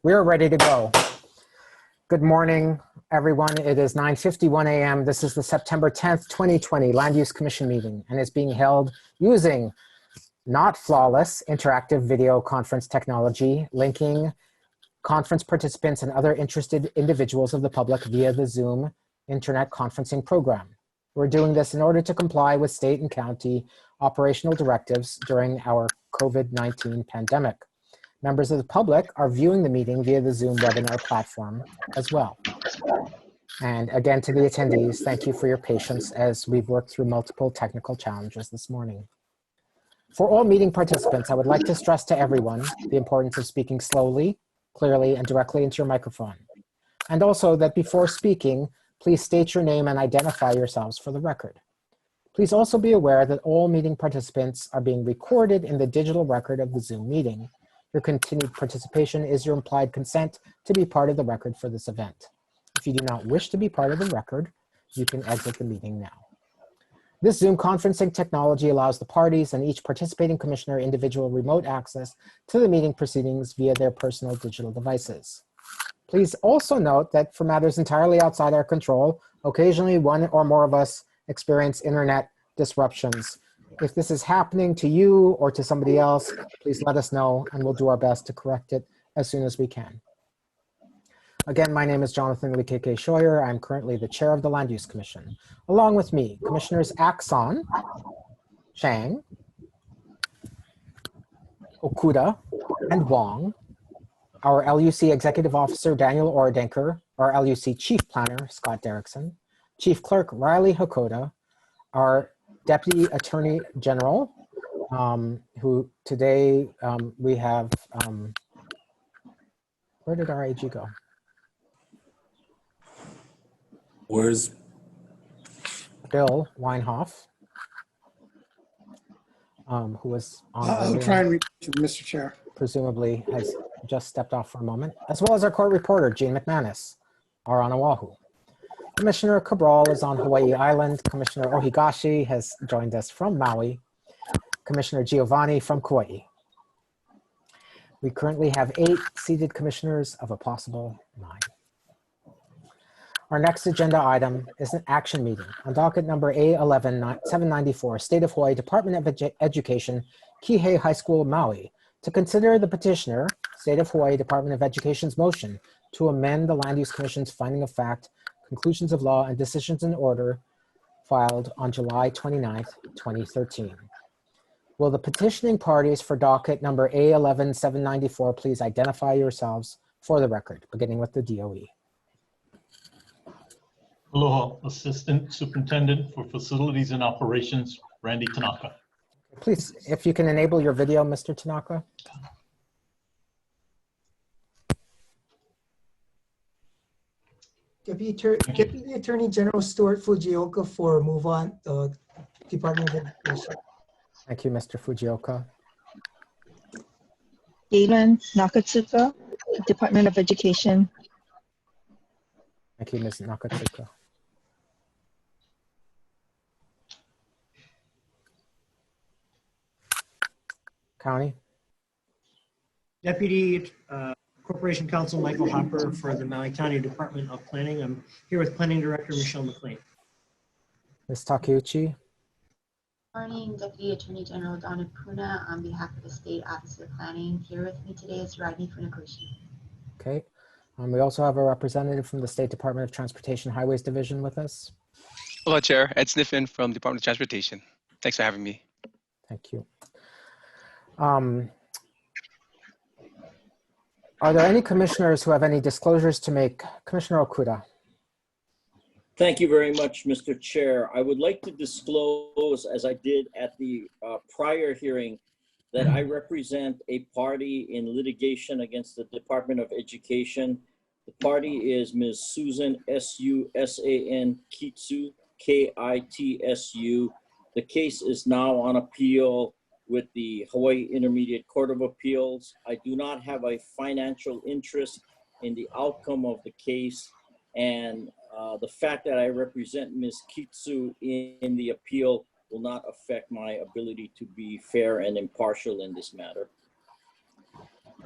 We are ready to go. Good morning, everyone. It is 9:51 a.m. This is the September 10th, 2020 Land Use Commission meeting, and it's being held using not flawless interactive video conference technology, linking conference participants and other interested individuals of the public via the Zoom internet conferencing program. We're doing this in order to comply with state and county operational directives during our COVID-19 pandemic. Members of the public are viewing the meeting via the Zoom webinar platform as well. And again, to the attendees, thank you for your patience as we've worked through multiple technical challenges this morning. For all meeting participants, I would like to stress to everyone the importance of speaking slowly, clearly, and directly into your microphone. And also that before speaking, please state your name and identify yourselves for the record. Please also be aware that all meeting participants are being recorded in the digital record of the Zoom meeting. Your continued participation is your implied consent to be part of the record for this event. If you do not wish to be part of the record, you can exit the meeting now. This Zoom conferencing technology allows the parties and each participating commissioner individual remote access to the meeting proceedings via their personal digital devices. Please also note that for matters entirely outside our control, occasionally one or more of us experience internet disruptions. If this is happening to you or to somebody else, please let us know and we'll do our best to correct it as soon as we can. Again, my name is Jonathan Likeke Scheuer. I'm currently the chair of the Land Use Commission. Along with me, Commissioners Axon, Chang, Okuda, and Wong, our LUC Executive Officer, Daniel Oradenker, our LUC Chief Planner, Scott Derrickson, Chief Clerk, Riley Hakoda, our Deputy Attorney General, who today we have, where did our AG go? Where's Bill Weinhoff, who was on I'll try and reach you, Mr. Chair. Presumably has just stepped off for a moment, as well as our court reporter, Jean McManus, are on Oahu. Commissioner Cabral is on Hawaii Island. Commissioner Ohigashi has joined us from Maui. Commissioner Giovanni from Kauai. We currently have 8 seated commissioners of a possible 9. Our next agenda item is an action meeting on docket number A11-794, State of Hawaii Department of Education, Kihei High School, Maui, to consider the petitioner, State of Hawaii Department of Education's motion to amend the Land Use Commission's finding of fact, conclusions of law, and decisions in order filed on July 29th, 2013. Will the petitioning parties for docket number A11-794 please identify yourselves for the record, beginning with the DOE. Aloha, Assistant Superintendent for Facilities and Operations, Randy Tanaka. Please, if you can enable your video, Mr. Tanaka. Deputy Attorney General Stuart Fujioka for MoveOn, the Department of Education. Thank you, Mr. Fujioka. Galen Nakatsuka, Department of Education. Thank you, Ms. Nakatsuka. County. Deputy Corporation Counsel Michael Hopper for the Maui County Department of Planning. I'm here with Planning Director Michelle McLean. Ms. Takeuchi. Morning, Deputy Attorney General Donna Puna on behalf of the State Office of Planning. Here with me today is Rodney Funakoshi. Okay. We also have a representative from the State Department of Transportation Highways Division with us. Hello, Chair. Ed Sniffen from Department of Transportation. Thanks for having me. Thank you. Are there any commissioners who have any disclosures to make? Commissioner Okuda. Thank you very much, Mr. Chair. I would like to disclose, as I did at the prior hearing, that I represent a party in litigation against the Department of Education. The party is Ms. Susan S-U-S-A-N Kitsu, K-I-T-S-U. The case is now on appeal with the Hawaii Intermediate Court of Appeals. I do not have a financial interest in the outcome of the case, and the fact that I represent Ms. Kitsu in the appeal will not affect my ability to be fair and impartial in this matter.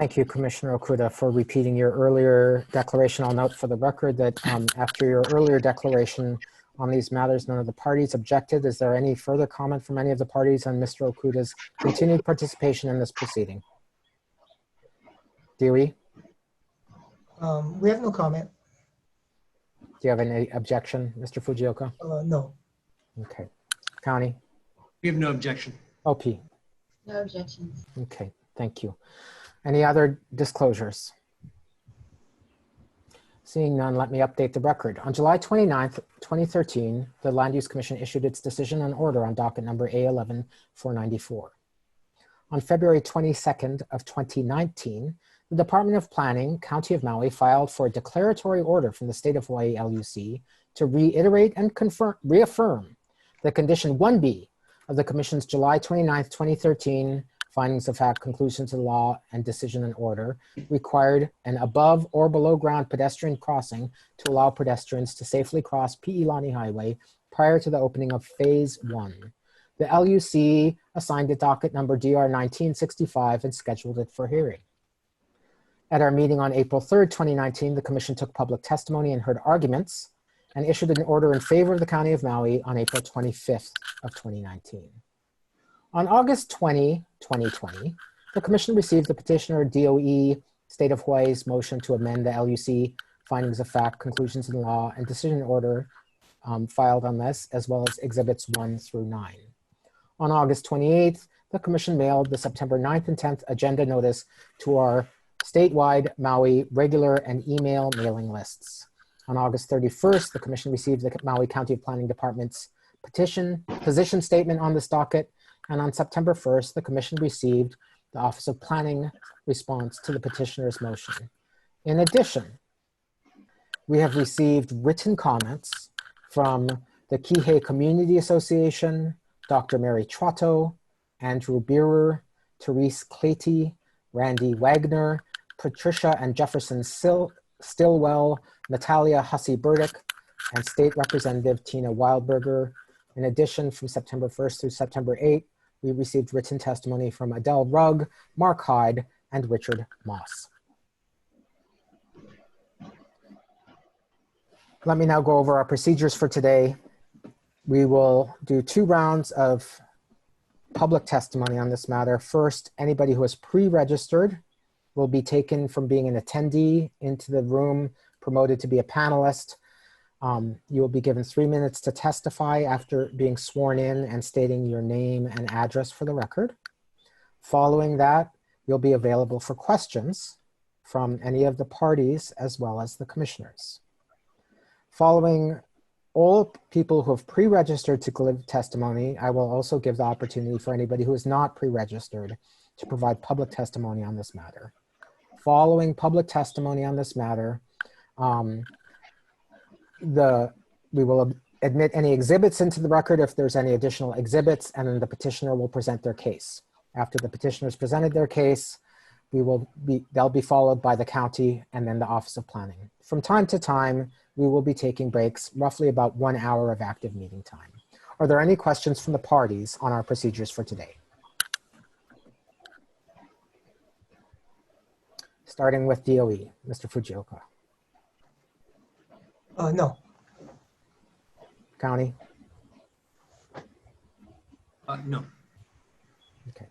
Thank you, Commissioner Okuda, for repeating your earlier declaration. I'll note for the record that after your earlier declaration on these matters, none of the parties objected. Is there any further comment from any of the parties on Mr. Okuda's continued participation in this proceeding? DOE, do We have no comment. you have any objection, Mr. Fujioka? No. Okay. County? We have no objection. OP? No objections. Okay, thank you. Any other disclosures? Seeing none, let me update the record. On July 29th, 2013, the Land Use Commission issued its decision and order on docket number A11-494. On February 22nd of 2019, the Department of Planning, County of Maui, filed for a declaratory order from the State of Hawaii LUC to reiterate and reaffirm the condition 1B of the Commission's July 29th, 2013 findings of fact, conclusions of law, and decision and order required an above or below ground pedestrian crossing to allow pedestrians to safely cross Pi'ilani Highway prior to the opening of Phase 1. The LUC assigned it docket number DR 1965 and scheduled it for hearing. At our meeting on April 3rd, 2019, the Commission took public testimony and heard arguments and issued an order in favor of the County of Maui on April 25th of 2019. On August 20, 2020, the Commission received the petitioner DOE State of Hawaii's motion to amend the LUC findings of fact, conclusions in law, and decision order filed on this, as well as exhibits 1 through 9. On August 28th, the Commission mailed the September 9th and 10th agenda notice to our statewide Maui regular and email mailing lists. On August 31st, the Commission received the Maui County Planning Department's position statement on this docket. And on September 1st, the Commission received the Office of Planning response to the petitioner's motion. In addition, we have received written comments from the Kihei Community Association, Dr. Mary Trotto, Andrew Beerer, Therese Claty, Randy Wagner, Patricia and Jefferson Stillwell, Natalia Hussey-Burdick, and State Representative Tina Weilberger. In addition, from September 1st through September 8th, we received written testimony from Adele Rugg, Mark Hyde, and Richard Moss. Let me now go over our procedures for today. We will do 2 rounds of public testimony on this matter. First, anybody who is pre-registered will be taken from being an attendee into the room, promoted to be a panelist. You will be given 3 minutes to testify after being sworn in and stating your name and address for the record. Following that, you'll be available for questions from any of the parties as well as the commissioners. Following all people who have pre-registered to give testimony, I will also give the opportunity for anybody who is not pre-registered to provide public testimony on this matter. Following public testimony on this matter, we will admit any exhibits into the record if there's any additional exhibits, and then the petitioner will present their case. After the petitioners presented their case, they'll be followed by the county and then the Office of Planning. From time to time, we will be taking breaks, roughly about 1 hour of active meeting time. Are there any questions from the parties on our procedures for today? Starting with DOE, Mr. Fujioka. No. County? No. Okay,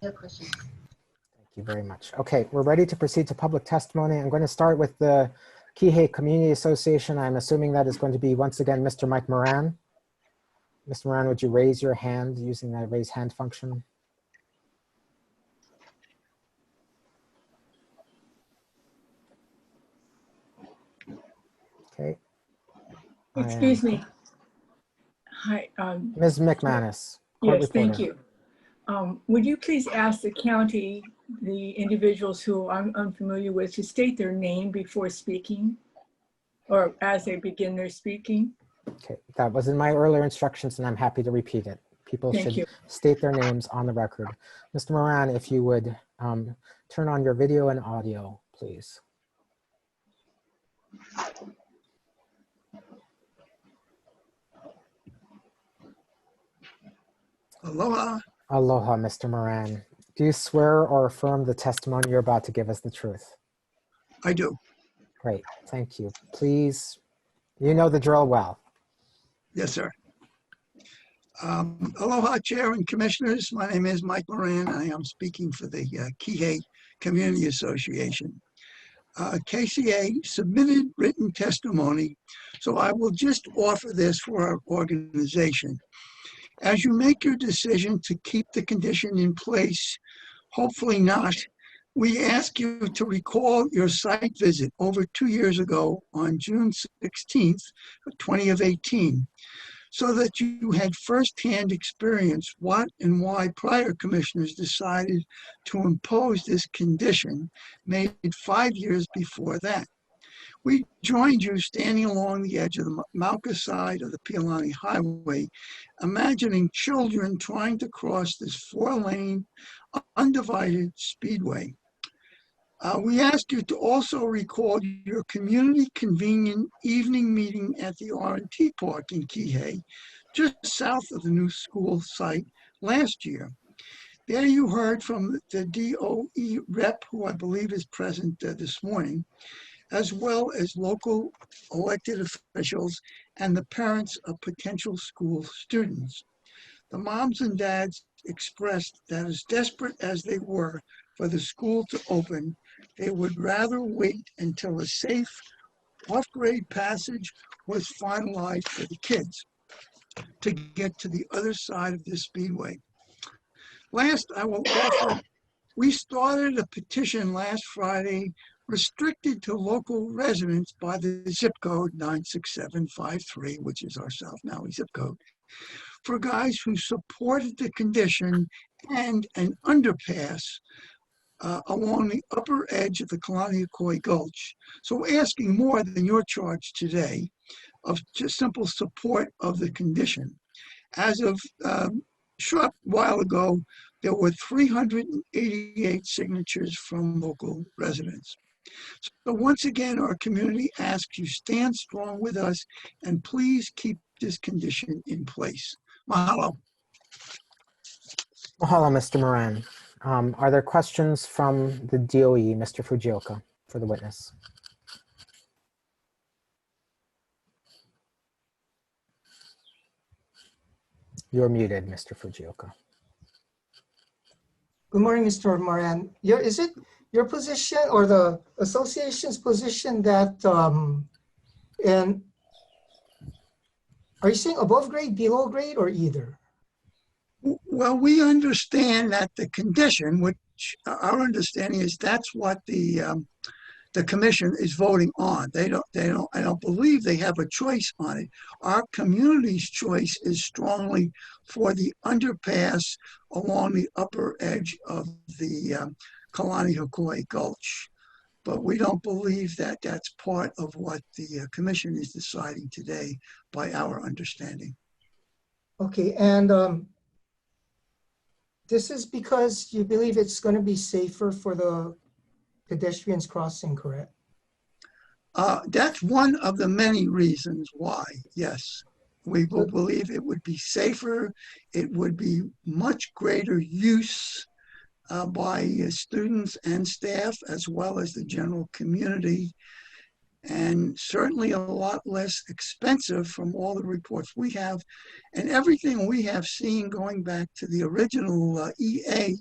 No questions. thank you very much. Okay, we're ready to proceed to public testimony. I'm going to start with the Kihei Community Association. I'm assuming that is going to be, once again, Mr. Mike Moran. Mr. Moran, would you raise your hand using that raise hand function? Okay. Excuse me. Hi. Ms. McManus. Court Yes, thank reporter. you. Would you please ask the county, the individuals who I'm unfamiliar with, to state their name before speaking or as they begin their speaking? Okay, that was in my earlier instructions and I'm happy to repeat it. People Thank should you. state their names on the record. Mr. Moran, if you would turn on your video and audio, please. Aloha. Aloha, Mr. Moran. Do you swear or affirm the testimony you're about to give us the truth? I do. Great, thank you. Please, you know the drill well. Yes, sir. Aloha, Chair and Commissioners. My name is Mike Moran. I am speaking for the Kihei Community Association. KCA submitted written testimony, so I will just offer this for our organization. As you make your decision to keep the condition in place, hopefully not, we ask you to recall your site visit over 2 years ago on June 16th, 2018, so that you had firsthand experience what and why prior commissioners decided to impose this condition made 5 years before that. We joined you standing along the edge of the Mauka side of the Pialani Highway, imagining children trying to cross this 4-lane undivided speedway. We ask you to also recall your community convenient evening meeting at the R&T Park in Kihei, just south of the new school site last year. There you heard from the DOE rep, who I believe is present this morning, as well as local elected officials and the parents of potential school students. The moms and dads expressed that as desperate as they were for the school to open, they would rather wait until a safe off-grade passage was finalized for the kids to get to the other side of this speedway. Last, I will offer, we started a petition last Friday restricted to local residents by the zip code 96753, which is our South Maui zip code, for guys who supported the condition and an underpass along the upper edge of the Kalaniakoi Gulch. So asking more than your charge today of just simple support of the condition. As of a short while ago, there were 388 signatures from local residents. So once again, our community asks you stand strong with us and please keep this condition in place. Mahalo. Mahalo, Mr. Moran. Are there questions from the DOE, Mr. Fujioka, for the witness? You're muted, Mr. Fujioka. Good morning, Mr. Moran. Is it your position or the association's position that, and are you saying above grade, below grade, or either? Well, we understand that the condition, which our understanding is that's what the commission is voting on. I don't believe they have a choice on it. Our community's choice is strongly for the underpass along the upper edge of the Kalaniakoi Gulch. But we don't believe that that's part of what the commission is deciding today by our understanding. Okay, and this is because you believe it's going to be safer for the pedestrians crossing, correct? That's one of the many reasons why, yes. We will believe it would be safer. It would be much greater use by students and staff, as well as the general community, and certainly a lot less expensive from all the reports we have. And everything we have seen going back to the original EA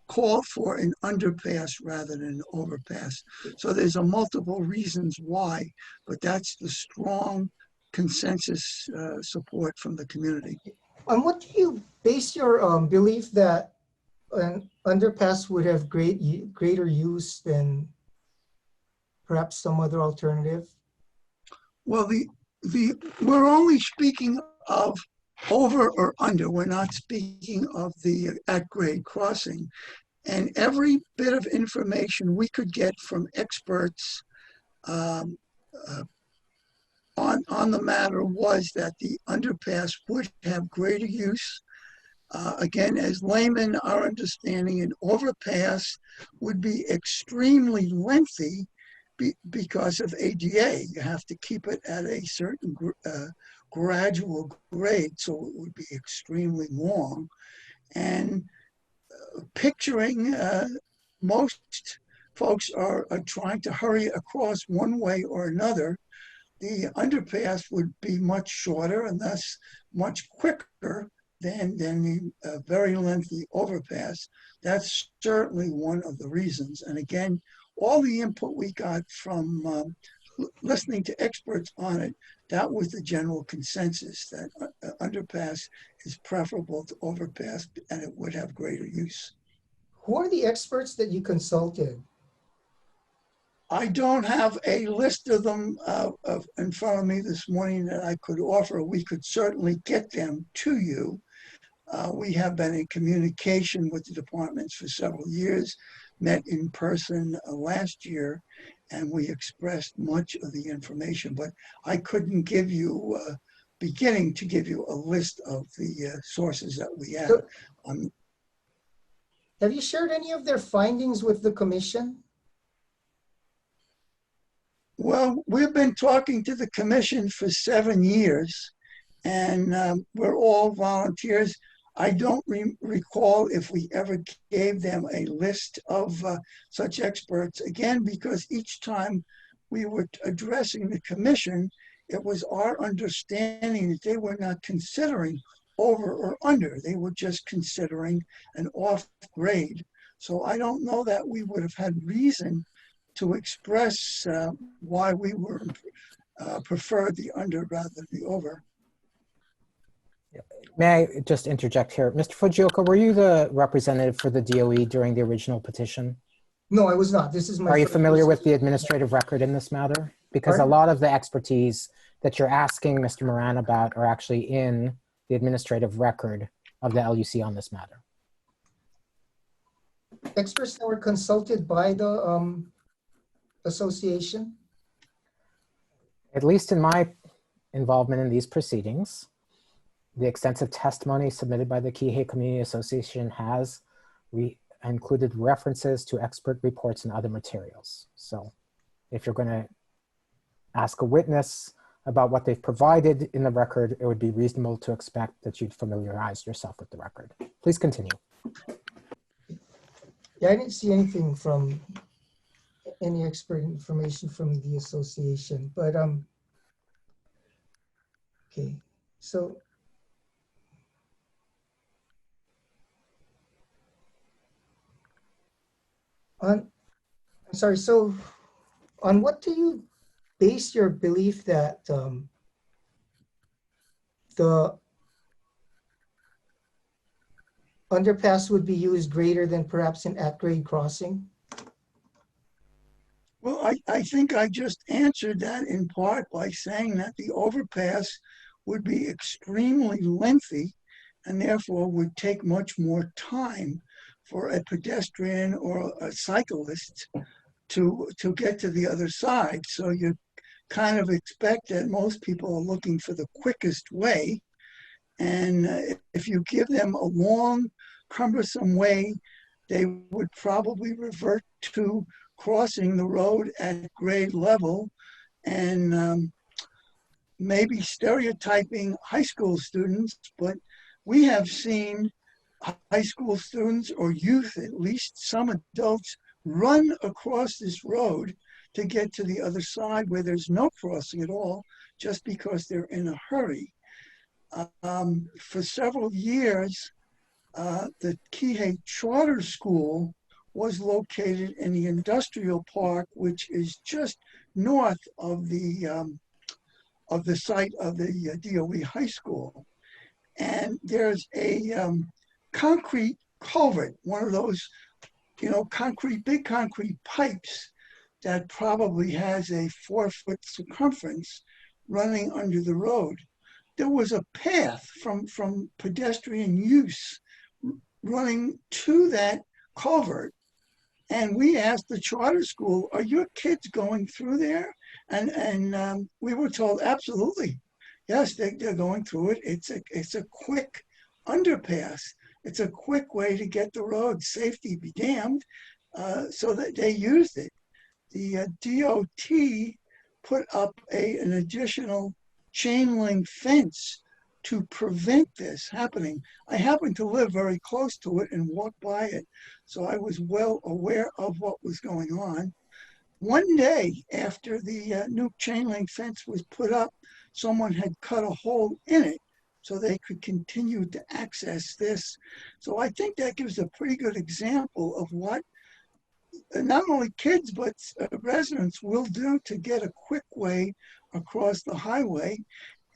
called for an underpass rather than an overpass. So there's a multiple reasons why, but that's the strong consensus support from the community. On what do you base your belief that an underpass would have greater use than perhaps some other alternative? Well, we're only speaking of over or under. We're not speaking of the at-grade crossing. And every bit of information we could get from experts on the matter was that the underpass would have greater use. Again, as laymen, our understanding, an overpass would be extremely lengthy because of ADA. You have to keep it at a certain gradual grade, so it would be extremely long. And picturing most folks are trying to hurry across one way or another. The underpass would be much shorter and thus much quicker than the very lengthy overpass. That's certainly one of the reasons. And again, all the input we got from listening to experts on it, that was the general consensus, that underpass is preferable to overpass and it would have greater use. Who are the experts that you consulted? I don't have a list of them in front of me this morning that I could offer. We could certainly get them to you. We have been in communication with the departments for several years, met in person last year, and we expressed much of the information, but I couldn't give you, beginning to give you a list of the sources that we have. Have you shared any of their findings with the commission? Well, we've been talking to the commission for 7 years, and we're all volunteers. I don't recall if we ever gave them a list of such experts, again, because each time we were addressing the commission, it was our understanding that they were not considering over or under. They were just considering an off grade. So I don't know that we would have had reason to express why we were preferred the under rather than the over. May I just interject here? Mr. Fujioka, were you the representative for the DOE during the original petition? No, I was not. This is my. Are you familiar with the administrative record in this matter? Because Pardon? a lot of the expertise that you're asking Mr. Moran about are actually in the administrative record of the LUC on this matter. Experts that were consulted by the association? At least in my involvement in these proceedings, the extensive testimony submitted by the Kihei Community Association has included references to expert reports and other materials. So if you're going to ask a witness about what they've provided in the record, it would be reasonable to expect that you'd familiarize yourself with the record. Please continue. Yeah, I didn't see anything from any expert information from the association, but okay, so I'm sorry, so on what do you base your belief that the underpass would be used greater than perhaps an at-grade crossing? Well, I think I just answered that in part by saying that the overpass would be extremely lengthy and therefore would take much more time for a pedestrian or a cyclist to get to the other side. So you kind of expect that most people are looking for the quickest way. And if you give them a long, cumbersome way, they would probably revert to crossing the road at grade level and maybe stereotyping high school students, but we have seen high school students or youth, at least some adults, run across this road to get to the other side where there's no crossing at all, just because they're in a hurry. For several years, the Kihei Charter School was located in the industrial park, which is just north of the site of the DOE high school. And there's a concrete culvert, one of those, big concrete pipes that probably has a 4-foot circumference running under the road. There was a path from pedestrian use running to that culvert. And we asked the charter school, are your kids going through there? And we were told, absolutely. Yes, they're going through it. It's a quick underpass. It's a quick way to get the road, safety be damned, so that they used it. The DOT put up an additional chain link fence to prevent this happening. I happen to live very close to it and walk by it, so I was well aware of what was going on. One day after the new chain link fence was put up, someone had cut a hole in it so they could continue to access this. So I think that gives a pretty good example of what not only kids, but residents will do to get a quick way across the highway,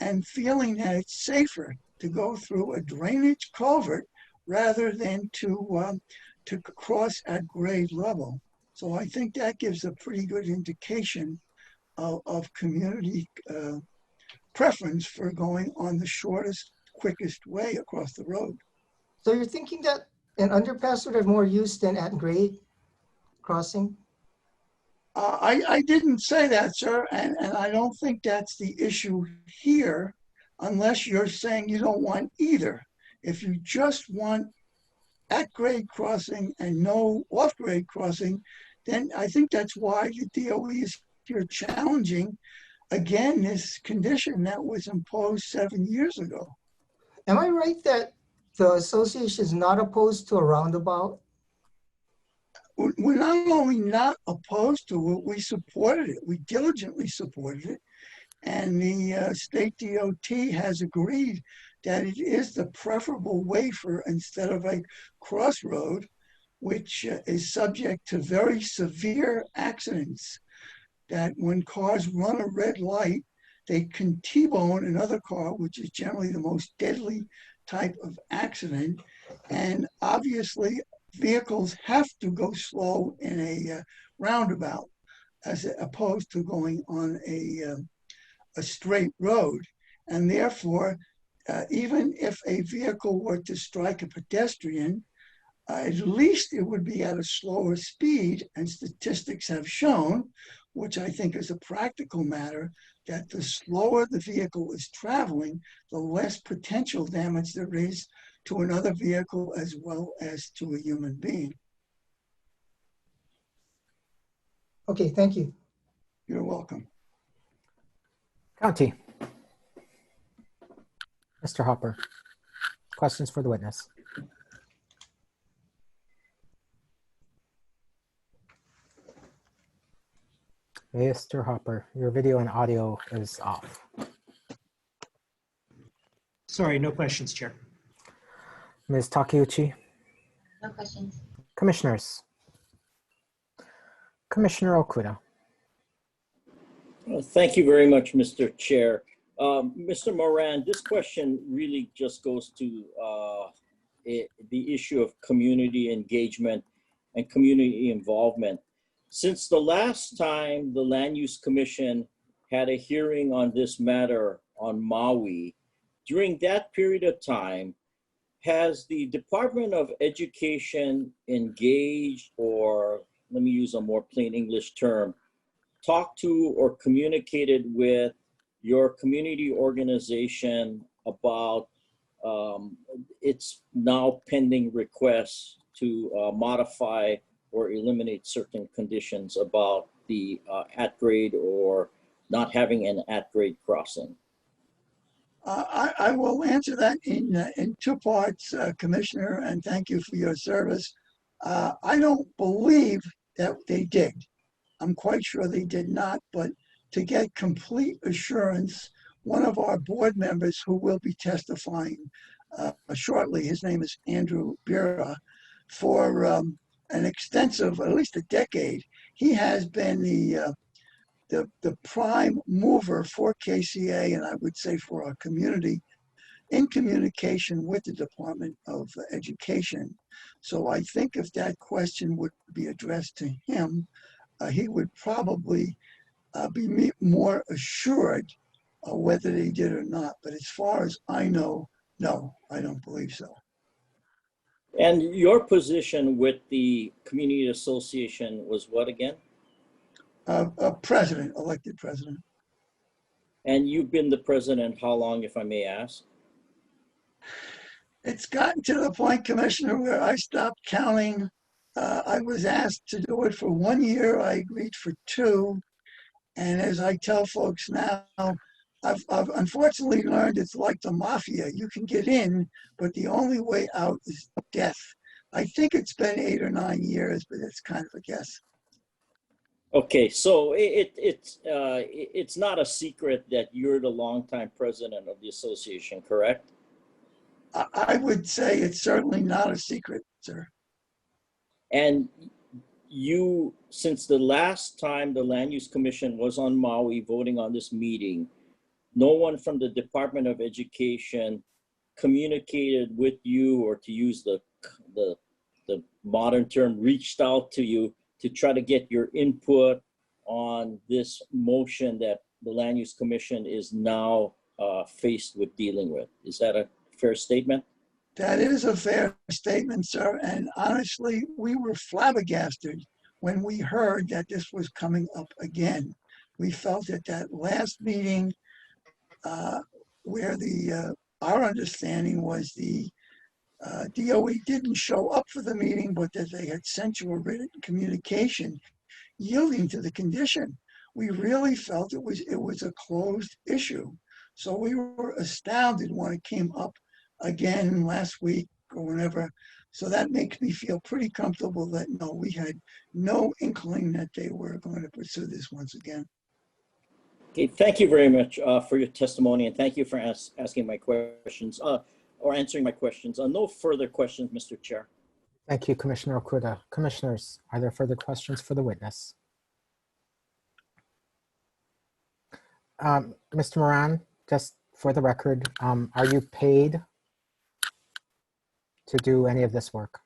and feeling that it's safer to go through a drainage culvert rather than to cross at grade level. So I think that gives a pretty good indication of community preference for going on the shortest, quickest way across the road. So you're thinking that an underpass would have more use than at grade crossing? I didn't say that, sir, and I don't think that's the issue here, unless you're saying you don't want either. If you just want at-grade crossing and no off-grade crossing, then I think that's why the DOE is here challenging, again, this condition that was imposed 7 years ago. Am I right that the association is not opposed to a roundabout? We're not only not opposed to it, we supported it. We diligently supported it. And the state DOT has agreed that it is the preferable way for, instead of a crossroad, which is subject to very severe accidents, that when cars run a red light, they can T-bone another car, which is generally the most deadly type of accident. And obviously, vehicles have to go slow in a roundabout as opposed to going on a straight road. And therefore, even if a vehicle were to strike a pedestrian, at least it would be at a slower speed. And statistics have shown, which I think is a practical matter, that the slower the vehicle is traveling, the less potential damage there is to another vehicle as well as to a human being. Okay, thank you. You're welcome. County. Mr. Hopper, questions for the witness. Mr. Hopper, your video and audio is off. Sorry, no questions, Chair. Ms. Takeuchi. No questions. Commissioners. Commissioner Okuda. Thank you very much, Mr. Chair. Mr. Moran, this question really just goes to the issue of community engagement and community involvement. Since the last time the Land Use Commission had a hearing on this matter on Maui, during that period of time, has the Department of Education engaged, or let me use a more plain English term, talked to or communicated with your community organization about its now pending requests to modify or eliminate certain conditions about the at-grade or not having an at-grade crossing? I will answer that in two parts, Commissioner, and thank you for your service. I don't believe that they did. I'm quite sure they did not, but to get complete assurance, one of our board members who will be testifying shortly, his name is Andrew Bira, for an extensive, at least a decade, he has been the prime mover for KCA, and I would say for our community, in communication with the Department of Education. So I think if that question would be addressed to him, he would probably be more assured whether they did or not. But as far as I know, no, I don't believe so. And your position with the community association was what again? President, elected president. And you've been the president how long, if I may ask? It's gotten to the point, Commissioner, where I stopped counting. I was asked to do it for 1 year. I agreed for 2. And as I tell folks now, I've unfortunately learned it's like the mafia. You can get in, but the only way out is death. I think it's been 8 or 9 years, but it's kind of a guess. Okay, so it's not a secret that you're the longtime president of the association, correct? I would say it's certainly not a secret, sir. And you, since the last time the Land Use Commission was on Maui voting on this meeting, no one from the Department of Education communicated with you, or to use the modern term, reached out to you to try to get your input on this motion that the Land Use Commission is now faced with dealing with. Is that a fair statement? That is a fair statement, sir. And honestly, we were flabbergasted when we heard that this was coming up again. We felt at that last meeting where our understanding was the DOE didn't show up for the meeting, but that they had sent you a written communication yielding to the condition. We really felt it was a closed issue. So we were astounded when it came up again last week or whenever. So that makes me feel pretty comfortable that no, we had no inkling that they were going to pursue this once again. Okay, thank you very much for your testimony, and thank you for asking my questions or answering my questions. No further questions, Mr. Chair. Thank you, Commissioner Okuda. Commissioners, are there further questions for the witness? Mr. Moran, just for the record, are you paid to do any of this work?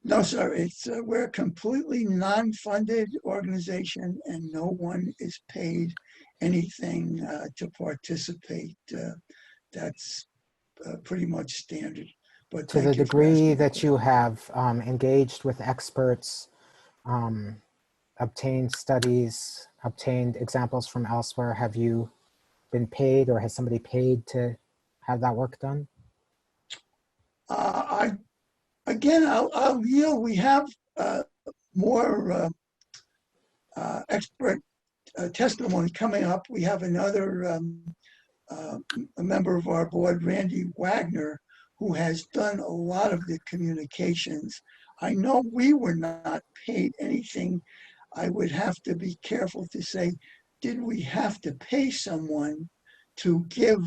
No, sir. We're a completely non-funded organization, and no one is paid anything to participate. That's pretty much standard. But to the degree that you have engaged with experts, obtained studies, obtained examples from elsewhere, have you been paid, or has somebody paid to have that work done? I'll yield. We have more expert testimony coming up. We have another a member of our board, Randy Wagner, who has done a lot of the communications. I know we were not paid anything. I would have to be careful to say, did we have to pay someone to give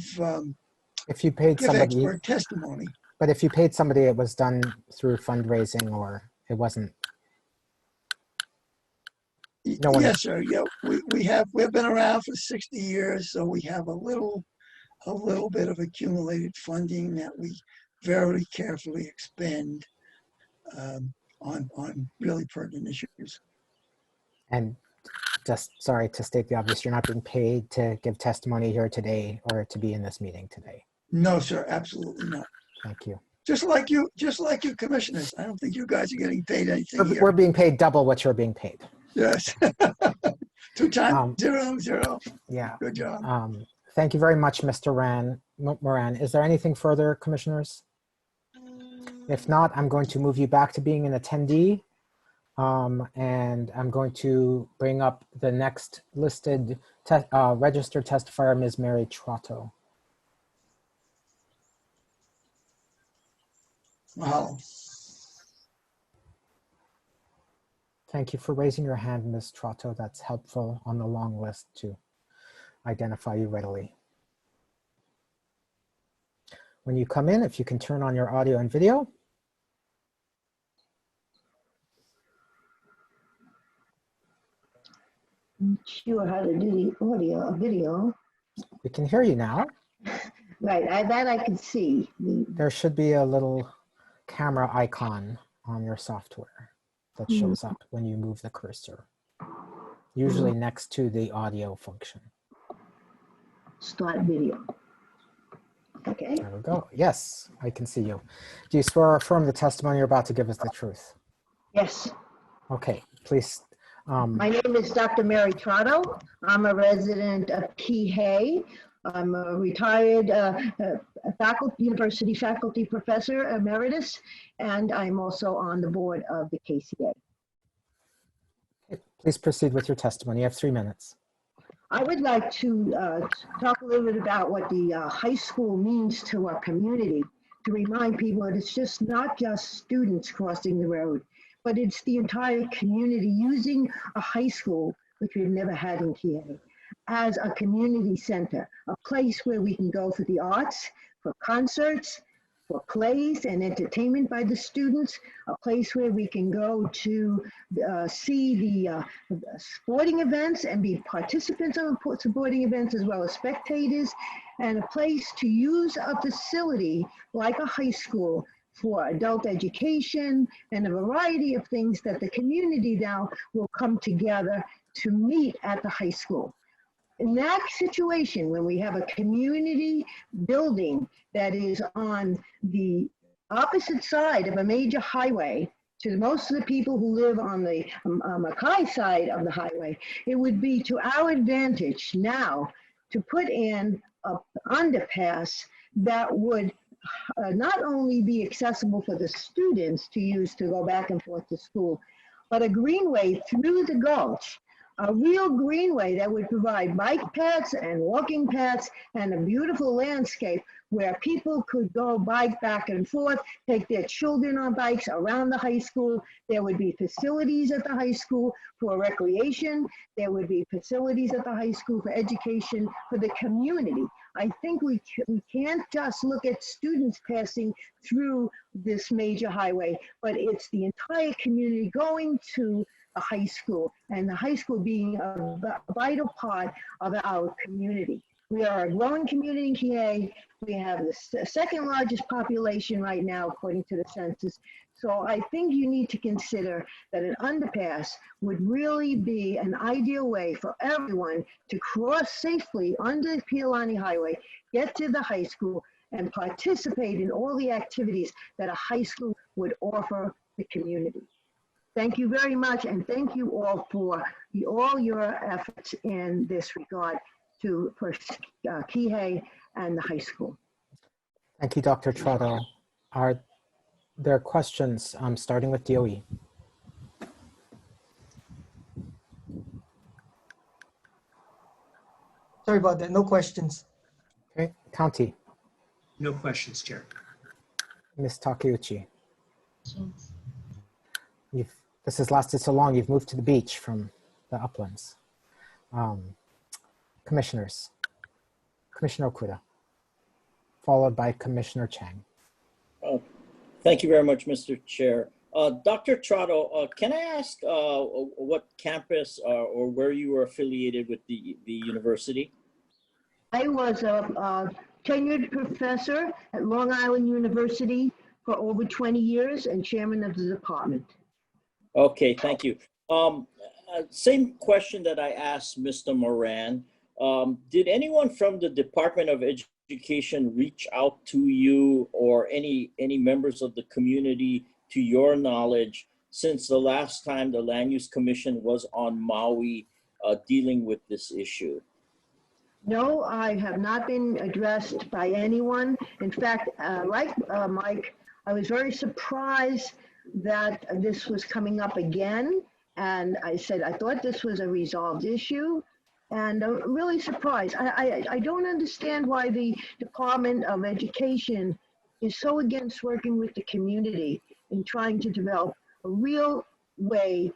if you paid somebody expert testimony? But if you paid somebody, it was done through fundraising, or it wasn't. No one. Yes, sir. Yeah, we've been around for 60 years, so we have a little bit of accumulated funding that we very carefully expend on really pertinent issues. And just sorry to state the obvious, you're not being paid to give testimony here today or to be in this meeting today. No, sir, absolutely not. Thank you. Just like you commissioners. I don't think you guys are getting paid anything here. We're being paid double what you're being paid. Yes. 2 times 0, 0. Yeah. Good job. Thank you very much, Mr. Moran. Is there anything further, commissioners? If not, I'm going to move you back to being an attendee. And I'm going to bring up the next listed registered testifier, Ms. Mary Trotto. Wow. Thank you for raising your hand, Ms. Trotto. That's helpful on the long list to identify you readily. When you come in, if you can turn on your audio and video. Not sure how to do the audio, video. We can hear you now. Right, that I can see. There should be a little camera icon on your software that shows up when you move the cursor, usually next to the audio function. Start video. Okay. There we go. Yes, I can see you. Do you swear or affirm the testimony you're about to give is the truth? Yes. Okay, please. My name is Dr. Mary Trotto. I'm a resident of Kihei. I'm a retired university faculty professor emeritus, and I'm also on the board of the KCA. Please proceed with your testimony. You have 3 minutes. I would like to talk a little bit about what the high school means to our community, to remind people that it's just not just students crossing the road, but it's the entire community using a high school, which we've never had in Kihei, as a community center, a place where we can go for the arts, for concerts, for plays and entertainment by the students, a place where we can go to see the sporting events and be participants of sporting events as well as spectators, and a place to use a facility like a high school for adult education and a variety of things that the community now will come together to meet at the high school. In that situation, when we have a community building that is on the opposite side of a major highway to most of the people who live on the Makai side of the highway, it would be to our advantage now to put in an underpass that would not only be accessible for the students to use to go back and forth to school, but a greenway through the gulch, a real greenway that would provide bike paths and walking paths and a beautiful landscape where people could go bike back and forth, take their children on bikes around the high school. There would be facilities at the high school for recreation. There would be facilities at the high school for education for the community. I think we can't just look at students passing through this major highway, but it's the entire community going to a high school, and the high school being a vital part of our community. We are a growing community in Kihei. We have the second largest population right now, according to the census. So I think you need to consider that an underpass would really be an ideal way for everyone to cross safely under the Pialani Highway, get to the high school, and participate in all the activities that a high school would offer the community. Thank you very much, and thank you all for all your efforts in this regard for Kihei and the high school. Thank you, Dr. Trotto. Are there questions, starting with DOE? Sorry about that, no questions. Okay, County, No questions, Chair. Ms. Takeuchi. Questions? This has lasted so long, you've moved to the beach from the uplands. Commissioners, Commissioner Okuda, followed by Commissioner Chang. Thank you very much, Mr. Chair. Dr. Trotto, can I ask what campus or where you were affiliated with the university? I was a tenured professor at Long Island University for over 20 years and chairman of the department. Okay, thank you. Same question that I asked Mr. Moran. Did anyone from the Department of Education reach out to you or any members of the community, to your knowledge, since the last time the Land Use Commission was on Maui dealing with this issue? No, I have not been addressed by anyone. In fact, like Mike, I was very surprised that this was coming up again. And I said, I thought this was a resolved issue. And I'm really surprised. I don't understand why the Department of Education is so against working with the community in trying to develop a real way,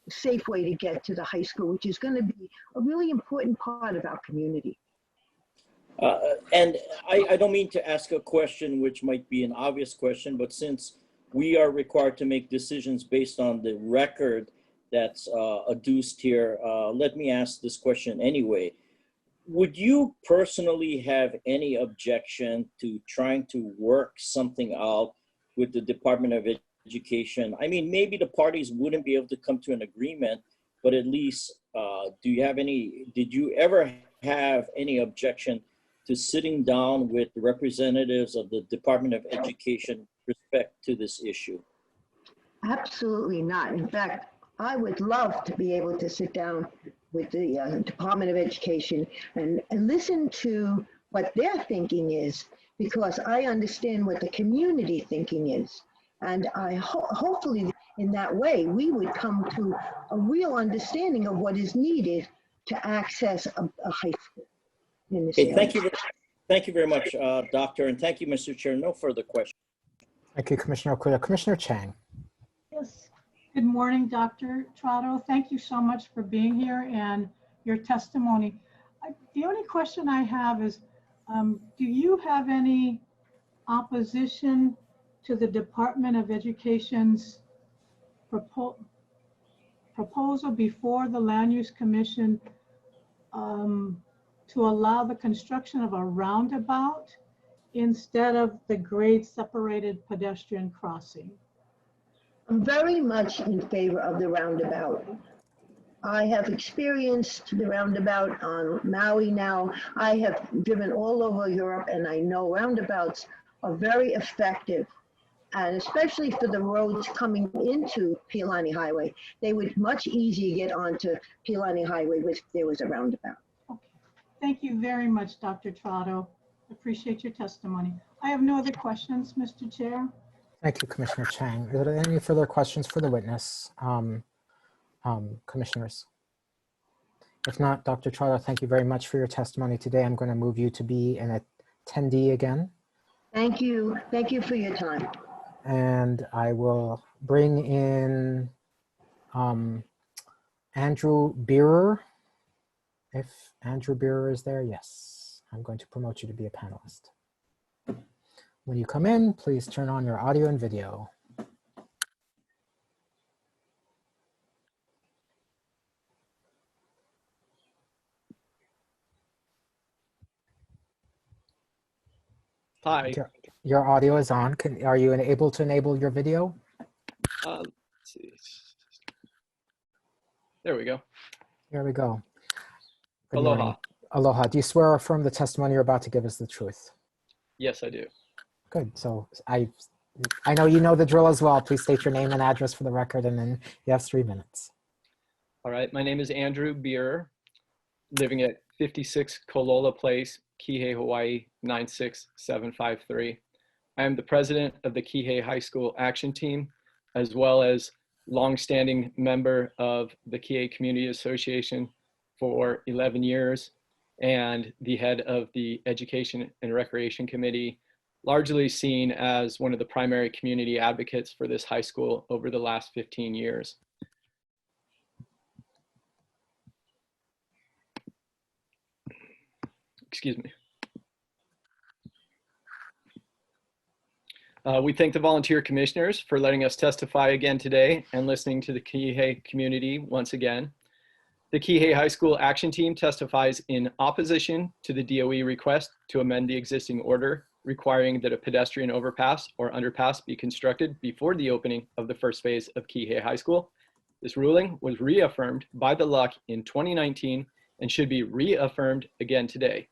safe way to get to the high school, which is going to be a really important part of our community. And I don't mean to ask a question which might be an obvious question, but since we are required to make decisions based on the record that's adduced here, let me ask this question anyway. Would you personally have any objection to trying to work something out with the Department of Education? I mean, maybe the parties wouldn't be able to come to an agreement, but at least did you ever have any objection to sitting down with the representatives of the Department of Education with respect to this issue? Absolutely not. In fact, I would love to be able to sit down with the Department of Education and listen to what their thinking is, because I understand what the community thinking is. And I hopefully in that way, we would come to a real understanding of what is needed to access a high school in this Okay, area. thank you very much, Doctor, and thank you, Mr. Chair. No further questions. Thank you, Commissioner Okuda. Commissioner Chang. Yes. Good morning, Dr. Trotto. Thank you so much for being here and your testimony. The only question I have is, do you have any opposition to the Department of Education's proposal before the Land Use Commission to allow the construction of a roundabout instead of the grade separated pedestrian crossing? I'm very much in favor of the roundabout. I have experienced the roundabout on Maui now. I have driven all over Europe, and I know roundabouts are very effective, and especially for the roads coming into Pilani Highway. They would much easier get onto Pilani Highway if there was a roundabout. Okay. Thank you very much, Dr. Trotto. Appreciate your testimony. I have no other questions, Mr. Chair. Thank you, Commissioner Chang. Are there any further questions for the witness, commissioners? If not, Dr. Trotto, thank you very much for your testimony today. I'm going to move you to be an attendee again. Thank you. Thank you for your time. And I will bring in Andrew Beerer. If Andrew Beerer is there, yes. I'm going to promote you to be a panelist. When you come in, please turn on your audio and video. Hi. Your audio is on. Are you able to enable your video? Let's see. There we go. Here we go. Good Aloha. morning. Aloha. Do you swear or affirm the testimony you're about to give us the truth? Yes, I do. Good. So I know you know the drill as well. Please state your name and address for the record, and then you have 3 minutes. All right. My name is Andrew Beer, living at 56 Kolola Place, Kihei, Hawaii, 96753. I am the president of the Kihei High School Action Team, as well as longstanding member of the Kihei Community Association for 11 years, and the head of the Education and Recreation Committee, largely seen as one of the primary community advocates for this high school over the last 15 years. Excuse me. We thank the volunteer commissioners for letting us testify again today and listening to the Kihei community once again. The Kihei High School Action Team testifies in opposition to the DOE request to amend the existing order requiring that a pedestrian overpass or underpass be constructed before the opening of the first phase of Kihei High School. This ruling was reaffirmed by the LUC in 2019 and should be reaffirmed again today.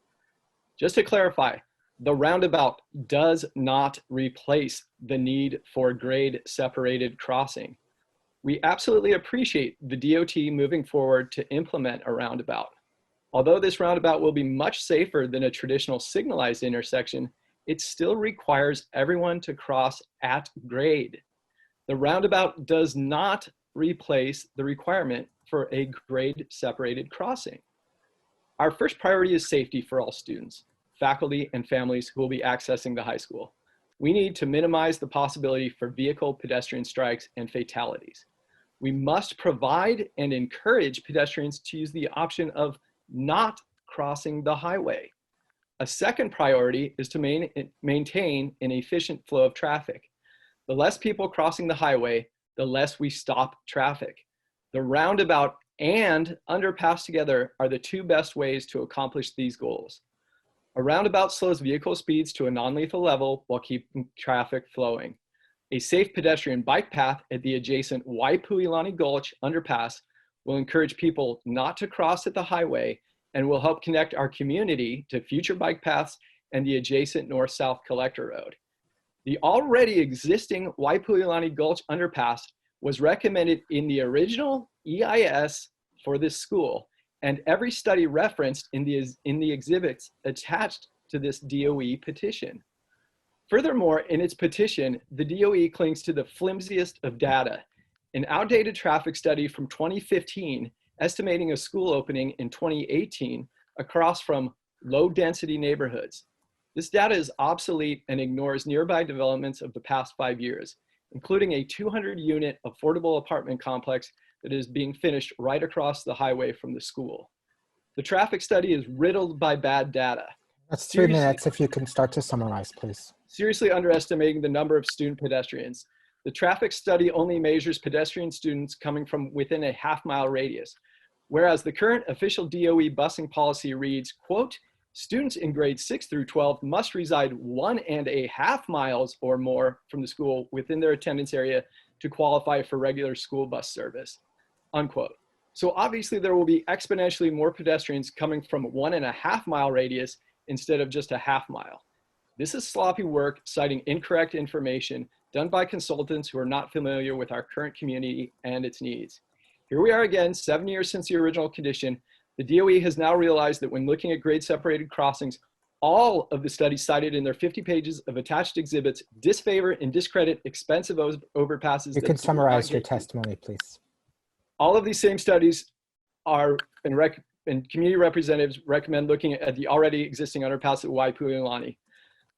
Just to clarify, the roundabout does not replace the need for grade separated crossing. We absolutely appreciate the DOT moving forward to implement a roundabout. Although this roundabout will be much safer than a traditional signalized intersection, it still requires everyone to cross at grade. The roundabout does not replace the requirement for a grade separated crossing. Our first priority is safety for all students, faculty, and families who will be accessing the high school. We need to minimize the possibility for vehicle pedestrian strikes and fatalities. We must provide and encourage pedestrians to use the option of not crossing the highway. A second priority is to maintain an efficient flow of traffic. The less people crossing the highway, the less we stop traffic. The roundabout and underpass together are the 2 best ways to accomplish these goals. A roundabout slows vehicle speeds to a non-lethal level while keeping traffic flowing. A safe pedestrian bike path at the adjacent Waipuilani Gulch underpass will encourage people not to cross at the highway and will help connect our community to future bike paths and the adjacent north-south collector road. The already existing Waipuilani Gulch underpass was recommended in the original EIS for this school, and every study referenced in the exhibits attached to this DOE petition. Furthermore, in its petition, the DOE clings to the flimsiest of data. An outdated traffic study from 2015 estimating a school opening in 2018 across from low-density neighborhoods. This data is obsolete and ignores nearby developments of the past 5 years, including a 200-unit affordable apartment complex that is being finished right across the highway from the school. The traffic study is riddled by bad data. That's 3 minutes. If you can start to summarize, please. Seriously underestimating the number of student pedestrians. The traffic study only measures pedestrian students coming from within a half-mile radius, whereas the current official DOE busing policy reads, quote, students in grades 6 through 12 must reside 1.5 miles or more from the school within their attendance area to qualify for regular school bus service, unquote. So obviously there will be exponentially more pedestrians coming from 1.5 mile radius instead of just a half mile. This is sloppy work citing incorrect information done by consultants who are not familiar with our current community and its needs. Here we are again, 7 years since the original condition. The DOE has now realized that when looking at grade separated crossings, all of the studies cited in their 50 pages of attached exhibits disfavor and discredit expensive overpasses. You can summarize your testimony, please. All of these same studies are, and community representatives recommend looking at the already existing underpass at Waipuilani.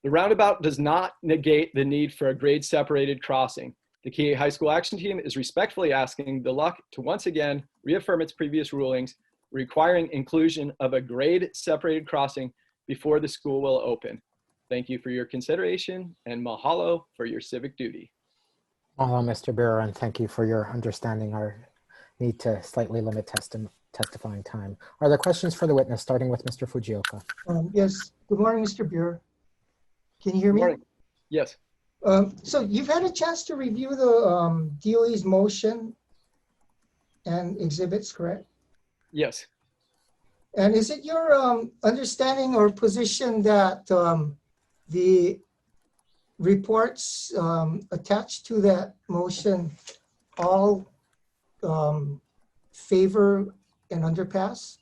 The roundabout does not negate the need for a grade separated crossing. The Kihei High School Action Team is respectfully asking the LUC to once again reaffirm its previous rulings requiring inclusion of a grade separated crossing before the school will open. Thank you for your consideration and mahalo for your civic duty. Mahalo, Mr. Bureau, and thank you for your understanding our need to slightly limit testifying time. Are there questions for the witness, starting with Mr. Fujioka? Yes. Good morning, Mr. Bureau. Can you hear me? Good morning. Yes. So you've had a chance to review the DOE's motion and exhibits, correct? Yes. And is it your understanding or position that the reports attached to that motion all favor an underpass?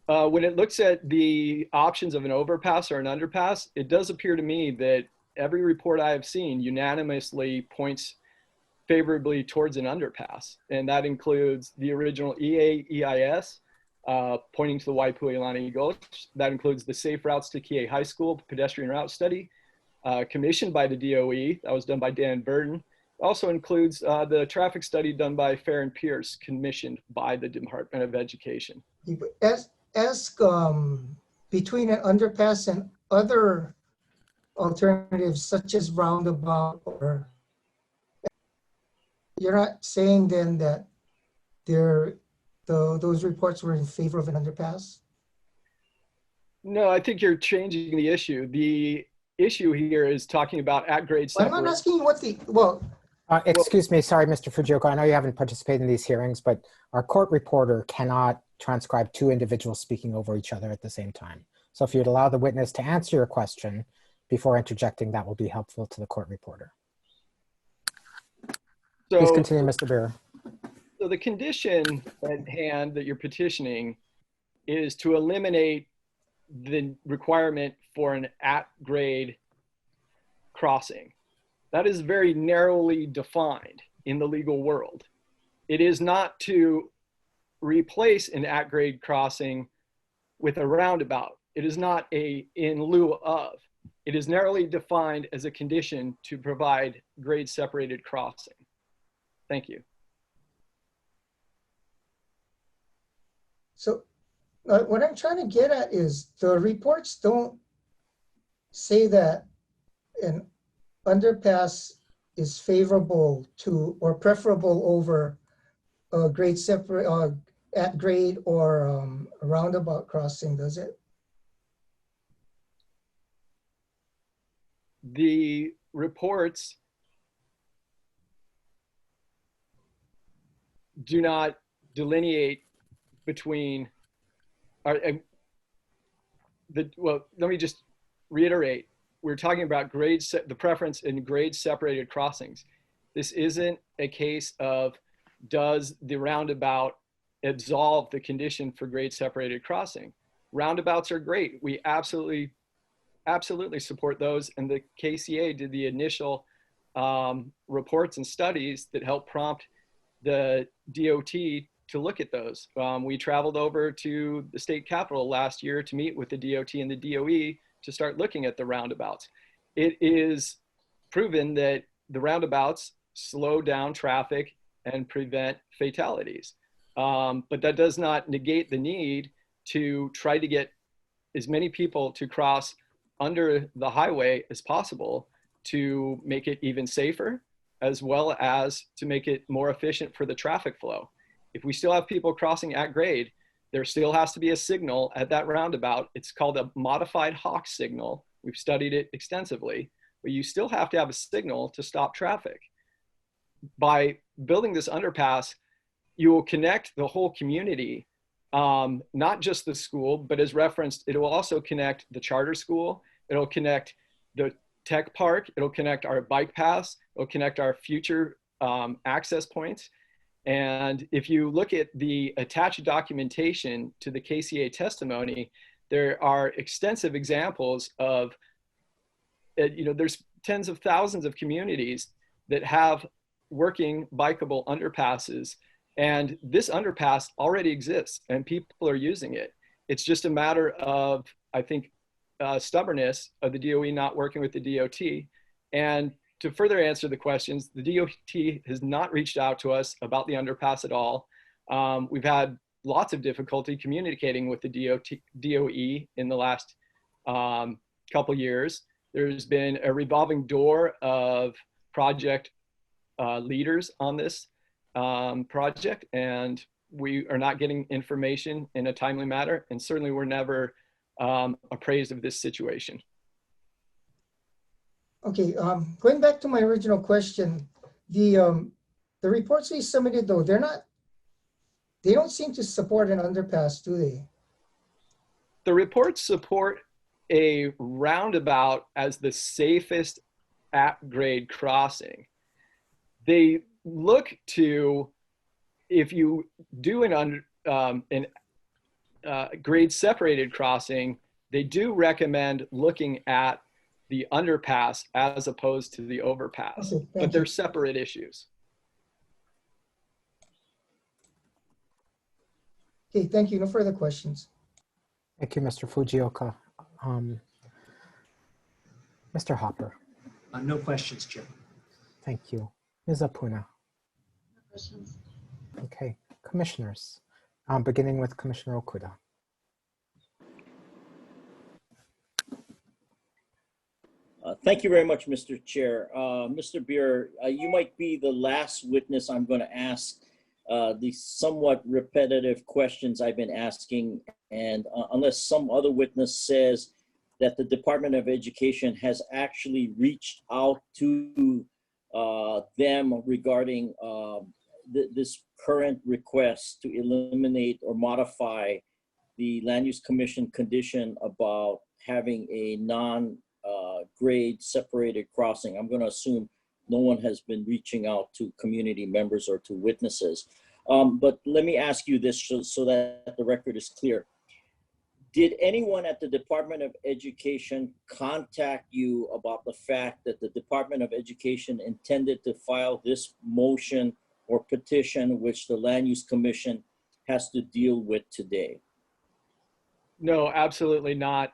When it looks at the options of an overpass or an underpass, it does appear to me that every report I have seen unanimously points favorably towards an underpass. And that includes the original EAEIS, pointing to the Waipuilani Gulch. That includes the Safe Routes to Kihei High School pedestrian route study, commissioned by the DOE. That was done by Dan Burton. It also includes the traffic study done by Fair and Pierce, commissioned by the Department of Education. As between an underpass and other alternatives such as roundabout, or you're not saying then that those reports were in favor of an underpass? No, I think you're changing the issue. The issue here is talking about at-grade separation. I'm not asking you what the, well. Excuse me, sorry, Mr. Fujioka. I know you haven't participated in these hearings, but our court reporter cannot transcribe two individuals speaking over each other at the same time. So if you'd allow the witness to answer your question before interjecting, that will be helpful to the court reporter. So, please continue, Mr. Beer. So the condition at hand that you're petitioning is to eliminate the requirement for an at-grade crossing. That is very narrowly defined in the legal world. It is not to replace an at-grade crossing with a roundabout. It is not a in lieu of. It is narrowly defined as a condition to provide grade separated crossing. Thank you. So what I'm trying to get at is the reports don't say that an underpass is favorable to or preferable over a grade separate at grade or a roundabout crossing, does it? The reports do not delineate between well, let me just reiterate. We're talking about the preference in grade separated crossings. This isn't a case of does the roundabout absolve the condition for grade separated crossing. Roundabouts are great. We absolutely support those. And the KCA did the initial reports and studies that helped prompt the DOT to look at those. We traveled over to the state capitol last year to meet with the DOT and the DOE to start looking at the roundabouts. It is proven that the roundabouts slow down traffic and prevent fatalities. But that does not negate the need to try to get as many people to cross under the highway as possible to make it even safer, as well as to make it more efficient for the traffic flow. If we still have people crossing at grade, there still has to be a signal at that roundabout. It's called a modified Hawk signal. We've studied it extensively, but you still have to have a signal to stop traffic. By building this underpass, you will connect the whole community, not just the school, but as referenced, it will also connect the charter school. It'll connect the tech park. It'll connect our bike paths. It'll connect our future access points. And if you look at the attached documentation to the KCA testimony, there are extensive examples of, there's tens of thousands of communities that have working bikeable underpasses. And this underpass already exists and people are using it. It's just a matter of, I think, stubbornness of the DOE not working with the DOT. And to further answer the questions, the DOT has not reached out to us about the underpass at all. We've had lots of difficulty communicating with the DOE in the last couple years. There's been a revolving door of project leaders on this project, and we are not getting information in a timely manner, and certainly we're never appraised of this situation. Okay, going back to my original question, the reports we submitted though, they don't seem to support an underpass, do they? The reports support a roundabout as the safest at-grade crossing. They look to, if you do an grade separated crossing, they do recommend looking at the underpass as opposed to the overpass, okay, but they're separate issues. Okay, thank you. No further questions. Thank you, Mr. Fujioka. Mr. Hopper. No questions, Chair. Thank you. Ms. Apuna. No questions. Okay, commissioners, beginning with Commissioner Okuda. Thank you very much, Mr. Chair. Mr. Beer, you might be the last witness I'm going to ask the somewhat repetitive questions I've been asking. And unless some other witness says that the Department of Education has actually reached out to them regarding this current request to eliminate or modify the Land Use Commission condition about having a non-grade separated crossing. I'm going to assume no one has been reaching out to community members or to witnesses. But let me ask you this so that the record is clear. Did anyone at the Department of Education contact you about the fact that the Department of Education intended to file this motion or petition which the Land Use Commission has to deal with today? No, absolutely not.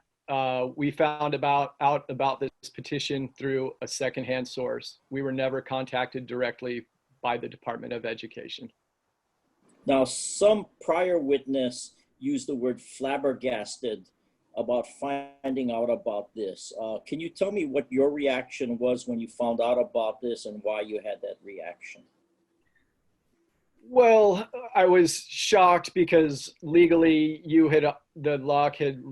We found out about this petition through a secondhand source. We were never contacted directly by the Department of Education. Now, some prior witness used the word flabbergasted about finding out about this. Can you tell me what your reaction was when you found out about this and why you had that reaction? Well, I was shocked because legally the LOC had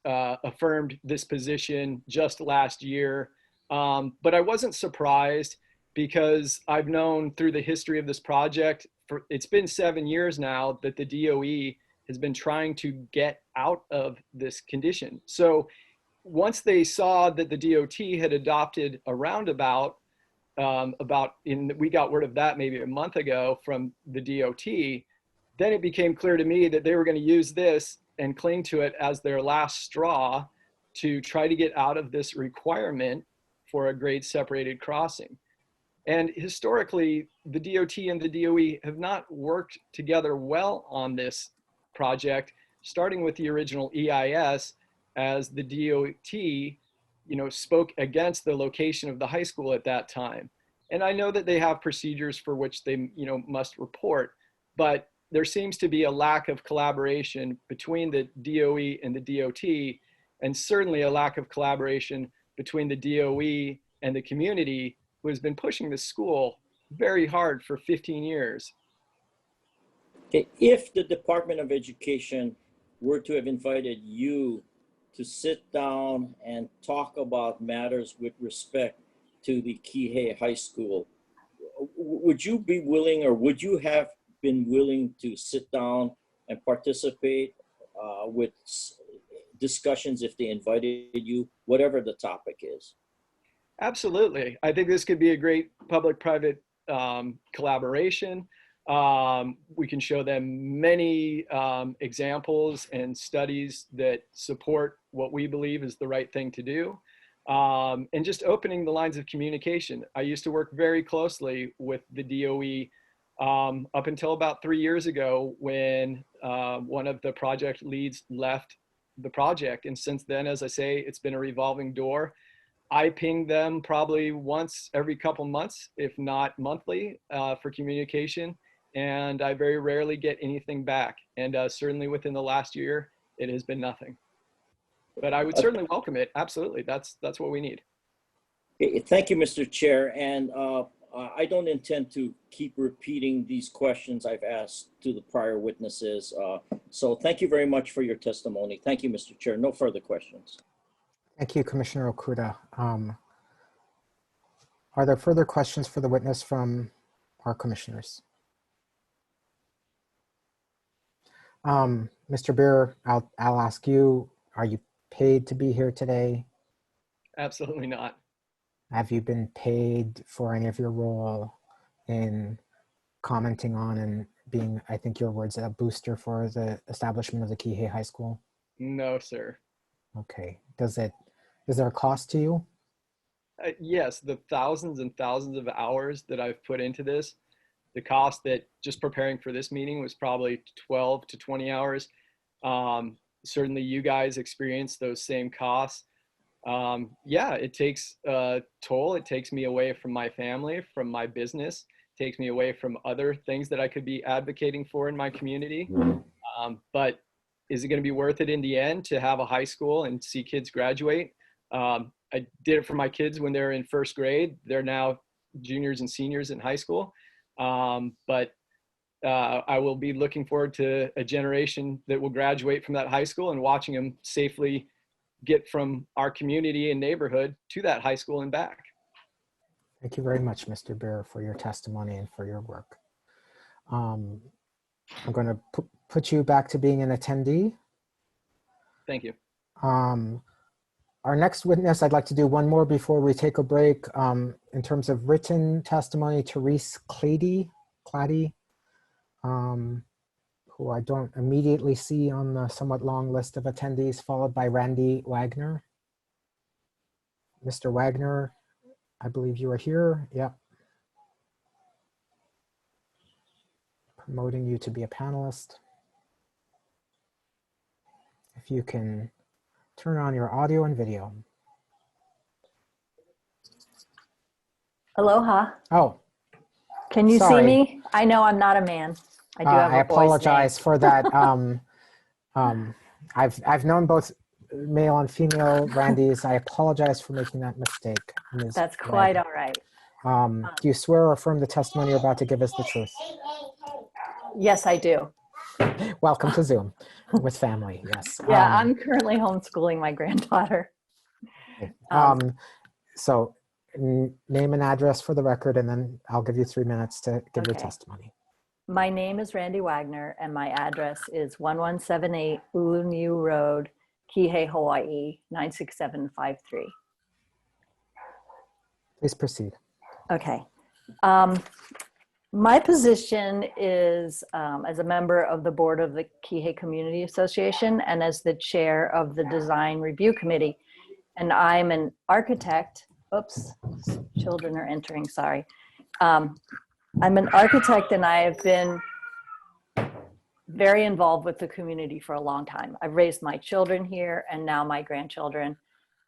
affirmed this position just last year. But I wasn't surprised because I've known through the history of this project, it's been 7 years now that the DOE has been trying to get out of this condition. So once they saw that the DOT had adopted a roundabout, we got word of that maybe a month ago from the DOT, then it became clear to me that they were going to use this and cling to it as their last straw to try to get out of this requirement for a grade separated crossing. And historically, the DOT and the DOE have not worked together well on this project, starting with the original EIS, as the DOT, spoke against the location of the high school at that time. And I know that they have procedures for which they, must report, but there seems to be a lack of collaboration between the DOE and the DOT, and certainly a lack of collaboration between the DOE and the community, who has been pushing the school very hard for 15 years. Okay, if the Department of Education were to have invited you to sit down and talk about matters with respect to the Kihei High School, would you be willing, or would you have been willing to sit down and participate with discussions if they invited you, whatever the topic is? Absolutely. I think this could be a great public-private collaboration. We can show them many examples and studies that support what we believe is the right thing to do. And just opening the lines of communication. I used to work very closely with the DOE up until about 3 years ago, when one of the project leads left the project. And since then, as I say, it's been a revolving door. I ping them probably once every couple months, if not monthly, for communication. And I very rarely get anything back. And certainly within the last year, it has been nothing. But I would certainly welcome it. Absolutely. That's what we need. Thank you, Mr. Chair. And I don't intend to keep repeating these questions I've asked to the prior witnesses. So thank you very much for your testimony. Thank you, Mr. Chair. No further questions. Thank you, Commissioner Okuda. Are there further questions for the witness from our commissioners? Mr. Beer, I'll ask you, are you paid to be here today? Absolutely not. Have you been paid for any of your role in commenting on and being, I think your words, a booster for the establishment of the Kihei High School? No, sir. Okay. Is there a cost to you? Yes, the thousands and thousands of hours that I've put into this, the cost that just preparing for this meeting was probably 12 to 20 hours. Certainly you guys experience those same costs. Yeah, it takes a toll. It takes me away from my family, from my business, takes me away from other things that I could be advocating for in my community. But is it going to be worth it in the end to have a high school and see kids graduate? I did it for my kids when they were in first grade. They're now juniors and seniors in high school. But I will be looking forward to a generation that will graduate from that high school and watching them safely get from our community and neighborhood to that high school and back. Thank you very much, Mr. Beer, for your testimony and for your work. I'm going to put you back to being an attendee. Thank you. Our next witness, I'd like to do one more before we take a break. In terms of written testimony, Therese Clady, who I don't immediately see on the somewhat long list of attendees, followed by Randy Wagner. Mr. Wagner, I believe you are here. Yep. Promoting you to be a panelist. If you can turn on your audio and video. Aloha. Oh. Can you sorry. see me? I know I'm not a man. I do have a I apologize voice for that. I've known both male and female Randys. I apologize for making that mistake. Ms. That's quite Wagner. all right. Do you swear or affirm the testimony you're about to give us the truth? Yes, I do. Welcome to Zoom with family, yes. Yeah, I'm currently homeschooling my granddaughter. So name and address for the record, and then I'll give you 3 minutes to give your testimony. My name is Randy Wagner, and my address is 1178 Uluniu Road, Kihei, Hawaii, 96753. Please proceed. Okay. My position is as a member of the board of the Kihei Community Association and as the chair of the Design Review Committee. And I'm an architect. Oops, children are entering, sorry. I'm an architect and I have been very involved with the community for a long time. I've raised my children here and now my grandchildren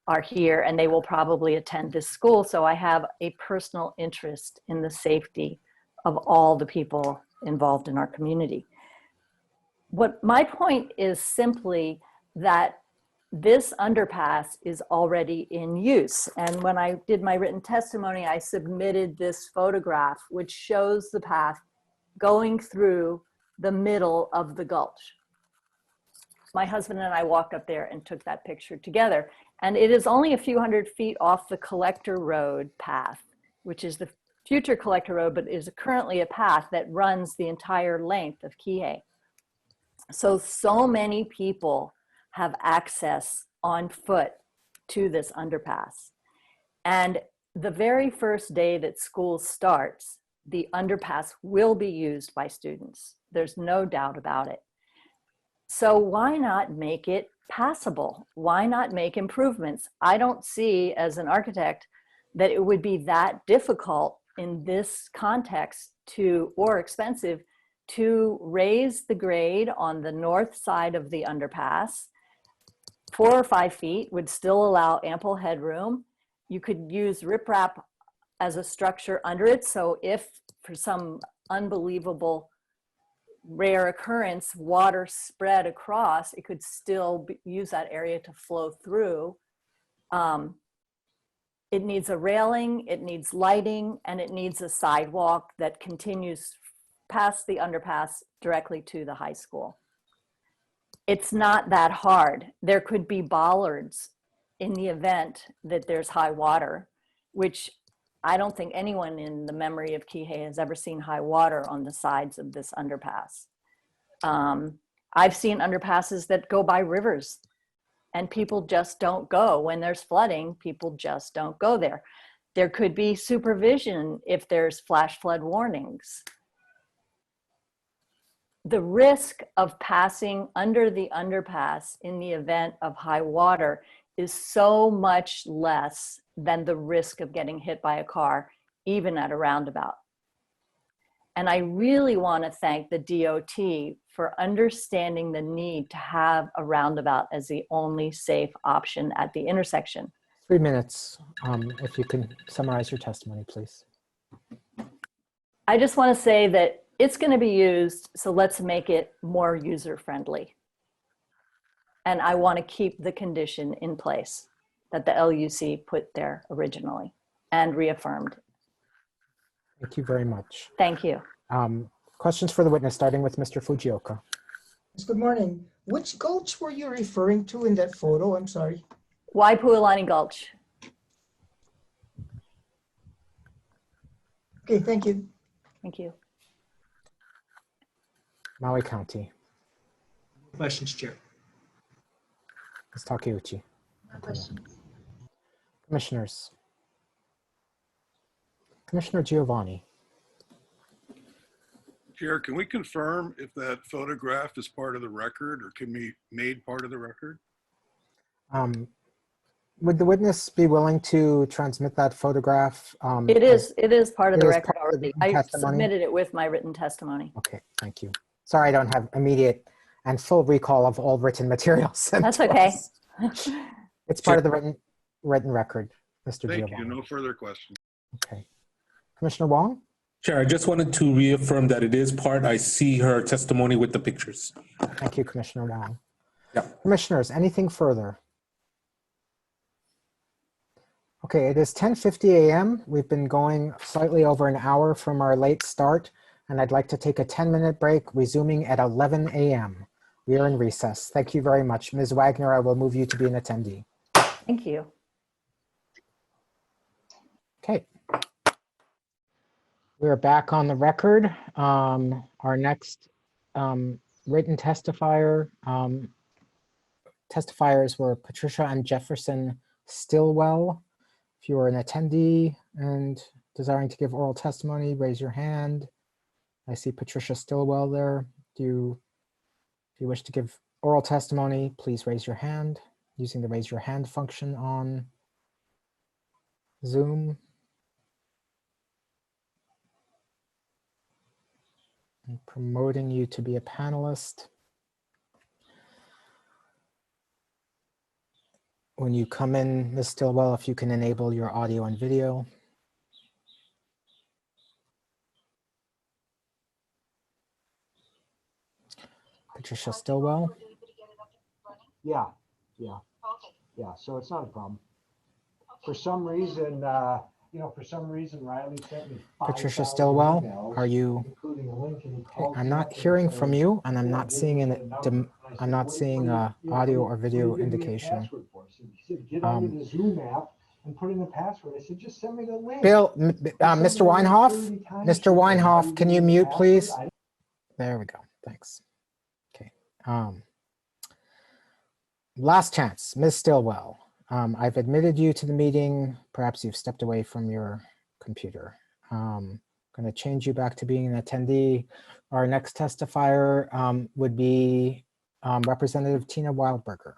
are here and they will probably attend this school. So I have a personal interest in the safety of all the people involved in our community. What my point is simply that this underpass is already in use. And when I did my written testimony, I submitted this photograph, which shows the path going through the middle of the gulch. My husband and I walked up there and took that picture together. And it is only a few hundred feet off the Collector Road path, which is the future Collector Road, but is currently a path that runs the entire length of Kihei. So many people have access on foot to this underpass. And the very first day that school starts, the underpass will be used by students. There's no doubt about it. So why not make it passable? Why not make improvements? I don't see as an architect that it would be that difficult in this context or expensive to raise the grade on the north side of the underpass. 4 or 5 feet would still allow ample headroom. You could use riprap as a structure under it. So if for some unbelievable rare occurrence, water spread across, it could still use that area to flow through. It needs a railing, it needs lighting, and it needs a sidewalk that continues past the underpass directly to the high school. It's not that hard. There could be bollards in the event that there's high water, which I don't think anyone in the memory of Kihei has ever seen high water on the sides of this underpass. I've seen underpasses that go by rivers and people just don't go. When there's flooding, people just don't go there. There could be supervision if there's flash flood warnings. The risk of passing under the underpass in the event of high water is so much less than the risk of getting hit by a car, even at a roundabout. And I really want to thank the DOT for understanding the need to have a roundabout as the only safe option at the intersection. 3 minutes, if you can summarize your testimony, please. I just want to say that it's going to be used, so let's make it more user-friendly. And I want to keep the condition in place that the LUC put there originally and reaffirmed. Thank you very much. Thank you. Questions for the witness, starting with Mr. Fujioka. Yes, good morning. Which gulch were you referring to in that photo? I'm sorry. Waipualani Gulch. Okay, thank you. Thank you. Maui County. Questions, Chair. Ms. Takeuchi. No questions. Commissioners. Commissioner Giovanni. Chair, can we confirm if that photograph is part of the record or can be made part of the record? Would the witness be willing to transmit that photograph? It is part of the record part of the already. written I testimony? submitted it with my written testimony. Okay, thank you. Sorry, I don't have immediate and full recall of all written materials. sent That's to okay. us. It's part of the written record, Mr. Thank Giovanni. you. No further questions. Okay. Commissioner Wong? Chair, I just wanted to reaffirm that it is part. I see her testimony with the pictures. Thank you, Commissioner Wong. Yeah. Commissioners, anything further? Okay, it is 10:50 a.m. We've been going slightly over an hour from our late start, and I'd like to take a 10-minute break, resuming at 11 a.m. We are in recess. Thank you very much. Ms. Wagner, I will move you to be an attendee. Thank you. Okay. We're back on the record. Our next written testifiers were Patricia and Jefferson Stillwell. If you are an attendee and desiring to give oral testimony, raise your hand. I see Patricia Stillwell there. If you wish to give oral testimony, please raise your hand using the raise your hand function on Zoom. I'm promoting you to be a panelist. When you come in, Ms. Stillwell, if you can enable your audio and video. Patricia Stillwell. Yeah. So it's not a problem. For some reason, Riley sent me 5,000 Patricia Stillwell, emails, are you? including a link, and he Okay, calls I'm me not up and hearing says, from you, and I'm "Yeah, not give seeing me an. the number." And I said, I'm not "What seeing do you- audio or what do video you give me a indication. password for?" He said, "Get onto the Zoom app and put in the password." I said, "Just send me the link." Bill, He sent me Mr. the link Weinhoff, 30 times. Mr. He said, "How Weinhoff, you can give you me the mute, password?" please? There we go. Thanks. Okay. Last chance, Ms. Stillwell. I've admitted you to the meeting. Perhaps you've stepped away from your computer. I'm going to change you back to being an attendee. Our next testifier would be Representative Tina Weilberger.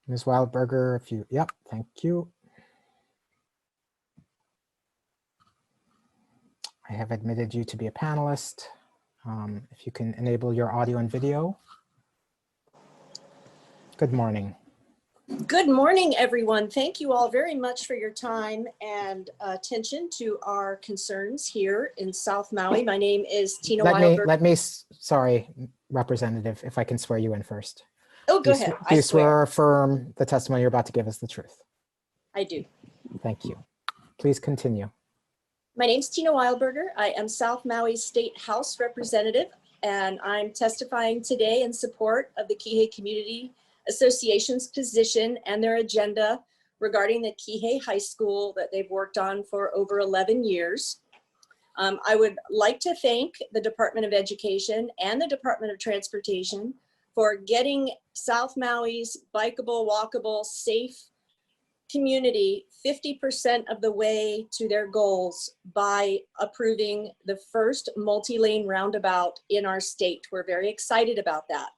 Ms. Weilberger, if you, yep, thank you. I have admitted you to be a panelist. If you can enable your audio and video. Good morning. Good morning, everyone. Thank you all very much for your time and attention to our concerns here in South Maui. My name is Tina Weilberger. Sorry, Representative, if I can swear you in first. Oh, go ahead. Do I you swear. swear or affirm the testimony you're about to give us the truth? I do. Thank you. Please continue. My name's Tina Weilberger. I am South Maui State House Representative, and I'm testifying today in support of the Kihei Community Association's position and their agenda regarding the Kihei High School that they've worked on for over 11 years. I would like to thank the Department of Education and the Department of Transportation for getting South Maui's bikeable, walkable, safe community 50% of the way to their goals by approving the first multi-lane roundabout in our state. We're very excited about that.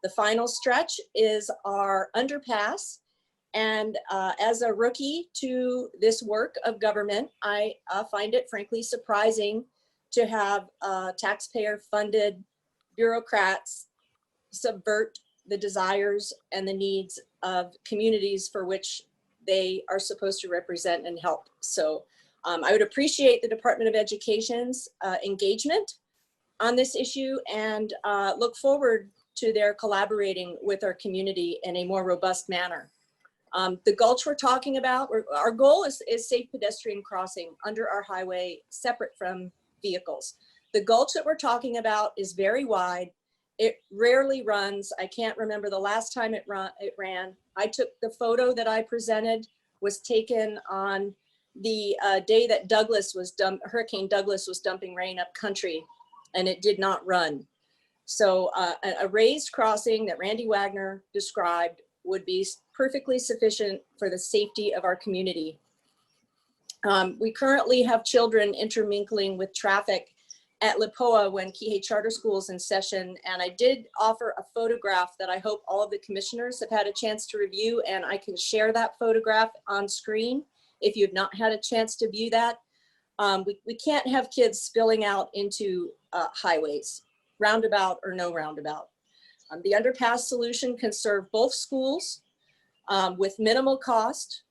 The final stretch is our underpass. And as a rookie to this work of government, I find it frankly surprising to have taxpayer-funded bureaucrats subvert the desires and the needs of communities for which they are supposed to represent and help. So I would appreciate the Department of Education's engagement on this issue and look forward to their collaborating with our community in a more robust manner. The gulch we're talking about, our goal is safe pedestrian crossing under our highway separate from vehicles. The gulch that we're talking about is very wide. It rarely runs. I can't remember the last time it ran. I took the photo that I presented was taken on the day that Hurricane Douglas was dumping rain up country, and it did not run. So a raised crossing that Randy Wagner described would be perfectly sufficient for the safety of our community. We currently have children intermingling with traffic at Lipoa when Kihei Charter School is in session. And I did offer a photograph that I hope all of the commissioners have had a chance to review, and I can share that photograph on screen if you have not had a chance to view that. We can't have kids spilling out into highways, roundabout or no roundabout. The underpass solution can serve both schools with minimal cost.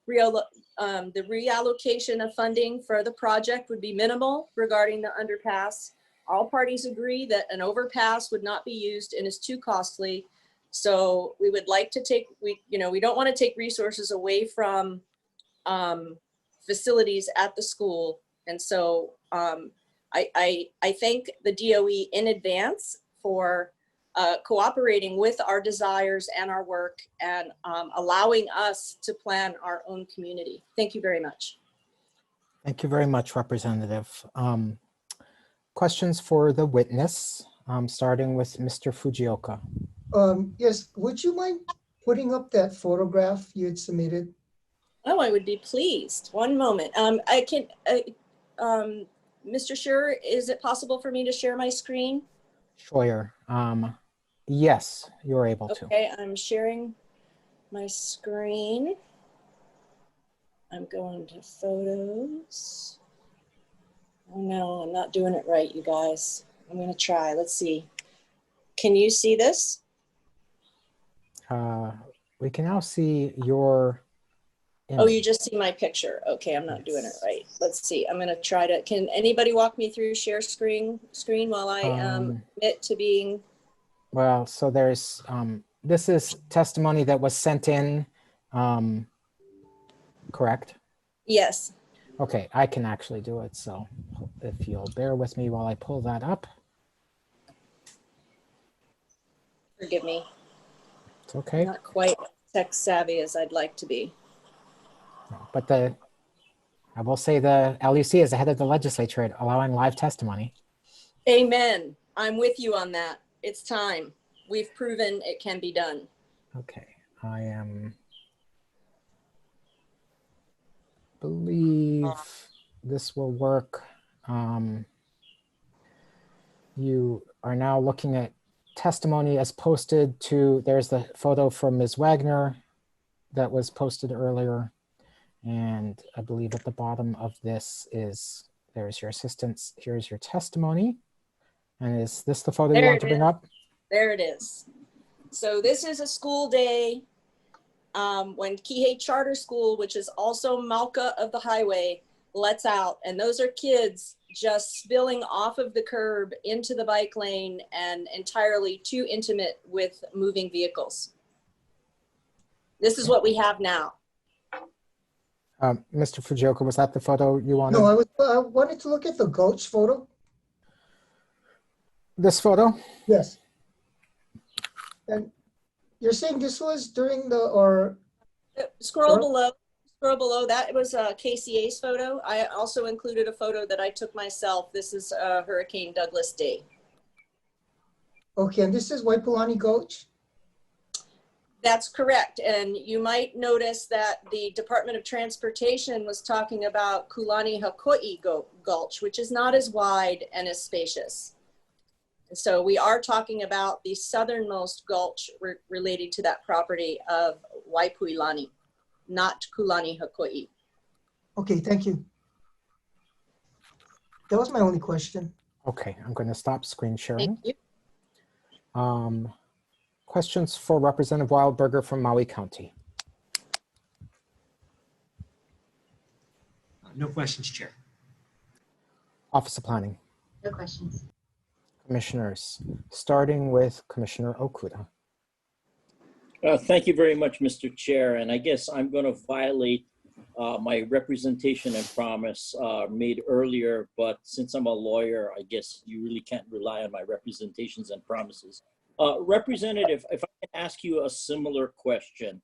The reallocation of funding for the project would be minimal regarding the underpass. All parties agree that an overpass would not be used and is too costly. So we would like to take, we don't want to take resources away from facilities at the school. And so I thank the DOE in advance for cooperating with our desires and our work and allowing us to plan our own community. Thank you very much. Thank you very much, Representative. Questions for the witness, starting with Mr. Fujioka. Yes, would you mind putting up that photograph you had submitted? Oh, I would be pleased. One moment. Mr. Schur, is it possible for me to share my screen? Scheuer. Yes, you're able to. Okay, I'm sharing my screen. I'm going to photos. Oh no, I'm not doing it right, you guys. I'm gonna try. Let's see. Can you see this? We can now see your image. Oh, you just see my picture. Okay, I'm not doing it right. Let's see. I'm gonna try to. Can anybody walk me through share screen while I admit to being? Well, so there's this is testimony that was sent in, correct? Yes. Okay, I can actually do it. So if you'll bear with me while I pull that up. Forgive me. It's okay. Not quite tech savvy as I'd like to be. But I will say the LUC is ahead of the legislature at allowing live testimony. Amen. I'm with you on that. It's time. We've proven it can be done. Okay, I am. Believe this will work. You are now looking at testimony as posted to, there's the photo from Ms. Wagner that was posted earlier. And I believe at the bottom of this there's your assistance. Here's your testimony. And is this the photo you want to bring up? There it is. So this is a school day when Kihei Charter School, which is also Malka of the highway, lets out. And those are kids just spilling off of the curb into the bike lane and entirely too intimate with moving vehicles. This is what we have now. Mr. Fujioka, was that the photo you wanted? No, I wanted to look at the gulch photo. This photo? Yes. And you're saying this was during the, Scroll below, that was KCA's photo. I also included a photo that I took myself. This is Hurricane Douglas Day. Okay, and this is Waipulani Gulch? That's correct. And you might notice that the Department of Transportation was talking about Kulani Hakoi Gulch, which is not as wide and as spacious. And so we are talking about the southernmost gulch related to that property of Waipuilani, not Kulani Hakoi. Okay, thank you. That was my only question. Okay, I'm going to stop screen sharing. Thank you. Questions for Representative Weilberger from Maui County? No questions, Chair. Office of Planning. No questions. Commissioners, starting with Commissioner Okuda. Thank you very much, Mr. Chair. And I guess I'm going to violate my representation and promise made earlier, but since I'm a lawyer, I guess you really can't rely on my representations and promises. Representative, if I can ask you a similar question,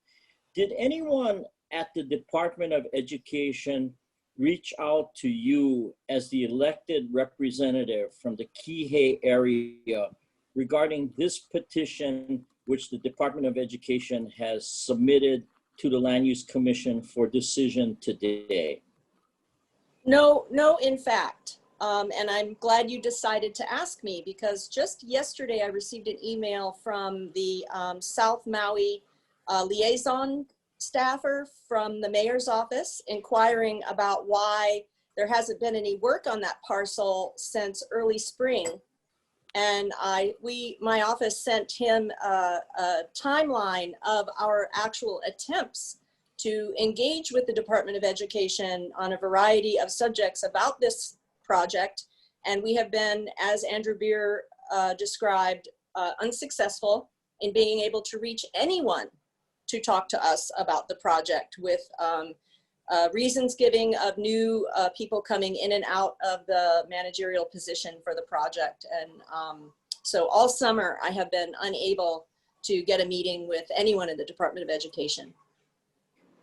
did anyone at the Department of Education reach out to you as the elected representative from the Kihei area regarding this petition, which the Department of Education has submitted to the Land Use Commission for decision today? No, in fact. And I'm glad you decided to ask me, because just yesterday I received an email from the South Maui liaison staffer from the mayor's office inquiring about why there hasn't been any work on that parcel since early spring. And my office sent him a timeline of our actual attempts to engage with the Department of Education on a variety of subjects about this project. And we have been, as Andrew Beer described, unsuccessful in being able to reach anyone to talk to us about the project, with reasons giving of new people coming in and out of the managerial position for the project. And so all summer I have been unable to get a meeting with anyone in the Department of Education.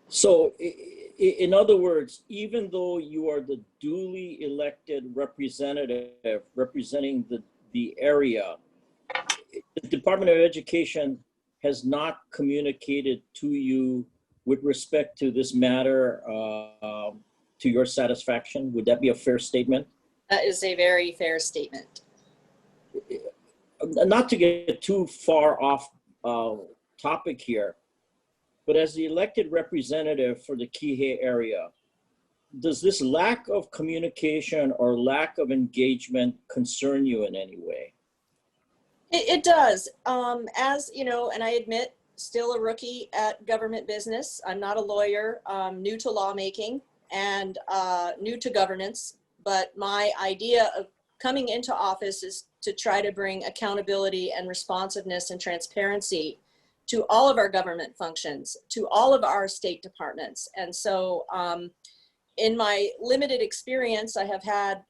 So in other words, even though you are the duly elected representative representing the area, the Department of Education has not communicated to you with respect to this matter to your satisfaction. Would that be a fair statement? That is a very fair statement. Not to get too far off topic here, but as the elected representative for the Kihei area, does this lack of communication or lack of engagement concern you in any way? It does. As you know, and I admit, still a rookie at government business. I'm not a lawyer, new to lawmaking and new to governance. But my idea of coming into office is to try to bring accountability and responsiveness and transparency to all of our government functions, to all of our state departments. And so in my limited experience, I have had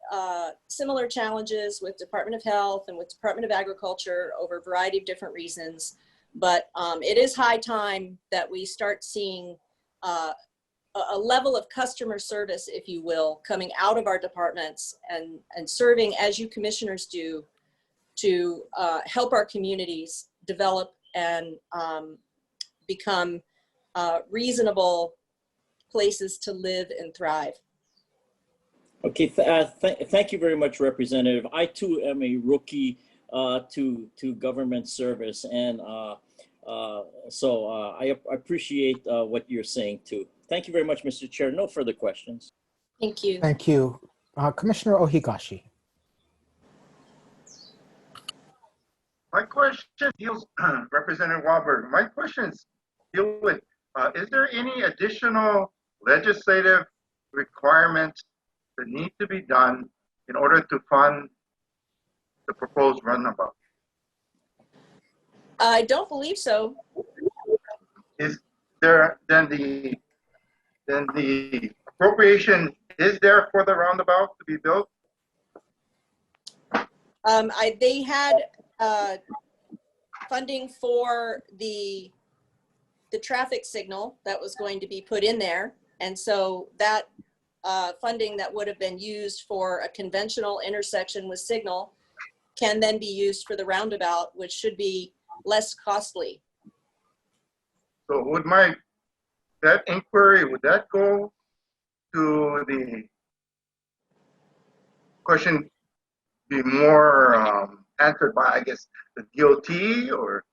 similar challenges with Department of Health and with Department of Agriculture over a variety of different reasons. But it is high time that we start seeing a level of customer service, if you will, coming out of our departments and serving as you commissioners do to help our communities develop and become reasonable places to live and thrive. Okay, thank you very much, Representative. I too am a rookie to government service, and so I appreciate what you're saying too. Thank you very much, Mr. Chair. No further questions. Thank you. Thank you. Commissioner Ohigashi. My question deals, Representative Weilberger, my questions deal with, is there any additional legislative requirements that need to be done in order to fund the proposed runabout? I don't believe so. Is there, then the appropriation is there for the roundabout to be built? They had funding for the traffic signal that was going to be put in there. And so that funding that would have been used for a conventional intersection with signal can then be used for the roundabout, which should be less costly. So would that inquiry, would that go to the question be more answered by, I guess, the DOT or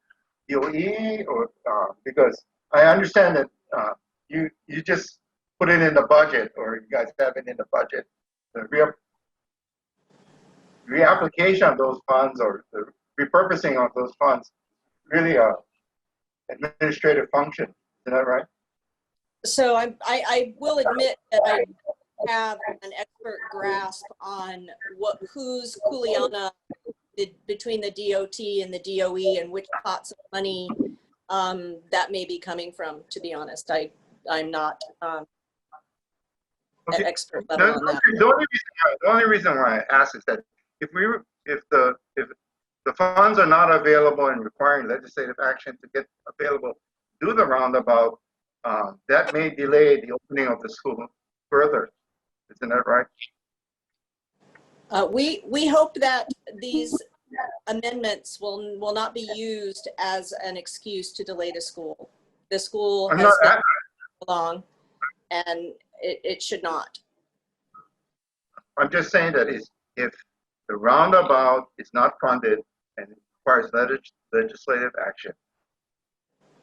DOE, or because I understand that you just put it in the budget, or you guys have it in the budget. The reapplication of those funds or the repurposing of those funds really a administrative function. Is that right? So I will admit that I have an expert grasp on whose kuleana between the DOT and the DOE and which pots of money that may be coming from, to be honest. I'm not an expert level on that. The only reason why I ask is that if the funds are not available and requiring legislative action to get available, do the roundabout, that may delay the opening of the school further. Isn't that right? We hope that these amendments will not be used as an excuse to delay the school. The school has been long, and it should not. I'm just saying that if the roundabout is not funded and requires legislative action,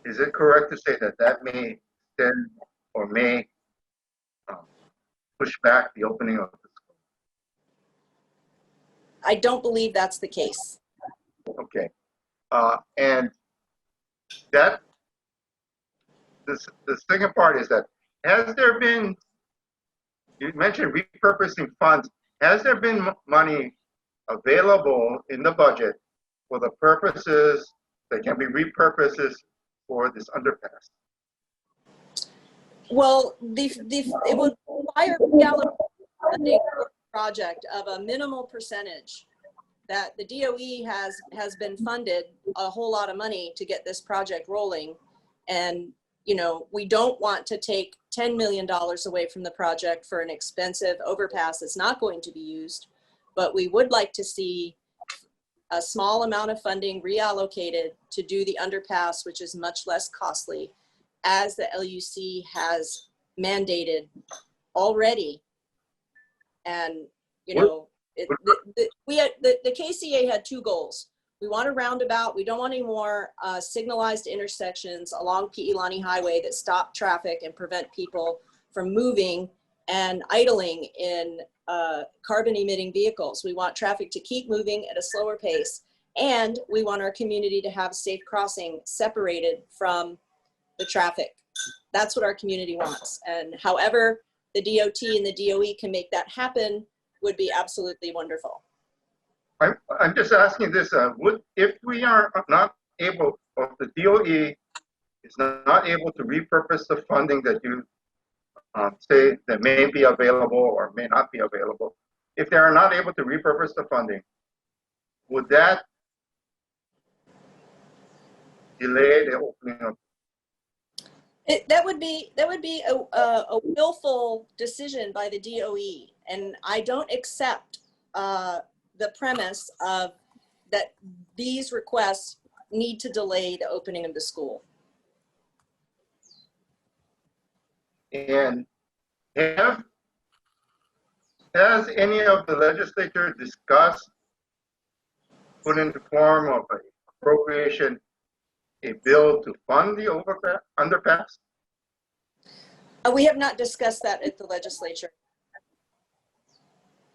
is it correct to say that that may extend or may push back the opening of the school? I don't believe that's the case. Okay. And that the second part is that, has there been, you mentioned repurposing funds, has there been money available in the budget for the purposes that can be repurposed for this underpass? Well, it would require funding for a project of a minimal percentage that the DOE has been funded a whole lot of money to get this project rolling. And, you know, we don't want to take $10 million away from the project for an expensive overpass that's not going to be used, but we would like to see a small amount of funding reallocated to do the underpass, which is much less costly, as the LUC has mandated already. And, you know, the KCA had two goals. We want a roundabout. We don't want any more signalized intersections along Pi'ilani Highway that stop traffic and prevent people from moving and idling in carbon emitting vehicles. We want traffic to keep moving at a slower pace, and we want our community to have safe crossing separated from the traffic. That's what our community wants. And however the DOT and the DOE can make that happen would be absolutely wonderful. I'm just asking this, if we are not able, or the DOE is not able to repurpose the funding that you say that may be available or may not be available, if they are not able to repurpose the funding, would that delay the opening of? That would be a willful decision by the DOE, and I don't accept the premise of that these requests need to delay the opening of the school. And has any of the legislature discussed, put into form of an appropriation, a bill to fund the underpass? We have not discussed that at the legislature.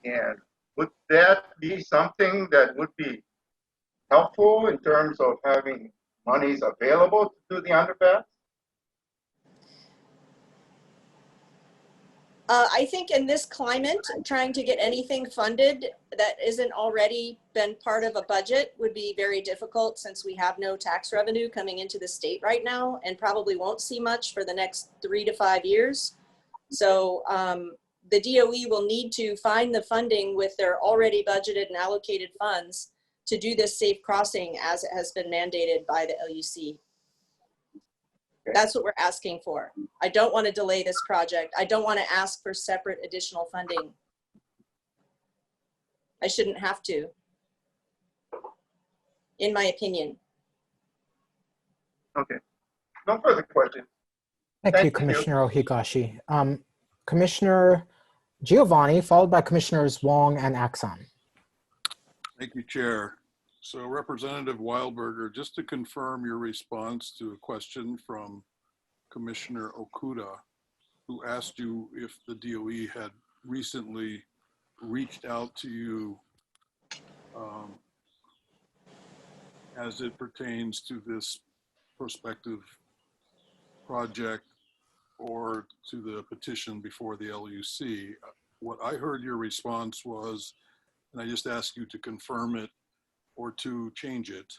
And would that be something that would be helpful in terms of having monies available to do the underpass? I think in this climate, trying to get anything funded that isn't already been part of a budget would be very difficult, since we have no tax revenue coming into the state right now, and probably won't see much for the next 3 to 5 years. So the DOE will need to find the funding with their already budgeted and allocated funds to do this safe crossing as it has been mandated by the LUC. That's what we're asking for. I don't want to delay this project. I don't want to ask for separate additional funding. I shouldn't have to, in my opinion. Okay, no further questions. Thank you, Commissioner Ohigashi. Commissioner Giovanni, followed by Commissioners Wong and Axon. Thank you, Chair. So Representative Weilberger, just to confirm your response to a question from Commissioner Okuda, who asked you if the DOE had recently reached out to you as it pertains to this prospective project or to the petition before the LUC. What I heard your response was, and I just ask you to confirm it or to change it,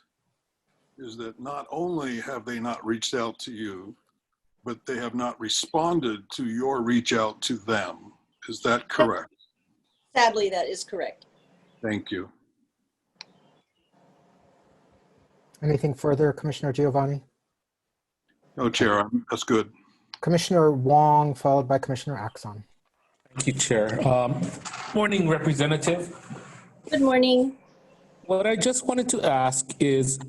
is that not only have they not reached out to you, but they have not responded to your reach out to them. Is that correct? Sadly, that is correct. Thank you. Anything further, Commissioner Giovanni? No, Chair, that's good. Commissioner Wong, followed by Commissioner Axon. Thank you, Chair. Morning, Representative. Good morning. What I just wanted to ask is,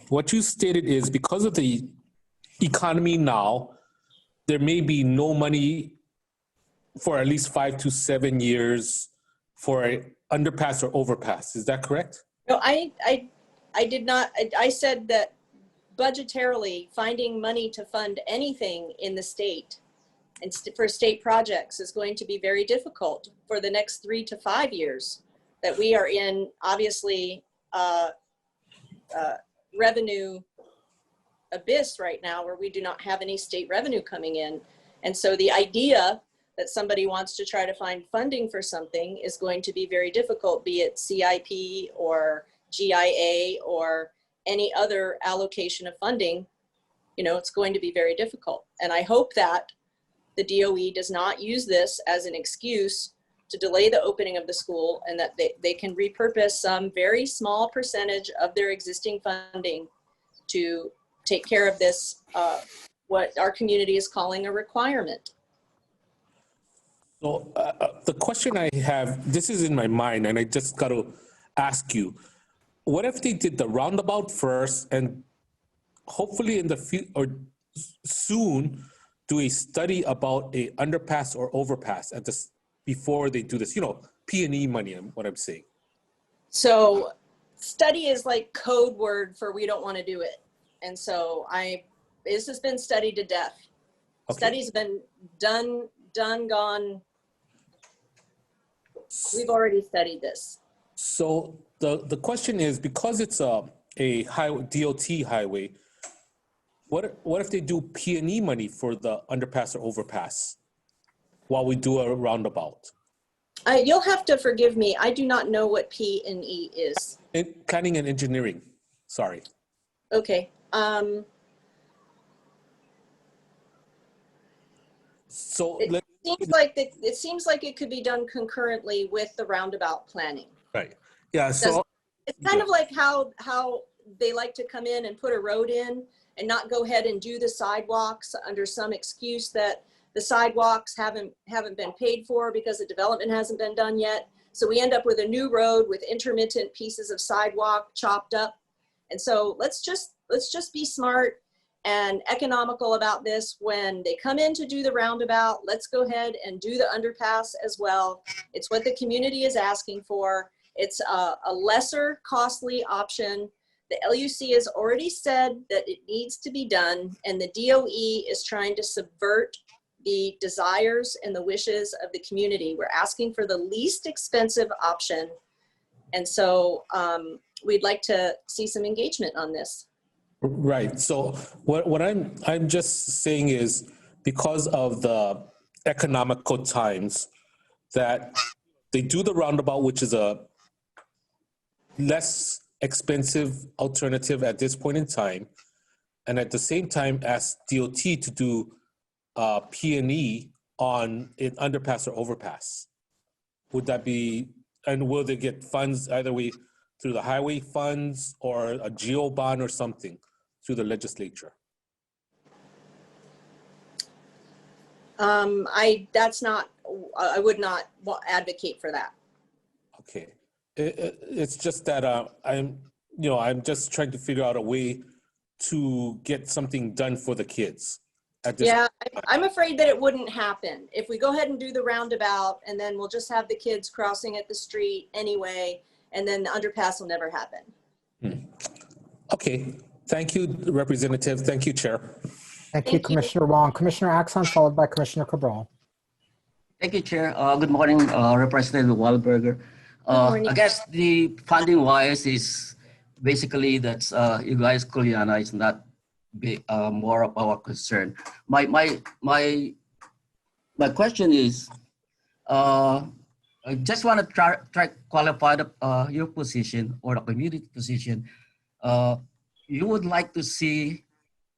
what you stated is because of the economy now, there may be no money for at least 5 to 7 years for an underpass or overpass. Is that correct? No, I did not. I said that budgetarily finding money to fund anything in the state and for state projects is going to be very difficult for the next 3 to 5 years that we are in, obviously, revenue abyss right now where we do not have any state revenue coming in. And so the idea that somebody wants to try to find funding for something is going to be very difficult, be it CIP or GIA or any other allocation of funding. You know, it's going to be very difficult. And I hope that the DOE does not use this as an excuse to delay the opening of the school, and that they can repurpose some very small percentage of their existing funding to take care of this, what our community is calling a requirement. So the question I have, this is in my mind, and I just got to ask you, what if they did the roundabout first and hopefully in the future or soon do a study about a underpass or overpass at this before they do this, you know, P&E money, what I'm saying. So study is like code word for we don't want to do it. And so this has been studied to death. Okay. Studies have been done done gone. We've already studied this. So the question is, because it's a highway, DOT highway, what if they do P&E money for the underpass or overpass while we do a roundabout? You'll have to forgive me. I do not know what P&E is. Planning and engineering, sorry. Okay. So it seems like it could be done concurrently with the roundabout planning. Right. Yeah. So it's kind of like how they like to come in and put a road in and not go ahead and do the sidewalks under some excuse that the sidewalks haven't been paid for because the development hasn't been done yet. So we end up with a new road with intermittent pieces of sidewalk chopped up. And so let's just be smart and economical about this. When they come in to do the roundabout, let's go ahead and do the underpass as well. It's what the community is asking for. It's a lesser costly option. The LUC has already said that it needs to be done, and the DOE is trying to subvert the desires and the wishes of the community. We're asking for the least expensive option. And so we'd like to see some engagement on this. Right. So what I'm just saying is, because of the economical times, that they do the roundabout, which is a less expensive alternative at this point in time, and at the same time ask DOT to do P&E on an underpass or overpass. Would that be, and will they get funds either way through the highway funds or a geo bond or something through the legislature? I would not advocate for that. Okay. It's just that I'm just trying to figure out a way to get something done for the kids. Yeah, I'm afraid that it wouldn't happen. If we go ahead and do the roundabout, and then we'll just have the kids crossing at the street anyway, and then the underpass will never happen. Okay. Thank you, Representative. Thank you, Chair. Thank you, Commissioner Wong. Commissioner Axon, followed by Commissioner Cabral. Thank you, Chair. Good morning, Representative Weilberger. I guess the funding-wise is basically that you guys, Kuliana, is not more of our concern. My question is, I just want to try qualify your position or the community position. You would like to see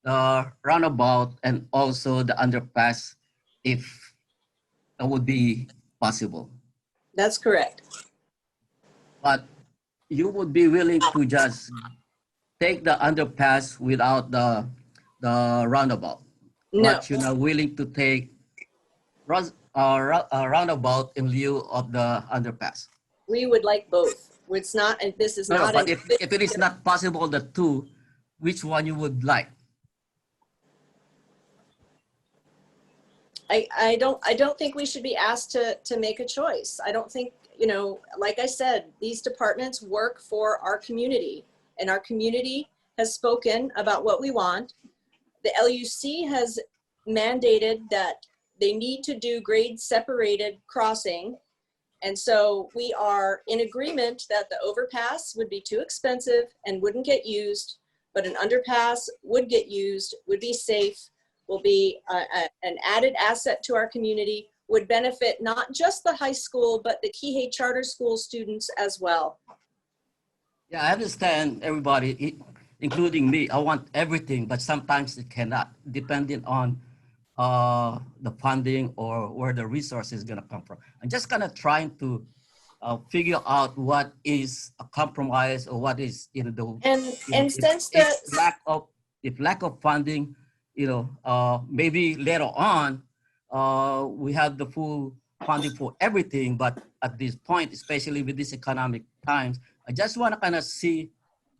the roundabout and also the underpass if that would be possible. That's correct. But you would be willing to just take the underpass without the roundabout. No. But you're not willing to take a roundabout in lieu of the underpass. We would like both. It's not, and this is not. But if it is not possible, the two, which one you would like? I don't think we should be asked to make a choice. I don't think, like I said, these departments work for our community, and our community has spoken about what we want. The LUC has mandated that they need to do grade separated crossing. And so we are in agreement that the overpass would be too expensive and wouldn't get used, but an underpass would get used, would be safe, will be an added asset to our community, would benefit not just the high school, but the Kihei charter school students as well. Yeah, I understand everybody, including me. I want everything, but sometimes it cannot, depending on the funding or where the resource is going to come from. I'm just kind of trying to figure out what is a compromise or what is if lack of funding, maybe later on we have the full funding for everything, but at this point, especially with these economic times, I just want to kind of see,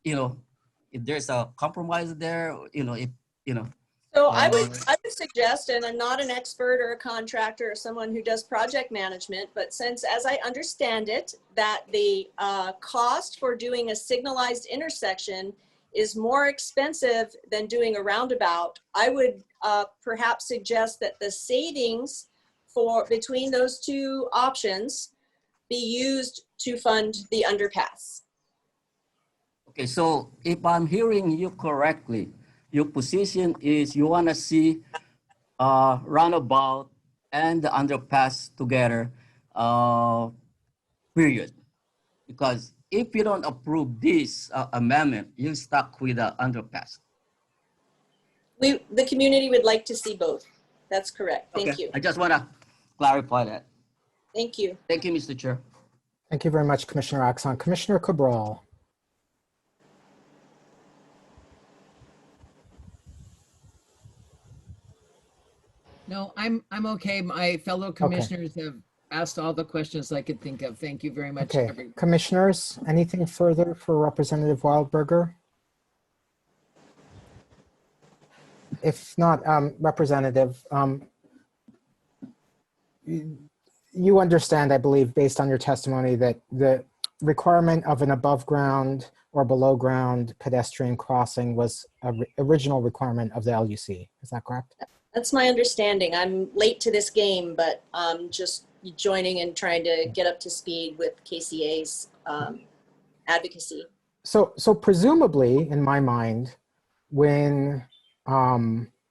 if there's a compromise there, So I would suggest, and I'm not an expert or a contractor or someone who does project management, but since, as I understand it, that the cost for doing a signalized intersection is more expensive than doing a roundabout, I would perhaps suggest that the savings between those two options be used to fund the underpass. Okay, so if I'm hearing you correctly, your position is you want to see roundabout and the underpass together, period. Because if you don't approve this amendment, you're stuck with the underpass. The community would like to see both. That's correct. Thank you. I just want to clarify that. Thank you. Thank you, Mr. Chair. Thank you very much, Commissioner Axon. Commissioner Cabral. No, I'm okay. My fellow commissioners have asked all the questions I could think of. Thank you very much. Okay, commissioners, anything further for Representative Weilberger? If not, Representative, you understand, I believe, based on your testimony, that the requirement of an above ground or below ground pedestrian crossing was an original requirement of the LUC. Is that correct? That's my understanding. I'm late to this game, but just joining and trying to get up to speed with KCA's advocacy. So presumably, in my mind, when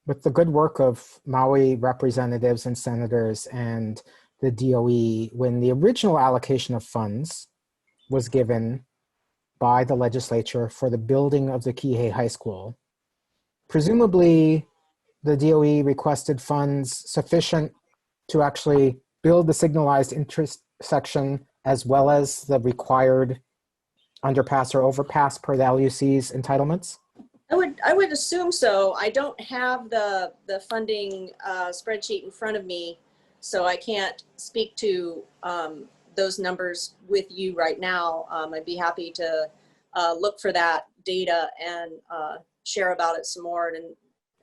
with the good work of Maui representatives and senators and the DOE, when the original allocation of funds was given by the legislature for the building of the Kihei High School, presumably the DOE requested funds sufficient to actually build the signalized intersection as well as the required underpass or overpass per the LUC's entitlements? I would assume so. I don't have the funding spreadsheet in front of me, so I can't speak to those numbers with you right now. I'd be happy to look for that data and share about it some more in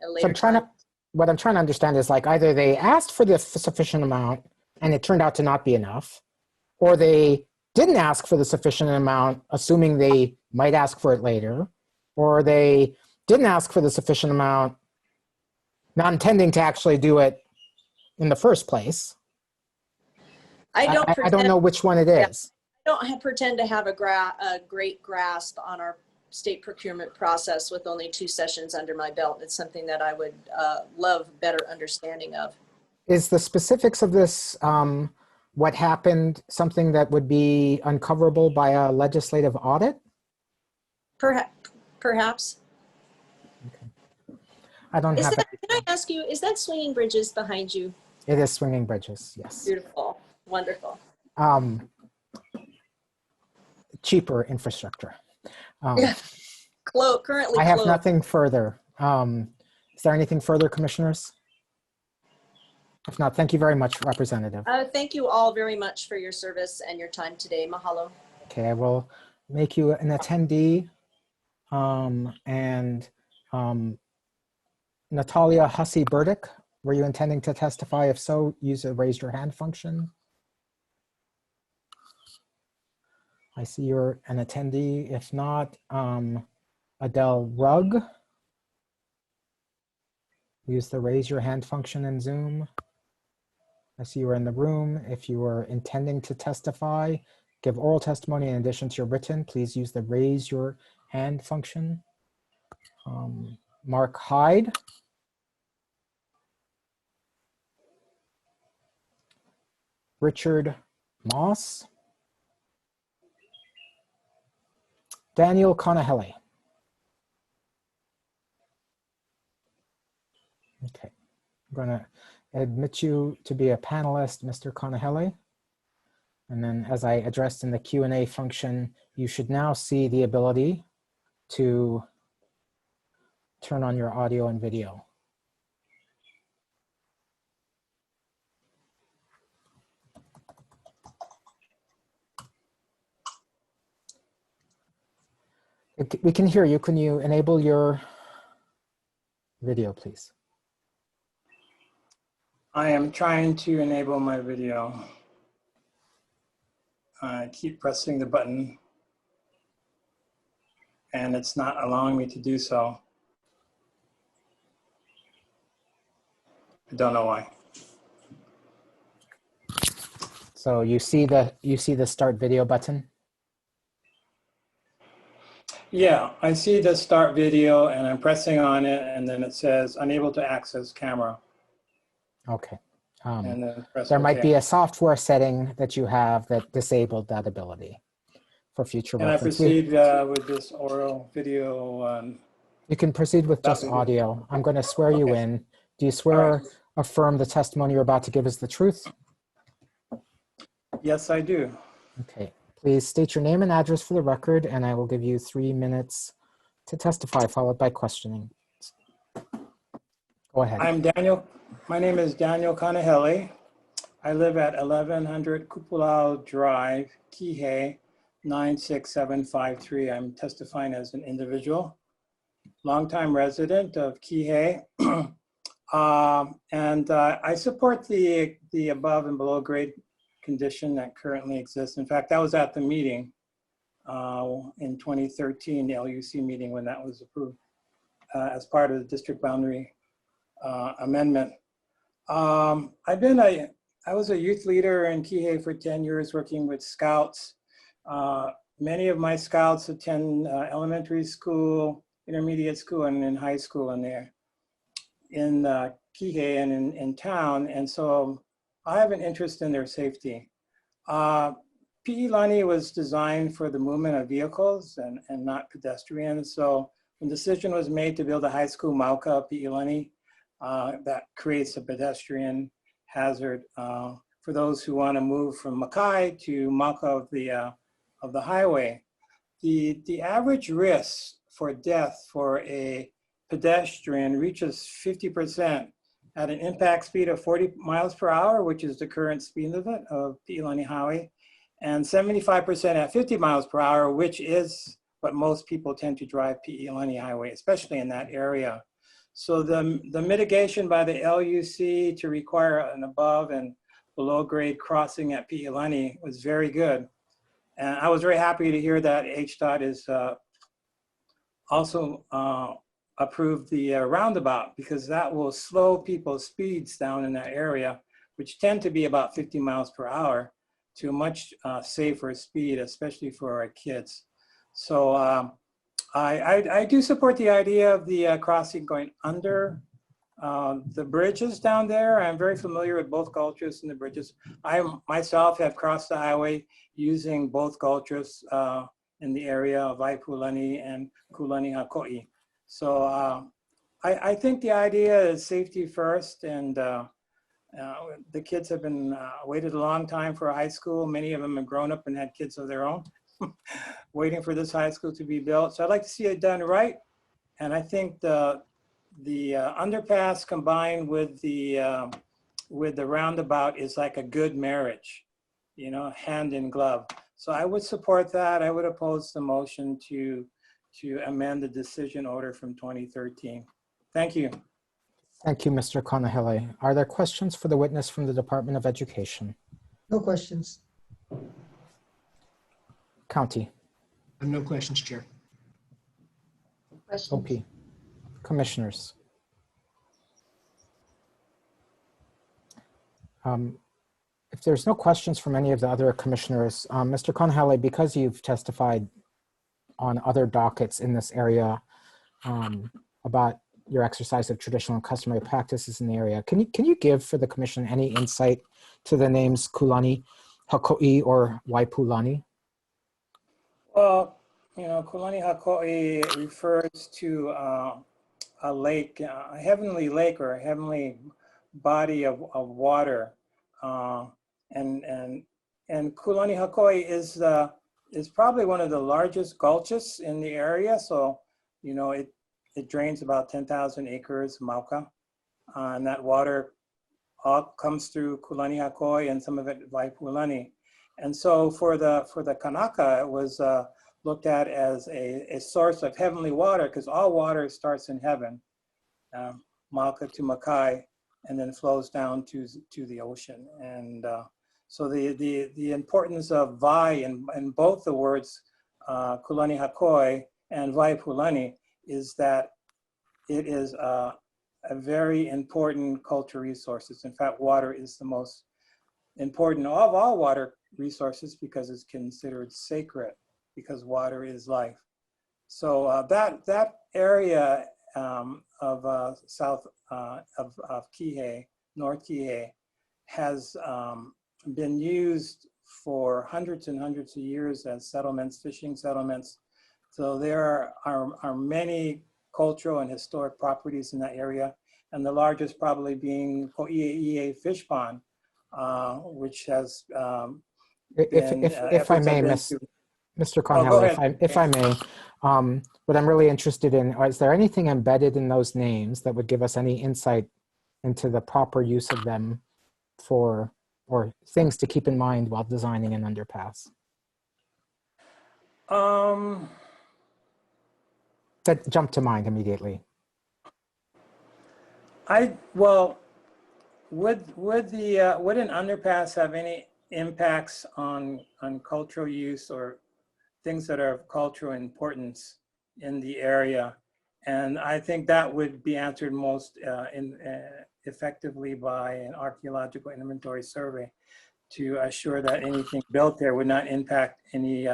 a later time. What I'm trying to understand is, like, either they asked for the sufficient amount and it turned out to not be enough, or they didn't ask for the sufficient amount, assuming they might ask for it later, or they didn't ask for the sufficient amount, not intending to actually do it in the first place. I don't know which one it is. I don't pretend to have a great grasp on our state procurement process with only 2 sessions under my belt. It's something that I would love better understanding of. Is the specifics of this, what happened, something that would be uncoverable by a legislative audit? Perhaps. Okay. I don't have Can I ask you, is that Swinging Bridges behind you? It is Swinging Bridges, yes. Beautiful, wonderful. Cheaper infrastructure. Currently I have closed. nothing further. Is there anything further, commissioners? If not, thank you very much, Representative. Thank you all very much for your service and your time today. Mahalo. Okay, I will make you an attendee. Natalia Hussey-Burdick, were you intending to testify? If so, use the raise your hand function. I see you're an attendee. If not, Adele Rugg, use the raise your hand function in Zoom. I see you are in the room. If you are intending to testify, give oral testimony in addition to your written, please use the raise your hand function. Mark Hyde. Richard Moss. Daniel Conahele. Okay, I'm gonna admit you to be a panelist, Mr. Conahele. And then as I addressed in the Q&A function, you should now see the ability to turn on your audio and video. We can hear you. Can you enable your video, please? I am trying to enable my video. I keep pressing the button and it's not allowing me to do so. I don't know why. So you see the start video button? Yeah, I see the start video and I'm pressing on it and then it says unable to access camera. Okay. And then press There might OK. be a software setting that you have that disabled that ability for future Can I reference. proceed with this oral video? You can proceed with just video? audio. I'm going to swear you Okay. in. Do you swear or affirm the testimony you're about to give is the truth? Yes, I do. Okay. Please state your name and address for the record, and I will give you 3 minutes to testify, followed by questioning. Go ahead. I'm Daniel. My name is Daniel Kanahele. I live at 1100 Kupulau Drive, Kihei, 96753. I'm testifying as an individual, longtime resident of Kihei. I support the above and below grade condition that currently exists. In fact, I was at the meeting in 2013, the LUC meeting, when that was approved as part of the district boundary amendment. I was a youth leader in Kihei for 10 years working with scouts. Many of my scouts attend elementary school, intermediate school, and in high school in there, in Kihei and in town. And so I have an interest in their safety. Pi'ilani was designed for the movement of vehicles and not pedestrians. So when the decision was made to build a high school Mauka Pi'ilani, that creates a pedestrian hazard for those who want to move from Makai to Mauka of the highway. The average risk for death for a pedestrian reaches 50% at an impact speed of 40 miles per hour, which is the current speed limit of Pi'ilani Highway, and 75% at 50 miles per hour, which is what most people tend to drive Pi'ilani Highway, especially in that area. So the mitigation by the LUC to require an above and below grade crossing at Pi'ilani was very good. And I was very happy to hear that HDOT is also approved the roundabout, because that will slow people's speeds down in that area, which tend to be about 50 miles per hour, to a much safer speed, especially for our kids. So I do support the idea of the crossing going under the bridges down there. I'm very familiar with both gulches and the bridges. I myself have crossed the highway using both gulches in the area of Waipulani and Kulani Hakoi. So I think the idea is safety first, and the kids have been waited a long time for a high school. Many of them have grown up and had kids of their own, waiting for this high school to be built. So I'd like to see it done right. And I think the underpass combined with the roundabout is like a good marriage, you know, hand in glove. So I would support that. I would oppose the motion to amend the decision order from 2013. Thank you. Thank you, Mr. Kanahele. Are there questions for the witness from the Department of Education? No questions. County. No questions, Chair. OP. Commissioners. If there's no questions from any of the other commissioners, Mr. Kanahele, because you've testified on other dockets in this area about your exercise of traditional and customary practices in the area, can you give for the commission any insight to the names Kulani Hakoi or Waipulani? Well, you know, Kulani Hakoi refers to a lake, a heavenly lake or a heavenly body of water, and Kulani Hakoi is probably one of the largest gulches in the area. So, you know, it drains about 10,000 acres, Mauka, and that water all comes through Kulani Hakoi and some of it Waipulani. And so for the Kanaka, it was looked at as a source of heavenly water, because all water starts in heaven, Mauka to Makai, and then flows down to the ocean. And so the importance of Vai in both the words Kulani Hakoi and Waipulani is that it is a very important cultural resource. In fact, water is the most important of all water resources because it's considered sacred, because water is life. So that area of south of Kihei, North Kihei, has been used for hundreds and hundreds of years as settlements, fishing settlements. So there are many cultural and historic properties in that area, and the largest probably being Ko'iei Fish Pond, which has if I may, Mr. Conhill, if I may, what I'm really interested in, is there anything embedded in those names that would give us any insight into the proper use of them for, or things to keep in mind while designing an underpass? That jump to mind immediately. Well, would an underpass have any impacts on cultural use or things that are of cultural importance in the area? And I think that would be answered most effectively by an archaeological inventory survey to assure that anything built there would not impact any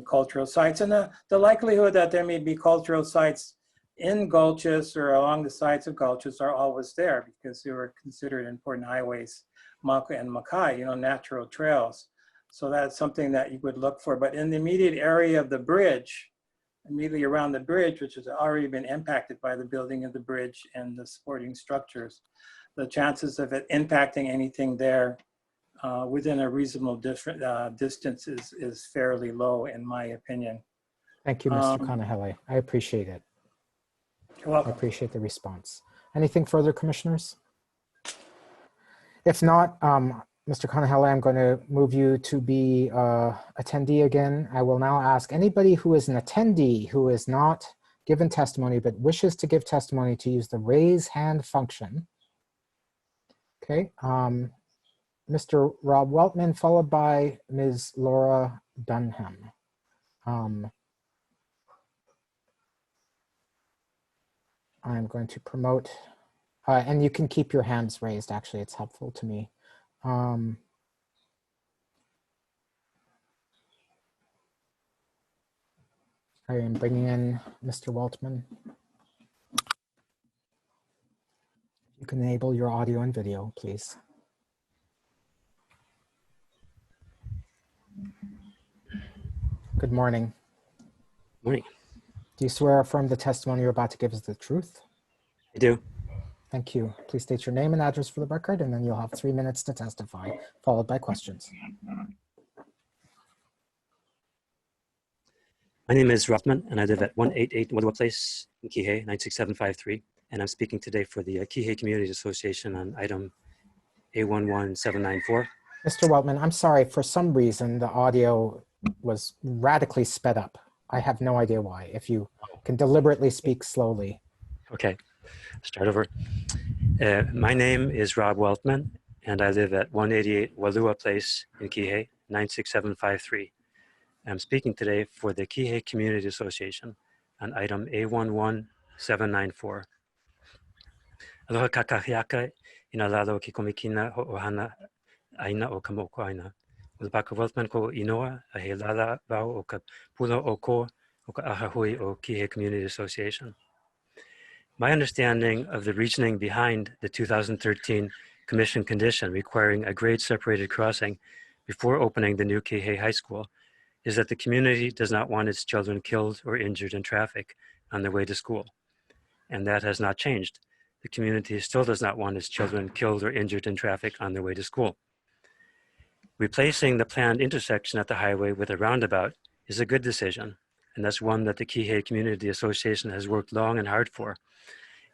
cultural sites. And the likelihood that there may be cultural sites in gulches or along the sides of gulches are always there because they were considered important highways, Maka and Makai, natural trails. So that's something that you would look for. But in the immediate area of the bridge, immediately around the bridge, which has already been impacted by the building of the bridge and the supporting structures, the chances of it impacting anything there within a reasonable distance is fairly low, in my opinion. Thank you, Mr. Kanahele. I appreciate it. You're welcome. I appreciate the response. Anything further, commissioners? If not, Mr. Kanahele, I'm going to move you to be attendee again. I will now ask anybody who is an attendee who is not given testimony but wishes to give testimony to use the raise hand function. Okay, Mr. Rob Weltman, followed by Ms. Laura Dunham. I'm going to promote, and you can keep your hands raised, actually, it's helpful to me. I am bringing in Mr. Weltman. You can enable your audio and video, please. Good morning. Morning. Do you swear or affirm the testimony you're about to give is the truth? I do. Thank you. Please state your name and address for the record, and then you'll have 3 minutes to testify, followed by questions. My name is Rothman, and I live at 188 Weilberger Place in Kihei, 96753. And I'm speaking today for the Kihei Community Association on item A11794. Mr. Weltman, I'm sorry. For some reason, the audio was radically sped up. I have no idea why. If you can deliberately speak slowly. Okay, start over. My name is Rob Weltman, and I live at 188 Weilberger Place in Kihei, 96753. I'm speaking today for the Kihei Community Association on item A11794. Aloha kakahiaka ina lalo ki komikina ho ohana aina o kamoko aina. Ulbaka Weltman ko inoa a he lala vau o ka pula o ko o ka ahahui o Kihei Community Association. My understanding of the reasoning behind the 2013 Commission condition requiring a grade-separated crossing before opening the new Kihei High School is that the community does not want its children killed or injured in traffic on their way to school. And that has not changed. The community still does not want its children killed or injured in traffic on their way to school. Replacing the planned intersection at the highway with a roundabout is a good decision, and that's one that the Kihei Community Association has worked long and hard for.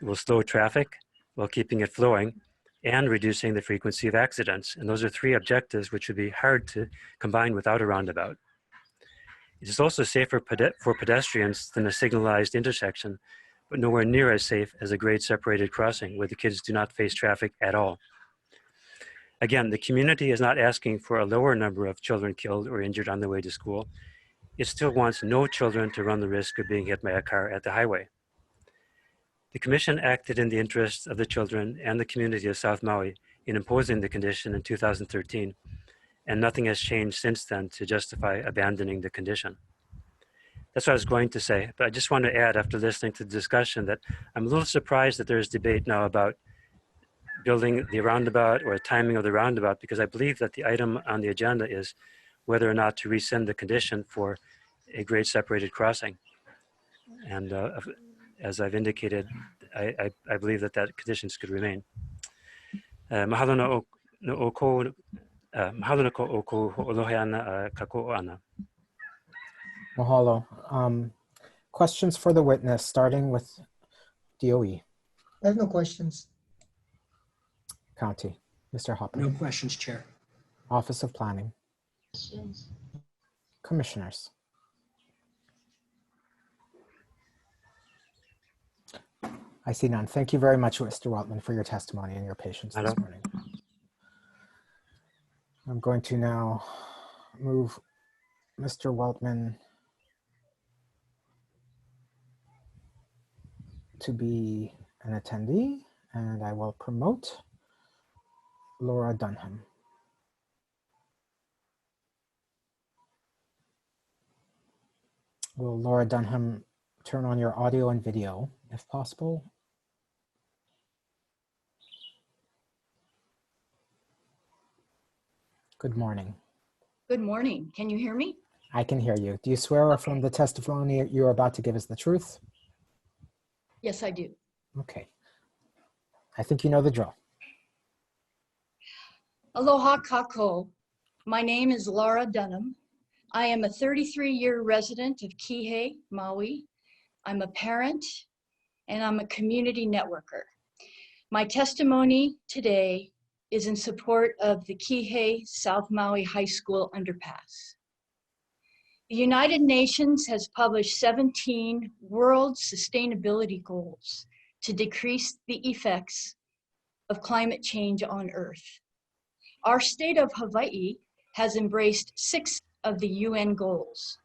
It will slow traffic while keeping it flowing and reducing the frequency of accidents. And those are 3 objectives which would be hard to combine without a roundabout. It is also safer for pedestrians than a signalized intersection, but nowhere near as safe as a grade-separated crossing where the kids do not face traffic at all. Again, the community is not asking for a lower number of children killed or injured on the way to school. It still wants no children to run the risk of being hit by a car at the highway. The Commission acted in the interest of the children and the community of South Maui in imposing the condition in 2013, and nothing has changed since then to justify abandoning the condition. That's what I was going to say, but I just want to add, after listening to the discussion, that I'm a little surprised that there's debate now about building the roundabout or timing of the roundabout, because I believe that the item on the agenda is whether or not to rescind the condition for a grade separated crossing. And as I've indicated, I believe that that conditions could remain. Mahalo no oko ho'oloheana ka ko'oana. Mahalo. Questions for the witness, starting with DOE. I have no questions. County. Mr. Hopper. No questions, Chair. Office of Planning. Questions? Commissioners. I see none. Thank you very much, Mr. Weltman, for your testimony and your patience this morning. I'm going to now move Mr. Weltman to be an attendee, and I will promote Laura Dunham. Will Laura Dunham turn on your audio and video, if possible? Good morning. Good morning. Can you hear me? I can hear you. Do you swear or affirm the testimony you're about to give is the truth? Yes, I do. Okay. I think you know the drill. Aloha kako. My name is Laura Dunham. I am a 33-year resident of Kihei, Maui. I'm a parent and I'm a community networker. My testimony today is in support of the Kihei South Maui High School underpass. The United Nations has published 17 World Sustainability Goals to decrease the effects of climate change on Earth. Our state of Hawaii has embraced 6 of the UN goals.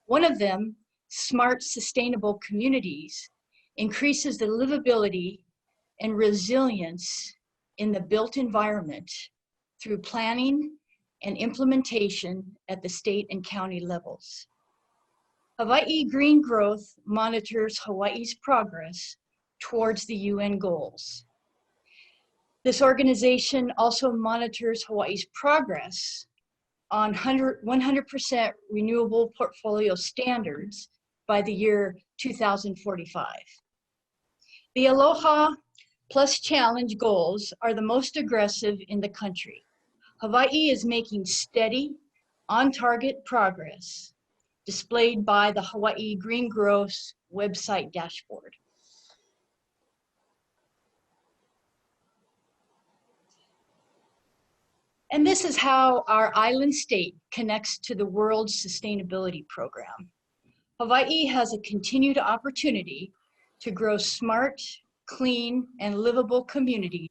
One of them, Smart Sustainable Communities, increases the livability and resilience in the built environment through planning and implementation at the state and county levels. Hawaii Green Growth monitors Hawaii's progress towards the UN goals. This organization also monitors Hawaii's progress on 100% renewable portfolio standards by the year 2045. The Aloha Plus Challenge goals are the most aggressive in the country. Hawaii is making steady, on-target progress, displayed by the Hawaii Green Growth website dashboard. And this is how our island state connects to the World Sustainability Program. Hawaii has a continued opportunity to grow smart, clean, and livable communities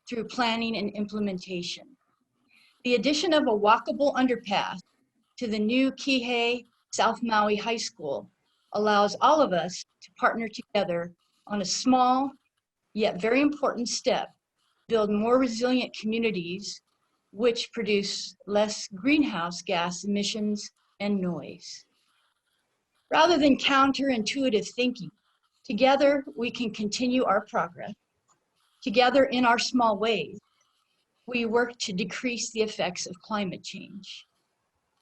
through planning and implementation. The addition of a walkable underpass to the new Kihei South Maui High School allows all of us to partner together on a small, yet very important step, build more resilient communities which produce less greenhouse gas emissions and noise. Rather than counterintuitive thinking, together we can continue our progress. Together in our small ways, we work to decrease the effects of climate change.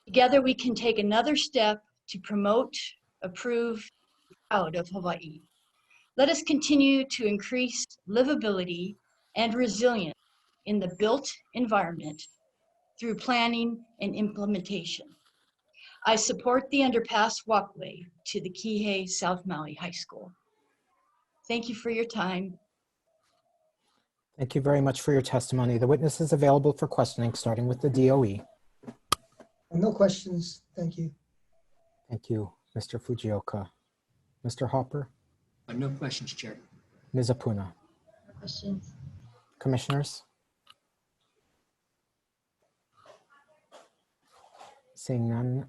Together we can take another step to promote, approve, proud of Hawaii. Let us continue to increase livability and resilience in the built environment through planning and implementation. I support the underpass walkway to the Kihei South Maui High School. Thank you for your time. Thank you very much for your testimony. The witness is available for questioning, starting with the DOE. No questions. Thank you. Thank you, Mr. Fujioka. Mr. Hopper? No questions, Chair. Ms. Apuna? No questions. Commissioners? Seeing none,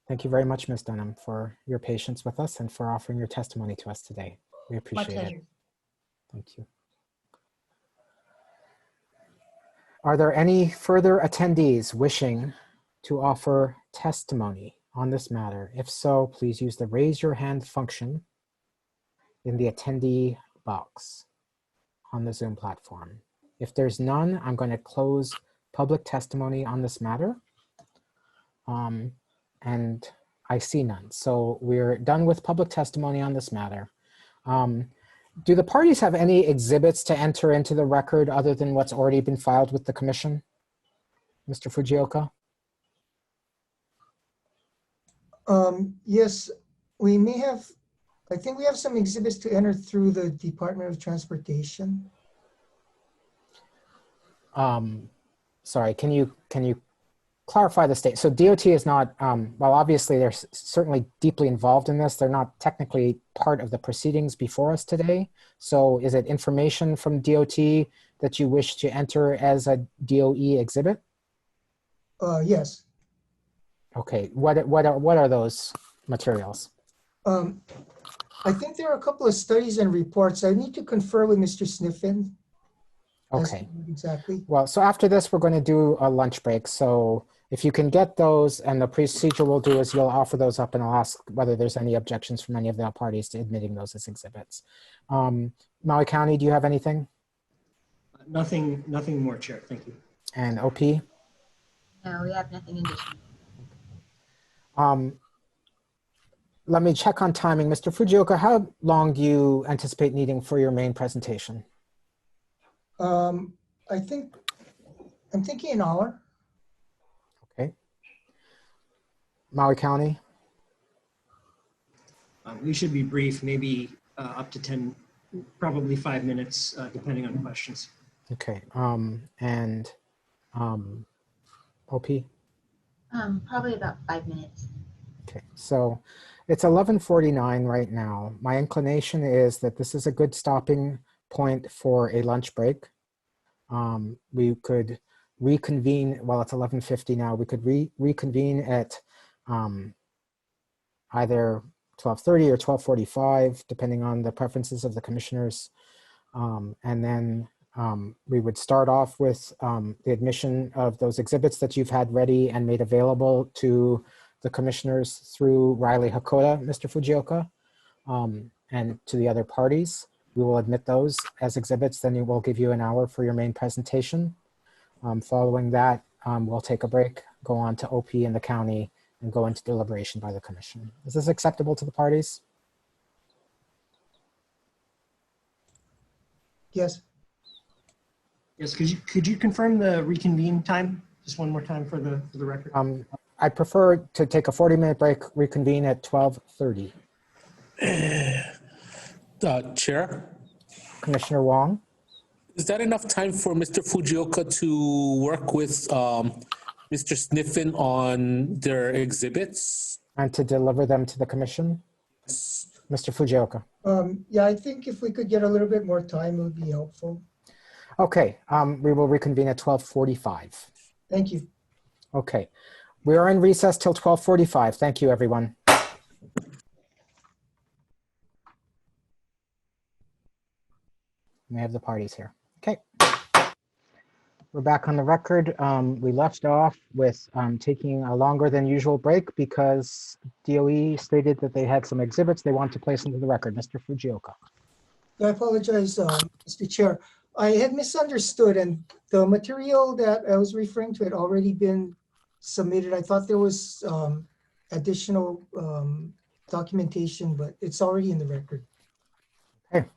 Thank you very much, Ms. Dunham, for your patience with us and for offering your testimony to us today. We My appreciate pleasure. it. Thank you. Are there any further attendees wishing to offer testimony on this matter? If so, please use the raise your hand function in the attendee box on the Zoom platform. If there's none, I'm going to close public testimony on this matter. And I see none. So we're done with public testimony on this matter. Do the parties have any exhibits to enter into the record other than what's already been filed with the commission? Mr. Fujioka? Yes, we may have, I think we have some exhibits to enter through the Department of Transportation. Sorry, can you clarify the state? So DOT is not, well, obviously they're certainly deeply involved in this. They're not technically part of the proceedings before us today. So is it information from DOT that you wish to enter as a DOE exhibit? Yes. Okay, what are those materials? I think there are a couple of studies and reports. I need to confer with Mr. Sniffen. Okay. Exactly. Well, so after this, we're going to do a lunch break. So if you can get those, and the procedure we'll do is you'll offer those up and I'll ask whether there's any objections from any of the parties to admitting those as exhibits. Maui County, do you have anything? Nothing more, Chair. Thank you. And OP? No, we have nothing additional. Let me check on timing. Mr. Fujioka, how long do you anticipate needing for your main presentation? I'm thinking an hour. Okay. Maui County? We should be brief, maybe up to 10, probably 5 minutes, depending on questions. Okay. And OP? Probably about 5 minutes. Okay, so it's 11:49 right now. My inclination is that this is a good stopping point for a lunch break. We could reconvene, well, it's 11:50 now. We could reconvene at either 12:30 or 12:45, depending on the preferences of the commissioners. And then we would start off with the admission of those exhibits that you've had ready and made available to the commissioners through Riley Hakoda, Mr. Fujioka, and to the other parties. We will admit those as exhibits, then it will give you an hour for your main presentation. Following that, we'll take a break, go on to OP in the county, and go into deliberation by the commission. Is this acceptable to the parties? Yes. Yes, could you confirm the reconvene time? Just one more time for the record. I prefer to take a 40-minute break, reconvene at 12:30. Chair? Commissioner Wong? Is that enough time for Mr. Fujioka to work with Mr. Sniffen on their exhibits? And to deliver them to the commission? Mr. Fujioka? Yeah, I think if we could get a little bit more time, it would be helpful. Okay, we will reconvene at 12:45. Thank you. Okay, we are in recess till 12:45. Thank you, everyone. We have the parties here. Okay. We're back on the record. We left off with taking a longer than usual break because DOE stated that they had some exhibits they want to place into the record. Mr. Fujioka. I apologize, Mr. Chair. I had misunderstood, and the material that I was referring to had already been submitted. I thought there was additional documentation, but it's already in the record. Okay.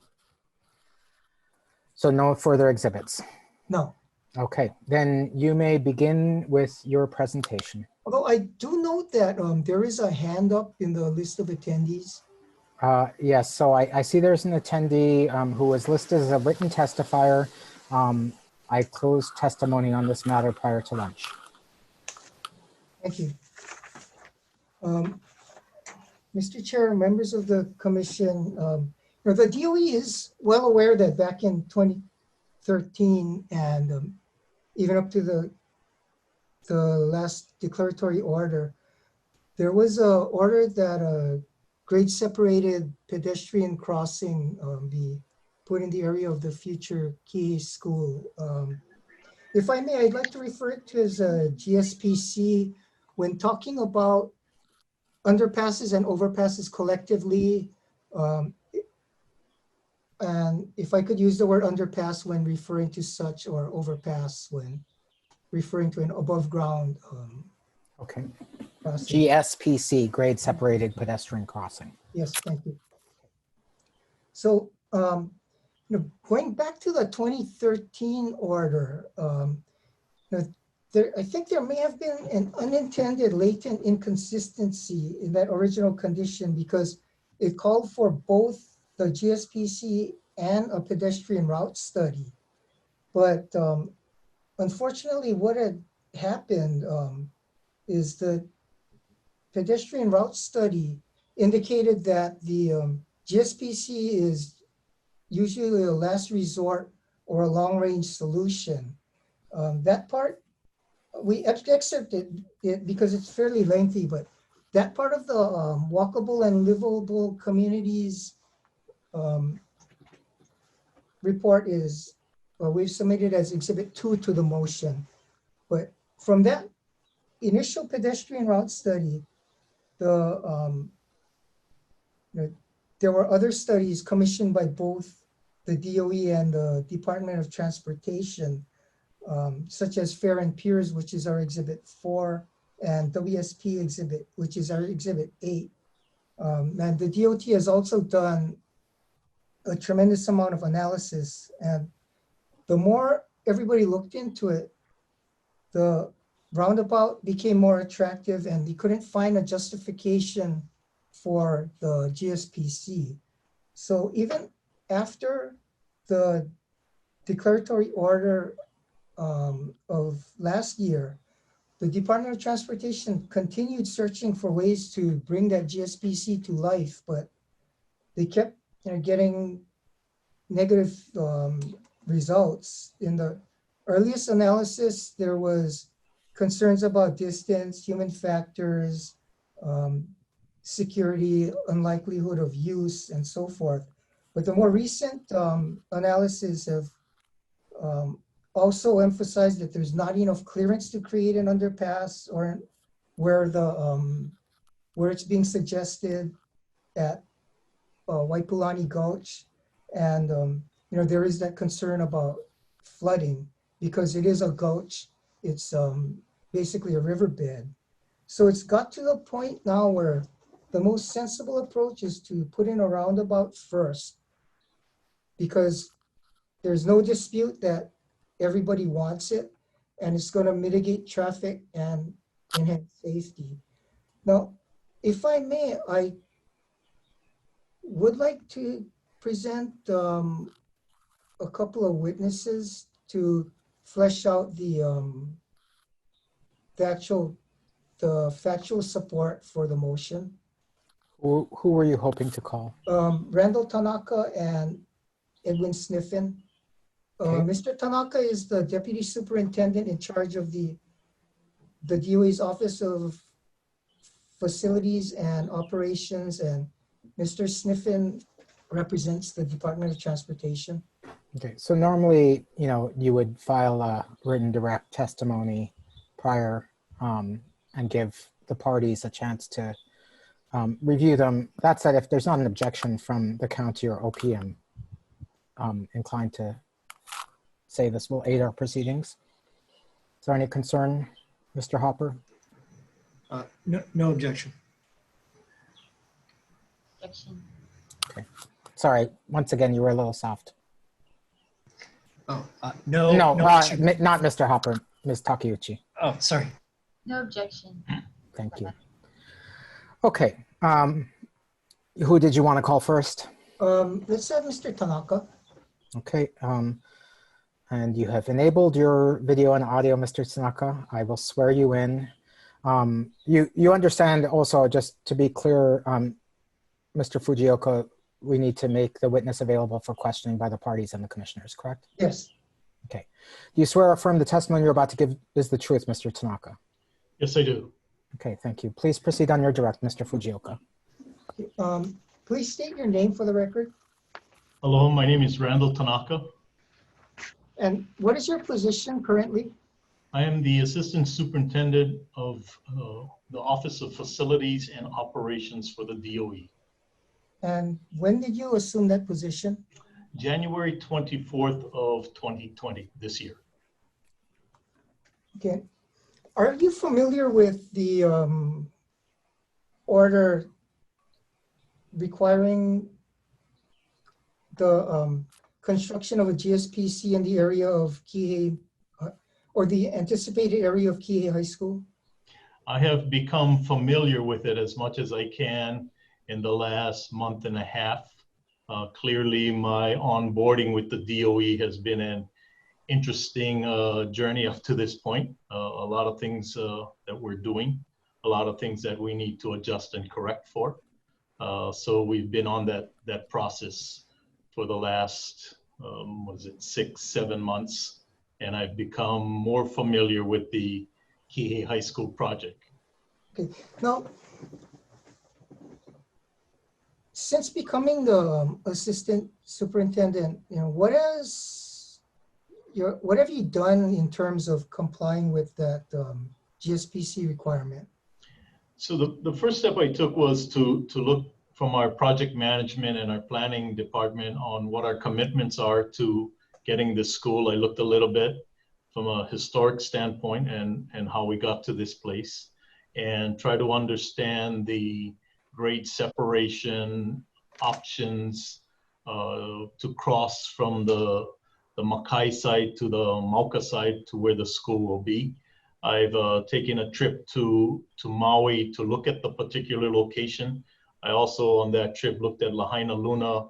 So no further exhibits? No. Okay, then you may begin with your presentation. Although I do note that there is a hand up in the list of attendees. Yes, so I see there's an attendee who was listed as a written testifier. I closed testimony on this matter prior to lunch. Thank you. Mr. Chair, members of the commission, the DOE is well aware that back in 2013 and even up to the last declaratory order, there was a order that a grade separated pedestrian crossing be put in the area of the future Kihei school. If I may, I'd like to refer it to as a GSPC when talking about underpasses and overpasses collectively. And if I could use the word underpass when referring to such, or overpass when referring to an above ground Okay. crossing. GSPC, grade separated pedestrian crossing. Yes, thank you. So, going back to the 2013 order, I think there may have been an unintended latent inconsistency in that original condition because it called for both the GSPC and a pedestrian route study. But unfortunately, what had happened is the pedestrian route study indicated that the GSPC is usually a last resort or a long-range solution. That part, we excerpted it because it's fairly lengthy, but that part of the walkable and livable communities report is, we've submitted as Exhibit 2 to the motion. But from that initial pedestrian route study, there were other studies commissioned by both the DOE and the Department of Transportation, such as Fair and Piers, which is our Exhibit 4, and WSP Exhibit, which is our Exhibit 8. And the DOT has also done a tremendous amount of analysis. And the more everybody looked into it, the roundabout became more attractive, and they couldn't find a justification for the GSPC. So even after the declaratory order of last year, the Department of Transportation continued searching for ways to bring that GSPC to life, but they kept getting negative results. In the earliest analysis, there was concerns about distance, human factors, security, unlikelihood of use, and so forth. But the more recent analysis have also emphasized that there's not enough clearance to create an underpass, or where it's being suggested at Waipulani Gulch. And there is that concern about flooding because it is a gulch. It's basically a riverbed. So it's got to the point now where the most sensible approach is to put in a roundabout first, because there's no dispute that everybody wants it, and it's going to mitigate traffic and enhance safety. Now, if I may, I would like to present a couple of witnesses to flesh out the factual support for the motion. Who were you hoping to call? Randall Tanaka and Edwin Sniffen. Mr. Tanaka is the Deputy Superintendent in charge of the DOE's Office of Facilities and Operations, and Mr. Sniffen represents the Department of Transportation. Okay, so normally, you would file a written direct testimony prior and give the parties a chance to review them. That said, if there's not an objection from the county or OPM inclined to say this will aid our proceedings. Is there any concern, Mr. Hopper? No objection. Objection. Okay. Sorry, once again, you were a little soft. No, not Mr. Hopper, Ms. Takeuchi. Oh, sorry. No objection. Thank you. Okay, who did you want to call first? Let's have Mr. Tanaka. Okay, and you have enabled your video and audio, Mr. Tanaka. I will swear you in. You understand also, just to be clear, Mr. Fujioka, we need to make the witness available for questioning by the parties and the commissioners, correct? Yes. Okay. Do you swear or affirm the testimony you're about to give is the truth, Mr. Tanaka? Yes, I do. Okay, thank you. Please proceed on your direct, Mr. Fujioka. Please state your name for the record. Hello, my name is Randall Tanaka. And what is your position currently? I am the Assistant Superintendent of the Office of Facilities and Operations for the DOE. And when did you assume that position? January 24th of 2020, this year. Okay. Are you familiar with the order requiring the construction of a GSPC in the area of Kihei, or the anticipated area of Kihei High School? I have become familiar with it as much as I can in the last month and a half. Clearly, my onboarding with the DOE has been an interesting journey up to this point. A lot of things that we're doing, a lot of things that we need to adjust and correct for. So we've been on that process for the last, 6-7 months, and I've become more familiar with the Kihei High School project. Okay. Now, since becoming the assistant superintendent, what have you done in terms of complying with that GSPC requirement? So the first step I took was to look from our project management and our planning department on what our commitments are to getting this school. I looked a little bit from a historic standpoint and how we got to this place, and try to understand the grade separation options to cross from the Makai side to the Mauka side to where the school will be. I've taken a trip to Maui to look at the particular location. I also on that trip looked at Lahaina Luna,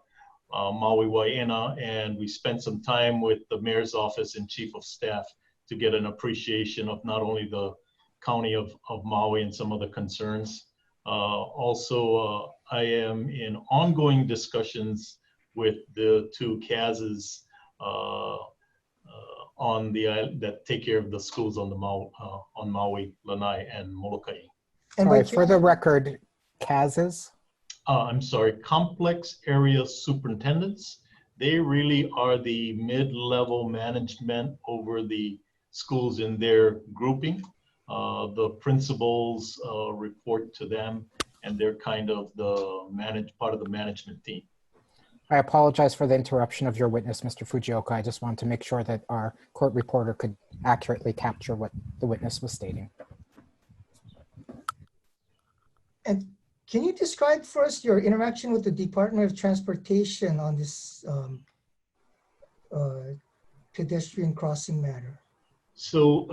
Maui Waena, and we spent some time with the mayor's office and chief of staff to get an appreciation of not only the county of Maui and some of the concerns. Also, I am in ongoing discussions with the two CASs on the island that take care of the schools on the on Maui, Lanai, and Molokai. Sorry, for the record, CASs? I'm sorry, Complex Area Superintendents. They really are the mid-level management over the schools in their grouping. The principals report to them, and they're kind of the part of the management team. I apologize for the interruption of your witness, Mr. Fujioka. I just wanted to make sure that our court reporter could accurately capture what the witness was stating. And can you describe for us your interaction with the Department of Transportation on this pedestrian crossing matter? So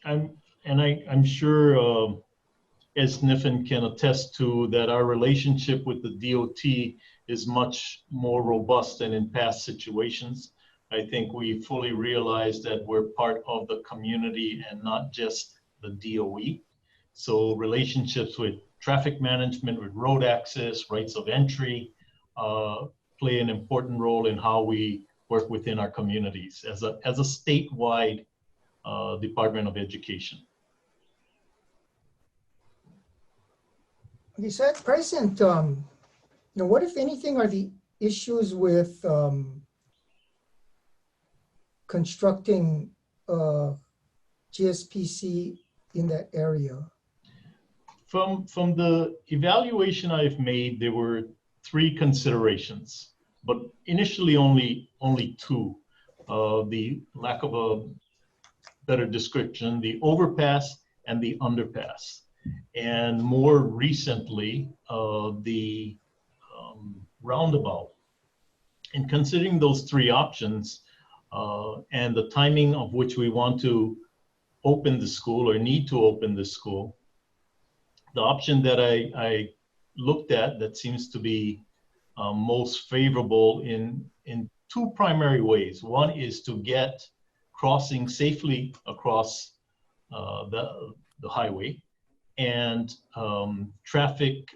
I'm sure as Niffin can attest to that our relationship with the DOT is much more robust than in past situations. I think we fully realize that we're part of the community and not just the DOE. So relationships with traffic management, with road access, rights of entry, play an important role in how we work within our communities as a statewide Department of Education. Okay, so at present, what, if anything, are the issues with constructing GSPC in that area? From the evaluation I've made, there were 3 considerations, but initially only 2. The lack of a better description, the overpass and the underpass. And more recently, the roundabout. And considering those 3 options and the timing of which we want to open the school or need to open the school, the option that I looked at that seems to be most favorable in 2 primary ways. One is to get crossing safely across the highway, and traffic,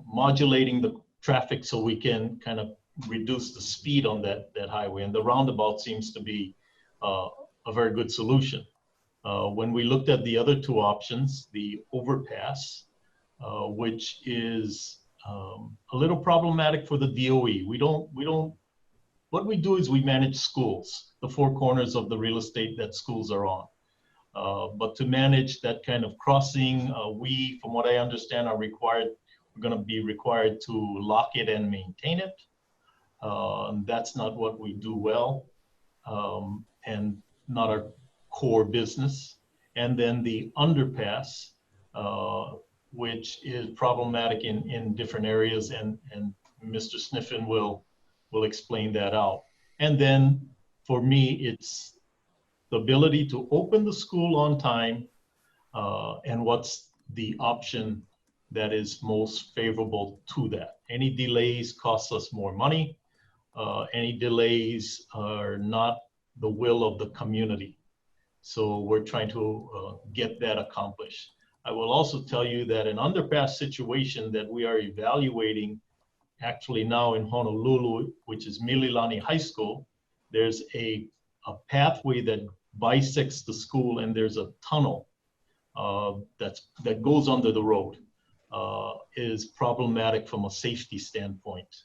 modulating the traffic so we can kind of reduce the speed on that highway. And the roundabout seems to be a very good solution. When we looked at the other two options, the overpass, which is a little problematic for the DOE. What we do is we manage schools, the four corners of the real estate that schools are on. But to manage that kind of crossing, we, from what I understand, we're going to be required to lock it and maintain it. That's not what we do well, and not our core business. And then the underpass, which is problematic in different areas, and Mr. Sniffen will explain that out. And then for me, it's the ability to open the school on time, and what's the option that is most favorable to that. Any delays cost us more money. Any delays are not the will of the community. So we're trying to get that accomplished. I will also tell you that an underpass situation that we are evaluating actually now in Honolulu, which is Mililani High School, there's a pathway that bisects the school, and there's a tunnel that goes under the road, is problematic from a safety standpoint.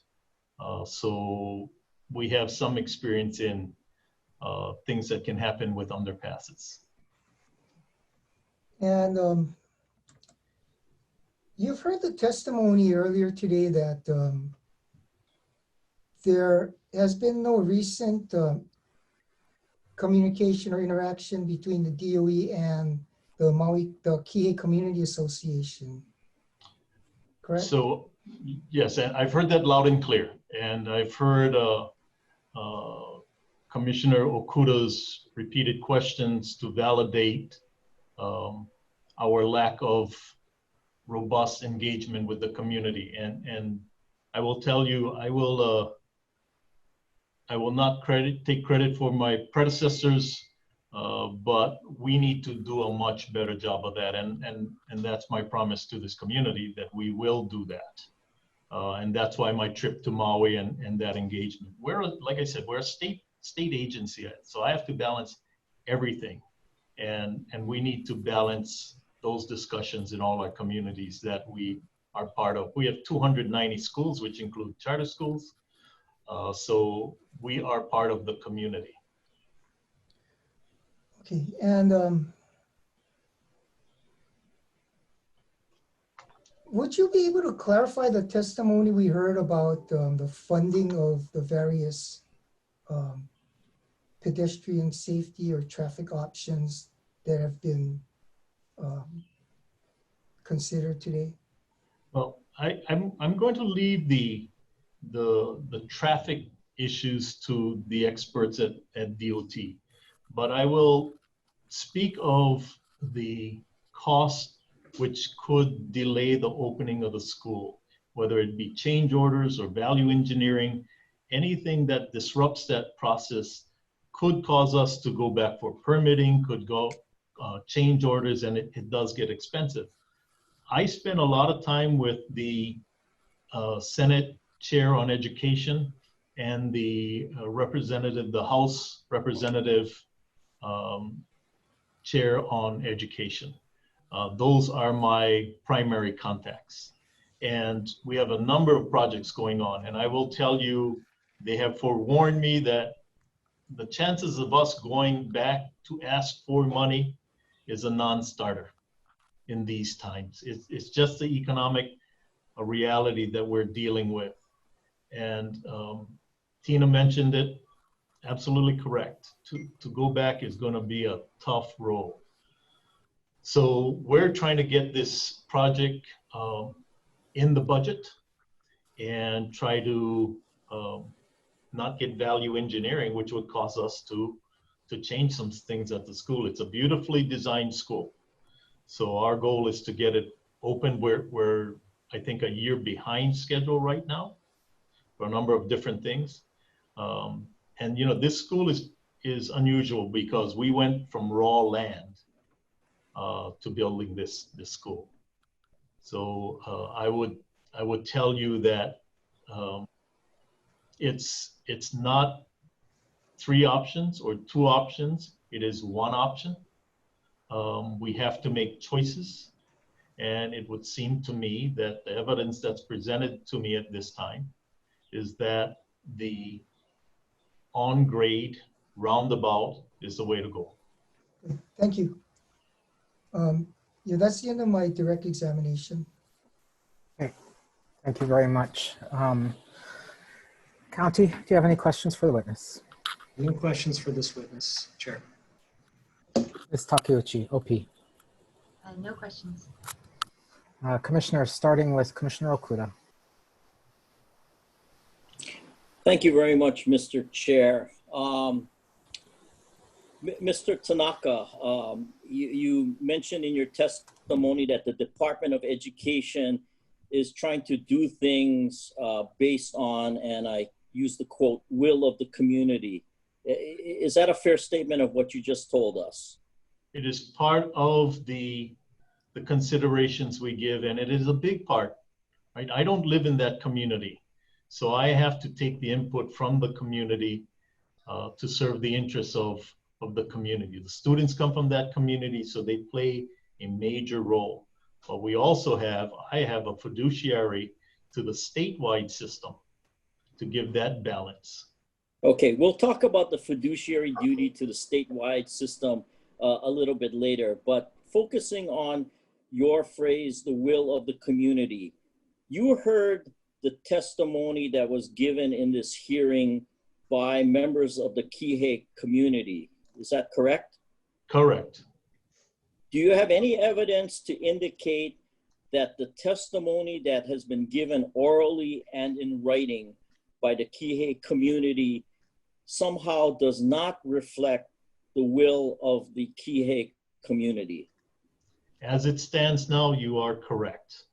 So we have some experience in things that can happen with underpasses. And you've heard the testimony earlier today that there has been no recent communication or interaction between the DOE and the Kihei Community Association, correct? So yes, and I've heard that loud and clear. And I've heard Commissioner Okuda's repeated questions to validate our lack of robust engagement with the community. And I will tell you, I will not take credit for my predecessors, but we need to do a much better job of that. And that's my promise to this community, that we will do that. And that's why my trip to Maui and that engagement. Like I said, we're a state agency, so I have to balance everything. And we need to balance those discussions in all our communities that we are part of. We have 290 schools, which include charter schools. So we are part of the community. Okay, and would you be able to clarify the testimony we heard about the funding of the various pedestrian safety or traffic options that have been considered today? Well, I'm going to leave the traffic issues to the experts at DOT, but I will speak of the cost which could delay the opening of the school, whether it be change orders or value engineering. Anything that disrupts that process could cause us to go back for permitting, could go change orders, and it does get expensive. I spent a lot of time with the Senate Chair on Education and the House Representative Chair on Education. Those are my primary contacts. And we have a number of projects going on. And I will tell you, they have forewarned me that the chances of us going back to ask for money is a non-starter in these times. It's just the economic reality that we're dealing with. And Tina mentioned it, absolutely correct. To go back is going to be a tough road. So we're trying to get this project in the budget and try to not get value engineering, which would cause us to change some things at the school. It's a beautifully designed school. So our goal is to get it open. We're I think, a year behind schedule right now for a number of different things. And you know, this school is unusual because we went from raw land to building this school. So I would tell you that it's not 3 options or 2 options. It is 1 option. We have to make choices. And it would seem to me that the evidence that's presented to me at this time is that the on-grade roundabout is the way to go. Thank you. Yeah, that's the end of my direct examination. Okay. Thank you very much. County, do you have any questions for the witness? No questions for this witness, Chair. Ms. Takeuchi, OP. No questions. Commissioners, starting with Commissioner Okuda. Thank you very much, Mr. Chair. Mr. Tanaka, you mentioned in your testimony that the Department of Education is trying to do things based on, and I use the quote, will of the community. Is that a fair statement of what you just told us? It is part of the considerations we give, and it is a big part, right? I don't live in that community, so I have to take the input from the community to serve the interests of the community. The students come from that community, so they play a major role. But we also I have a fiduciary to the statewide system to give that balance. Okay, we'll talk about the fiduciary duty to the statewide system a little bit later, but focusing on your phrase, the will of the community. You heard the testimony that was given in this hearing by members of the Kihei community. Is that correct? Correct. Do you have any evidence to indicate that the testimony that has been given orally and in writing by the Kihei community somehow does not reflect the will of the Kihei community? As it stands now, you are correct.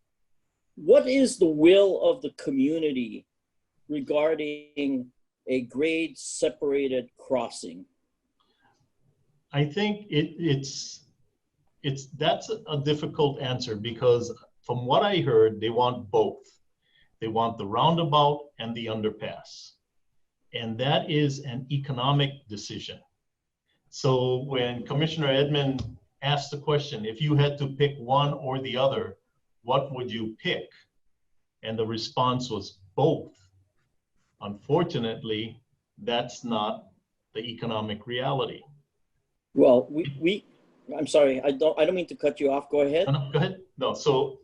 What is the will of the community regarding a grade separated crossing? I think that's a difficult answer, because from what I heard, they want both. They want the roundabout and the underpass. And that is an economic decision. So when Commissioner Edmond asked the question, if you had to pick one or the other, what would you pick? And the response was both. Unfortunately, that's not the economic reality. Well, I'm sorry, I don't mean to cut you off. Go ahead. No, go ahead. No, so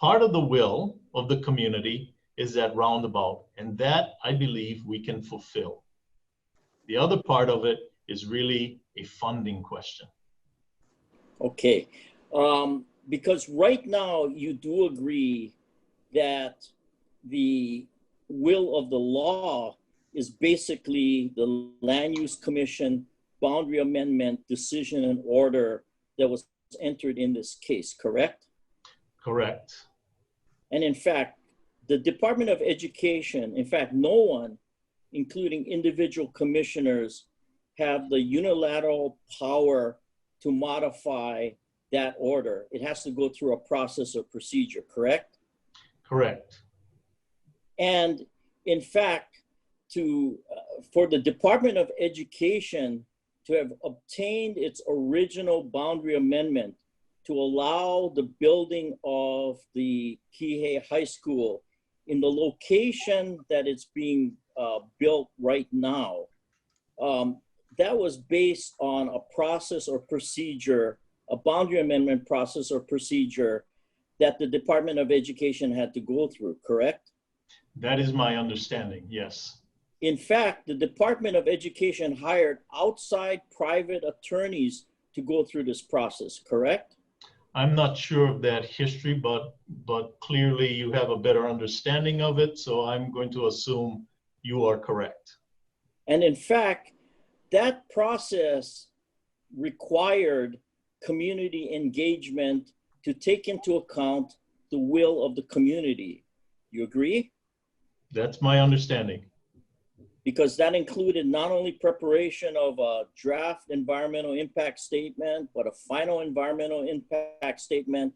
part of the will of the community is that roundabout, and that I believe we can fulfill. The other part of it is really a funding question. Okay, because right now you do agree that the will of the law is basically the Land Use Commission boundary amendment decision and order that was entered in this case, correct? Correct. And in fact, the Department of Education, in fact, no one, including individual commissioners, have the unilateral power to modify that order. It has to go through a process or procedure, correct? Correct. And in fact, for the Department of Education to have obtained its original boundary amendment to allow the building of the Kihei High School in the location that it's being built right now, that was based on a process or procedure, a boundary amendment process or procedure that the Department of Education had to go through, correct? That is my understanding, yes. In fact, the Department of Education hired outside private attorneys to go through this process, correct? I'm not sure of that history, but clearly you have a better understanding of it, so I'm going to assume you are correct. And in fact, that process required community engagement to take into account the will of the community. You agree? That's my understanding. Because that included not only preparation of a draft environmental impact statement, but a final environmental impact statement,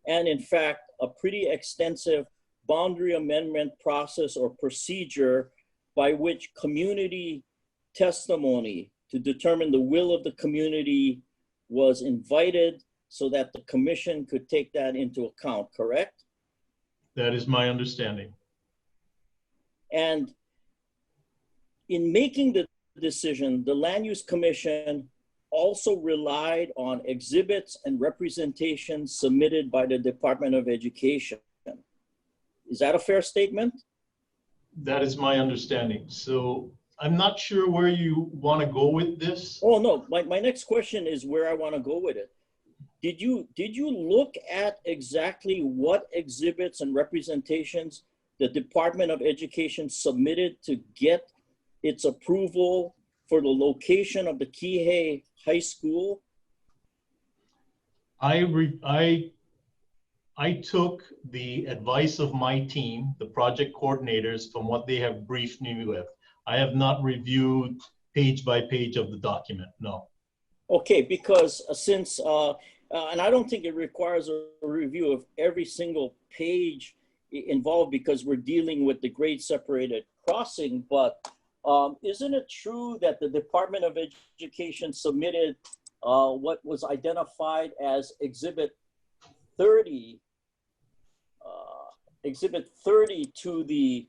and in fact, a pretty extensive boundary amendment process or procedure by which community testimony to determine the will of the community was invited so that the commission could take that into account, correct? That is my understanding. And in making the decision, the Land Use Commission also relied on exhibits and representations submitted by the Department of Education. Is that a fair statement? That is my understanding. So I'm not sure where you want to go with this. Oh, no, my next question is where I want to go with it. Did you look at exactly what exhibits and representations the Department of Education submitted to get its approval for the location of the Kihei High School? I took the advice of my team, the project coordinators, from what they have briefed me with. I have not reviewed page by page of the document, no. Okay, because since, and I don't think it requires a review of every single page involved because we're dealing with the grade separated crossing, but isn't it true that the Department of Education submitted what was identified as Exhibit 30 to the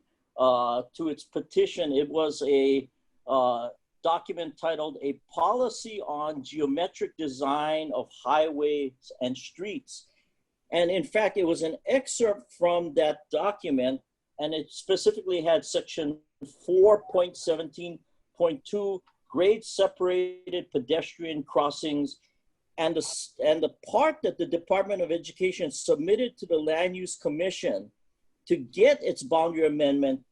to its petition? It was a document titled "A Policy on Geometric Design of Highways and Streets," and in fact, it was an excerpt from that document, and it specifically had section 4.17.2, grade separated pedestrian crossings. And the part that the Department of Education submitted to the Land Use Commission to get its boundary amendment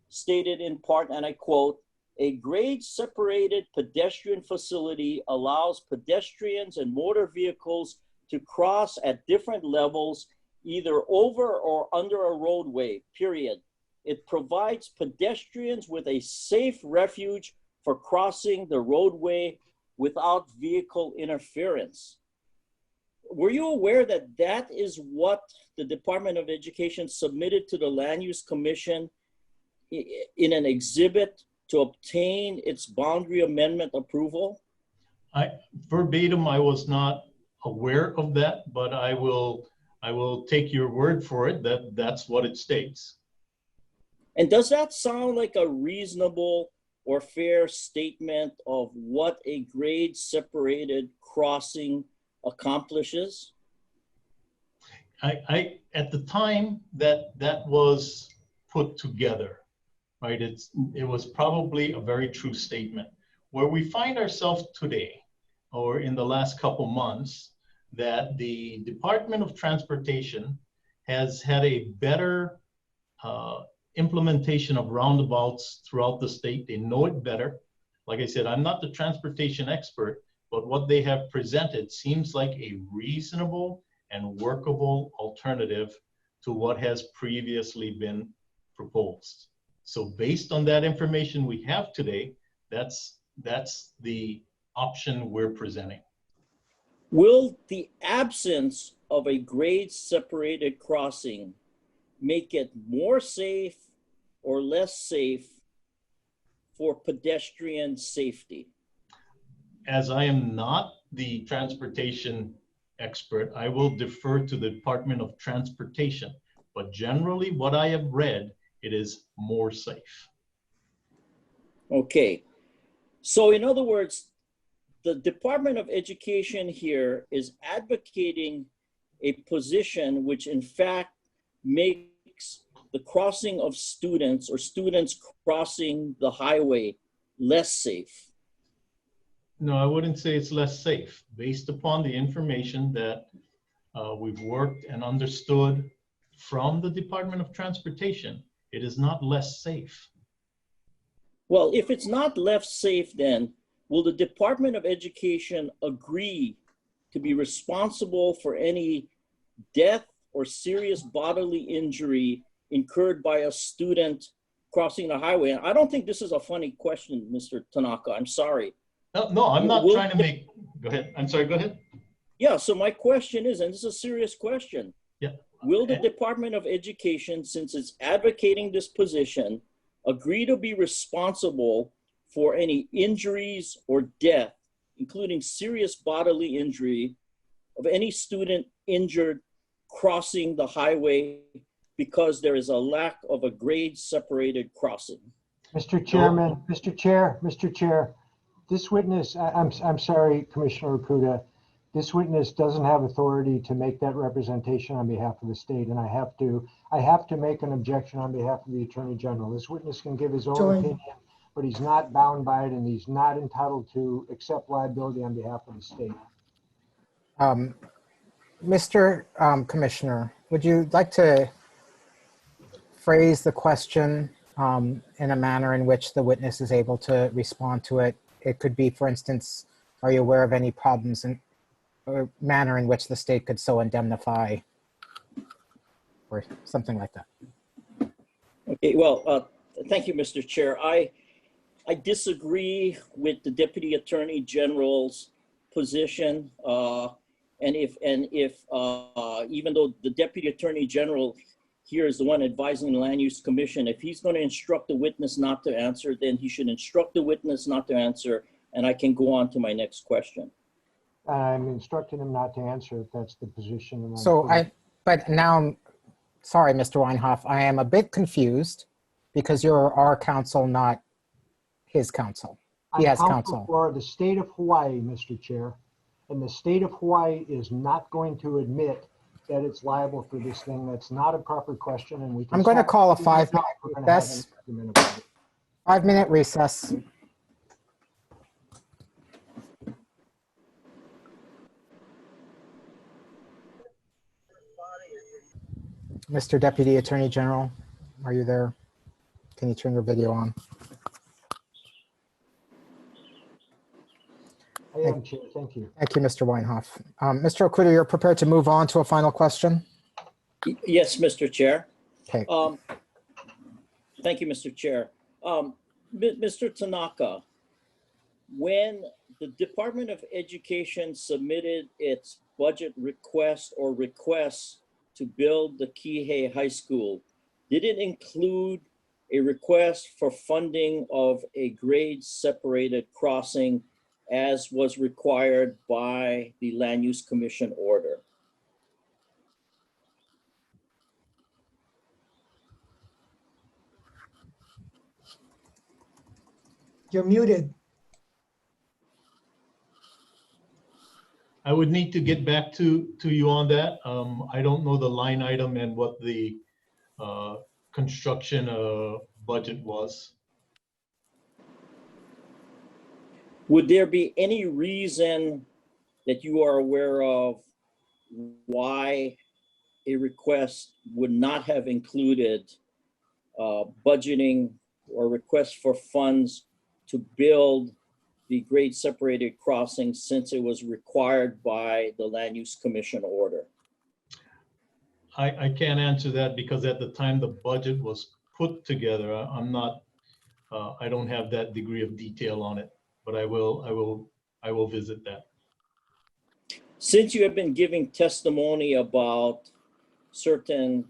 stated in part, and I quote, "A grade separated pedestrian facility allows pedestrians and motor vehicles to cross at different levels, either over or under a roadway, period. It provides pedestrians with a safe refuge for crossing the roadway without vehicle interference." Were you aware that that is what the Department of Education submitted to the Land Use Commission in an exhibit to obtain its boundary amendment approval? Verbatim, I was not aware of that, but I will take your word for it that that's what it states. And does that sound like a reasonable or fair statement of what a grade separated crossing accomplishes? At the time that was put together, right, it was probably a very true statement. Where we find ourselves today, or in the last couple months, that the Department of Transportation has had a better implementation of roundabouts throughout the state. They know it better. Like I said, I'm not the transportation expert, but what they have presented seems like a reasonable and workable alternative to what has previously been proposed. So based on that information we have today, that's the option we're presenting. Will the absence of a grade separated crossing make it more safe or less safe for pedestrian safety? As I am not the transportation expert, I will defer to the Department of Transportation. But generally, what I have read, it is more safe. Okay. So in other words, the Department of Education here is advocating a position which in fact makes the crossing of students or students crossing the highway less safe. No, I wouldn't say it's less safe. Based upon the information that we've worked and understood from the Department of Transportation, it is not less safe. Well, if it's not less safe, then will the Department of Education agree to be responsible for any death or serious bodily injury incurred by a student crossing the highway? And I don't think this is a funny question, Mr. Tanaka. I'm sorry. No, I'm not trying to make, go ahead. I'm sorry, go ahead. Yeah, so my question is, and this is a serious question. Yeah. Will the Department of Education, since it's advocating this position, agree to be responsible for any injuries or death including serious bodily injury of any student injured crossing the highway because there is a lack of a grade separated crossing. Mr. Chairman, Mr. Chair, this witness, I'm sorry, Commissioner Okuda, this witness doesn't have authority to make that representation on behalf of the state, and I have to make an objection on behalf of the Attorney General. This witness can give his own opinion, but he's not bound by it, and he's not entitled to accept liability on behalf of the state. Mr. Commissioner, would you like to phrase the question in a manner in which the witness is able to respond to it? It could be, for instance, are you aware of any problems in or manner in which the state could so indemnify, or something like that? Okay, well, thank you, Mr. Chair. I disagree with the Deputy Attorney General's position. And if even though the Deputy Attorney General here is the one advising the Land Use Commission, if he's going to instruct the witness not to answer, then he should instruct the witness not to answer, and I can go on to my next question. I'm instructing him not to answer if that's the position. But now, sorry, Mr. Weinhoff, I am a bit confused because you're our counsel, not his counsel. He has counsel for the state of Hawaii, Mr. Chair, and the state of Hawaii is not going to admit that it's liable for this thing. That's not a proper question, and we can. I'm going to call a 5-minute recess. 5-minute recess. Mr. Deputy Attorney General, are you there? Can you turn your video on? I am, Chair. Thank you. Thank you, Mr. Weinhoff. Mr. Okuda, you're prepared to move on to a final question? Yes, Mr. Chair. Okay. Thank you, Mr. Chair. Mr. Tanaka, when the Department of Education submitted its budget request or requests to build the Kihei High School, did it include a request for funding of a grade separated crossing as was required by the Land Use Commission order? You're muted. I would need to get back to you on that. I don't know the line item and what the construction budget was. Would there be any reason that you are aware of why a request would not have included budgeting or request for funds to build the grade separated crossing since it was required by the Land Use Commission order? I can't answer that because at the time the budget was put together, I don't have that degree of detail on it, but I will visit that. Since you have been giving testimony about certain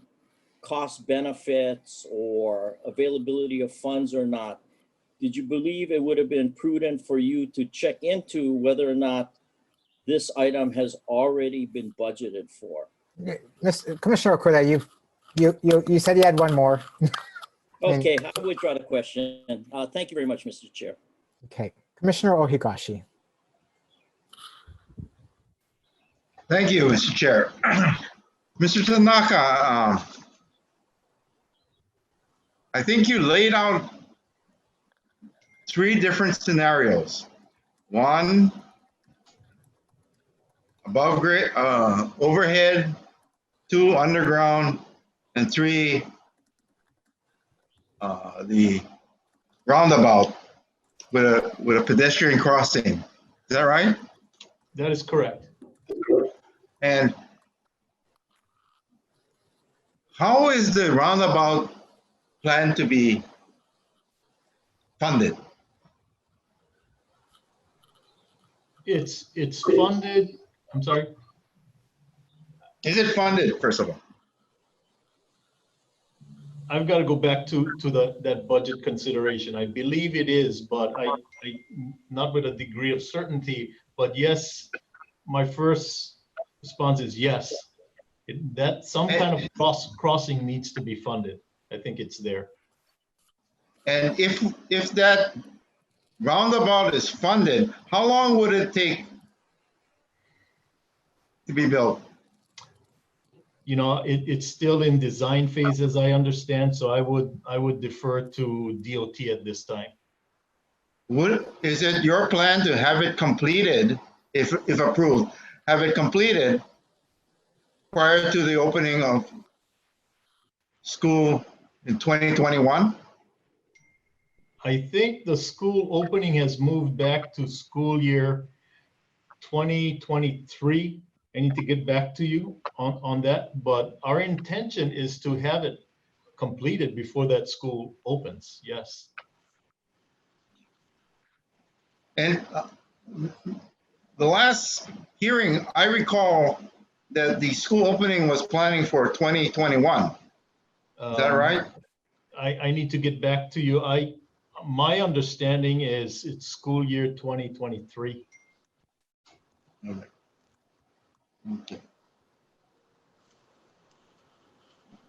cost benefits or availability of funds or not, did you believe it would have been prudent for you to check into whether or not this item has already been budgeted for? Commissioner Okuda, you said you had one more. Okay, I withdraw the question. Thank you very much, Mr. Chair. Okay, Commissioner Ohigashi. Thank you, Mr. Chair. Mr. Tanaka, I think you laid out 3 different scenarios. 1, above grade, overhead, 2, underground, and 3, the roundabout with a pedestrian crossing. Is that right? That is correct. And how is the roundabout planned to be funded? It's funded. I'm sorry. Is it funded, first of all? I've got to go back to that budget consideration. I believe it is, but I not with a degree of certainty But yes, my first response is yes. That some kind of crossing needs to be funded. I think it's there. And if that roundabout is funded, how long would it take to be built? You know, it's still in design phase, as I understand. So I would defer to DOT at this time. Is it your plan to have it completed, if approved, have it completed prior to the opening of school in 2021? I think the school opening has moved back to school year 2023. I need to get back to you on that, but our intention is to have it completed before that school opens, yes. And the last hearing, I recall that the school opening was planning for 2021. Is that right? I need to get back to you. My understanding is it's school year 2023. Okay.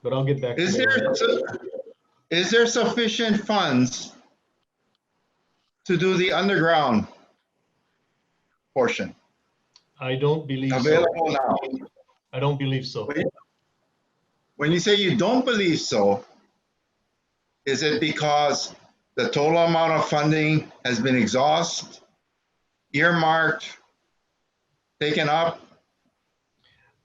But I'll get back to you. Is there sufficient funds to do the underground portion? I don't believe available so. Now. I don't believe so. When you say you don't believe so, is it because the total amount of funding has been exhausted, earmarked, taken up?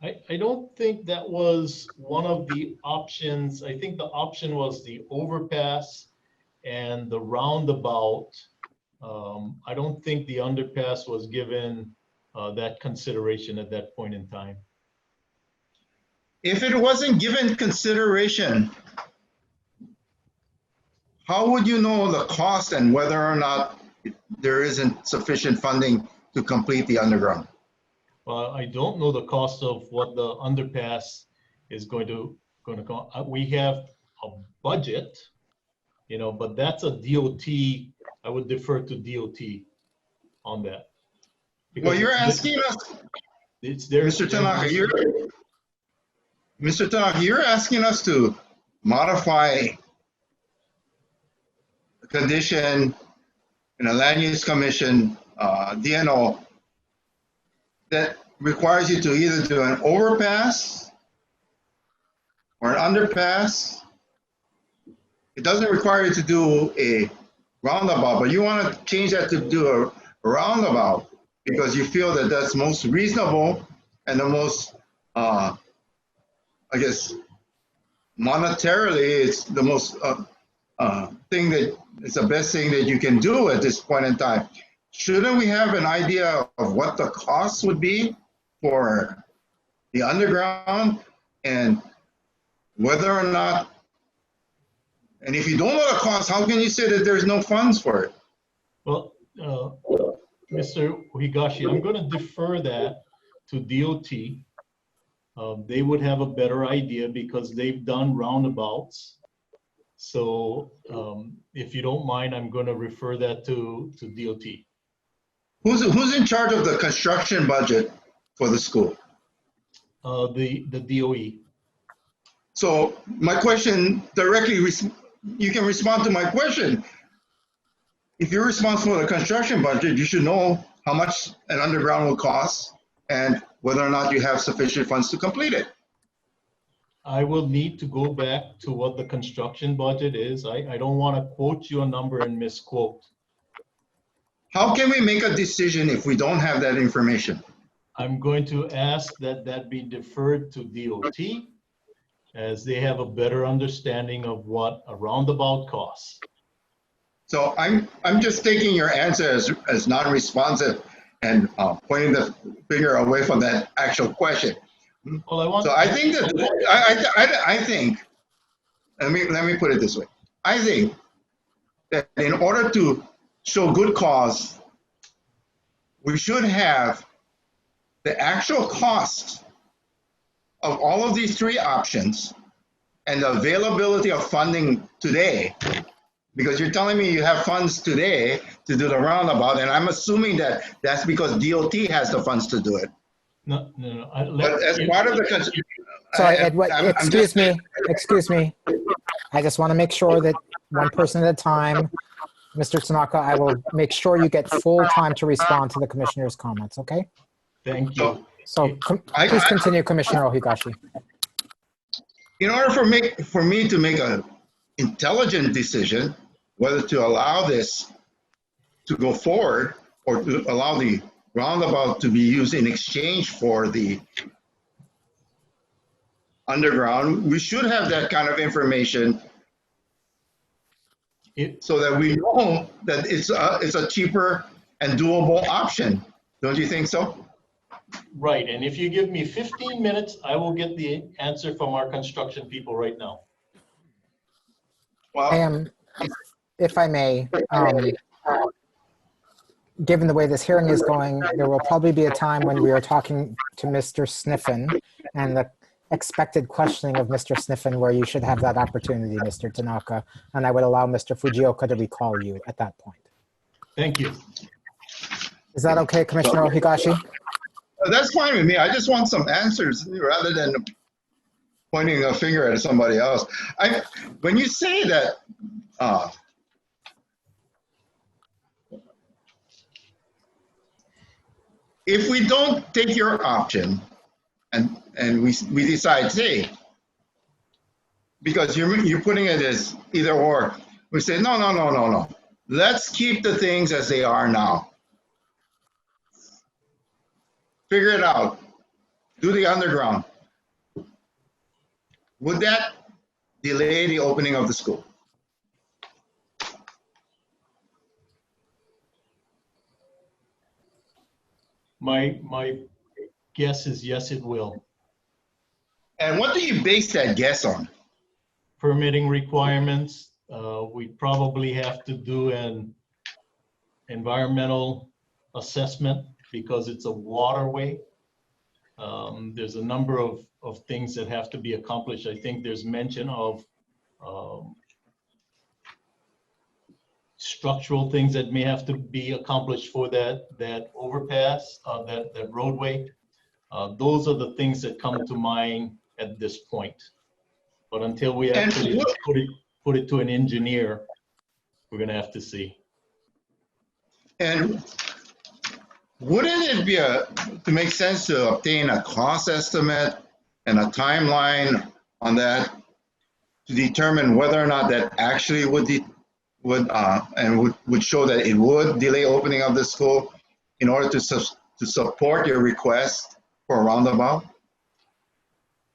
I don't think that was one of the options. I think the option was the overpass and the roundabout. I don't think the underpass was given that consideration at that point in time. If it wasn't given consideration, how would you know the cost and whether or not there isn't sufficient funding to complete the underground? Well, I don't know the cost of what the underpass is going to go. We have a budget, you know, but that's a DOT. I would defer to DOT on that. Well, you're asking us, it's there, Mr. Tanaka, Mr. Tanaka, you're asking us to modify a condition in a land use commission DNO that requires you to either do an overpass or an underpass. It doesn't require you to do a roundabout, but you want to change that to do a roundabout because you feel that that's most reasonable and the most, I guess, monetarily, it's the most thing that it's the best thing that you can do at this point in time. Shouldn't we have an idea of what the cost would be for the underground and whether or not, and if you don't know the cost, how can you say that there's no funds for it? Well, Mr. Higashi, I'm going to defer that to DOT. They would have a better idea because they've done roundabouts. So if you don't mind, I'm going to refer that to DOT. Who's in charge of the construction budget for the school? The DOE. So my question directly, you can respond to my question. If you're responsible for the construction budget, you should know how much an underground will cost and whether or not you have sufficient funds to complete it. I will need to go back to what the construction budget is. I don't want to quote you a number and misquote. How can we make a decision if we don't have that information? I'm going to ask that that be deferred to DOT as they have a better understanding of what a roundabout costs. So I'm just taking your answer as non-responsive and pointing the finger away from that actual question. Well, so I think that I think let me put it this way. I think that in order to show good cause, we should have the actual cost of all of these three options and the availability of funding today Because you're telling me you have funds today to do the roundabout, and I'm assuming that that's because DOT has the funds to do it. No. But as part of the Sorry, excuse me. I just want to make sure that one person at a time. Mr. Tanaka, I will make sure you get full time to respond to the commissioner's comments, okay? Thank you. So please continue, Commissioner Ohigashi. In order for me to make an intelligent decision, whether to allow this to go forward or to allow the roundabout to be used in exchange for the underground, we should have that kind of information so that we know that it's a cheaper and doable option. Don't you think so? Right, and if you give me 15 minutes, I will get the answer from our construction people right now. Well, if I may, given the way this hearing is going, there will probably be a time when we are talking to Mr. Sniffen and the expected questioning of Mr. Sniffen where you should have that opportunity, Mr. Tanaka, and I would allow Mr. Fujioka to recall you at that point. Thank you. Is that okay, Commissioner Ohigashi? That's fine with me. I just want some answers rather than pointing a finger at somebody else. When you say that, if we don't take your option and we decide, hey, because you're putting it as either or, we say, no. Let's keep the things as they are now. Figure it out. Do the underground. Would that delay the opening of the school? My guess is yes, it will. And what do you base that guess on? Permitting requirements. We probably have to do an environmental assessment because it's a waterway. There's a number of things that have to be accomplished. I think there's mention of structural things that may have to be accomplished for that overpass, that roadway. Those are the things that come to mind at this point. But until we actually put it to an engineer, we're gonna have to see. And wouldn't it be to make sense to obtain a cost estimate and a timeline on that to determine whether or not that actually would show that it would delay opening of the school in order to support your request for a roundabout?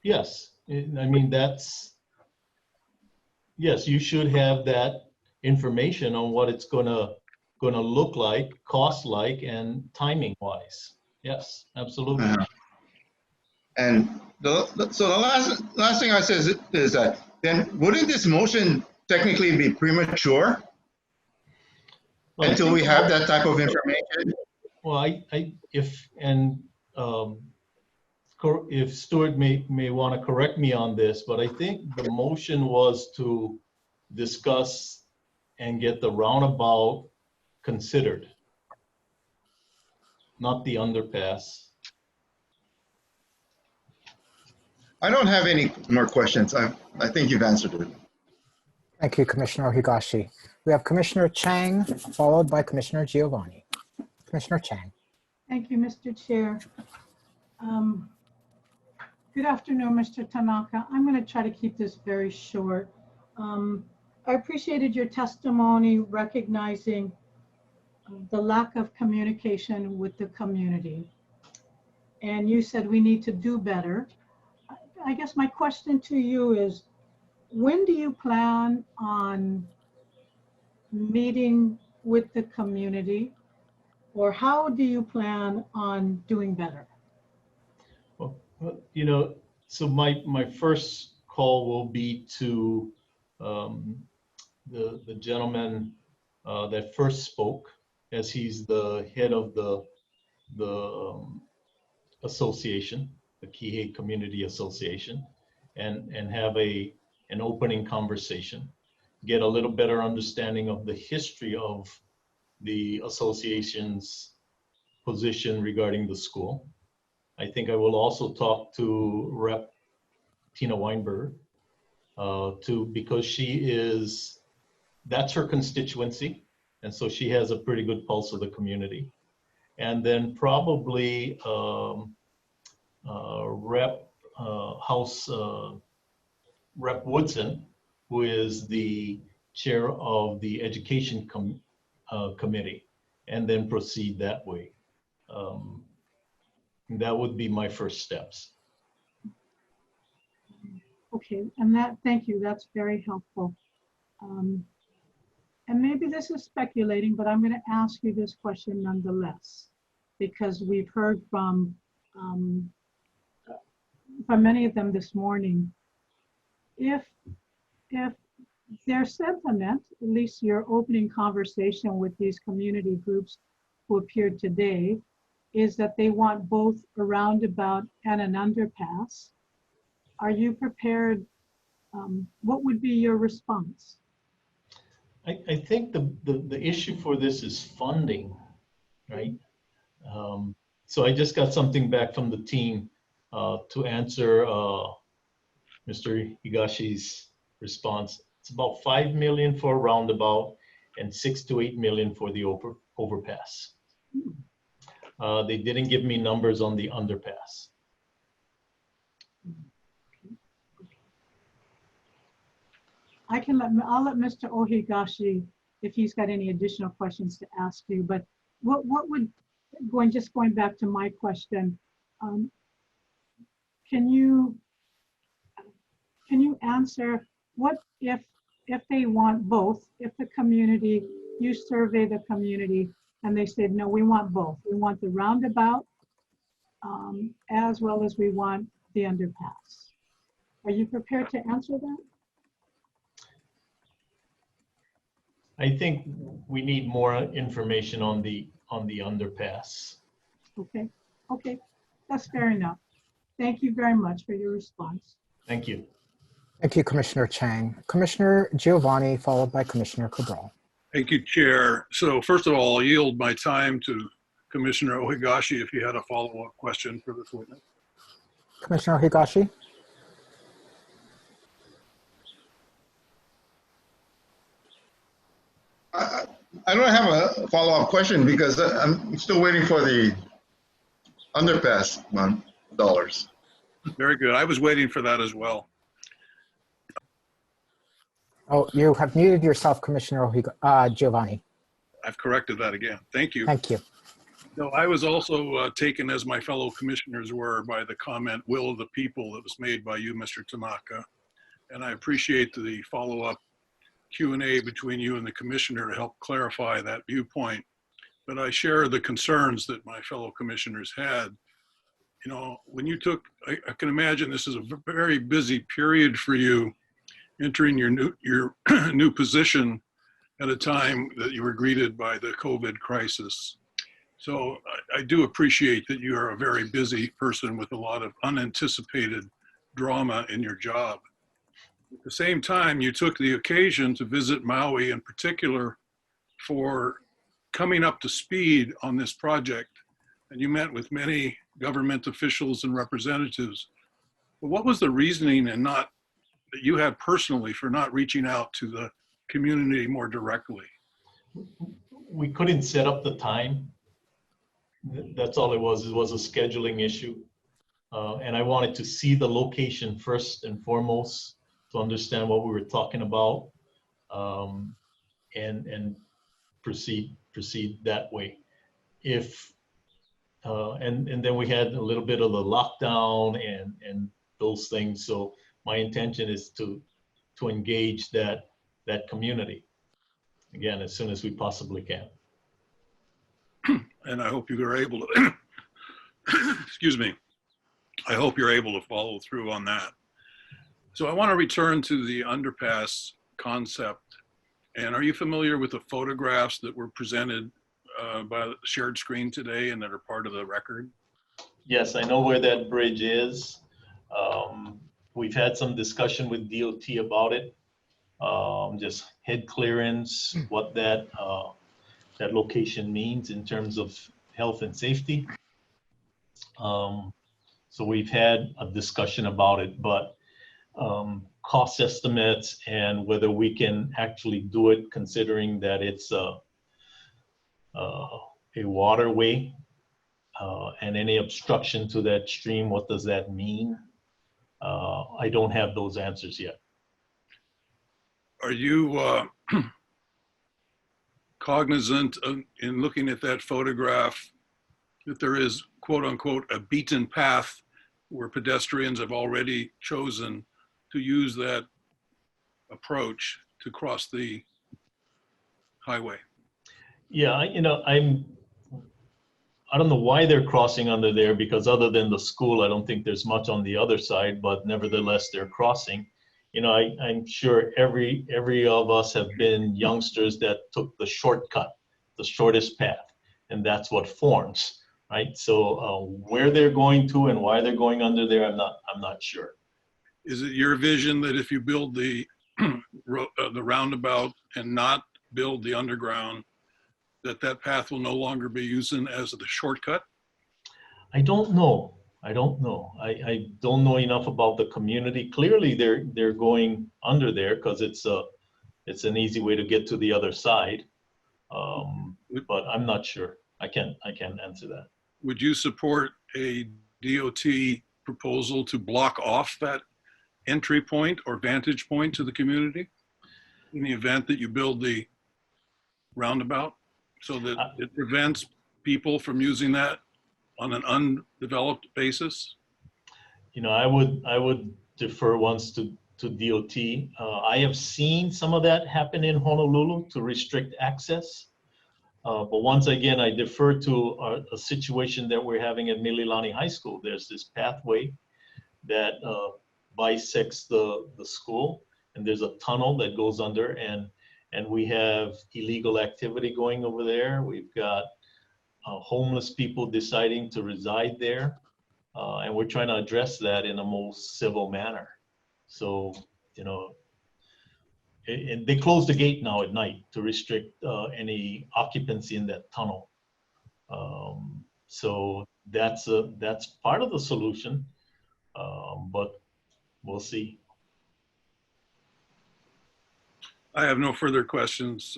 Yes, I mean yes, you should have that information on what it's gonna look like, cost like, and timing wise. Yes, absolutely. And so the last thing I say is that then wouldn't this motion technically be premature until we have that type of information? Well, if Stuart may want to correct me on this, but I think the motion was to discuss and get the roundabout considered, not the underpass. I don't have any more questions. I think you've answered it. Thank you, Commissioner Higashi. We have Commissioner Chang, followed by Commissioner Giovanni. Commissioner Chang. Thank you, Mr. Chair. Good afternoon, Mr. Tanaka. I'm going to try to keep this very short. I appreciated your testimony recognizing the lack of communication with the community. And you said we need to do better. I guess my question to you is, when do you plan on meeting with the community, or how do you plan on doing better? Well, you know, so my first call will be to the gentleman that first spoke, as he's the head of the association, the Kihei Community Association, and have an opening conversation. get a little better understanding of the history of the association's position regarding the school. I think I will also talk to Rep. Tina Weinberger, because that's her constituency, and so she has a pretty good pulse of the community. And then probably Rep. Woodson, who is the chair of the education committee, and then proceed that way. That would be my first steps. Okay, and thank you, that's very helpful. And maybe this is speculating, but I'm going to ask you this question nonetheless, because we've heard from many of them this morning. If their sentiment, at least your opening conversation with these community groups who appeared today, is that they want both a roundabout and an underpass, are you prepared? What would be your response? I think the issue for this is funding, right? So I just got something back from the team to answer Mr. Higashi's response. It's about 5 million for a roundabout and 6 to 8 million for the overpass. They didn't give me numbers on the underpass. I'll let Mr. Ohigashi, if he's got any additional questions to ask you, but what would, going back to my question, can you answer what if they want both, if the community, you survey the community and they said, no, we want both. We want the roundabout as well as we want the underpass. Are you prepared to answer that? I think we need more information on the underpass. Okay, okay, that's fair enough. Thank you very much for your response. Thank you. Thank you, Commissioner Chang. Commissioner Giovanni, followed by Commissioner Cabral. Thank you, Chair. So first of all, I'll yield my time to Commissioner Ohigashi if he had a follow-up question for this witness. Commissioner Ohigashi. I don't have a follow-up question because I'm still waiting for the underpass dollars. Very good. I was waiting for that as well. Oh, you have muted yourself, Commissioner Giovanni. I've corrected that again. Thank you. Thank you. No, I was also taken, as my fellow commissioners were, by the comment, will of the people, that was made by you, Mr. Tanaka. And I appreciate the follow-up Q&A between you and the commissioner to help clarify that viewpoint. But I share the concerns that my fellow commissioners had. You know, when you took, I can imagine this is a very busy period for you, entering your new position at a time that you were greeted by the COVID crisis. So I do appreciate that you are a very busy person with a lot of unanticipated drama in your job. At the same time, you took the occasion to visit Maui in particular for coming up to speed on this project, and you met with many government officials and representatives. But what was the reasoning and not that you had personally for not reaching out to the community more directly? We couldn't set up the time. That's all it was. It was a scheduling issue. And I wanted to see the location first and foremost to understand what we were talking about, and proceed that way. And then we had a little bit of the lockdown and those things. So my intention is to engage that community again as soon as we possibly can. And I hope you are able to, excuse me, I hope you're able to follow through on that. So I want to return to the underpass concept. And are you familiar with the photographs that were presented by the shared screen today and that are part of the record? Yes, I know where that bridge is. We've had some discussion with DOT about it. just head clearance, what that location means in terms of health and safety. So we've had a discussion about it, but cost estimates and whether we can actually do it, considering that it's a waterway and any obstruction to that stream, what does that mean? I don't have those answers yet. Are you cognizant in looking at that photograph that there is, quote unquote, a beaten path where pedestrians have already chosen to use that approach to cross the highway? Yeah, I don't know why they're crossing under there, because other than the school, I don't think there's much on the other side, but nevertheless, they're crossing. I'm sure every of us have been youngsters that took the shortcut, the shortest path, and that's what forms, right? So where they're going to and why they're going under there, I'm not sure. Is it your vision that if you build the roundabout and not build the underground, that path will no longer be used as the shortcut? I don't know. I don't know enough about the community. Clearly, they're going under there because it's an easy way to get to the other side. But I'm not sure. I can't answer that. Would you support a DOT proposal to block off that entry point or vantage point to the community in the event that you build the roundabout, so that it prevents people from using that on an undeveloped basis? I would defer once to DOT. I have seen some of that happen in Honolulu to restrict access. But once again, I defer to a situation that we're having at Mililani High School. There's this pathway that bisects the school, and there's a tunnel that goes under, and we have illegal activity going over there. We've got homeless people deciding to reside there, and we're trying to address that in a most civil manner. So, and they close the gate now at night to restrict any occupancy in that tunnel. So that's part of the solution, but we'll see. I have no further questions.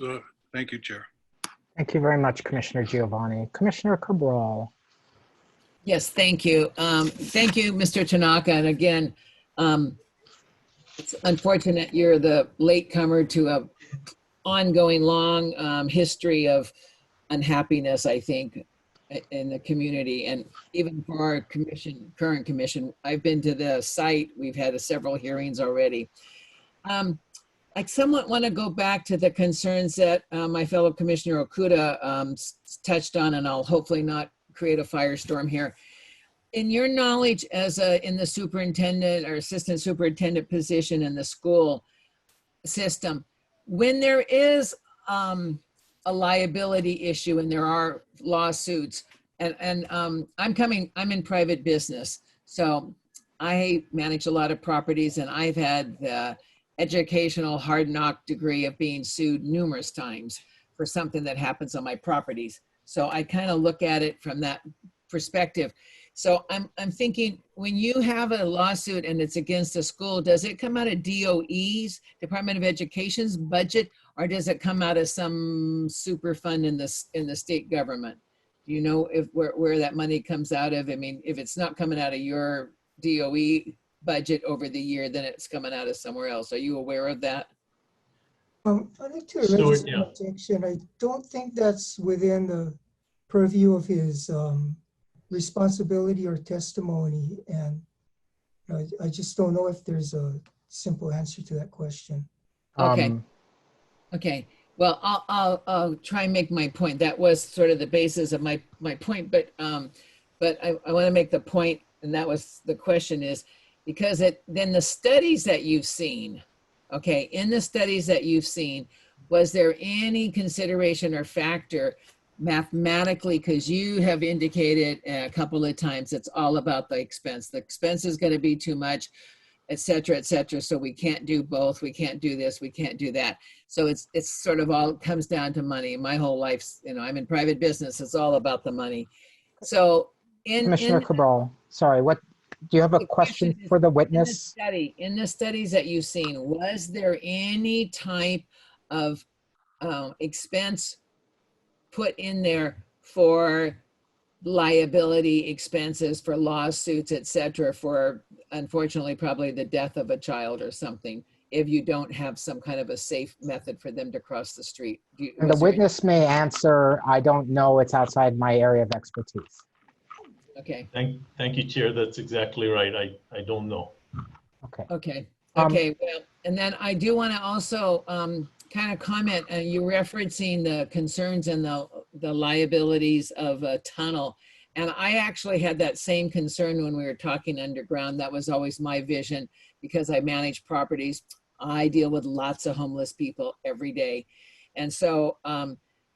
Thank you, Chair. Thank you very much, Commissioner Giovanni. Commissioner Cabral. Yes, thank you. Thank you, Mr. Tanaka. And again, it's unfortunate you're the latecomer to a ongoing long history of unhappiness, I think, in the community. And even for our current commission, I've been to the site. We've had several hearings already. I somewhat want to go back to the concerns that my fellow Commissioner Okuda touched on, and I'll hopefully not create a firestorm here. In your knowledge as in the superintendent or assistant superintendent position in the school system, when there is a liability issue and there are lawsuits, and I'm in private business, so I manage a lot of properties, and I've had the educational hard knock degree of being sued numerous times for something that happens on my properties. So I kind of look at it from that perspective. So I'm thinking, when you have a lawsuit and it's against a school, does it come out of DOE's, Department of Education's budget, or does it come out of some super fund in the state government? Do you know where that money comes out of? I mean, if it's not coming out of your DOE budget over the year, then it's coming out of somewhere else. Are you aware of that? I'd like to raise an objection. I don't think that's within the purview of his responsibility or testimony, and I just don't know if there's a simple answer to that question. Okay. Okay. Well, I'll try and make my point. That was sort of the basis of my point, but I want to make the point, and that was the question is, because then the studies that you've seen, okay, in the studies that you've seen, was there any consideration or factor mathematically, because you have indicated a couple of times it's all about the expense. The expense is going to be too much. et cetera, et cetera. So we can't do both. We can't do this. We can't do that. So it's sort of all comes down to money. My whole life's, I'm in private business. It's all about the money. So Commissioner Cabral, sorry, what, do you have a question for the witness? In the studies that you've seen, was there any type of expense put in there for liability expenses, for lawsuits, et cetera, for unfortunately probably the death of a child or something, if you don't have some kind of a safe method for them to cross the street? And the witness may answer, I don't know, it's outside my area of expertise. Okay. Thank you, Chair. That's exactly right. I don't know. Okay. Okay. Okay. Well, and then I do want to also kind of comment. You referencing the concerns and the liabilities of a tunnel, and I actually had that same concern when we were talking underground. That was always my vision because I manage properties. I deal with lots of homeless people every day, and so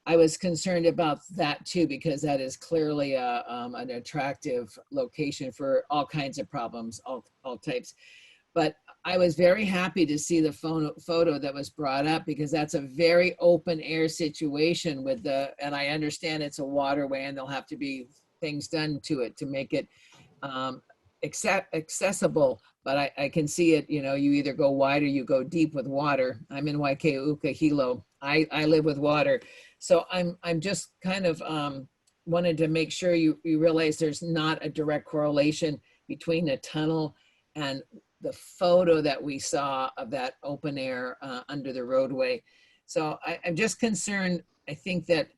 I was concerned about that too, because that is clearly an attractive location for all kinds of problems, all types. But I was very happy to see the photo that was brought up, because that's a very open air situation with and I understand it's a waterway and there'll have to be things done to it to make it accessible. But I can see it, you either go wide or you go deep with water. I'm in Waikeuka Hilo. I live with water. So I'm just kind of wanted to make sure you realize there's not a direct correlation between the tunnel and the photo that we saw of that open air under the roadway. So I'm just concerned. I think that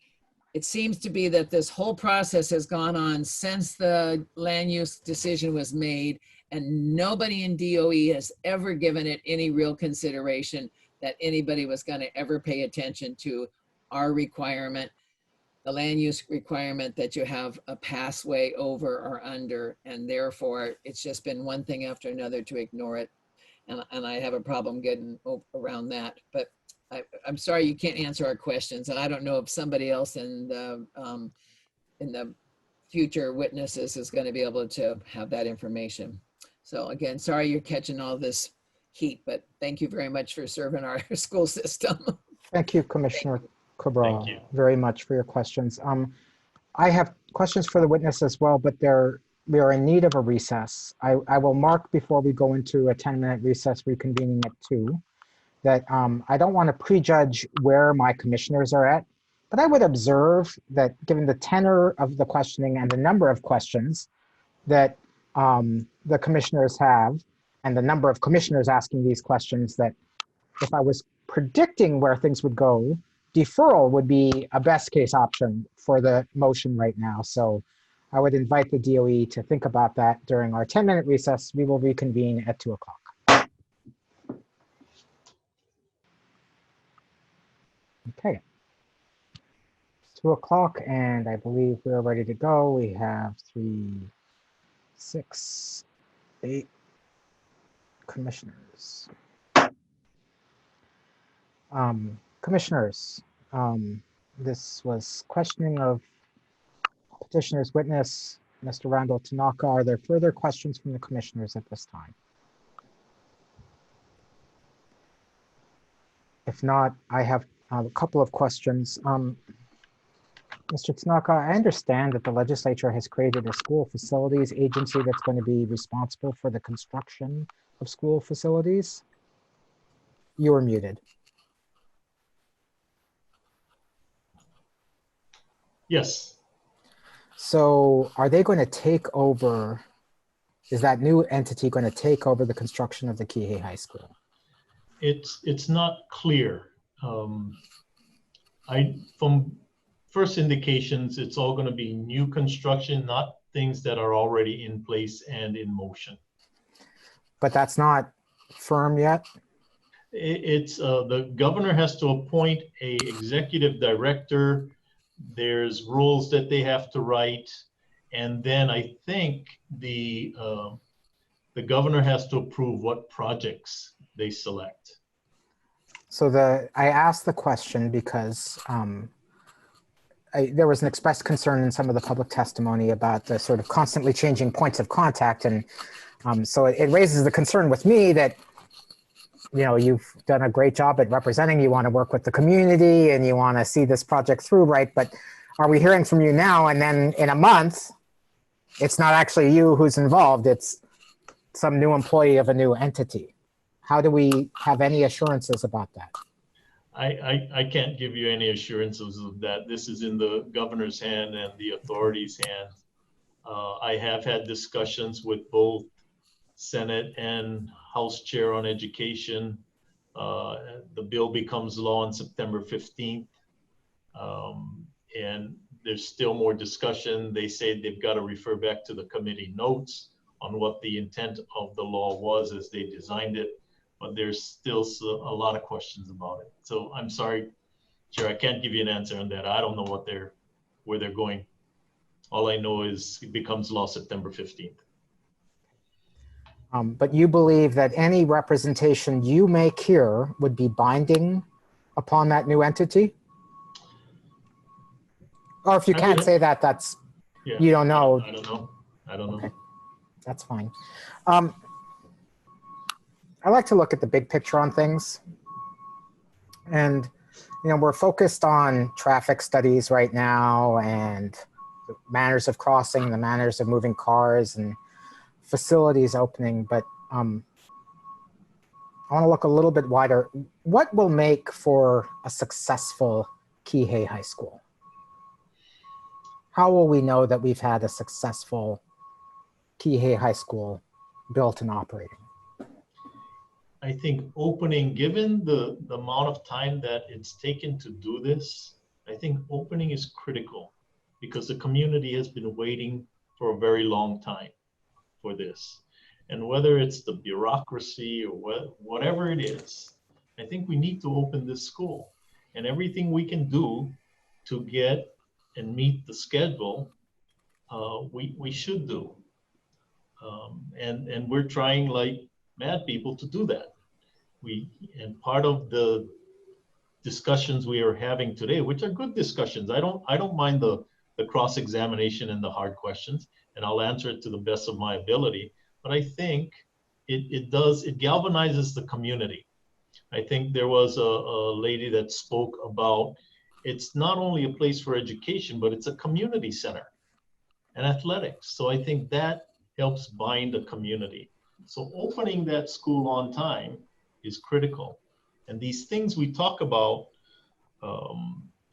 it seems to be that this whole process has gone on since the land use decision was made, and nobody in DOE has ever given it any real consideration that anybody was going to ever pay attention to our requirement, the land use requirement that you have a passway over or under, and therefore it's just been one thing after another to ignore it. And I have a problem getting around that. But I'm sorry you can't answer our questions, and I don't know if somebody else in the future witnesses is going to be able to have that information. So again, sorry you're catching all this heat, but thank you very much for serving our school system. Thank you, Commissioner Cabral, very much for your questions. I have questions for the witness as well, but we are in need of a recess. I will mark before we go into a 10-minute recess reconvening at 2 that I don't want to prejudge where my commissioners are at, but I would observe that given the tenor of the questioning and the number of questions that the commissioners have, and the number of commissioners asking these questions, that if I was predicting where things would go, deferral would be a best case option for the motion right now. So I would invite the DOE to think about that during our 10-minute recess. We will reconvene at 2 o'clock. Okay. 2 o'clock, and I believe we're ready to go. We have 3, 6, 8 commissioners. Commissioners, this was questioning of petitioner's witness, Mr. Randall Tanaka. Are there further questions from the commissioners at this time? If not, I have a couple of questions. Mr. Tanaka, I understand that the legislature has created a school facilities agency that's going to be responsible for the construction of school facilities. You are muted. Yes. So are they going to take over, is that new entity going to take over the construction of the Kihei High School? It's not clear. From first indications, it's all going to be new construction, not things that are already in place and in motion. But that's not firm yet? It's the governor has to appoint an executive director. There's rules that they have to write, and then I think the governor has to approve what projects they select. So I asked the question because there was an expressed concern in some of the public testimony about the sort of constantly changing points of contact. And so it raises the concern with me that, you know, you've done a great job at representing, you want to work with the community and you want to see this project through, right? But are we hearing from you now and then in a month, it's not actually you who's involved, it's some new employee of a new entity? How do we have any assurances about that? I can't give you any assurances of that. This is in the governor's hand and the authorities' hands. I have had discussions with both Senate and House Chair on Education. The bill becomes law on September 15th. And there's still more discussion. They say they've got to refer back to the committee notes on what the intent of the law was as they designed it. But there's still a lot of questions about it. So I'm sorry, Chair, I can't give you an answer on that. I don't know where they're going. All I know is it becomes law September 15th. But you believe that any representation you make here would be binding upon that new entity? Or if you can't say that, that's, yeah, you don't know. I don't know. I don't know. Okay. That's fine. I like to look at the big picture on things. And, you know, we're focused on traffic studies right now and the manners of crossing, the manners of moving cars and facilities opening. But I want to look a little bit wider. What will make for a successful Kihei High School? How will we know that we've had a successful Kihei High School built and operating? I think opening, given the amount of time that it's taken to do this, I think opening is critical because the community has been waiting for a very long time for this. And whether it's the bureaucracy or whatever it is, I think we need to open this school. And everything we can do to get and meet the schedule, we should do. And we're trying like mad people to do that. And part of the discussions we are having today, which are good discussions, I don't mind the cross-examination and the hard questions, and I'll answer it to the best of my ability. But I think it galvanizes the community. I think there was a lady that spoke about it's not only a place for education, but it's a community center and athletics. So I think that helps bind a community. So opening that school on time is critical. And these things we talk about,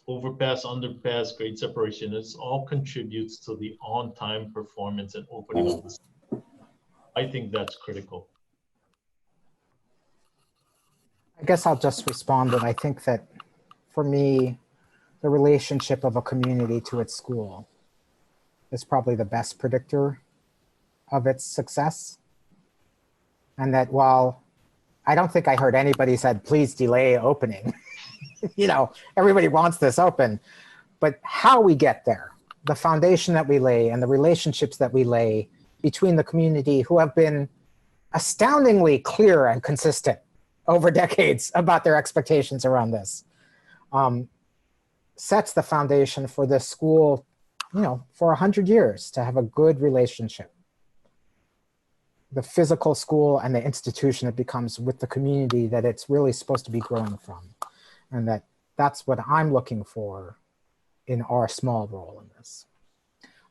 overpass, underpass, grade separation, it all contributes to the on-time performance and opening of the school. I think that's critical. I guess I'll just respond that I think that for me, the relationship of a community to its school is probably the best predictor of its success. And that while I don't think I heard anybody said, please delay opening, you know, everybody wants this open, but how we get there, the foundation that we lay and the relationships that we lay between the community who have been astoundingly clear and consistent over decades about their expectations around this, sets the foundation for this school, you know, for 100 years to have a good relationship. The physical school and the institution it becomes with the community that it's really supposed to be growing from. And that's what I'm looking for in our small role in this.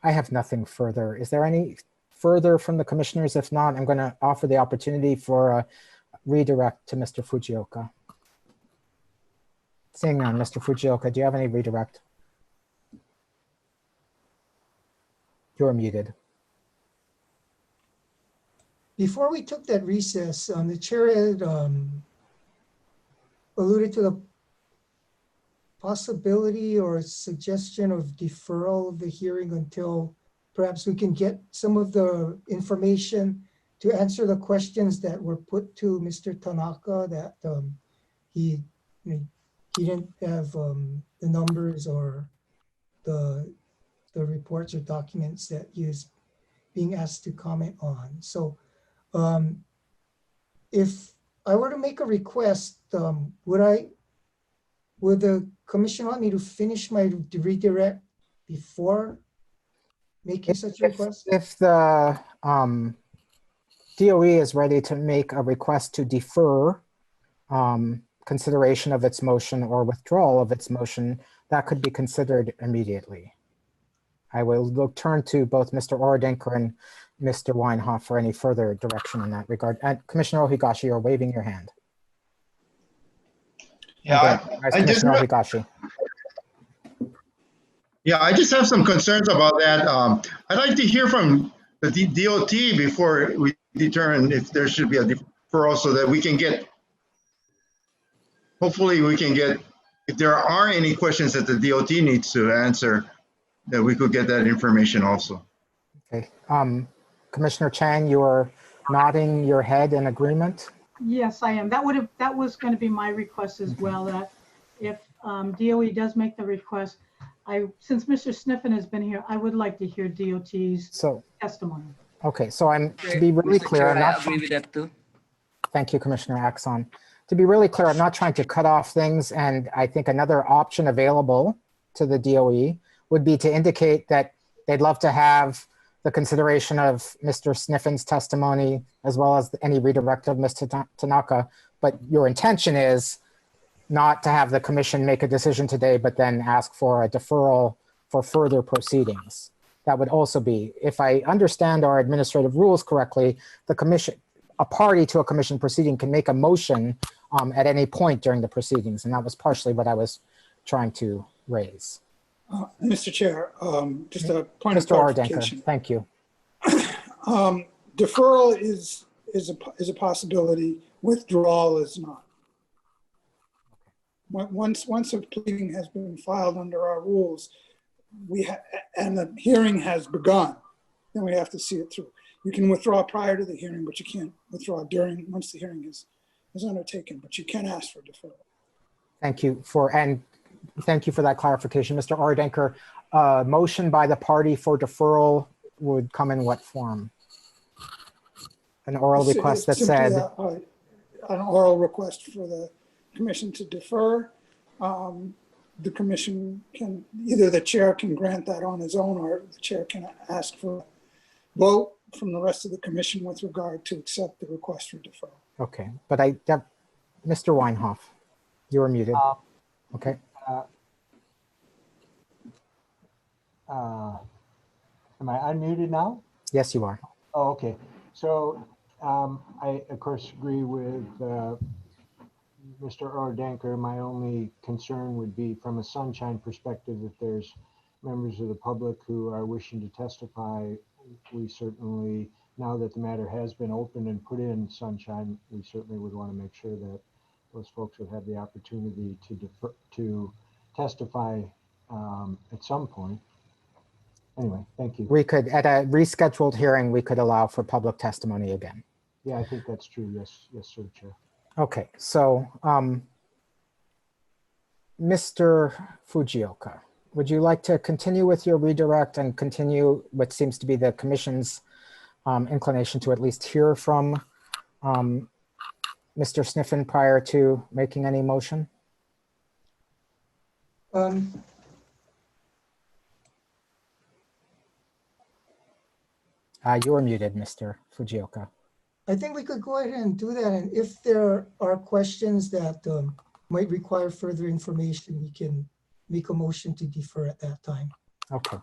I have nothing further. Is there any further from the commissioners? If not, I'm going to offer the opportunity for a redirect to Mr. Fujioka. Seeing none, Mr. Fujioka, do you have any redirect? You're muted. Before we took that recess, the chair had alluded to the possibility or suggestion of deferral of the hearing until perhaps we can get some of the information to answer the questions that were put to Mr. Tanaka that he didn't have the numbers or the reports or documents that he is being asked to comment on. So if I were to make a request, would the commission want me to finish my redirect before making such a request? If the DOE is ready to make a request to defer consideration of its motion or withdrawal of its motion, that could be considered immediately. I will turn to both Mr. Orodenker and Mr. Weinhoff for any further direction in that regard. And Commissioner Ohigashi, you're waving your hand. Yeah, Commissioner Ohigashi. Yeah, I just have some concerns about that. I'd like to hear from the DOT before we determine if there should be a deferral so that we can get, hopefully we can get, if there are any questions that the DOT needs to answer, that we could get that information also. Okay. Commissioner Chang, you're nodding your head in agreement? Yes, I am. That was going to be my request as well, that if DOE does make the request, since Mr. Sniffen has been here, I would like to hear DOT's testimony. Okay, so to be really clear, I'm not I agree with that too. Thank you, Commissioner Axon. To be really clear, I'm not trying to cut off things, and I think another option available to the DOE would be to indicate that they'd love to have the consideration of Mr. Sniffen's testimony as well as any redirect of Mr. Tanaka, but your intention is not to have the commission make a decision today, but then ask for a deferral for further proceedings. That would also be, if I understand our administrative rules correctly, the commission, a party to a commission proceeding can make a motion at any point during the proceedings, and that was partially what I was trying to raise. Mr. Chair, just a point of Mr. clarification. Orodenker, thank you. Deferral is a possibility. Withdrawal is not. Once a pleading has been filed under our rules, and the hearing has begun, then we have to see it through. You can withdraw prior to the hearing, but you can't withdraw once the hearing is undertaken. But you can ask for deferral. Thank you for that clarification, Mr. Orodenker. Motion by the party for deferral would come in what form? An oral request that said? An oral request for the commission to defer. The commission can, either the chair can grant that on his own, or the chair can ask for a vote from the rest of the commission with regard to accept the request for deferral. Okay, but Mr. Weinhoff, you are muted. Okay. Am I unmuted now? Yes, you are. Oh, okay. So I, of course, agree with Mr. Orodenker. My only concern would be from a sunshine perspective, if there's members of the public who are wishing to testify, we certainly, now that the matter has been opened and put in sunshine, we certainly would want to make sure that those folks would have the opportunity to testify at some point. Anyway, thank you. We could, at a rescheduled hearing, we could allow for public testimony again. Yeah, I think that's true. Yes, sir, Chair. Okay, so Mr. Fujioka, would you like to continue with your redirect and continue what seems to be the commission's inclination to at least hear from Mr. Sniffen prior to making any motion? You are muted, Mr. Fujioka. I think we could go ahead and do that. And if there are questions that might require further information, we can make a motion to defer at that time. Okay,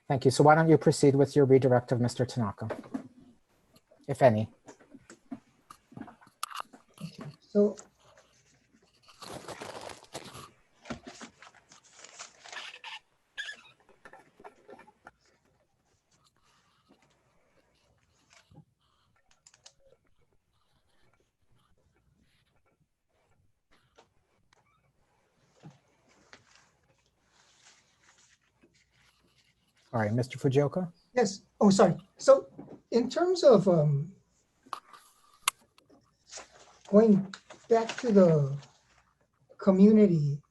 thank you. So why don't you proceed with your redirect of Mr. Tanaka, if any? Okay, so all right, Mr. Fujioka? yes. Oh, sorry. So in terms of going back to the community,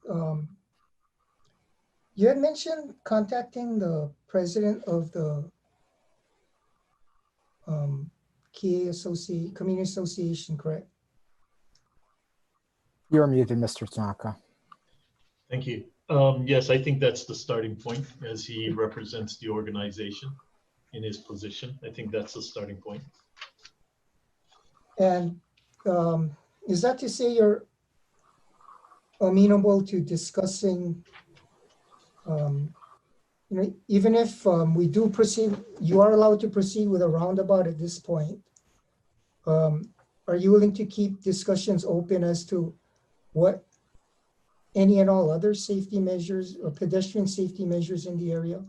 you had mentioned contacting the president of the Kihei Community Association, correct? You're muted, Mr. Tanaka. Thank you. Yes, I think that's the starting point as he represents the organization in his position. I think that's the starting point. And is that to say you're amenable to discussing, even if we do proceed, you are allowed to proceed with a roundabout at this point. Are you willing to keep discussions open as to what any and all other safety measures or pedestrian safety measures in the area?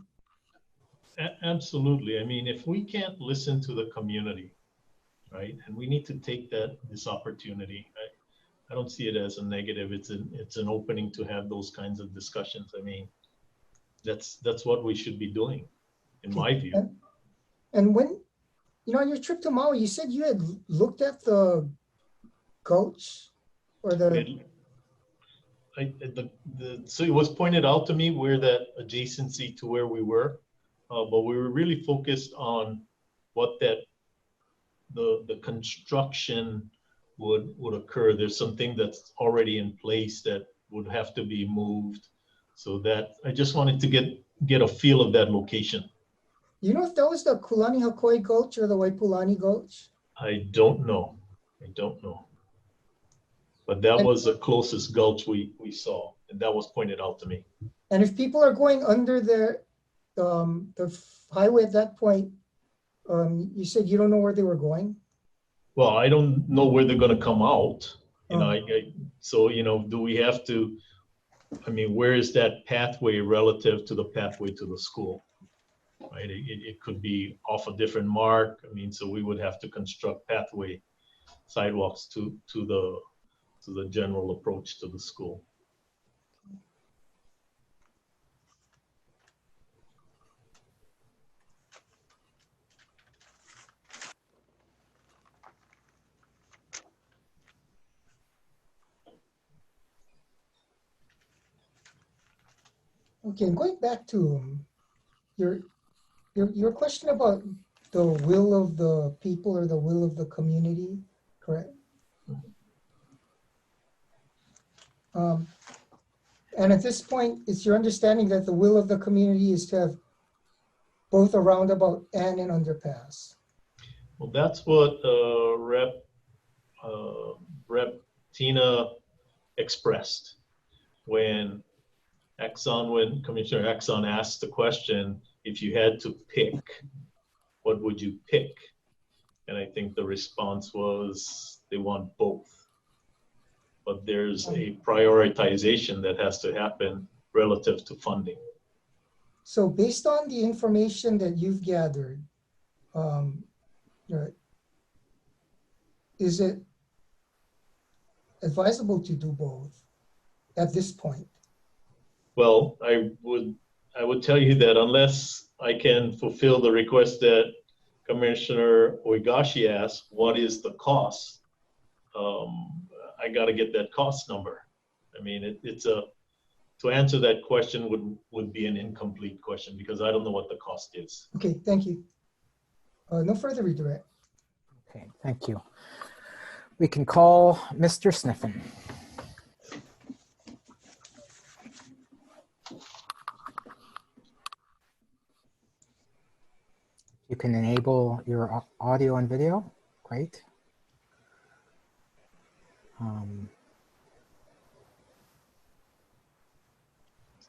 Absolutely. I mean, if we can't listen to the community, right, and we need to take this opportunity. I don't see it as a negative. It's an opening to have those kinds of discussions. I mean, that's what we should be doing, in my view. And when, on your trip to Maui, you said you had looked at the gulch or the. So it was pointed out to me where that adjacency to where we were, but we were really focused on what the construction would occur. There's something that's already in place that would have to be moved. So that I just wanted to get a feel of that location. You know if that was the Kulani Hakoi Gulch or the Waipulani Gulch? I don't know. But that was the closest gulch we saw, and that was pointed out to me. And if people are going under the highway at that point, you said you don't know where they were going? Well, I don't know where they're going to come out. So, do we have to, where is that pathway relative to the pathway to the school? Right? It could be off a different mark. So we would have to construct pathway sidewalks to the general approach to the school. Okay, going back to your question about the will of the people or the will of the community, correct? And at this point, it's your understanding that the will of the community is to have both a roundabout and an underpass. Well, that's what Rep Tina expressed when Commissioner Exxon asked the question, if you had to pick, what would you pick? And I think the response was they want both. But there's a prioritization that has to happen relative to funding. So based on the information that you've gathered, is it advisable to do both at this point? Well, I would tell you that unless I can fulfill the request that Commissioner Oigashi asked, what is the cost? I got to get that cost number. To answer that question would be an incomplete question because I don't know what the cost is. Okay, thank you. No further redirect. Okay, thank you. We can call Mr. Sniffen. You can enable your audio and video. Great.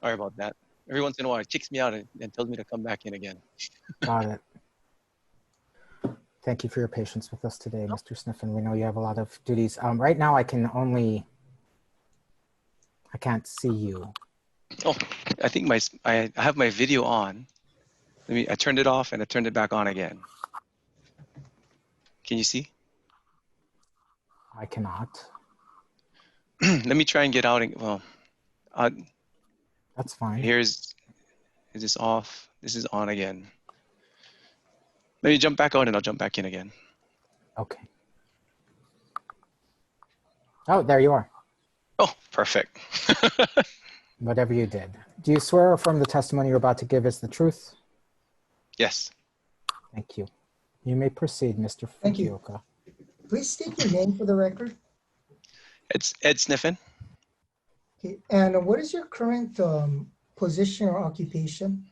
Sorry about that. Every once in a while, it kicks me out and tells me to come back in again. Got it. Thank you for your patience with us today, Mr. Sniffen. We know you have a lot of duties. Right now, I can't see you. Oh, I think I have my video on. I turned it off and I turned it back on again. Can you see? I cannot. Let me try and get out. That's fine. Is this off? This is on again. Let me jump back out and I'll jump back in again. Okay. Oh, there you are. Oh, perfect. Whatever you did. Do you swear or affirm the testimony you're about to give is the truth? Yes. Thank you. You may proceed, Mr. Thank you. Fukuoka. Please state your name for the record. It's Ed Sniffen. Okay, and what is your current position or occupation?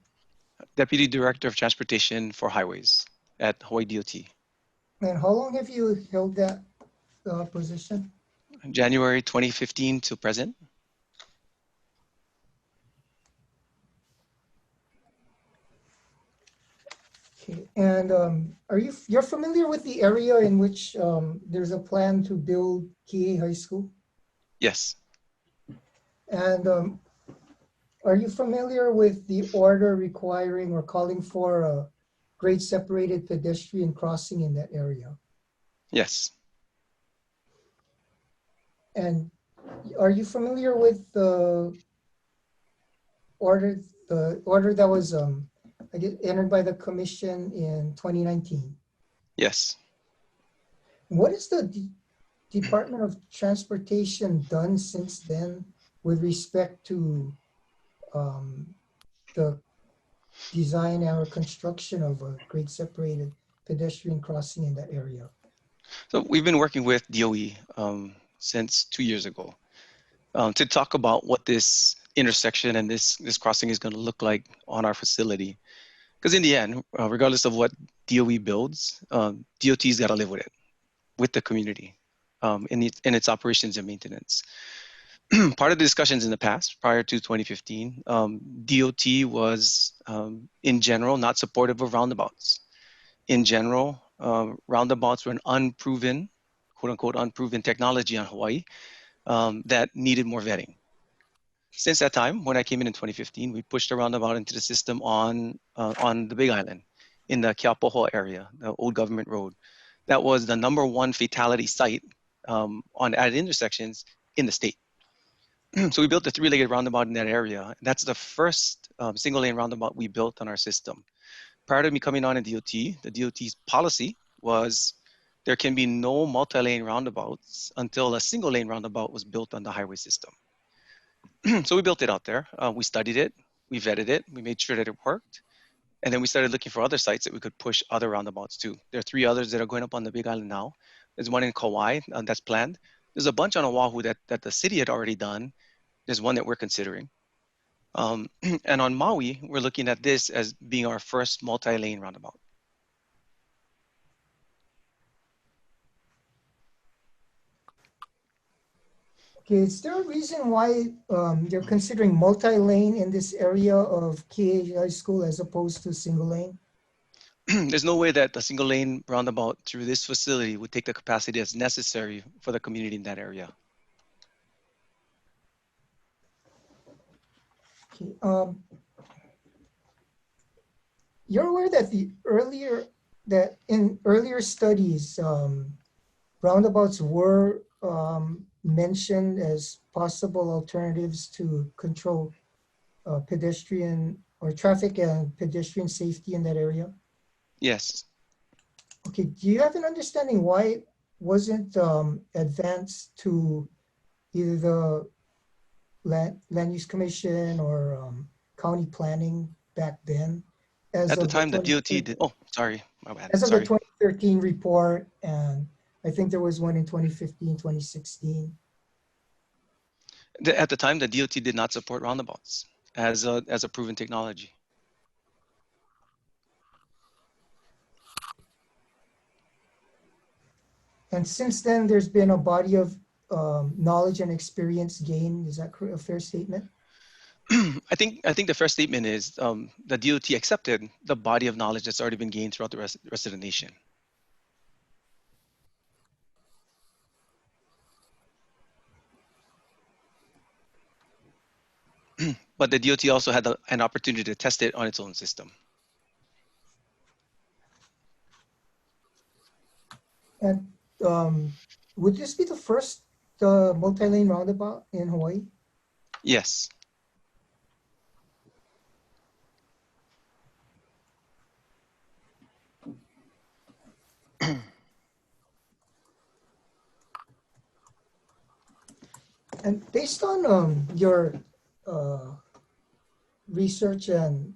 Deputy Director of Transportation for Highways at Hawaii DOT. And how long have you held that position? January 2015 to present. Okay, and you're familiar with the area in which there's a plan to build Kihei High School? Yes. And are you familiar with the order requiring or calling for a grade separated pedestrian crossing in that area? Yes. And are you familiar with the order that was I guess entered by the commission in 2019? Yes. What has the Department of Transportation done since then with respect to the design or construction of a grade separated pedestrian crossing in that area? So we've been working with DOE since 2 years ago to talk about what this intersection and this crossing is going to look like on our facility. Because in the end, regardless of what DOE builds, DOT's got to live with the community in its operations and maintenance. Part of the discussions in the past, prior to 2015, DOT was in general not supportive of roundabouts. In general, roundabouts were an unproven, quote unquote, unproven technology on Hawaii that needed more vetting. Since that time, when I came in 2015, we pushed a roundabout into the system on the Big Island in the Keapoho area, the old government road. That was the #1 fatality site at intersections in the state. So we built a 3-legged roundabout in that area. That's the first single-lane roundabout we built on our system. Prior to me coming on in DOT, the DOT's policy was there can be no multi-lane roundabouts until a single-lane roundabout was built on the highway system. So we built it out there. We studied it, we vetted it, we made sure that it worked. And then we started looking for other sites that we could push other roundabouts to. There are 3 others that are going up on the Big Island now. There's one in Kauai that's planned. There's a bunch on Oahu that the city had already done. There's one that we're considering. And on Maui, we're looking at this as being our first multi-lane roundabout. Okay, is there a reason why you're considering multi-lane in this area of Kihei High School as opposed to single lane? There's no way that a single lane roundabout through this facility would take the capacity that's necessary for the community in that area. Okay, you're aware that in earlier studies, roundabouts were mentioned as possible alternatives to control pedestrian or traffic and pedestrian safety in that area? Yes. Okay, do you have an understanding why it wasn't advanced to either the Land Use Commission or county planning back then? At the time, the DOT did. Oh, sorry, my bad. As of Sorry. the 2013 report, and I think there was one in 2015, 2016. At the time, the DOT did not support roundabouts as a proven technology. And since then, there's been a body of knowledge and experience gained. Is that a fair statement? I think the first statement is the DOT accepted the body of knowledge that's already been gained throughout the rest of the nation. But the DOT also had an opportunity to test it on its own system. And would this be the first multi-lane roundabout in Hawaii? Yes. And based on your research and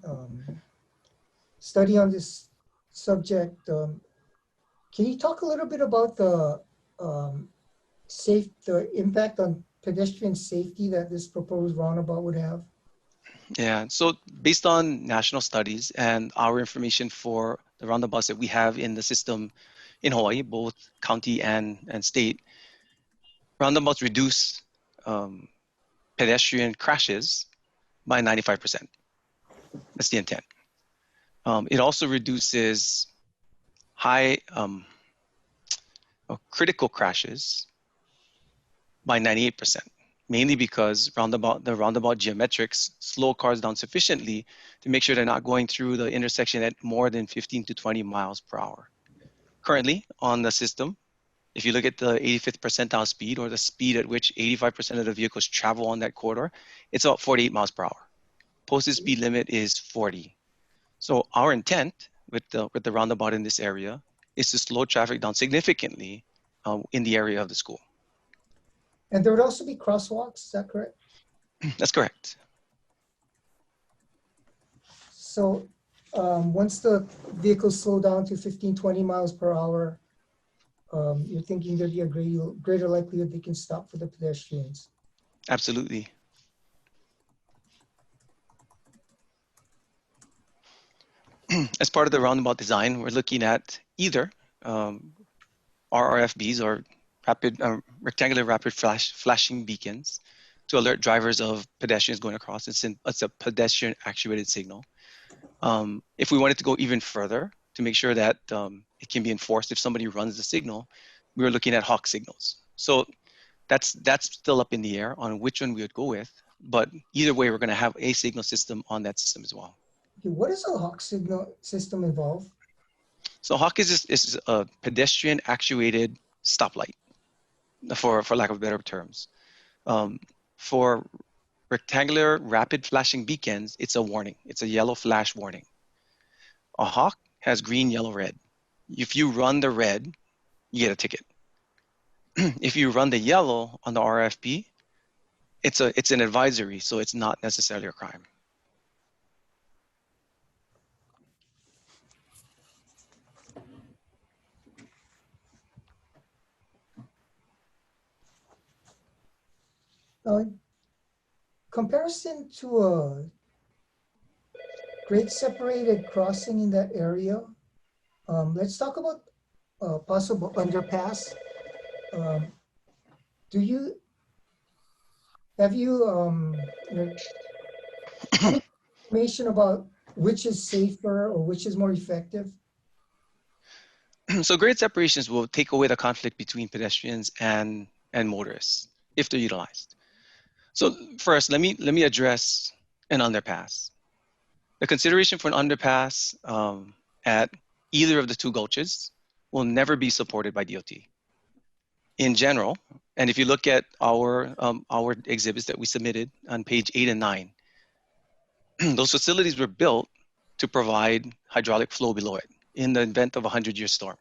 study on this subject, can you talk a little bit about the impact on pedestrian safety that this proposed roundabout would have? Yeah, so based on national studies and our information for the roundabouts that we have in the system in Hawaii, both county and state, roundabouts reduce pedestrian crashes by 95%. That's the intent. It also reduces high critical crashes by 98%, mainly because the roundabout geometrics slow cars down sufficiently to make sure they're not going through the intersection at more than 15 to 20 miles per hour. Currently on the system, if you look at the 85th percentile speed, or the speed at which 85% of the vehicles travel on that corridor, it's about 48 miles per hour. Posted speed limit is 40. So our intent with the roundabout in this area is to slow traffic down significantly in the area of the school. And there would also be crosswalks, is that correct? That's correct. So once the vehicles slow down to 15, 20 miles per hour, you're thinking there'd be a greater likelihood they can stop for the pedestrians? Absolutely. As part of the roundabout design, we're looking at either RRFBs, or rectangular rapid flashing beacons, to alert drivers of pedestrians going across. It's a pedestrian actuated signal. If we wanted to go even further to make sure that it can be enforced if somebody runs the signal, we were looking at hawk signals. So that's still up in the air on which one we would go with. But either way, we're going to have a signal system on that system as well. Okay, what does a hawk signal system involve? So hawk is a pedestrian actuated stoplight, for lack of better terms. For rectangular rapid flashing beacons, it's a warning. It's a yellow flash warning. A hawk has green, yellow, red. If you run the red, you get a ticket. If you run the yellow on the RFP, it's an advisory, so it's not necessarily a crime. Comparison to a grade separated crossing in that area, let's talk about a possible underpass. Have you information about which is safer or which is more effective? So grade separations will take away the conflict between pedestrians and motorists if they're utilized. So first, let me address an underpass. The consideration for an underpass at either of the two gulches will never be supported by DOT. In general, and if you look at our exhibits that we submitted on page 8 and 9, those facilities were built to provide hydraulic flow below it in the event of a 100-year storm.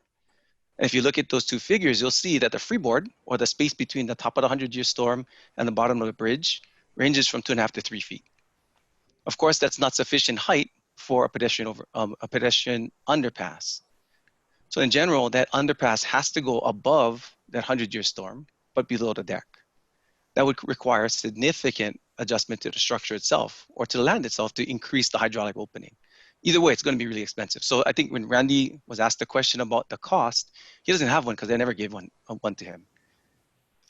And if you look at those two figures, you'll see that the freeboard, or the space between the top of the 100-year storm and the bottom of the bridge, ranges from 2.5 to 3 feet. Of course, that's not sufficient height for a pedestrian underpass. So in general, that underpass has to go above that 100-year storm, but below the deck. That would require significant adjustment to the structure itself or to the land itself to increase the hydraulic opening. Either way, it's going to be really expensive. So I think when Randy was asked the question about the cost, he doesn't have one because they never gave one to him.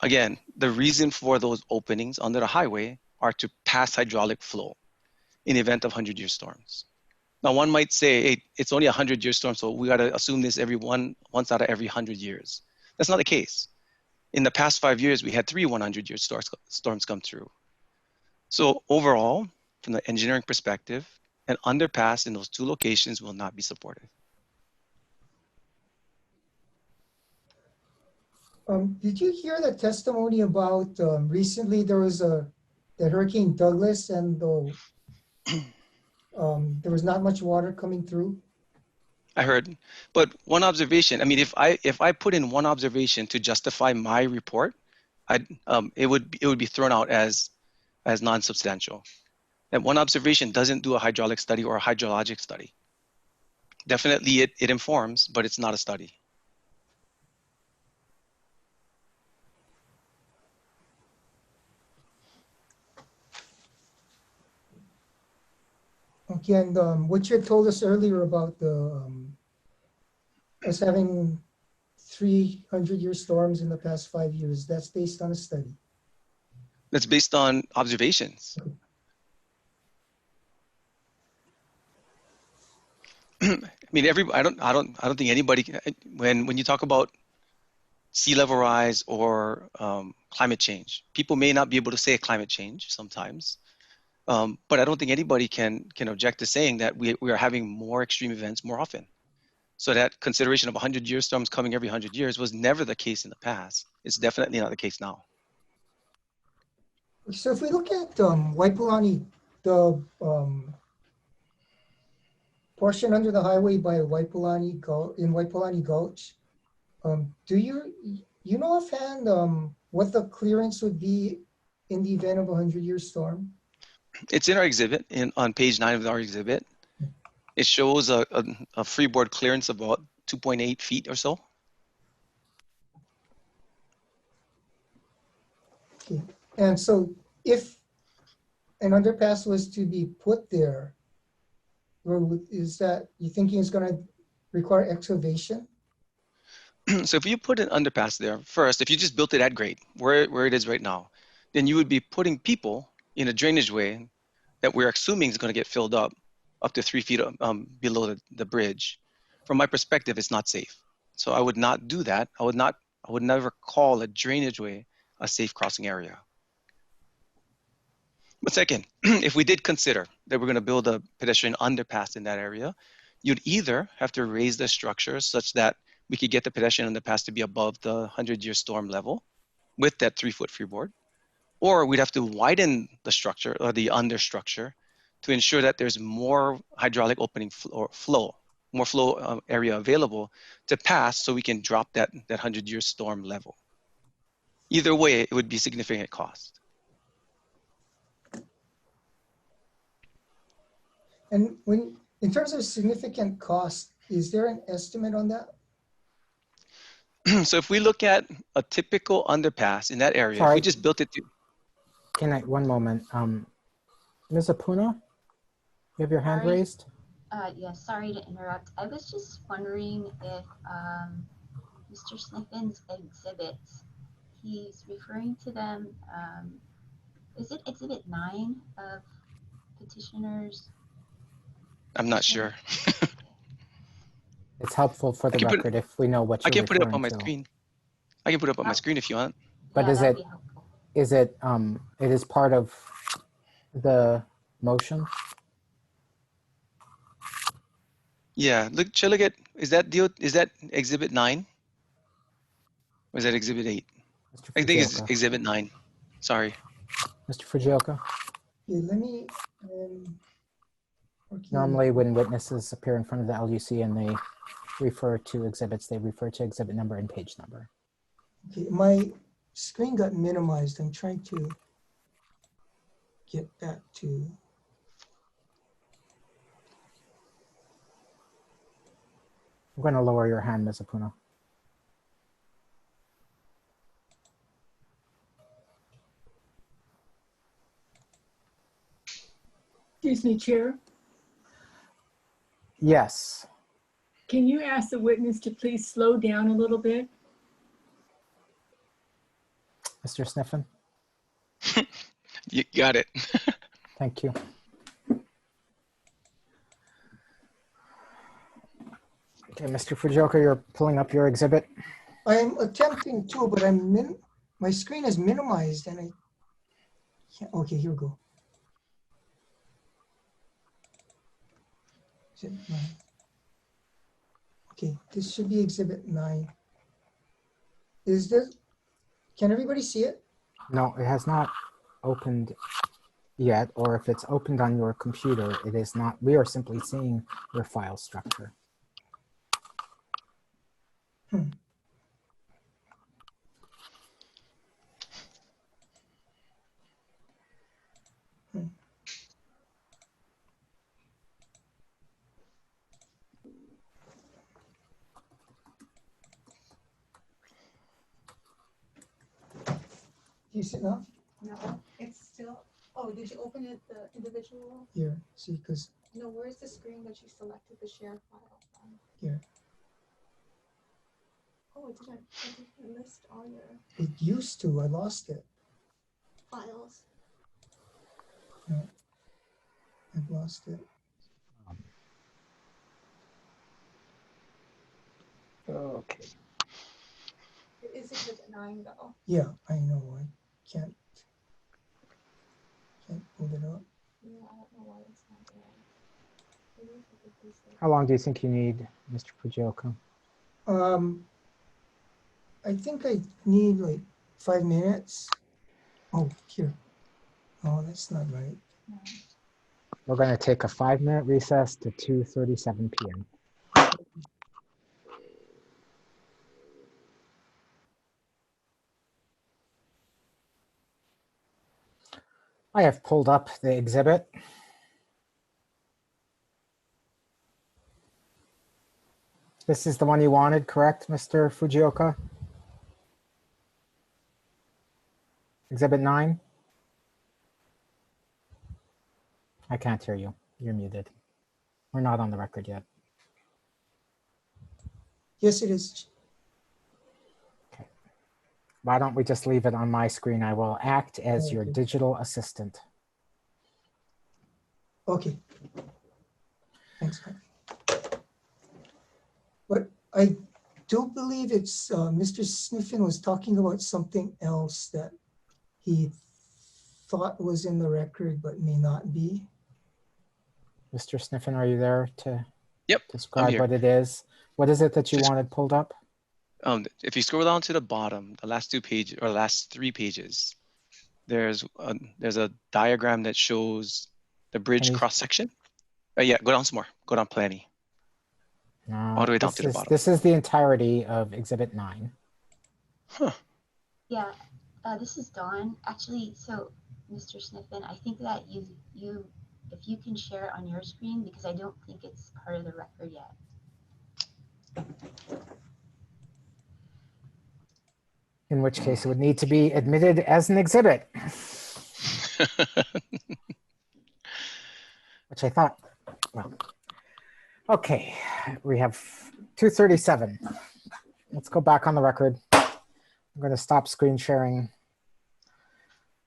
Again, the reason for those openings under the highway are to pass hydraulic flow in the event of 100-year storms. Now, one might say, hey, it's only a 100-year storm, so we got to assume this once out of every 100 years. That's not the case. In the past 5 years, we had 3 100-year storms come through. So overall, from the engineering perspective, an underpass in those two locations will not be supported. Did you hear the testimony about recently there was the Hurricane Douglas, and there was not much water coming through? I heard, but one observation. I mean, if I put in one observation to justify my report, it would be thrown out as non-substantial. That one observation doesn't do a hydraulic study or a hydrologic study. Definitely, it informs, but it's not a study. Okay, and what you had told us earlier about the us having 300-year storms in the past 5 years, that's based on a study. That's based on observations. I mean, I don't think anybody, when you talk about sea level rise or climate change, people may not be able to say climate change sometimes, but I don't think anybody can object to saying that we are having more extreme events more often. So that consideration of 100-year storms coming every 100 years was never the case in the past. It's definitely not the case now. So if we look at Waipulani, the portion under the highway by Waipulani Gulch, do you know offhand what the clearance would be in the event of a 100-year storm? It's in our exhibit, on page 9 of our exhibit. It shows a freeboard clearance of about 2.8 feet or so. Okay. And so if an underpass was to be put there, is that you thinking it's going to require excavation? So if you put an underpass there, first, if you just built it at grade, where it is right now, then you would be putting people in a drainage way that we're assuming is going to get filled up to 3 feet below the bridge. From my perspective, it's not safe. So I would not do that. I would never call a drainage way a safe crossing area. But second, if we did consider that we're going to build a pedestrian underpass in that area, you'd either have to raise the structure such that we could get the pedestrian underpass to be above the 100-year storm level with that 3-foot freeboard, or we'd have to widen the structure or the understructure to ensure that there's more hydraulic opening more flow area available to pass so we can drop that 100-year storm level. Either way, it would be significant cost. And in terms of significant cost, is there an estimate on that? So if we look at a typical underpass in that area, if we just built it to... One moment. Ms. Apuna, you have your hand raised? Yes, sorry to interrupt. I was just wondering if Mr. Sniffin's exhibits, he's referring to them, is it exhibit 9 of petitioners? I'm not sure. It's helpful for the record if we know what you're I can put it up on my referring to. screen. I can put it up on my screen if you want. But Yeah, it is part of the motion? Yeah, look, is that exhibit 9? Or is that exhibit 8? I think it's exhibit 9. Sorry. Mr. Fujioka? Okay, let me, Normally when witnesses appear in front of the LUC and they refer to exhibits, they refer to exhibit number and page number. okay, my screen got minimized. I'm trying to get back to. I'm going to lower your hand, Ms. Apuna. Excuse me, Chair. Yes. Can you ask the witness to please slow down a little bit? Mr. Sniffen? You got it. Thank you. Okay, Mr. Fujioka, you're pulling up your exhibit. I'm attempting to, but my screen is minimized and I can't. Okay, here we go. Exhibit 9. Okay, this should be exhibit 9. Is this, can everybody see it? No, it has not opened yet, or if it's opened on your computer, it is not. We are simply seeing your file structure. Do you see it now? No, it's still, oh, did you open it, the individual? Here, see, because No, where's the screen that you selected the share file from? Here. Oh, it didn't list all your It used to, I lost it. files. No, I've lost it. Okay. It is Exhibit 9 though. Yeah, I know, I can't pull it up. Yeah, I don't know why it's not there. Maybe if you could please say- How long do you think you need, Mr. Fujioka? I think I need like 5 minutes. Oh, here. Oh, that's not right. We're going to take a 5-minute recess to 2:37 p.m. I have pulled up the exhibit. This is the one you wanted, correct, Mr. Fujioka? Exhibit 9? I can't hear you. You're muted. We're not on the record yet. Yes, it is. Okay. Why don't we just leave it on my screen? I will act as your digital assistant. Okay. Thanks. But I do believe it's Mr. Sniffen was talking about something else that he thought was in the record but may not be. Mr. Sniffen, are you there to I'm describe here. what it is? What is it that you wanted pulled up? If you scroll down to the bottom, the last 2 pages or last 3 pages, there's a diagram that shows the bridge cross section. Yeah, go down some more. Go down plenty. All the way down to the bottom. This is the entirety of Exhibit 9. Yeah, this is Dawn. Actually, so Mr. Sniffen, I think that if you can share it on your screen, because I don't think it's part of the record yet. In which case it would need to be admitted as an exhibit. Which I thought, well, okay, we have 2:37. Let's go back on the record. I'm going to stop screen sharing.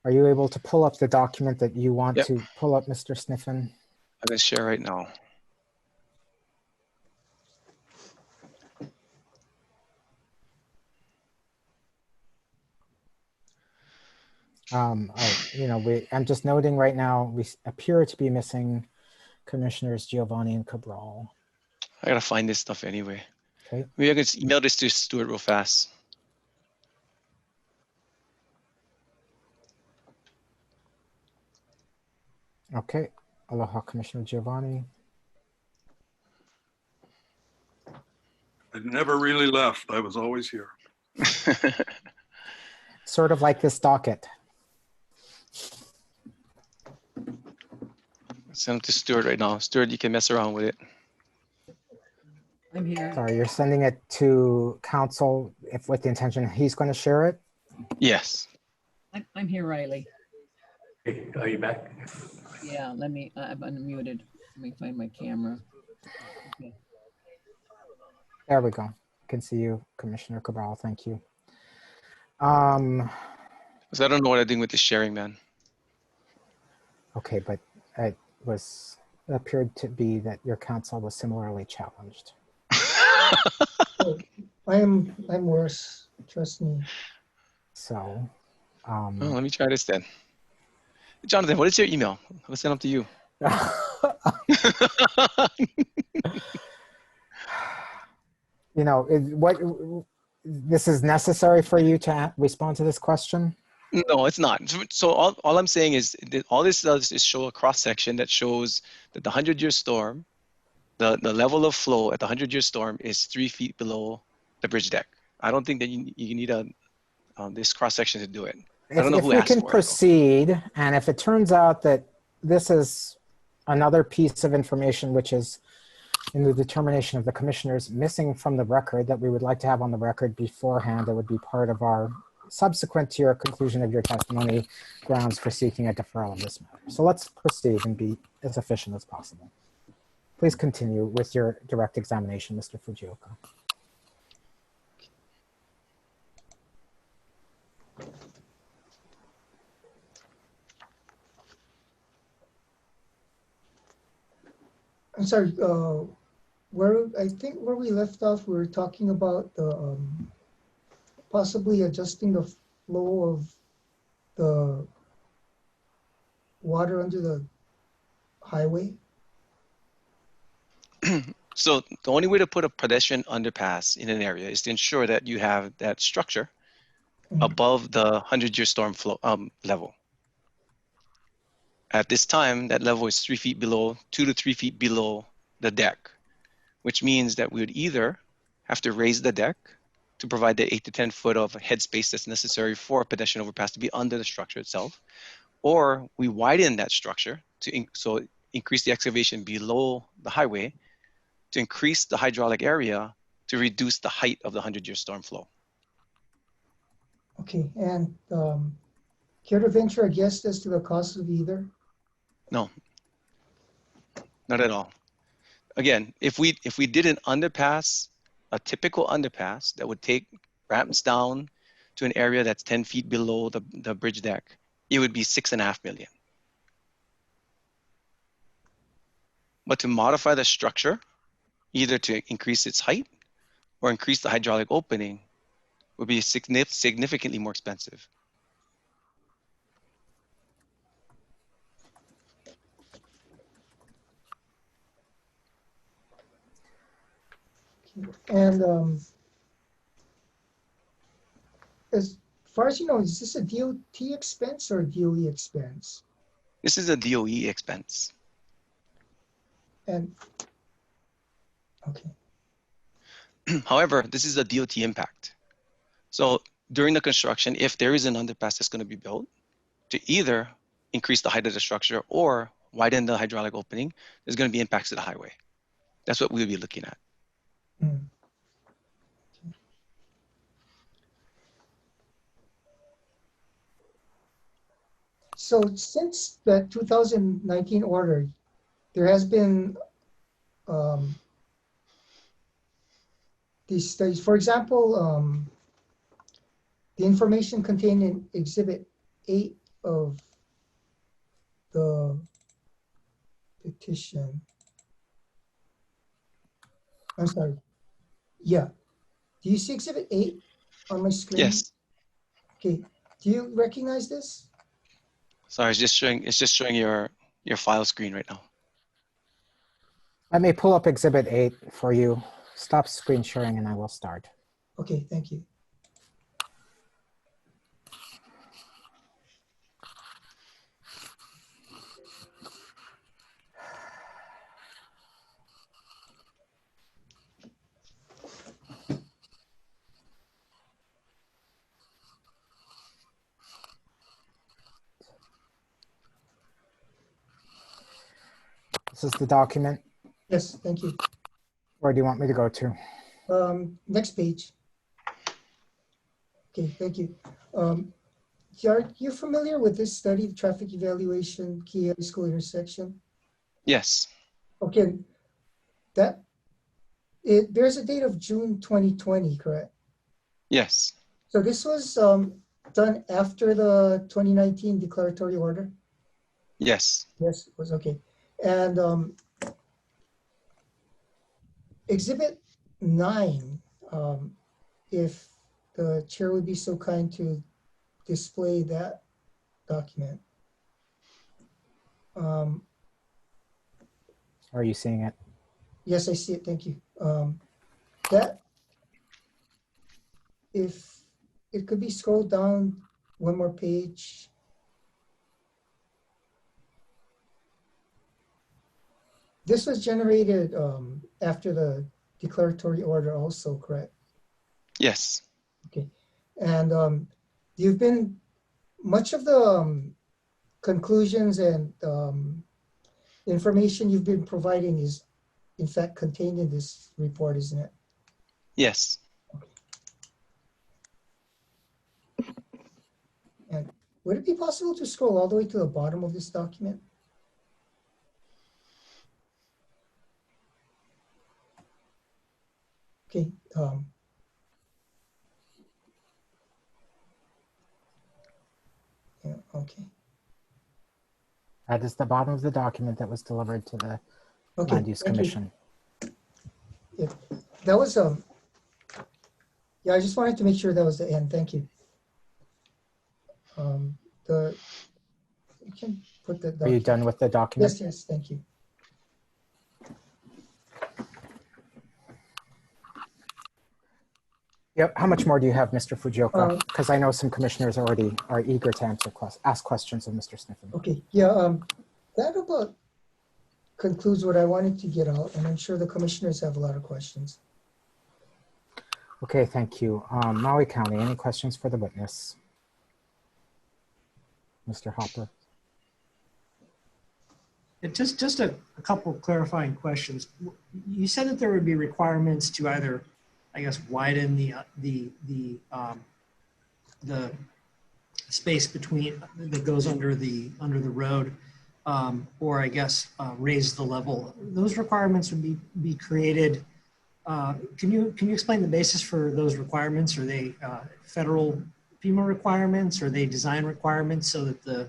Are you able to pull up the document that you want to pull up, Mr. Sniffen? I'm going to share right now. I'm just noting right now, we appear to be missing Commissioners Giovanni and Cabral. I got to find this stuff anyway. Okay. Maybe I can just email this to Stuart real fast. Okay. Aloha, Commissioner Giovanni. I never really left. I was always here. Sort of like this docket. Send it to Stuart right now. Stuart, you can mess around with it. I'm here. Sorry, you're sending it to council with the intention he's going to share it? Yes. I'm here, Riley. Hey, are you back? Yeah, I'm unmuted. Let me find my camera. Okay. There we go. I can see you, Commissioner Cabral. Thank you. Because I don't know what I'm doing with the sharing, man. Okay, but it appeared to be that your counsel was similarly challenged. I'm worse. Trust me. So, let me try this then. Jonathan, what is your email? I'll send them to you. This is necessary for you to respond to this question? No, it's not. So all I'm saying is that all this does is show a cross section that shows that the 100-year storm, the level of flow at the 100-year storm is 3 feet below the bridge deck. I don't think that you need this cross section to do it. I don't know who asked for it. If we can proceed, and if it turns out that this is another piece of information which is in the determination of the commissioners missing from the record that we would like to have on the record beforehand, that would be part of our subsequent to your conclusion of your testimony grounds for seeking a deferral of this matter. So let's proceed and be as efficient as possible. Please continue with your direct examination, Mr. Fujioka. I'm sorry, I think where we left off, we were talking about the possibly adjusting the flow of the water under the highway. So the only way to put a pedestrian underpass in an area is to ensure that you have that structure above the 100-year storm flow level. At this time, that level is 3 feet below, 2 to 3 feet below the deck, which means that we would either have to raise the deck to provide the 8 to 10 foot of headspace that's necessary for a pedestrian overpass to be under the structure itself, or we widen that structure to increase the excavation below the highway to increase the hydraulic area to reduce the height of the 100-year storm flow. Okay, and care to venture a guess as to the cost of either? No, not at all. Again, if we did an underpass, a typical underpass that would take ramps down to an area that's 10 feet below the bridge deck, it would be $6.5 million. But to modify the structure, either to increase its height or increase the hydraulic opening, would be significantly more expensive. And as far as you know, is this a DOT expense or a DOE expense? This is a DOE expense. And okay. However, this is a DOT impact. So during the construction, if there is an underpass that's going to be built, to either increase the height of the structure or widen the hydraulic opening, there's going to be impacts to the highway. That's what we'll be looking at. Mm. So since the 2019 order, there has been these studies. For example, the information contained in Exhibit 8 of the petition. I'm sorry. Yeah. Do you see Exhibit 8 on my screen? Yes. Okay. Do you recognize this? Sorry, it's just showing your file screen right now. Let me pull up Exhibit 8 for you. Stop screen sharing and I will start. Okay, thank you. This is the document. Yes, thank you. Where do you want me to go to? Next page. Okay, thank you. Are you familiar with this study, the traffic evaluation, Kihei High School intersection? Yes. Okay, there's a date of June 2020, correct? Yes. So this was done after the 2019 declaratory order? Yes. Yes, it was okay. And Exhibit 9, if the chair would be so kind to display that document. Are you seeing it? Yes, I see it. Thank you. That, if it could be scrolled down one more page. This was generated after the declaratory order also, correct? Yes. Okay. And you've been, much of the conclusions and information you've been providing is in fact contained in this report, isn't it? Yes. And would it be possible to scroll all the way to the bottom of this document? Okay. Yeah, okay. That is the bottom of the document that was delivered to the Okay, Land Use thank you. Commission. Yeah, that was, yeah, I just wanted to make sure that was the end. Thank you. You can put the Are you document. done with the document? Yes, yes, thank you. Yep. How much more do you have, Mr. Fujioka? Because I know some commissioners already are eager to ask questions of Mr. Sniffen. Okay, yeah, that about concludes what I wanted to get out, and I'm sure the commissioners have a lot of questions. Okay, thank you. Maui County, any questions for the witness? Mr. Hopper. Just a couple clarifying questions. You said that there would be requirements to either, I guess, widen the space between that goes under the road, or I guess raise the level. Those requirements would be created. Can you explain the basis for those requirements? Are they federal FEMA requirements? Are they design requirements so that the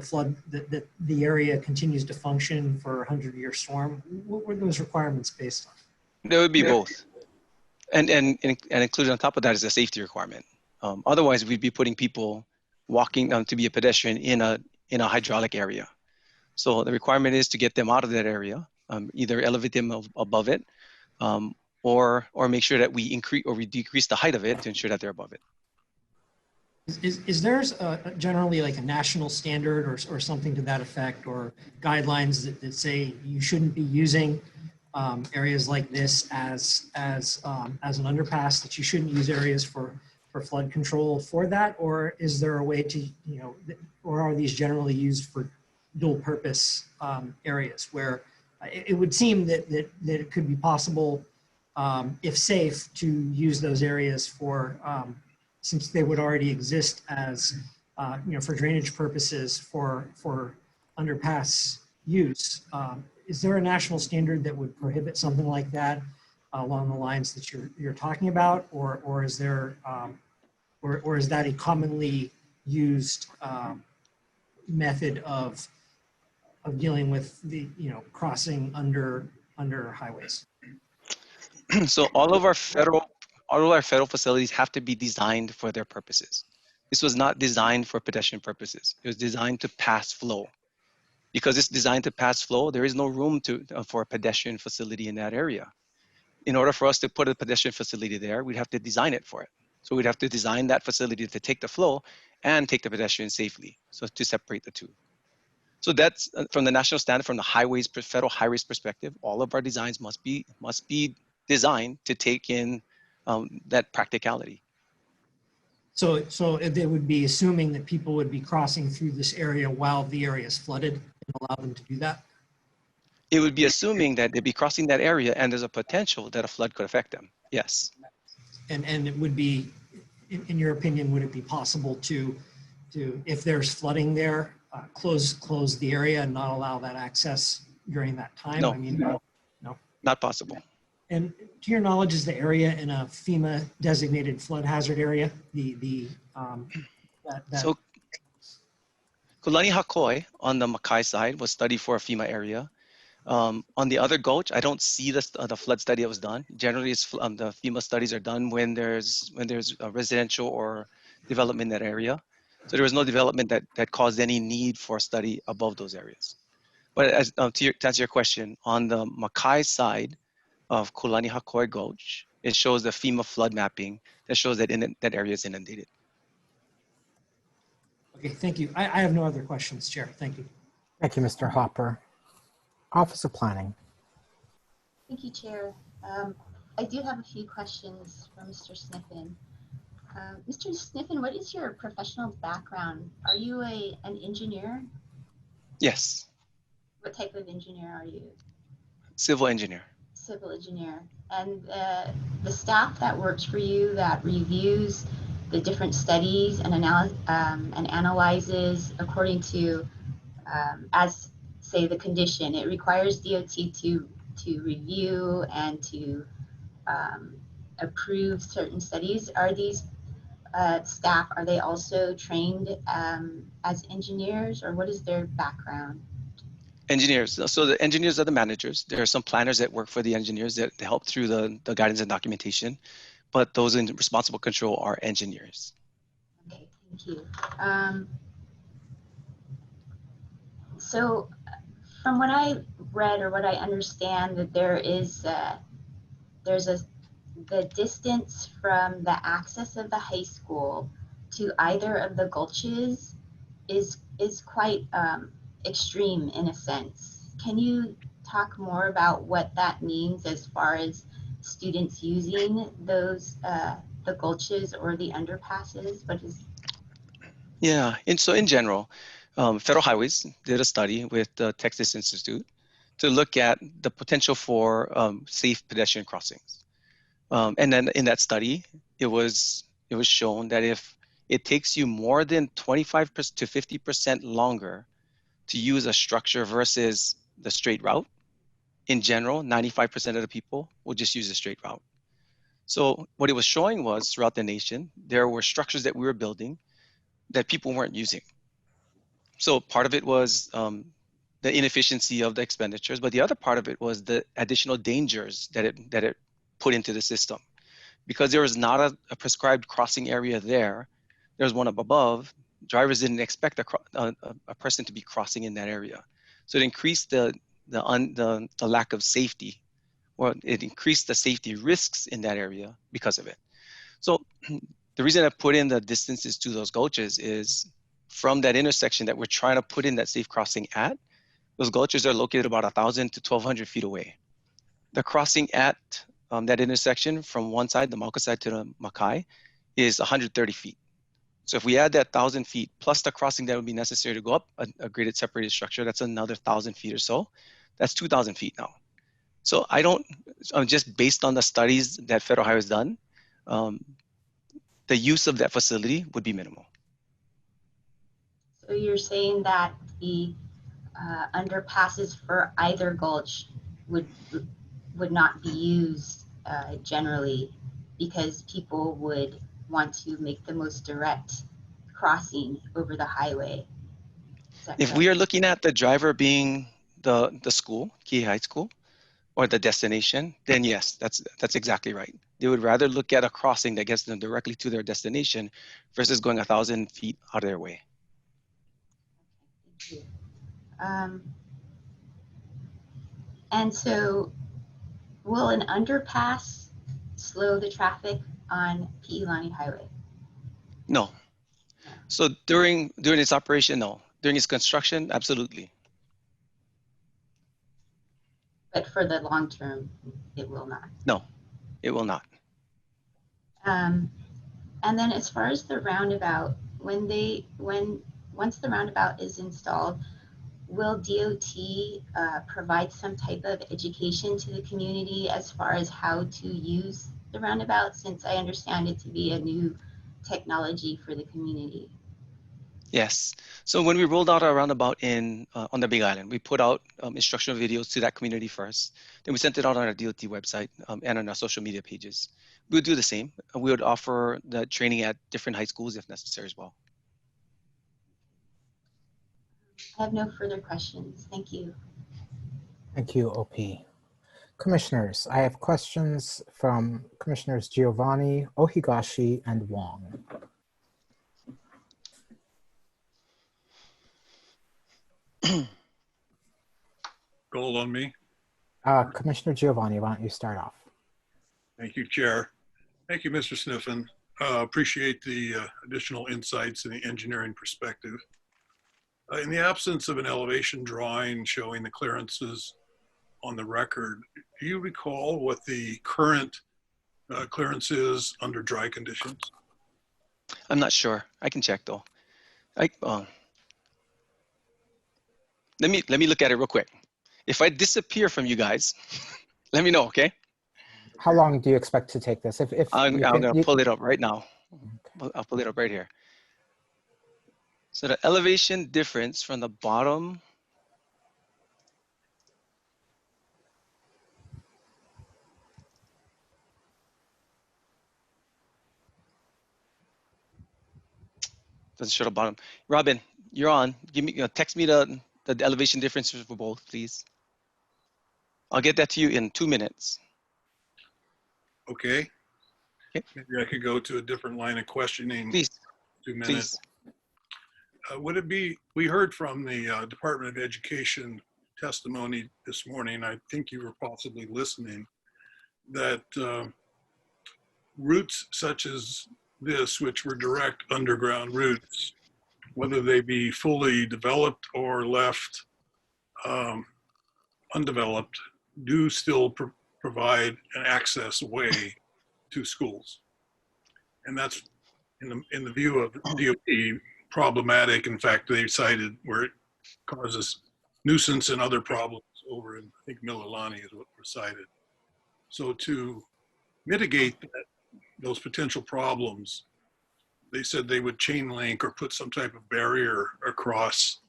flood, that the area continues to function for a 100-year storm? What were those requirements based on? There would be both. And included on top of that is a safety requirement. Otherwise, we'd be putting people walking to be a pedestrian in a hydraulic area. So the requirement is to get them out of that area, either elevate them above it, or make sure that we increase or we decrease the height of it to ensure that they're above it. Is there generally like a national standard or something to that effect, or guidelines that say you shouldn't be using areas like this as an underpass, that you shouldn't use areas for flood control for that? Or is there a way to, or are these generally used for dual purpose areas where it would seem that it could be possible, if safe, to use those areas for, since they would already exist as, for drainage purposes for underpass use. Is there a national standard that would prohibit something like that along the lines that you're talking about, or is there, or is that a commonly used method of dealing with the crossing under highways? So all of our federal facilities have to be designed for their purposes. This was not designed for pedestrian purposes. It was designed to pass flow. Because it's designed to pass flow, there is no room for a pedestrian facility in that area. In order for us to put a pedestrian facility there, we'd have to design it for it. So we'd have to design that facility to take the flow and take the pedestrian safely, so to separate the two. So that's from the national standard, from the federal highways perspective, all of our designs must be designed to take in that practicality. So they would be assuming that people would be crossing through this area while the area is flooded and allow them to do that? It would be assuming that they'd be crossing that area and there's a potential that a flood could affect them. Yes. And it would be, in your opinion, would it be possible to if there's flooding there, close the area and not allow that access during that time? No. I mean, no. Not possible. And to your knowledge, is the area in a FEMA designated flood hazard area? So Kulani Hakoi on the Makai side was studied for a FEMA area. On the other gulch, I don't see the flood study that was done. Generally, the FEMA studies are done when there's a residential or development in that area. So there was no development that caused any need for a study above those areas. But as to answer your question, on the Makai side of Kulani Hakoi Gulch, it shows the FEMA flood mapping that shows that that area is inundated. Okay, thank you. I have no other questions, Chair. Thank you. Thank you, Mr. Hopper. Office of Planning. Thank you, Chair. I do have a few questions for Mr. Sniffen. Mr. Sniffen, what is your professional background? Are you an engineer? Yes. What type of engineer are you? Civil engineer. Civil engineer. And the staff that works for you that reviews the different studies and analyzes according to, as say the condition, it requires DOT to review and to approve certain studies. Are these staff, are they also trained as engineers, or what is their background? Engineers. So the engineers are the managers. There are some planners that work for the engineers that help through the guidance and documentation, but those in responsible control are engineers. Okay, thank you. So from what I read or what I understand, that there is the distance from the access of the high school to either of the gulches is quite extreme in a sense. Can you talk more about what that means as far as students using those the gulches or the underpasses? What is? Yeah, and so in general, Federal Highways did a study with the Texas Institute to look at the potential for safe pedestrian crossings. And then in that study, it was shown that if it takes you more than 25% to 50% longer to use a structure versus the straight route, in general, 95% of the people will just use a straight route. So what it was showing was throughout the nation, there were structures that we were building that people weren't using. So part of it was the inefficiency of the expenditures, but the other part of it was the additional dangers that it put into the system. Because there was not a prescribed crossing area there, there was one up above. Drivers didn't expect a person to be crossing in that area, so it increased the lack of safety, or it increased the safety risks in that area because of it. So the reason I put in the distances to those gulches is from that intersection that we're trying to put in that safe crossing at, those gulches are located about 1,000 to 1,200 feet away. The crossing at that intersection from one side, the Mauka side to the Makai, is 130 feet. So if we add that 1,000 feet plus the crossing that would be necessary to go up a graded separated structure, that's another 1,000 feet or so. That's 2,000 feet now. So just based on the studies that Federal Highway has done, the use of that facility would be minimal. So you're saying that the underpasses for either gulch would not be used generally because people would want to make the most direct crossing over the highway. If we are looking at the driver being the school, Kihei High School, or the destination, then yes, that's exactly right. They would rather look at a crossing that gets them directly to their destination versus going 1,000 feet out of their way. Thank you. And so will an underpass slow the traffic on Pi'ilani Highway? No. So during its operation, no. During its construction, absolutely. But for the long term, it will not. No, it will not. And then as far as the roundabout, once the roundabout is installed, will DOT provide some type of education to the community as far as how to use the roundabout, since I understand it to be a new technology for the community? Yes. So when we rolled out our roundabout on the Big Island, we put out instructional videos to that community first. Then we sent it out on our DOT website and on our social media pages. We would do the same. We would offer the training at different high schools if necessary as well. I have no further questions. Thank you. Thank you, OP. Commissioners, I have questions from Commissioners Giovanni, Ohigashi, and Wong. Gold on me. Commissioner Giovanni, why don't you start off? Thank you, Chair. Thank you, Mr. Sniffen. Appreciate the additional insights and the engineering perspective. In the absence of an elevation drawing showing the clearances on the record, do you recall what the current clearance is under dry conditions? I'm not sure. I can check though. Let me look at it real quick. If I disappear from you guys, let me know, okay? How long do you expect to take this? I'm going to pull it up right now. Okay. I'll pull it up right here. So the elevation difference from the bottom doesn't show the bottom. Robin, you're on. Give me, text me the elevation differences for both, please. I'll get that to you in 2 minutes. Okay. Maybe I could go to a different line of questioning. Please. 2 minutes. Would it be, we heard from the Department of Education testimony this morning, I think you were possibly listening, that routes such as this, which were direct underground routes, whether they be fully developed or left undeveloped, do still provide an access way to schools. And that's, in the view of DOT, problematic. In fact, they cited where it causes nuisance and other problems over in, I think, Mililani is what was cited. So to mitigate those potential problems, they said they would chain link or put some type of barrier across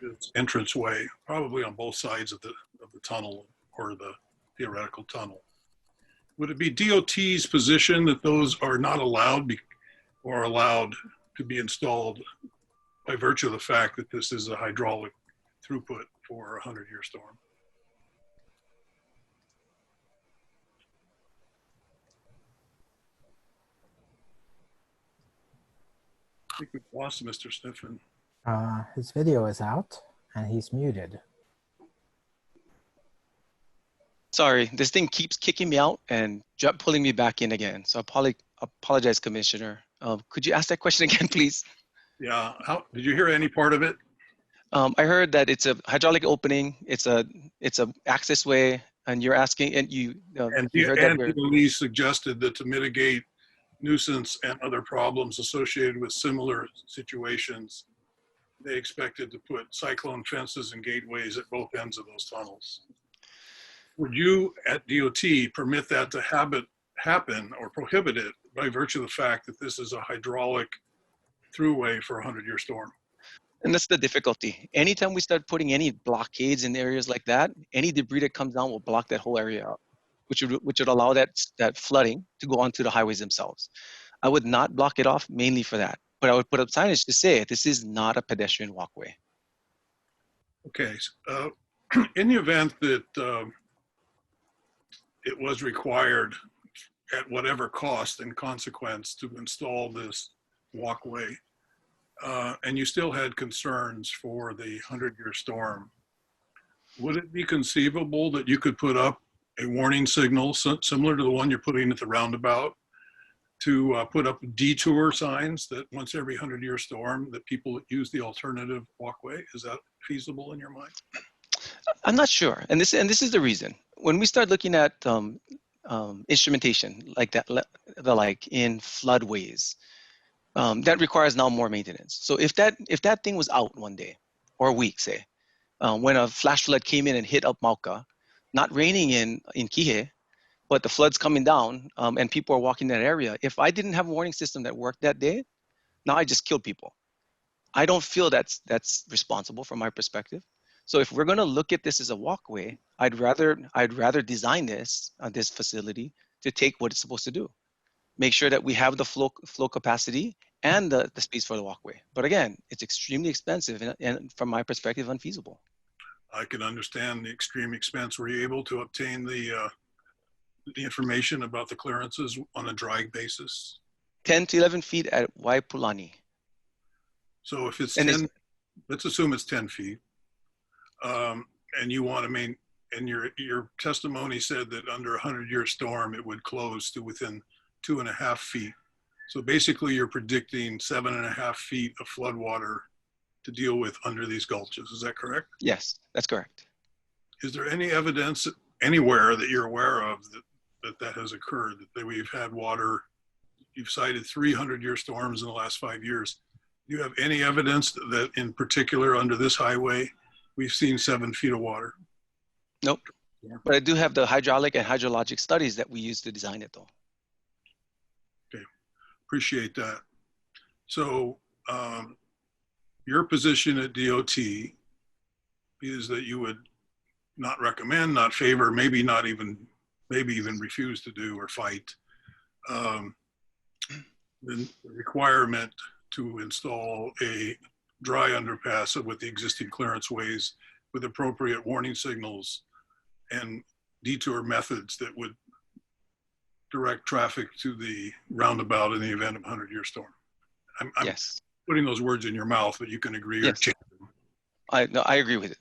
its entranceway, probably on both sides of the tunnel or the theoretical tunnel. Would it be DOT's position that those are not allowed or allowed to be installed by virtue of the fact that this is a hydraulic throughput for a 100-year storm? I think we've lost Mr. Sniffen. His video is out and he's muted. Sorry, this thing keeps kicking me out and pulling me back in again. So I apologize, Commissioner. Could you ask that question again, please? Yeah, did you hear any part of it? I heard that it's a hydraulic opening, it's a access way, and you're asking, and you heard that police suggested that to mitigate nuisance and other problems associated with similar situations, they expected to put cyclone fences and gateways at both ends of those tunnels. Would you at DOT permit that to happen or prohibit it by virtue of the fact that this is a hydraulic throughway for a 100-year storm? And that's the difficulty. Anytime we start putting any blockades in areas like that, any debris that comes down will block that whole area out, which would allow that flooding to go onto the highways themselves. I would not block it off mainly for that, but I would put up signage to say this is not a pedestrian walkway. Okay, in the event that it was required at whatever cost and consequence to install this walkway, and you still had concerns for the 100-year storm, would it be conceivable that you could put up a warning signal similar to the one you're putting at the roundabout to put up detour signs that once every 100-year storm that people use the alternative walkway? Is that feasible in your mind? I'm not sure, and this is the reason. When we start looking at instrumentation like that, like in floodways, that requires now more maintenance. So if that thing was out one day or a week, say, when a flash flood came in and hit up Mauka, not raining in Kihei, but the flood's coming down and people are walking that area. If I didn't have a warning system that worked that day, now I just killed people. I don't feel that's responsible from my perspective. So if we're going to look at this as a walkway, I'd rather design this facility to take what it's supposed to do. Make sure that we have the flow capacity and the space for the walkway. But again, it's extremely expensive and from my perspective, unfeasible. I can understand the extreme expense. Were you able to obtain the information about the clearances on a dry basis? 10 to 11 feet at Waipulani. So if it's 10, let's assume it's 10 feet. And you want to and your testimony said that under a 100-year storm, it would close to within 2.5 feet. So basically you're predicting 7.5 feet of floodwater to deal with under these gulches. Is that correct? Yes, that's correct. Is there any evidence anywhere that you're aware of that has occurred, that we've had water? You've cited 300-year storms in the last 5 years. Do you have any evidence that in particular under this highway, we've seen 7 feet of water? Nope. But I do have the hydraulic and hydrologic studies that we use to design it though. Okay, appreciate that. So your position at DOT is that you would not recommend, not favor, maybe even refuse to do or fight the requirement to install a dry underpass with the existing clearance ways with appropriate warning signals and detour methods that would direct traffic to the roundabout in the event of a 100-year storm. I'm Yes. putting those words in your mouth, but you can agree or Yes. change them. I agree with it.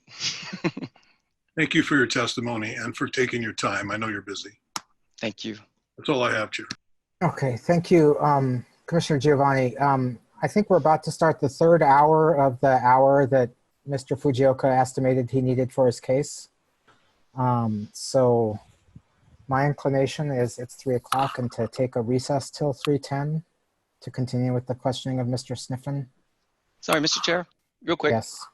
Thank you for your testimony and for taking your time. I know you're busy. Thank you. That's all I have, Chair. Okay, thank you, Commissioner Giovanni. I think we're about to start the third hour of the hour that Mr. Fujioka estimated he needed for his case. So my inclination is it's 3 o'clock and to take a recess till 3:10 to continue with the questioning of Mr. Sniffen. Sorry, Mr. Chair, real quick. Yes.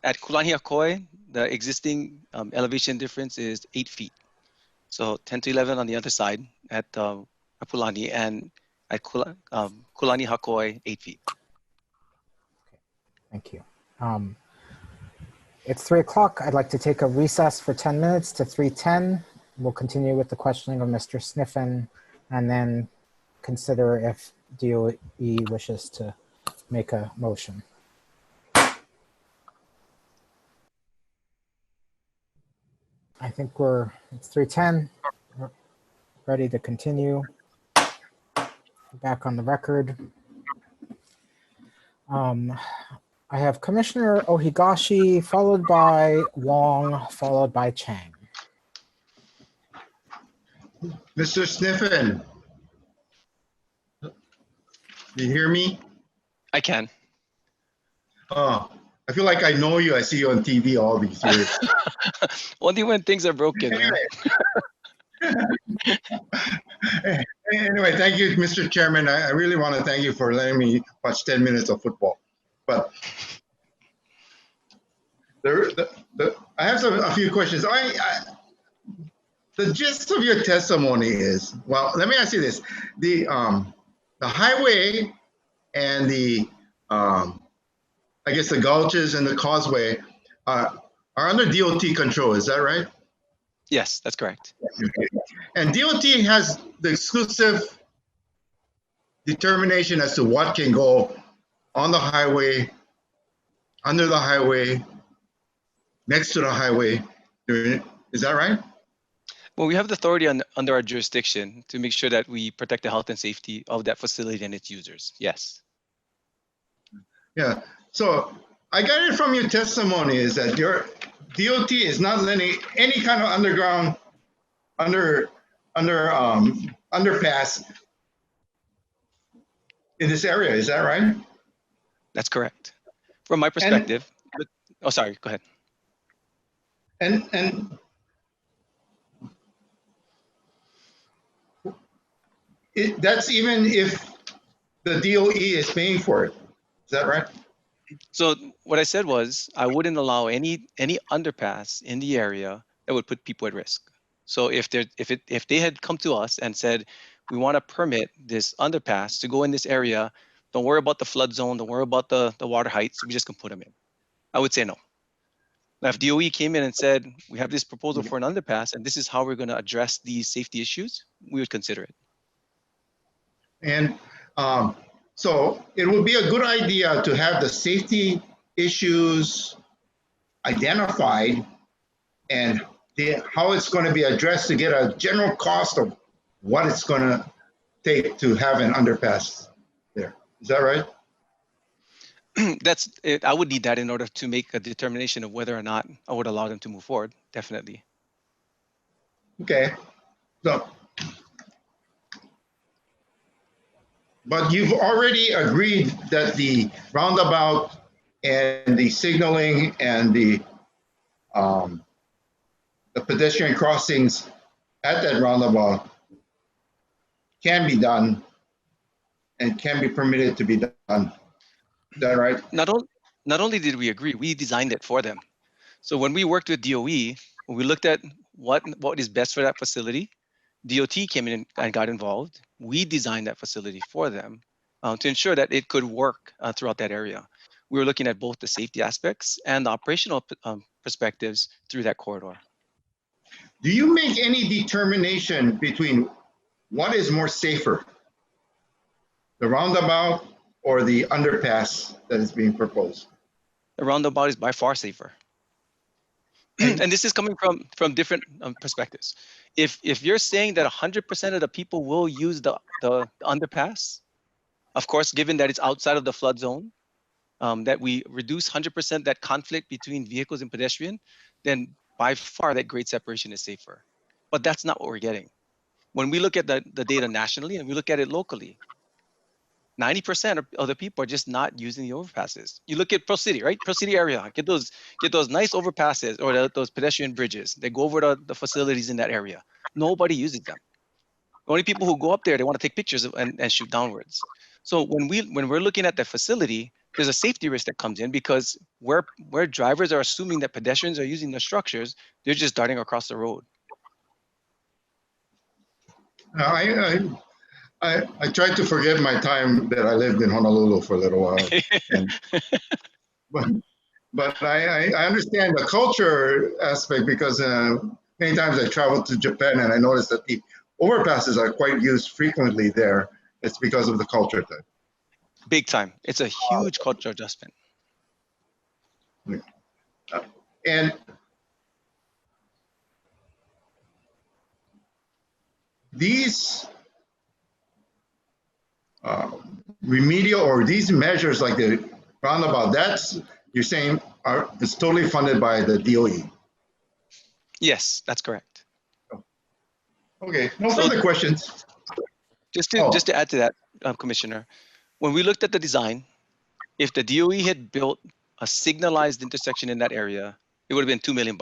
At Kulaniakoi, the existing elevation difference is 8 feet. So 10 to 11 on the other side at Apulani, and at Kulani Hakoi, 8 feet. Thank you. It's 3 o'clock. I'd like to take a recess for 10 minutes to 3:10. We'll continue with the questioning of Mr. Sniffen and then consider if DOE wishes to make a motion. I think it's 3:10. We're ready to continue. Back on the record. I have Commissioner Ohigashi, followed by Wong, followed by Chang. Mr. Sniffen, you hear me? I can. Oh, I feel like I know you. I see you on TV all these years. Only when things are broken. Anyway, thank you, Mr. Chairman. I really want to thank you for letting me watch 10 minutes of football. But I have a few questions. The gist of your testimony is, well, let me ask you this. The highway and the, I guess the gulches and the causeway are under DOT control, is that right? Yes, that's correct. And DOT has the exclusive determination as to what can go on the highway, under the highway, next to the highway. Is that right? Well, we have the authority under our jurisdiction to make sure that we protect the health and safety of that facility and its users. Yes. Yeah. So I got it from your testimony is that your DOT is not letting any kind of underground underpass in this area. Is that right? That's correct. From my perspective. Oh, sorry. Go ahead. And that's even if the DOE is paying for it. Is that right? So what I said was I wouldn't allow any underpass in the area that would put people at risk. So if they had come to us and said, we want to permit this underpass to go in this area, don't worry about the flood zone, don't worry about the water heights, we just can put them in, I would say no. Now, if DOE came in and said, we have this proposal for an underpass and this is how we're going to address these safety issues, we would consider it. And so it would be a good idea to have the safety issues identified and how it's going to be addressed to get a general cost of what it's going to take to have an underpass there. Is that right? That's it. I would need that in order to make a determination of whether or not I would allow them to move forward. Definitely. Okay. So, but you've already agreed that the roundabout and the signaling and the pedestrian crossings at that roundabout can be done and can be permitted to be done. Is that right? Not only did we agree, we designed it for them. So when we worked with DOE, when we looked at what is best for that facility, DOT came in and got involved. We designed that facility for them to ensure that it could work throughout that area. We were looking at both the safety aspects and the operational perspectives through that corridor. Do you make any determination between what is more safer, the roundabout or the underpass that is being proposed? The roundabout is by far safer. And this is coming from different perspectives. If you're saying that 100% of the people will use the underpass, of course, given that it's outside of the flood zone, that we reduce 100% that conflict between vehicles and pedestrian, then by far that grade separation is safer. But that's not what we're getting. When we look at the data nationally and we look at it locally, 90% of the people are just not using the overpasses. You look at Pro City, right? Pro City area, get those nice overpasses or those pedestrian bridges. They go over the facilities in that area. Nobody uses them. The only people who go up there, they want to take pictures and shoot downwards. So when we're looking at the facility, there's a safety risk that comes in because where drivers are assuming that pedestrians are using the structures, they're just darting across the road. I tried to forget my time that I lived in Honolulu for a little while. But I understand the culture aspect because many times I traveled to Japan and I noticed that the overpasses are quite used frequently there. It's because of the culture thing. Big time. It's a huge cultural adjustment. And these remedial or these measures like the roundabout, that's, you're saying, is totally funded by the DOE? Yes, that's correct. Okay, no further questions. Just to add to that, Commissioner, when we looked at the design, if the DOE had built a signalized intersection in that area, it would have been $2 million.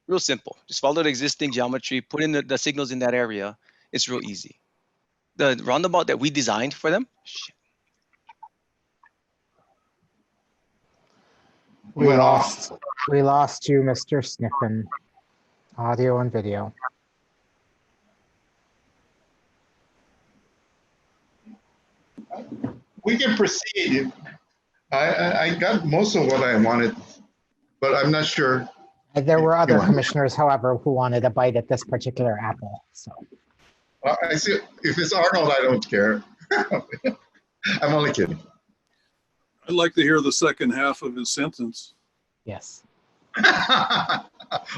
Real simple. Just follow the existing geometry, put in the signals in that area. It's real easy. The roundabout that we designed for them, We lost you, Mr. Sniffen. Audio and video. We can proceed. I got most of what I wanted, but I'm not sure. There were other commissioners, however, who wanted a bite at this particular apple. So I see. If it's Arnold, I don't care. I'm only kidding. I'd like to hear the second half of his sentence. Yes.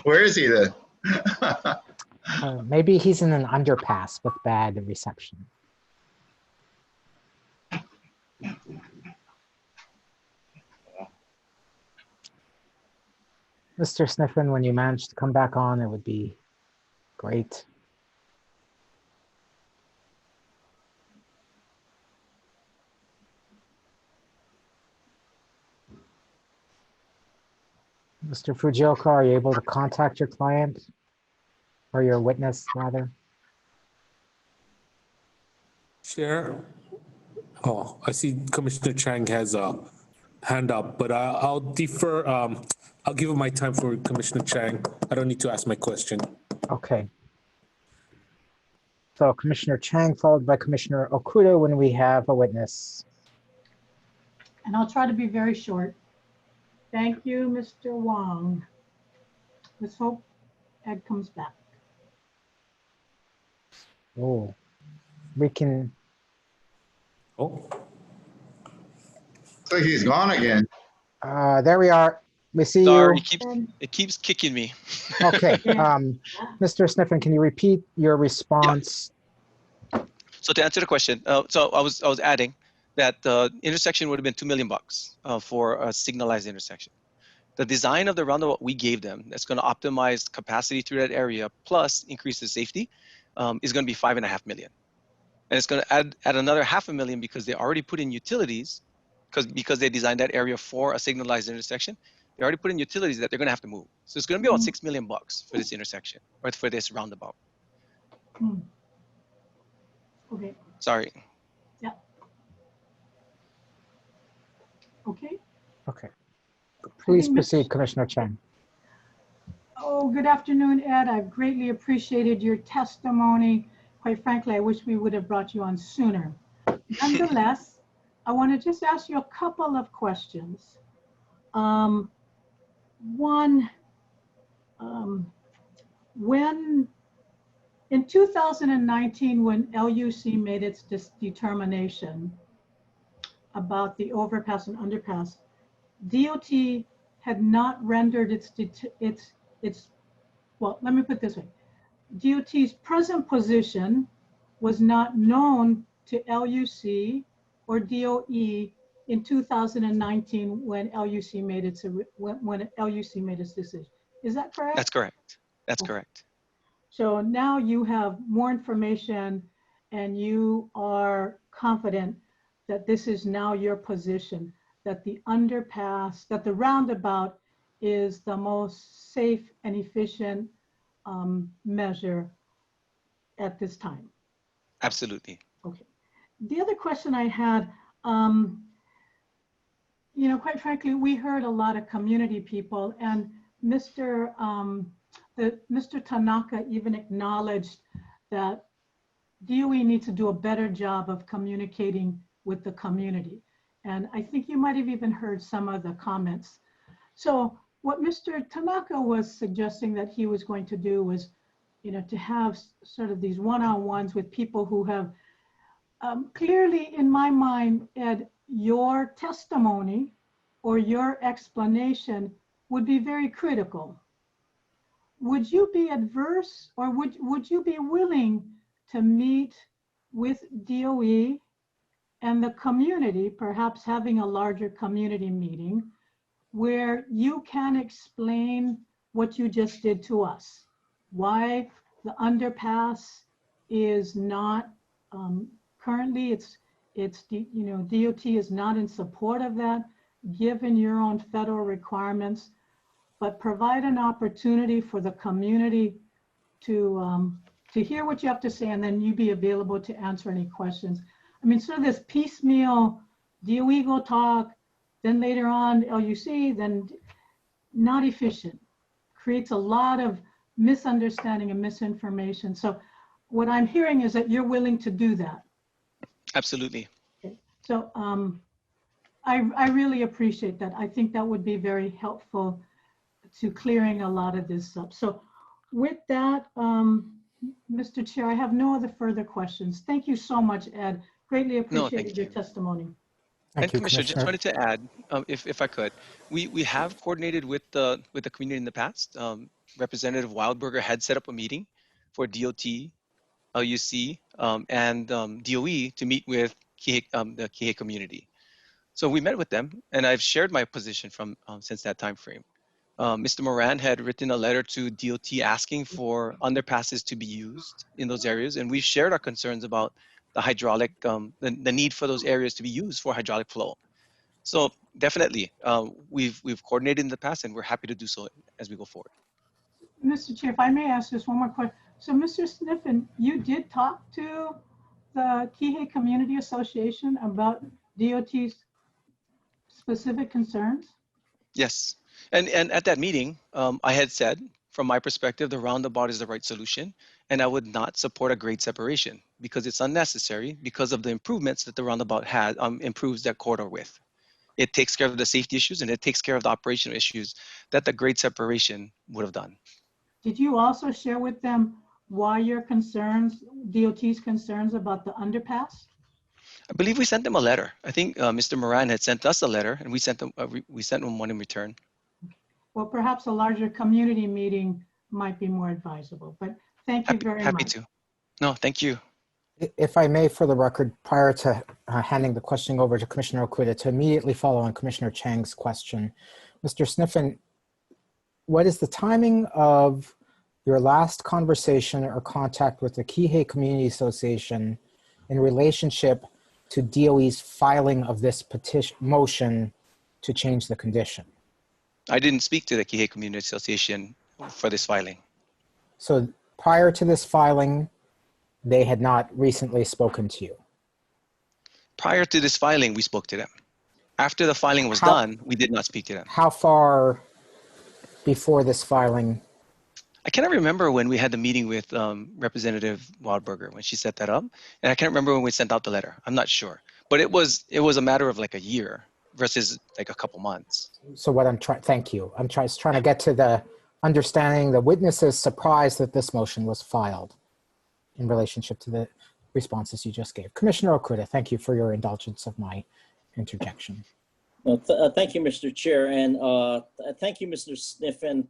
Where is he then? Maybe he's in an underpass with bad reception. Mr. Sniffen, when you manage to come back on, it would be great. Mr. Fujioka, are you able to contact your client or your witness, rather? Chair. Oh, I see Commissioner Chang has a hand up, but I'll defer. I'll give him my time for Commissioner Chang. I don't need to ask my question. Okay. So Commissioner Chang followed by Commissioner Okuda when we have a witness. And I'll try to be very short. Thank you, Mr. Wong. Let's hope Ed comes back. Oh, we can. Oh. So he's gone again. There we are. We see Sorry, you. it keeps kicking me. Okay. Mr. Sniffen, can you repeat your response? Yeah. So to answer the question, so I was adding that the intersection would have been $2 million for a signalized intersection. The design of the roundabout we gave them that's going to optimize capacity through that area plus increase the safety is going to be $5.5 million. And it's going to add another $500,000 because they already put in utilities because they designed that area for a signalized intersection. They already put in utilities that they're going to have to move. So it's going to be about $6 million for this intersection or for this roundabout. Okay. Sorry. Yeah. Okay. Okay. Please proceed, Commissioner Chang. Oh, good afternoon, Ed. I've greatly appreciated your testimony. Quite frankly, I wish we would have brought you on sooner. Nonetheless, I want to just ask you a couple of questions. One, when in 2019, when LUC made its determination, about the overpass and underpass, DOT had not rendered well, let me put it this way. DOT's present position was not known to LUC or DOE in 2019 when LUC made its decision. Is that correct? That's correct. That's correct. So now you have more information and you are confident that this is now your position, that the underpass, that the roundabout is the most safe and efficient measure at this time. Absolutely. Okay. The other question I had, you know, quite frankly, we heard a lot of community people, and Mr. Tanaka even acknowledged that DOE needs to do a better job of communicating with the community. And I think you might have even heard some of the comments. So what Mr. Tanaka was suggesting that he was going to do was, you know, to have sort of these one-on-ones with people who have clearly, in my mind, Ed, your testimony or your explanation would be very critical. Would you be adverse, or would you be willing to meet with DOE and the community, perhaps having a larger community meeting where you can explain what you just did to us? Why the underpass is not currently, you know, DOT is not in support of that, given your own federal requirements, but provide an opportunity for the community to hear what you have to say, and then you be available to answer any questions. I mean, sort of this piecemeal, DOE go talk, then later on LUC, then not efficient, creates a lot of misunderstanding and misinformation. So what I'm hearing is that you're willing to do that. Absolutely. Okay. So I really appreciate that. I think that would be very helpful to clearing a lot of this up. So with that, Mr. Chair, I have no other further questions. Thank you so much, Ed. Greatly appreciated your testimony. And Commissioner, just wanted to add, if I could, we have coordinated with the community in the past. Representative Weilberger had set up a meeting for DOT, LUC, and DOE to meet with Kihei, the Kihei community. So we met with them, and I've shared my position from since that time frame. Mr. Moran had written a letter to DOT asking for underpasses to be used in those areas, and we've shared our concerns about the hydraulic, the need for those areas to be used for hydraulic flow. So definitely, we've coordinated in the past, and we're happy to do so as we go forward. Mr. Chair, if I may ask just one more question. So Mr. Sniffen, you did talk to the Kihei Community Association about DOT's specific concerns? Yes, and at that meeting, I had said, from my perspective, the roundabout is the right solution, and I would not support a grade separation because it's unnecessary because of the improvements that the roundabout had, improves that corridor with. It takes care of the safety issues and it takes care of the operational issues that the grade separation would have done. Did you also share with them why your concerns, DOT's concerns about the underpass? I believe we sent them a letter. I think Mr. Moran had sent us a letter, and we sent them one in return. Well, perhaps a larger community meeting might be more advisable, but thank you very much. Happy to. No, thank you. If I may, for the record, prior to handing the question over to Commissioner Okuda, to immediately follow on Commissioner Chang's question, Mr. Sniffen, what is the timing of your last conversation or contact with the Kihei Community Association in relationship to DOE's filing of this petition motion to change the condition? I didn't speak to the Kihei Community Association for this filing. So prior to this filing, they had not recently spoken to you? Prior to this filing, we spoke to them. After the filing was done, we did not speak to them. How far before this filing? I cannot remember when we had the meeting with Representative Weilberger, when she set that up. And I can't remember when we sent out the letter. I'm not sure. But it was a matter of like a year versus like a couple months. So what I'm trying, thank you. I'm trying to get to the understanding the witness's surprise that this motion was filed in relationship to the responses you just gave. Commissioner Okuda, thank you for your indulgence of my interjection. Well, thank you, Mr. Chair, and thank you, Mr. Sniffen.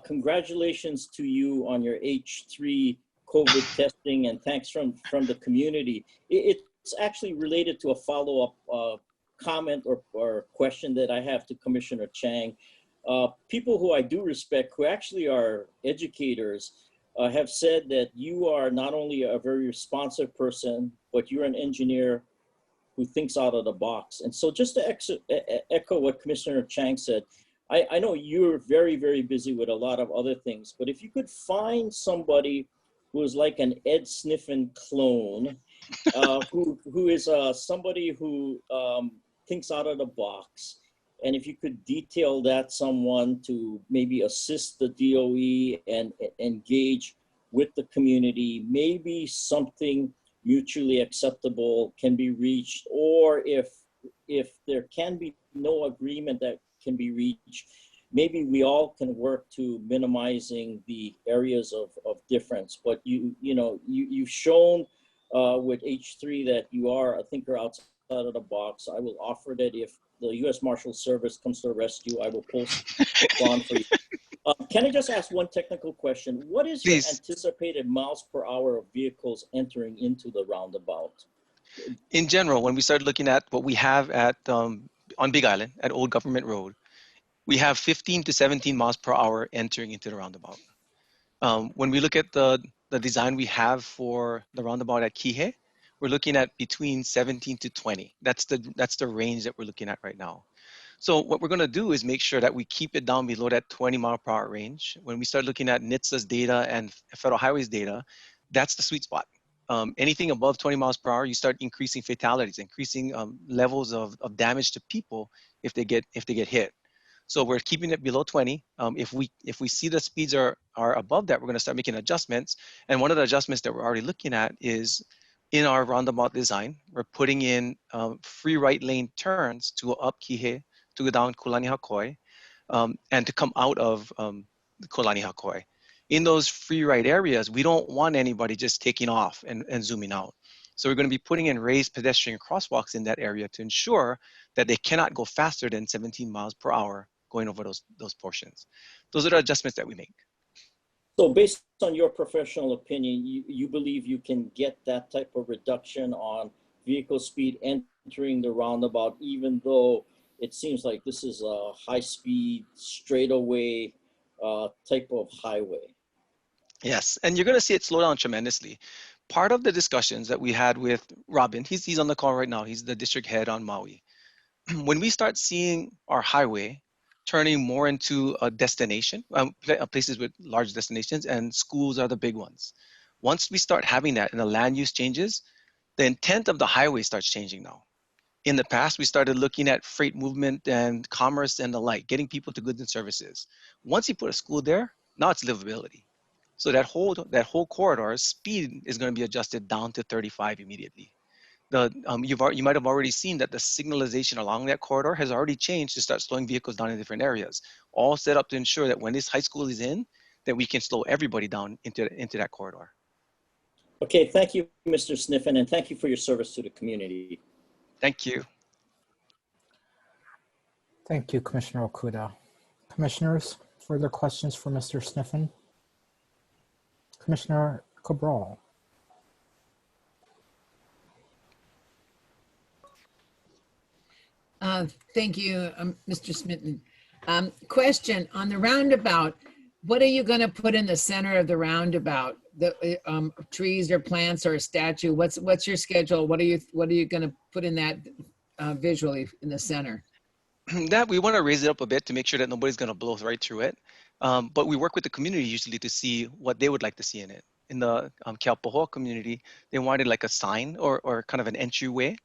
Congratulations to you on your H3 COVID testing, and thanks from the community. It's actually related to a follow-up comment or question that I have to Commissioner Chang. People who I do respect, who actually are educators, have said that you are not only a very responsive person, but you're an engineer who thinks out of the box. And so just to echo what Commissioner Chang said, I know you're very, very busy with a lot of other things, but if you could find somebody who is like an Ed Sniffen clone, who is somebody who thinks out of the box, and if you could detail that someone to maybe assist the DOE and engage with the community, maybe something mutually acceptable can be reached, or if there can be no agreement that can be reached, maybe we all can work to minimizing the areas of difference. But you've shown with H3 that you are a thinker outside of the box. I will offer that if the U.S. Marshal Service comes to the rescue, I will post bond for you. Can I just ask one technical question? What is your anticipated miles per hour of vehicles entering into the roundabout? In general, when we start looking at what we have at on Big Island at Old Government Road, we have 15 to 17 miles per hour entering into the roundabout. When we look at the design we have for the roundabout at Kihei, we're looking at between 17 to 20. That's the range that we're looking at right now. So what we're going to do is make sure that we keep it down below that 20 mile per hour range. When we start looking at NHTSA's data and Federal Highways data, that's the sweet spot. Anything above 20 miles per hour, you start increasing fatalities, increasing levels of damage to people if they get hit. So we're keeping it below 20. If we see the speeds are above that, we're going to start making adjustments. And one of the adjustments that we're already looking at is in our roundabout design, we're putting in free right lane turns to go up Kihei, to go down Kulani Hakoi, and to come out of Kulani Hakoi. In those free right areas, we don't want anybody just taking off and zooming out. So we're going to be putting in raised pedestrian crosswalks in that area to ensure that they cannot go faster than 17 miles per hour going over those portions. Those are the adjustments that we make. So based on your professional opinion, you believe you can get that type of reduction on vehicle speed entering the roundabout, even though it seems like this is a high-speed, straightaway type of highway? Yes, and you're going to see it slow down tremendously. Part of the discussions that we had with Robin, he's on the call right now, he's the district head on Maui. When we start seeing our highway turning more into a destination, places with large destinations, and schools are the big ones. Once we start having that and the land use changes, the intent of the highway starts changing now. In the past, we started looking at freight movement and commerce and the like, getting people to goods and services. Once you put a school there, now it's livability. So that whole corridor speed is going to be adjusted down to 35 immediately. You might have already seen that the signalization along that corridor has already changed to start slowing vehicles down in different areas, all set up to ensure that when this high school is in, that we can slow everybody down into that corridor. Okay, thank you, Mr. Sniffen, and thank you for your service to the community. Thank you. Thank you, Commissioner Okuda. Commissioners, further questions for Mr. Sniffen? Commissioner Cabral. Thank you, Mr. Smitten. Question on the roundabout. What are you going to put in the center of the roundabout? The trees or plants or a statue? What's your schedule? What are you going to put in that visually in the center? That we want to raise it up a bit to make sure that nobody's going to blow right through it. But we work with the community usually to see what they would like to see in it. In the Keaupahoa community, they wanted like a sign or kind of an entryway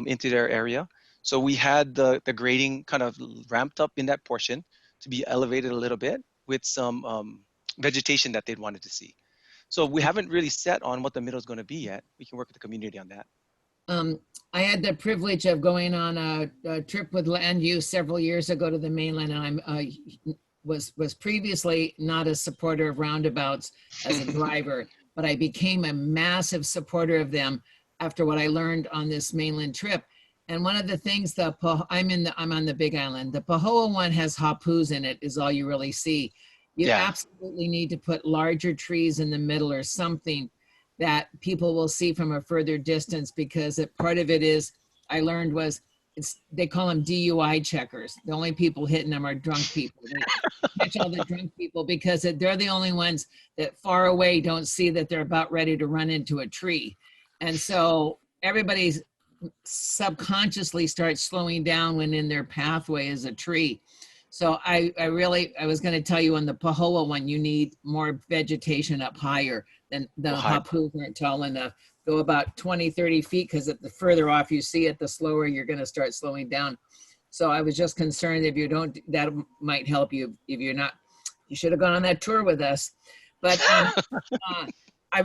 into their area. So we had the grading kind of ramped up in that portion to be elevated a little bit with some vegetation that they'd wanted to see. So we haven't really set on what the middle is going to be yet. We can work with the community on that. I had the privilege of going on a trip with land use several years ago to the mainland, and I was previously not a supporter of roundabouts as a driver, but I became a massive supporter of them after what I learned on this mainland trip. And one of the things I'm on the Big Island. The Pahoa one has hapus in it, is all you really see. You Yeah. absolutely need to put larger trees in the middle or something that people will see from a further distance, because part of it is, I learned was, they call them DUI checkers. The only people hitting them are drunk people. They catch all the drunk people because they're the only ones that far away don't see that they're about ready to run into a tree. And so everybody's subconsciously starts slowing down when in their pathway is a tree. So I was going to tell you, on the Pahoa one, you need more vegetation up higher than the hapus aren't tall enough. Go about 20, 30 feet, because the further off you see it, the slower you're going to start slowing down. So I was just concerned if you don't, that might help you. If you're not, you should have gone on that tour with us. But I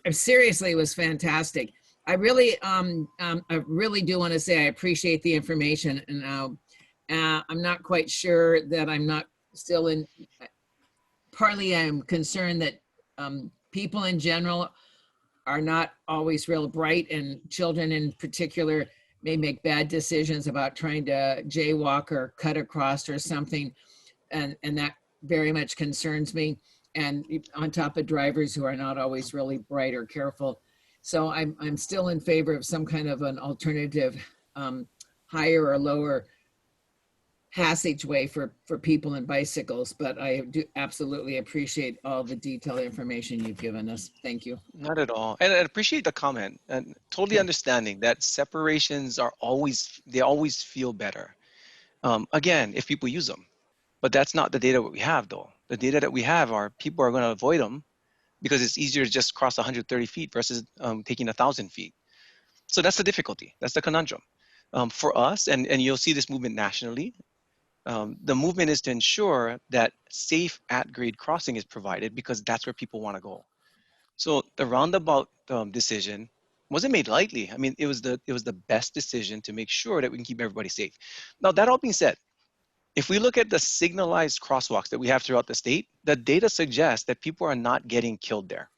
seriously, it was fantastic. I really do want to say I appreciate the information, and I'm not quite sure that I'm not still in. Partly, I'm concerned that people in general are not always real bright, and children in particular may make bad decisions about trying to jaywalk or cut across or something, and that very much concerns me. And on top of drivers who are not always really bright or careful. So I'm still in favor of some kind of an alternative, higher or lower passageway for people and bicycles. But I do absolutely appreciate all the detailed information you've given us. Thank you. Not at all. And I appreciate the comment, and totally understanding that separations are they always feel better. Again, if people use them, but that's not the data that we have though. The data that we have are people are going to avoid them because it's easier to just cross 130 feet versus taking 1,000 feet. So that's the difficulty. That's the conundrum. For us, and you'll see this movement nationally, the movement is to ensure that safe at-grade crossing is provided, because that's where people want to go. So the roundabout decision wasn't made lightly. I mean, it was the best decision to make sure that we can keep everybody safe. Now, that all being said, if we look at the signalized crosswalks that we have throughout the state, the data suggests that people are not getting killed there.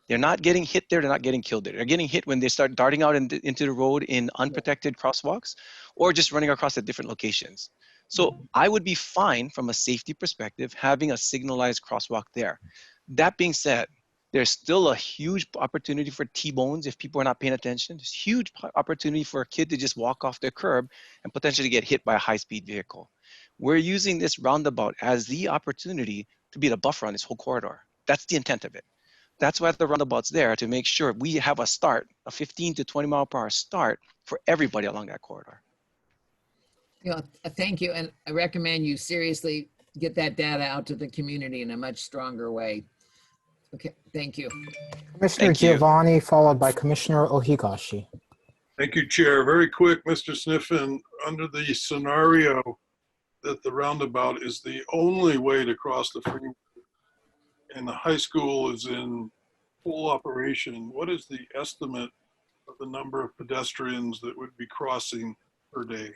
They're not getting hit there, they're not getting killed there. They're getting hit when they start darting out into the road in unprotected crosswalks, or just running across at different locations. So I would be fine from a safety perspective having a signalized crosswalk there. That being said, there's still a huge opportunity for T-bones if people are not paying attention. There's huge opportunity for a kid to just walk off the curb and potentially get hit by a high-speed vehicle. We're using this roundabout as the opportunity to be the buffer on this whole corridor. That's the intent of it. That's why the roundabout's there, to make sure we have a start, a 15 to 20 mile per hour start for everybody along that corridor. Yeah, thank you. And I recommend you seriously get that data out to the community in a much stronger way. Okay, thank you. Commissioner Giovanni, followed by Commissioner Ohigashi. Thank you, Chair. Very quick, Mr. Sniffen, under the scenario that the roundabout is the only way to cross the freeway and the high school is in full operation, what is the estimate of the number of pedestrians that would be crossing per day?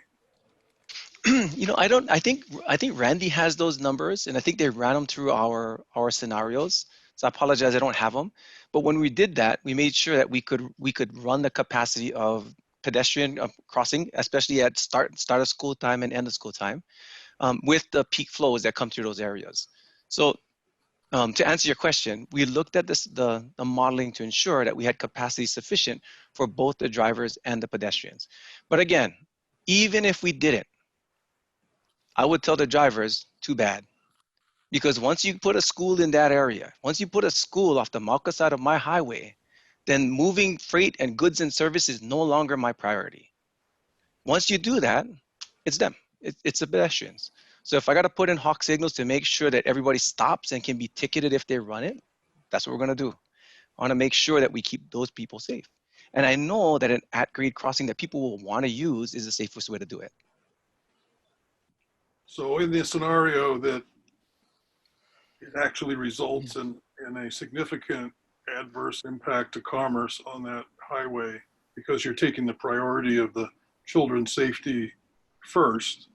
You know, I think Randy has those numbers, and I think they ran them through our scenarios. So I apologize, I don't have them. But when we did that, we made sure that we could run the capacity of pedestrian crossing, especially at start of school time and end of school time, with the peak flows that come through those areas. So to answer your question, we looked at the modeling to ensure that we had capacity sufficient for both the drivers and the pedestrians. But again, even if we didn't, I would tell the drivers, too bad. Because once you put a school in that area, once you put a school off the Mauka side of my highway, then moving freight and goods and services is no longer my priority. Once you do that, it's them. It's the pedestrians. So if I got to put in hawk signals to make sure that everybody stops and can be ticketed if they run it, that's what we're going to do. I want to make sure that we keep those people safe. And I know that an at-grade crossing that people will want to use is the safest way to do it. So in the scenario that it actually results in a significant adverse impact to commerce on that highway, because you're taking the priority of the children's safety first,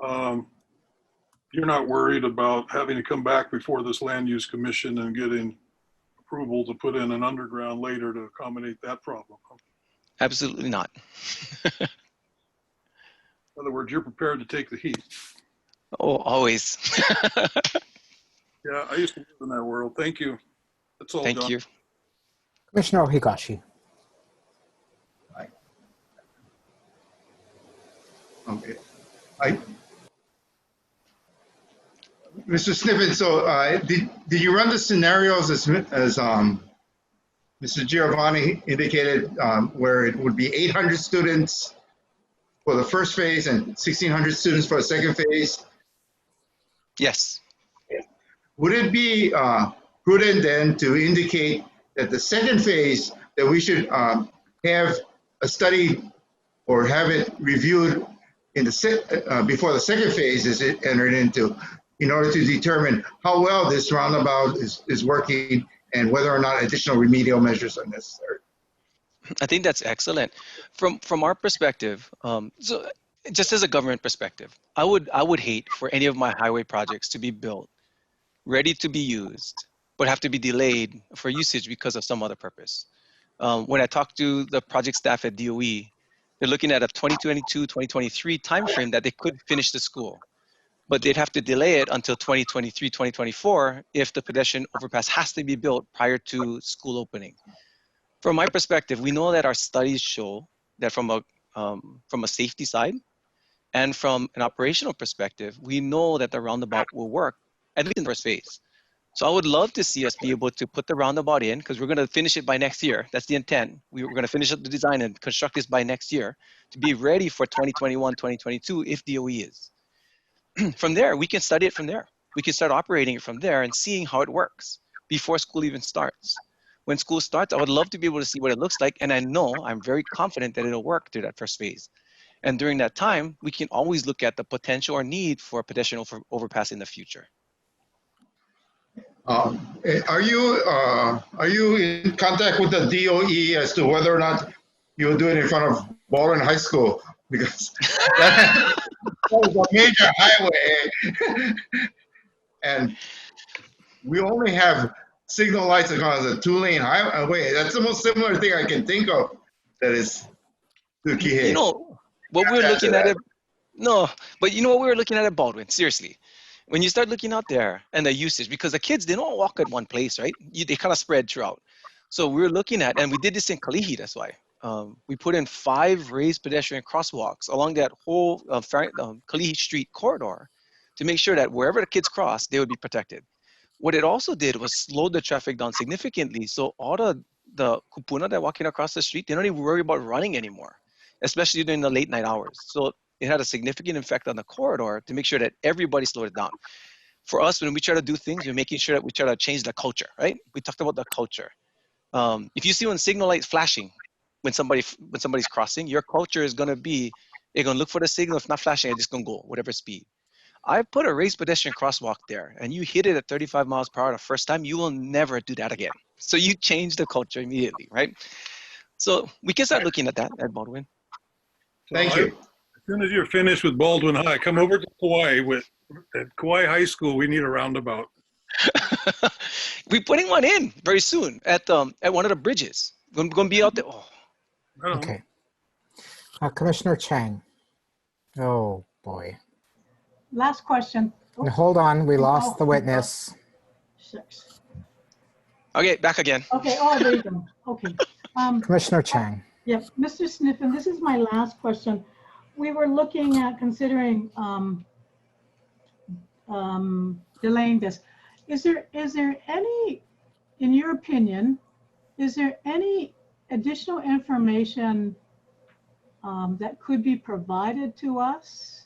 you're not worried about having to come back before this land use commission and getting approval to put in an underground later to accommodate that problem? Absolutely not. In other words, you're prepared to take the heat. Oh, always. Yeah, I used to live in that world. Thank you. That's all, Thank John. you. Commissioner Higashi. Okay. Mr. Sniffen, so did you run the scenarios as Mr. Giovanni indicated, where it would be 800 students for the first phase and 1,600 students for the second phase? Yes. Would it be prudent then to indicate that the second phase, that we should have a study or have it reviewed in the before the second phase is entered into, in order to determine how well this roundabout is working and whether or not additional remedial measures are necessary? I think that's excellent. From our perspective, so just as a government perspective, I would hate for any of my highway projects to be built, ready to be used, but have to be delayed for usage because of some other purpose. When I talk to the project staff at DOE, they're looking at a 2022, 2023 timeframe that they could finish the school, but they'd have to delay it until 2023, 2024 if the pedestrian overpass has to be built prior to school opening. From my perspective, we know that our studies show that from a safety side and from an operational perspective, we know that the roundabout will work, at least in the first phase. So I would love to see us be able to put the roundabout in, because we're going to finish it by next year. That's the intent. We're going to finish up the design and construct this by next year to be ready for 2021, 2022 if DOE is. From there, we can study it from there. We can start operating it from there and seeing how it works before school even starts. When school starts, I would love to be able to see what it looks like. And I know, I'm very confident that it'll work through that first phase. And during that time, we can always look at the potential or need for a pedestrian overpass in the future. Are you in contact with the DOE as to whether or not you'll do it in front of Baldwin High School? Because that is a major highway, and we only have signal lights across a 2-lane highway. That's the most similar thing I can think of that is to Kihei. You know, what we're looking at it, no, but you know what we were looking at Baldwin, seriously. When you start looking out there and the usage, because the kids, they don't walk at one place, right? They kind of spread throughout. So we're looking at, and we did this in Kihei, that's why. We put in 5 raised pedestrian crosswalks along that whole Kihei Street corridor to make sure that wherever the kids cross, they would be protected. What it also did was slow the traffic down significantly. So all the kupuna that are walking across the street, they don't even worry about running anymore, especially during the late night hours. So it had a significant effect on the corridor to make sure that everybody slowed it down. For us, when we try to do things, we're making sure that we try to change the culture, right? We talked about the culture. If you see one signal light flashing when somebody's crossing, your culture is gonna be, you're gonna look for the signal. If not flashing, I'm just gonna go whatever speed. I put a raised pedestrian crosswalk there, and you hit it at 35 miles per hour the first time, you will never do that again. So you change the culture immediately, right? So we can start looking at that at Baldwin. Thank you. As soon as you're finished with Baldwin High, come over to Kauai. At Kauai High School, we need a roundabout. We're putting one in very soon at one of the bridges. We're going to be out there. Oh. Okay. Commissioner Chang. Oh, boy. Last question. Now, hold on. We lost the witness. Shucks. Okay, back again. Okay. Oh, there you go. Okay. Commissioner Chang. Yeah, Mr. Sniffen, this is my last question. We were looking at considering delaying this. Is there any, in your opinion, is there any additional information that could be provided to us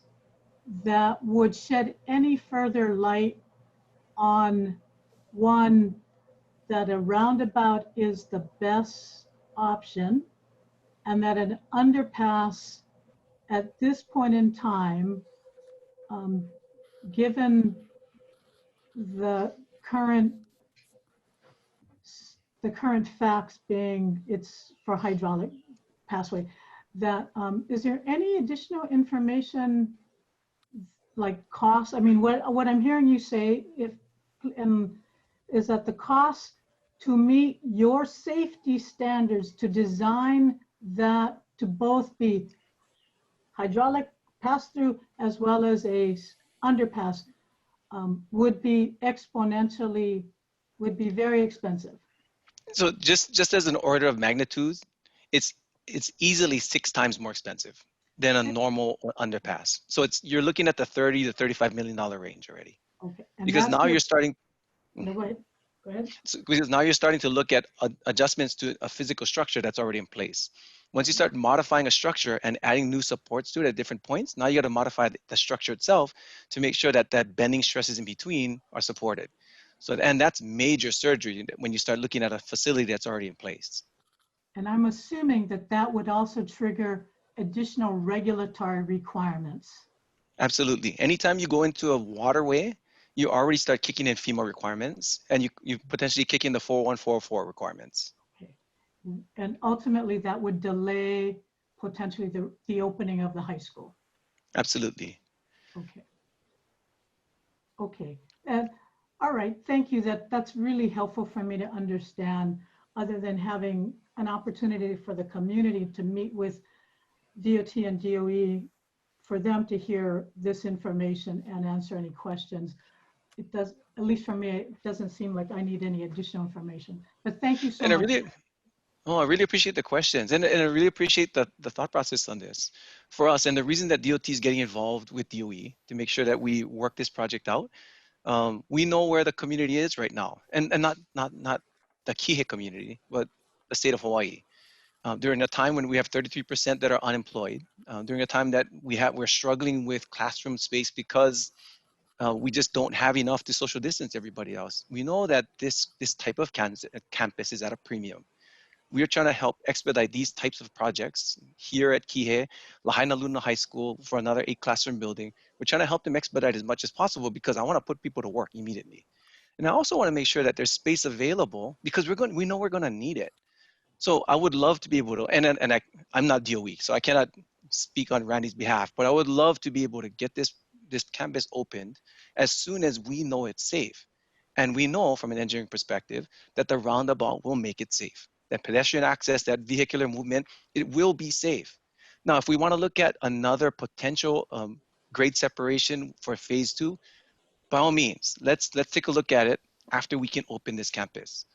that would shed any further light on, one, that a roundabout is the best option, and that an underpass at this point in time, given the current facts being it's for hydraulic passway, that is there any additional information like cost? I mean, what I'm hearing you say is that the cost to meet your safety standards to design that to both be hydraulic pass-through as well as a underpass would be exponentially, would be very expensive. So just as an order of magnitude, it's easily 6 times more expensive than a normal underpass. So you're looking at the $30 to $35 million range already. Okay. And Because that's now with- you're starting. No, go ahead. Go ahead. So, because now you're starting to look at adjustments to a physical structure that's already in place. Once you start modifying a structure and adding new supports to it at different points, now you got to modify the structure itself to make sure that bending stresses in between are supported. So, and that's major surgery when you start looking at a facility that's already in place. And I'm assuming that that would also trigger additional regulatory requirements. Absolutely. Anytime you go into a waterway, you already start kicking in FEMA requirements, and you potentially kick in the 401, 404 requirements. Okay. And ultimately that would delay potentially the opening of the high school. Absolutely. Okay. Okay. All right. Thank you. That's really helpful for me to understand, other than having an opportunity for the community to meet with DOT and DOE for them to hear this information and answer any questions. It does, at least for me, it doesn't seem like I need any additional information. But thank you so much. I really appreciate the questions, and I really appreciate the thought process on this for us. And the reason that DOT is getting involved with DOE to make sure that we work this project out. We know where the community is right now, and not the Kihei community, but the state of Hawaii. During a time when we have 33% that are unemployed, during a time that we're struggling with classroom space because we just don't have enough to social distance everybody else. We know that this type of campus is at a premium. We are trying to help expedite these types of projects here at Kihei, Lahaina Luna High School for another 8 classroom building. We're trying to help them expedite as much as possible because I want to put people to work immediately. And I also want to make sure that there's space available because we know we're going to need it. So I would love to be able to, and I'm not DOE, so I cannot speak on Randy's behalf, but I would love to be able to get this campus opened as soon as we know it's safe. And we know from an engineering perspective that the roundabout will make it safe. That pedestrian access, that vehicular movement, it will be safe. Now, if we want to look at another potential grade separation for phase 2, by all means, let's take a look at it after we can open this campus.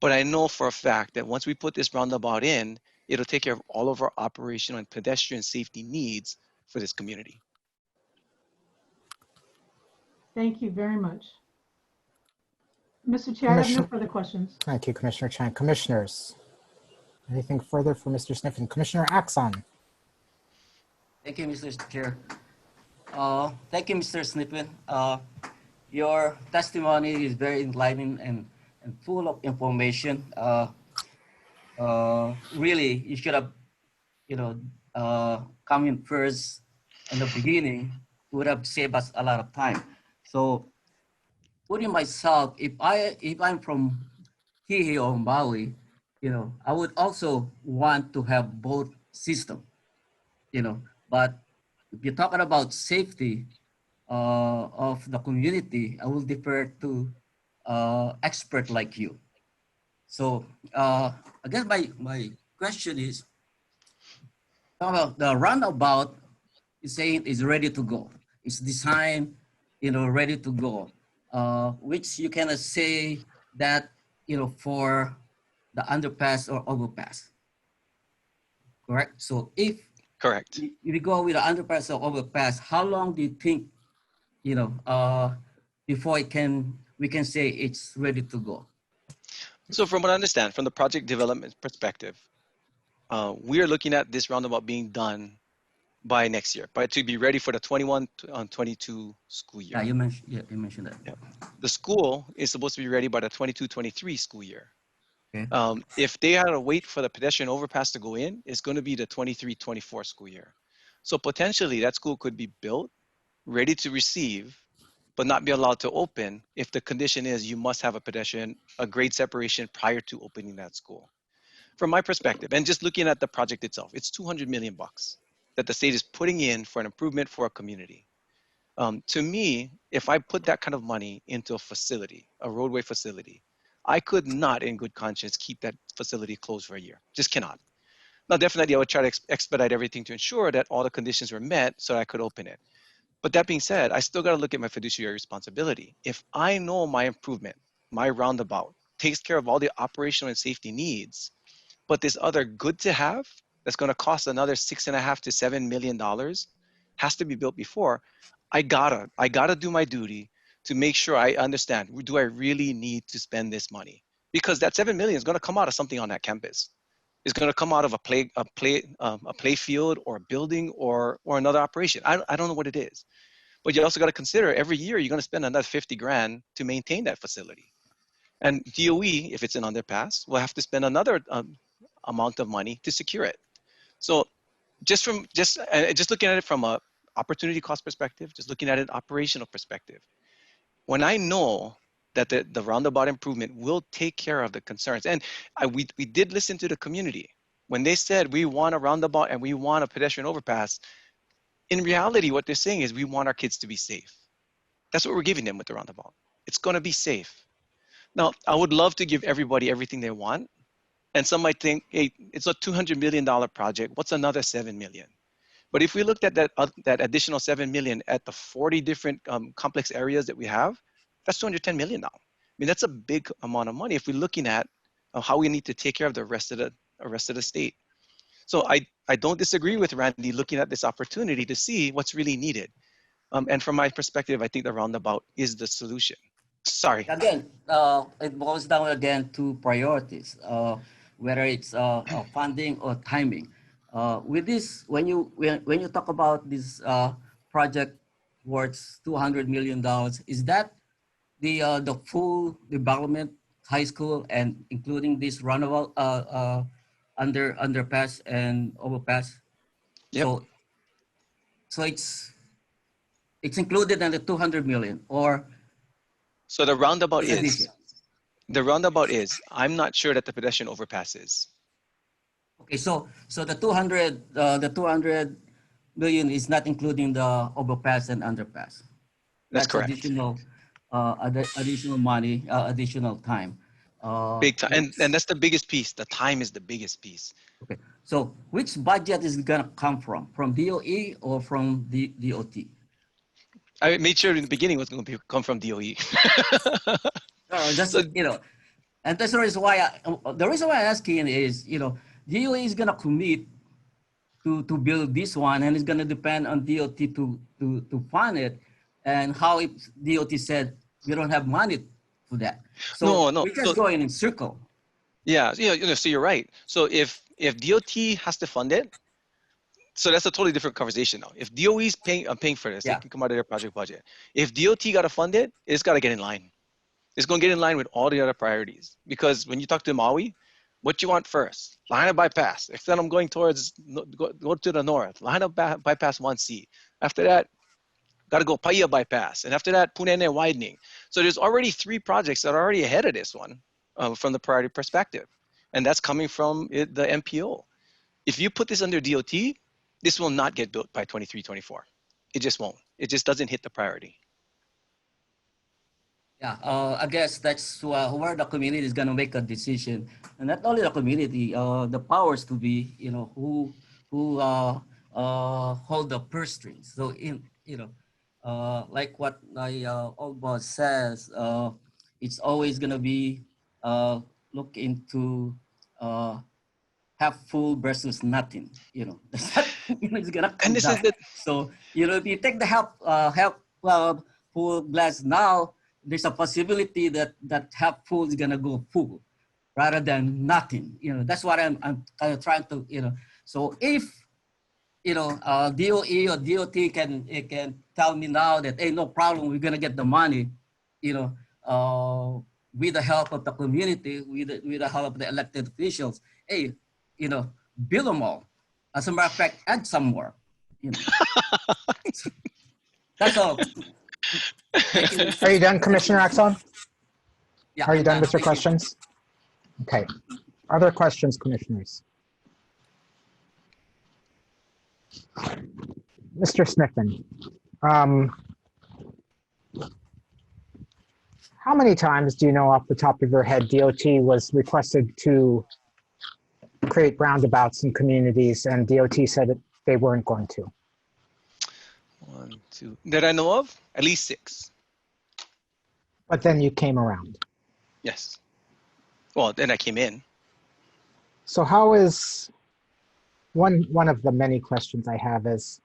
But I know for a fact that once we put this roundabout in, it'll take care of all of our operational and pedestrian safety needs for this community. Thank you very much. Mr. Chair, I have no further questions. Thank you, Commissioner Chang. Commissioners, anything further for Mr. Sniffen? Commissioner Axon. Thank you, Mr. Chair. Thank you, Mr. Sniffen. Your testimony is very enlightening and full of information. Really, you should have, come in first in the beginning. It would have saved us a lot of time. So, putting myself, if I'm from Kihei or Maui, I would also want to have both systems, But if you're talking about safety of the community, I will defer to expert like you. So I guess my question is, the roundabout is saying is ready to go. It's designed, ready to go. Which you cannot say that, for the underpass or overpass. Correct? So if you go with the underpass or overpass, how long do you think, before we can say it's ready to go? So from what I understand, from the project development perspective, we are looking at this roundabout being done by next year, but to be ready for the 21-22 school year. Yeah, you mentioned that. Yeah. The school is supposed to be ready by the 22-23 school year. Okay. If they had to wait for the pedestrian overpass to go in, it's going to be the 23-24 school year. So potentially that school could be built, ready to receive, but not be allowed to open if the condition is you must have a grade separation prior to opening that school. From my perspective, and just looking at the project itself, it's $200 million that the state is putting in for an improvement for a community. To me, if I put that kind of money into a facility, a roadway facility, I could not in good conscience keep that facility closed for a year, just cannot. Now, definitely, I would try to expedite everything to ensure that all the conditions were met so I could open it. But that being said, I still got to look at my fiduciary responsibility. If I know my improvement, my roundabout takes care of all the operational and safety needs, but this other good to have that's going to cost another $6.5 to $7 million has to be built before, I gotta do my duty to make sure I understand, do I really need to spend this money? Because that 7 million is going to come out of something on that campus. It's going to come out of a play field or a building or another operation. I don't know what it is, but you also got to consider every year you're going to spend another 50 grand to maintain that facility. And DOE, if it's an underpass, will have to spend another amount of money to secure it. So just looking at it from a opportunity cost perspective, just looking at an operational perspective, when I know that the roundabout improvement will take care of the concerns, and we did listen to the community when they said we want a roundabout and we want a pedestrian overpass. In reality, what they're saying is we want our kids to be safe. That's what we're giving them with the roundabout. It's going to be safe. Now, I would love to give everybody everything they want. And some might think, hey, it's a $200 million project. What's another 7 million? But if we looked at that additional 7 million at the 40 different complex areas that we have, that's 210 million now. I mean, that's a big amount of money if we're looking at how we need to take care of the rest of the state. So I don't disagree with Randy looking at this opportunity to see what's really needed. And from my perspective, I think the roundabout is the solution. Sorry. Again, it boils down again to priorities, whether it's funding or timing. With this, when you talk about this project worth $200 million, is that the full development high school and including this roundabout underpass and overpass? Yep. So it's included in the 200 million, or so the roundabout is. I'm not sure that the pedestrian overpass is. Okay, so the 200 million is not including the overpass and underpass. That's correct. Additional money, additional time. Big time, and that's the biggest piece. The time is the biggest piece. Okay, so which budget is it gonna come from? From DOE or from the DOT? I made sure in the beginning it was going to come from DOE. And that's the reason why I'm asking is, DOE is gonna commit to build this one, and it's gonna depend on DOT to fund it. And how if DOT said we don't have money for that, so we're just going in circle. Yeah, so you're right. So if DOT has to fund it, so that's a totally different conversation now. If DOE is paying for this, it can come out of their project budget. If DOT got to fund it, it's got to get in line. It's going to get in line with all the other priorities. Because when you talk to Maui, what you want first? Lahaina bypass. If then I'm going towards, go to the north, Lahaina bypass 1C. After that, got to go Paia bypass. And after that, Punene widening. So there's already 3 projects that are already ahead of this one from the priority perspective. And that's coming from the MPO. If you put this under DOT, this will not get built by 23-24. It just won't. It just doesn't hit the priority. Yeah, I guess that's where the community is going to make a decision, and not only the community, the powers to be, who hold the purse strings. So like what my old boss says, it's always going to be look into half full versus nothing. It's gonna come down. So if you take the half full glass now, there's a possibility that half full is gonna go full rather than nothing. That's what I'm kind of trying to. So if DOE or DOT can tell me now that, hey, no problem, we're gonna get the money, with the help of the community, with the help of the elected officials, hey, build them all. As a matter of fact, add some more. That's all. Are you done, Commissioner Axon? Yeah. Are you done with your questions? Okay. Other questions, commissioners? Mr. Sniffen, how many times do you know off the top of your head DOT was requested to create roundabouts in communities, and DOT said that they weren't going to. 1, 2, that I know of, at least 6. But then you came around. Yes. Well, then I came in. So how is, one of the many questions I have is,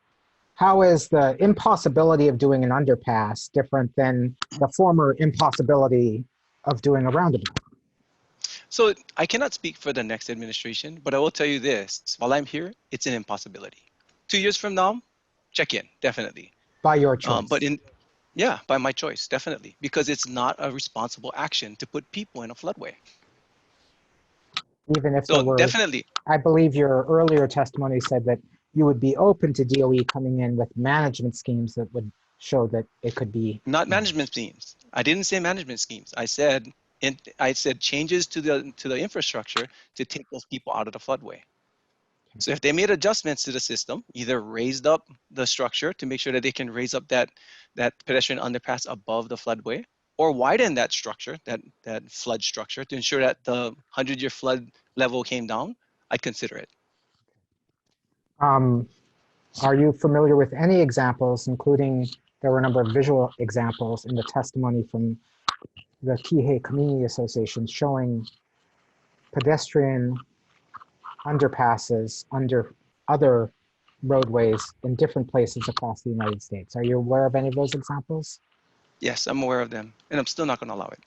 how is the impossibility of doing an underpass different than the former impossibility of doing a roundabout? So I cannot speak for the next administration, but I will tell you this, while I'm here, it's an impossibility. 2 years from now, check in, definitely. By your choice. Yeah, by my choice, definitely, because it's not a responsible action to put people in a floodway. Even if So there were, definitely, I believe your earlier testimony said that you would be open to DOE coming in with management schemes that would show that it could be. not management schemes. I didn't say management schemes. I said changes to the infrastructure to take those people out of the floodway. So if they made adjustments to the system, either raised up the structure to make sure that they can raise up that pedestrian underpass above the floodway, or widen that structure, that flood structure, to ensure that the 100-year flood level came down, I'd consider it. Are you familiar with any examples, including there were a number of visual examples in the testimony from the Kihei Community Association showing pedestrian underpasses under other roadways in different places across the United States? Are you aware of any of those examples? Yes, I'm aware of them, and I'm still not going to allow it.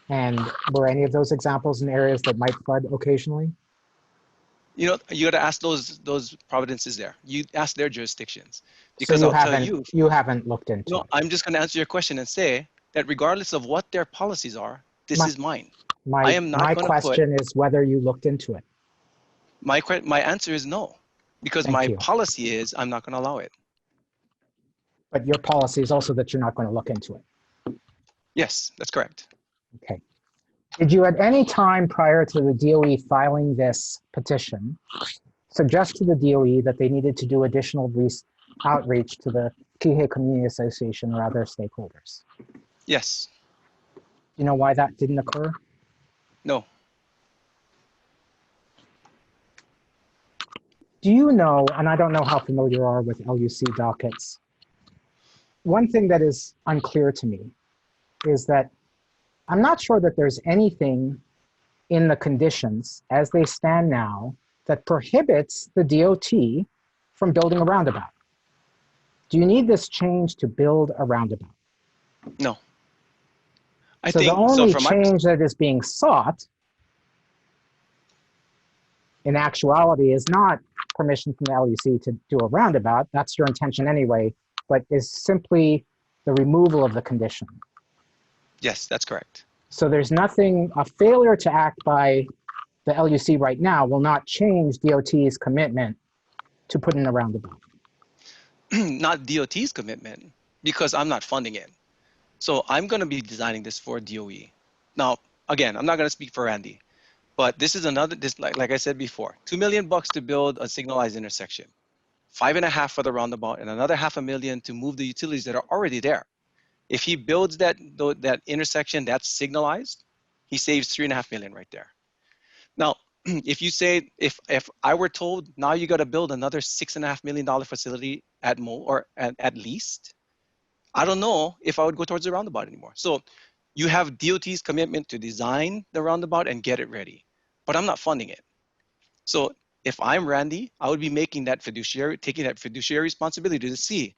And were any of those examples in areas that might flood occasionally? You know, you got to ask those providences there. You ask their jurisdictions, So because I'll tell you. You haven't looked into it. I'm just going to answer your question and say that regardless of what their policies are, this is mine. My question is whether you looked into it. My answer is no, because my policy is I'm not going to allow it. But your policy is also that you're not going to look into it. Yes, that's correct. Okay. Did you at any time prior to the DOE filing this petition suggest to the DOE that they needed to do additional outreach to the Kihei Community Association or other stakeholders? Yes. You know why that didn't occur? No. Do you know, and I don't know how familiar you are with LUC dockets, one thing that is unclear to me is that I'm not sure that there's anything in the conditions as they stand now that prohibits the DOT from building a roundabout. Do you need this change to build a roundabout? No. So the only change that is being sought in actuality is not permission from the LUC to do a roundabout. That's your intention anyway, but is simply the removal of the condition. Yes, that's correct. So there's nothing, a failure to act by the LUC right now will not change DOT's commitment to put in a roundabout. Not DOT's commitment, because I'm not funding it. So I'm going to be designing this for DOE. Now, again, I'm not going to speak for Randy, but this is another, like I said before, $2 million to build a signalized intersection, $5.5 million for the roundabout, and another $500,000 to move the utilities that are already there. If he builds that intersection that's signalized, he saves $3.5 million right there. Now, if you say, if I were told now you got to build another $6.5 million facility at at least, I don't know if I would go towards the roundabout anymore. So you have DOT's commitment to design the roundabout and get it ready, but I'm not funding it. So if I'm Randy, I would be taking that fiduciary responsibility to see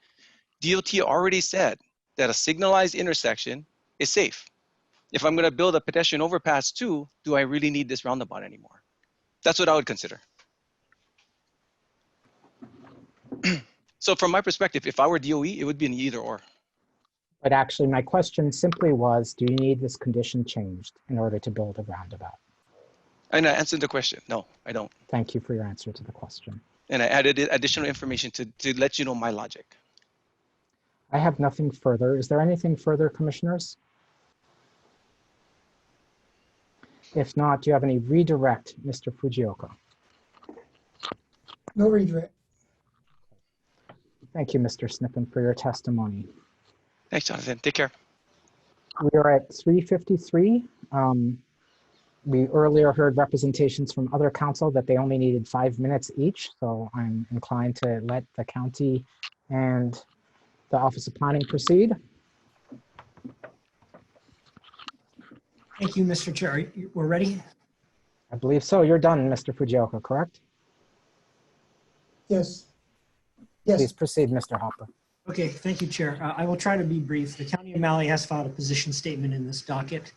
DOT already said that a signalized intersection is safe. If I'm going to build a pedestrian overpass too, do I really need this roundabout anymore? That's what I would consider. So from my perspective, if I were DOE, it would be an either or. But actually my question simply was, do you need this condition changed in order to build a roundabout? And I answered the question. No, I don't. Thank you for your answer to the question. And I added additional information to let you know my logic. I have nothing further. Is there anything further, commissioners? If not, do you have any redirect, Mr. Fujioka? No redirect. Thank you, Mr. Snippen, for your testimony. Thanks, Jonathan. Take care. We are at 3:53. We earlier heard representations from other council that they only needed 5 minutes each, so I'm inclined to let the county and the Office of Planning proceed. Thank you, Mr. Chair. We're ready? I believe so. You're done, Mr. Fujioka, correct? Yes. Yes. Please proceed, Mr. Hopper. Okay, thank you, Chair. I will try to be brief. The County of Maui has filed a position statement in this docket.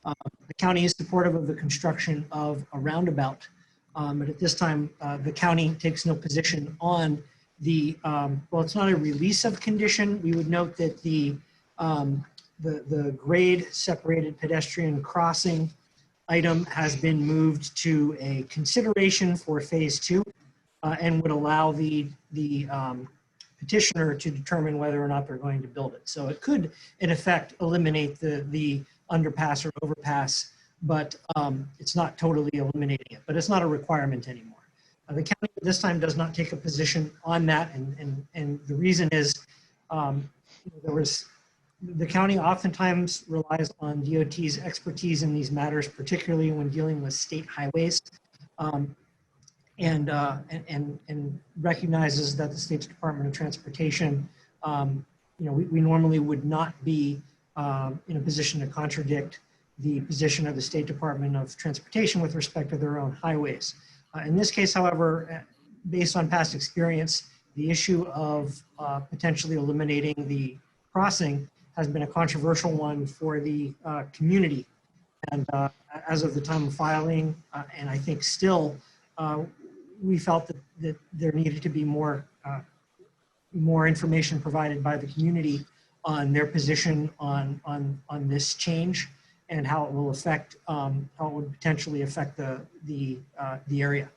The county is supportive of the construction of a roundabout, but at this time, the county takes no position on the, well, it's not a release of condition. We would note that the grade separated pedestrian crossing item has been moved to a consideration for phase 2 and would allow the petitioner to determine whether or not they're going to build it. So it could, in effect, eliminate the underpass or overpass, but it's not totally eliminating it, but it's not a requirement anymore. The county at this time does not take a position on that, and the reason is the county oftentimes relies on DOT's expertise in these matters, particularly when dealing with state highways, and recognizes that the State's Department of Transportation, we normally would not be in a position to contradict the position of the State Department of Transportation with respect to their own highways. In this case, however, based on past experience, the issue of potentially eliminating the crossing has been a controversial one for the community. And as of the time of filing, and I think still, we felt that there needed to be more information provided by the community on their position on this change and how it will affect, how it would potentially affect the area.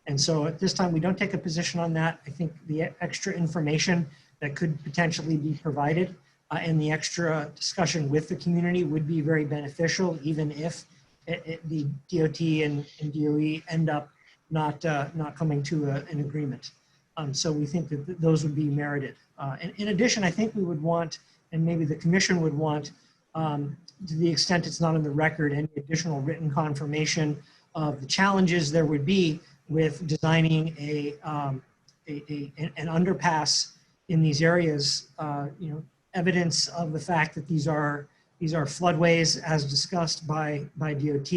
And so at this time, we don't take a position on that. I think the extra information that could potentially be provided and the extra discussion with the community would be very beneficial, even if the DOT and DOE end up not coming to an agreement. So we think that those would be merited. And in addition, I think we would want, and maybe the commission would want, to the extent it's not in the record, any additional written confirmation of the challenges there would be with designing an underpass in these areas. Evidence of the fact that these are floodways as discussed by DOT,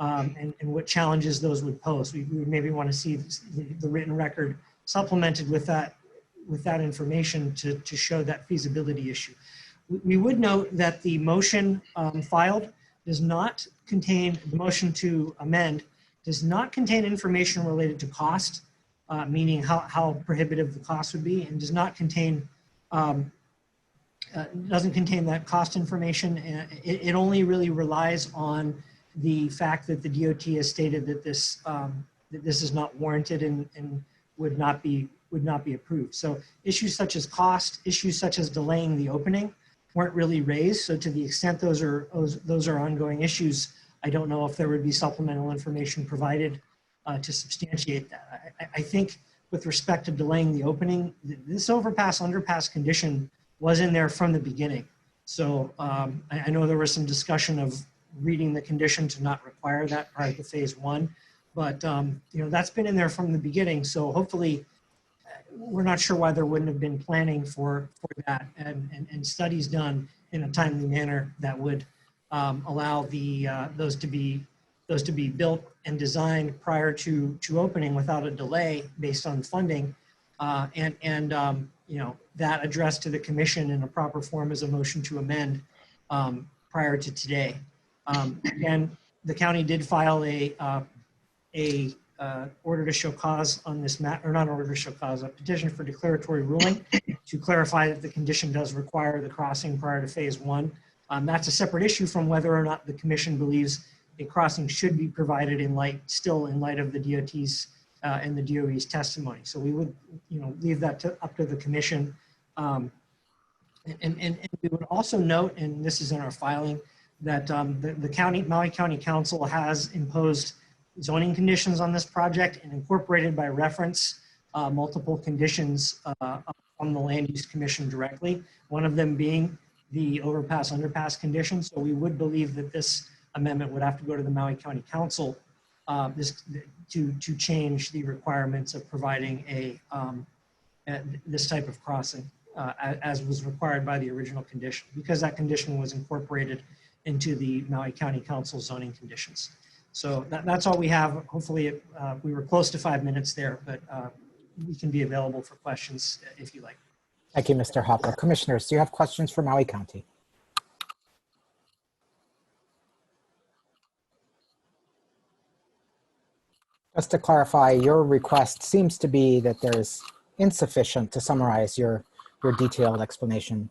and what challenges those would pose. We would maybe want to see the written record supplemented with that information to show that feasibility issue. We would note that the motion filed does not contain, the motion to amend does not contain information related to cost, meaning how prohibitive the cost would be, and does not contain, doesn't contain that cost information. It only really relies on the fact that the DOT has stated that this is not warranted and would not be approved. So issues such as cost, issues such as delaying the opening weren't really raised. So to the extent those are ongoing issues, I don't know if there would be supplemental information provided to substantiate that. I think with respect to delaying the opening, this overpass, underpass condition was in there from the beginning. So I know there was some discussion of reading the condition to not require that prior to phase 1, but that's been in there from the beginning. So hopefully, we're not sure why there wouldn't have been planning for that and studies done in a timely manner that would allow those to be built and designed prior to opening without a delay based on funding, that addressed to the commission in a proper form as a motion to amend prior to today. Again, the county did file a order to show cause on this matter, or not order to show cause, a petition for declaratory ruling to clarify that the condition does require the crossing prior to phase 1. That's a separate issue from whether or not the commission believes a crossing should be provided in light of the DOT's and the DOE's testimony. So we would, leave that up to the commission. And we would also note, and this is in our filing, that the Maui County Council has imposed zoning conditions on this project and incorporated by reference multiple conditions from the Land Use Commission directly, one of them being the overpass underpass condition. So we would believe that this amendment would have to go to the Maui County Council to change the requirements of providing this type of crossing as was required by the original condition, because that condition was incorporated into the Maui County Council zoning conditions. So that's all we have. Hopefully we were close to 5 minutes there, but we can be available for questions if you like. Thank you, Mr. Hopper. Commissioners, do you have questions for Maui County? Just to clarify, your request seems to be that there's insufficient to summarize your detailed explanation.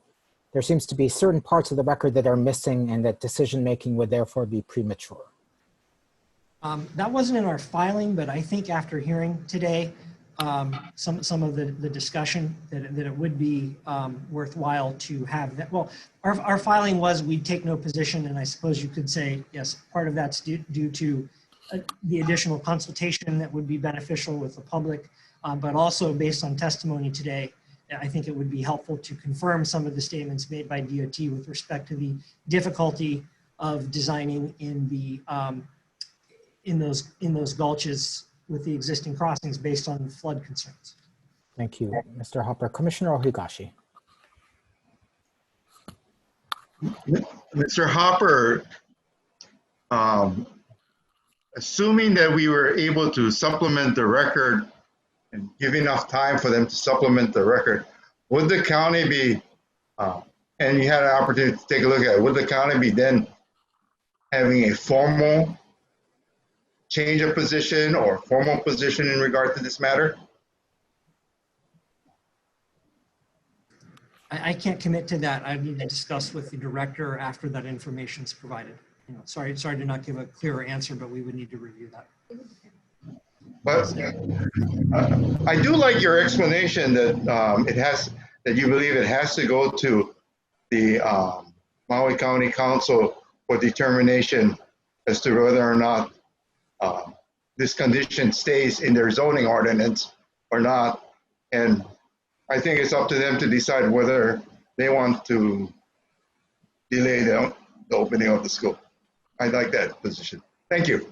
There seems to be certain parts of the record that are missing and that decision-making would therefore be premature. That wasn't in our filing, but I think after hearing today, some of the discussion that it would be worthwhile to have that. Well, our filing was we'd take no position, and I suppose you could say, yes, part of that's due to the additional consultation that would be beneficial with the public, but also based on testimony today, I think it would be helpful to confirm some of the statements made by DOT with respect to the difficulty of designing in those gulches with the existing crossings based on flood concerns. Thank you, Mr. Hopper. Commissioner Ohigashi. Mr. Hopper, assuming that we were able to supplement the record and give enough time for them to supplement the record, would the county be, and you had an opportunity to take a look at it, would the county be then having a formal change of position or formal position in regard to this matter? I can't commit to that. I need to discuss with the director after that information is provided. Sorry to not give a clearer answer, but we would need to review that. But I do like your explanation that that you believe it has to go to the Maui County Council for determination as to whether or not this condition stays in their zoning ordinance or not. And I think it's up to them to decide whether they want to delay the opening of the school. I like that position. Thank you.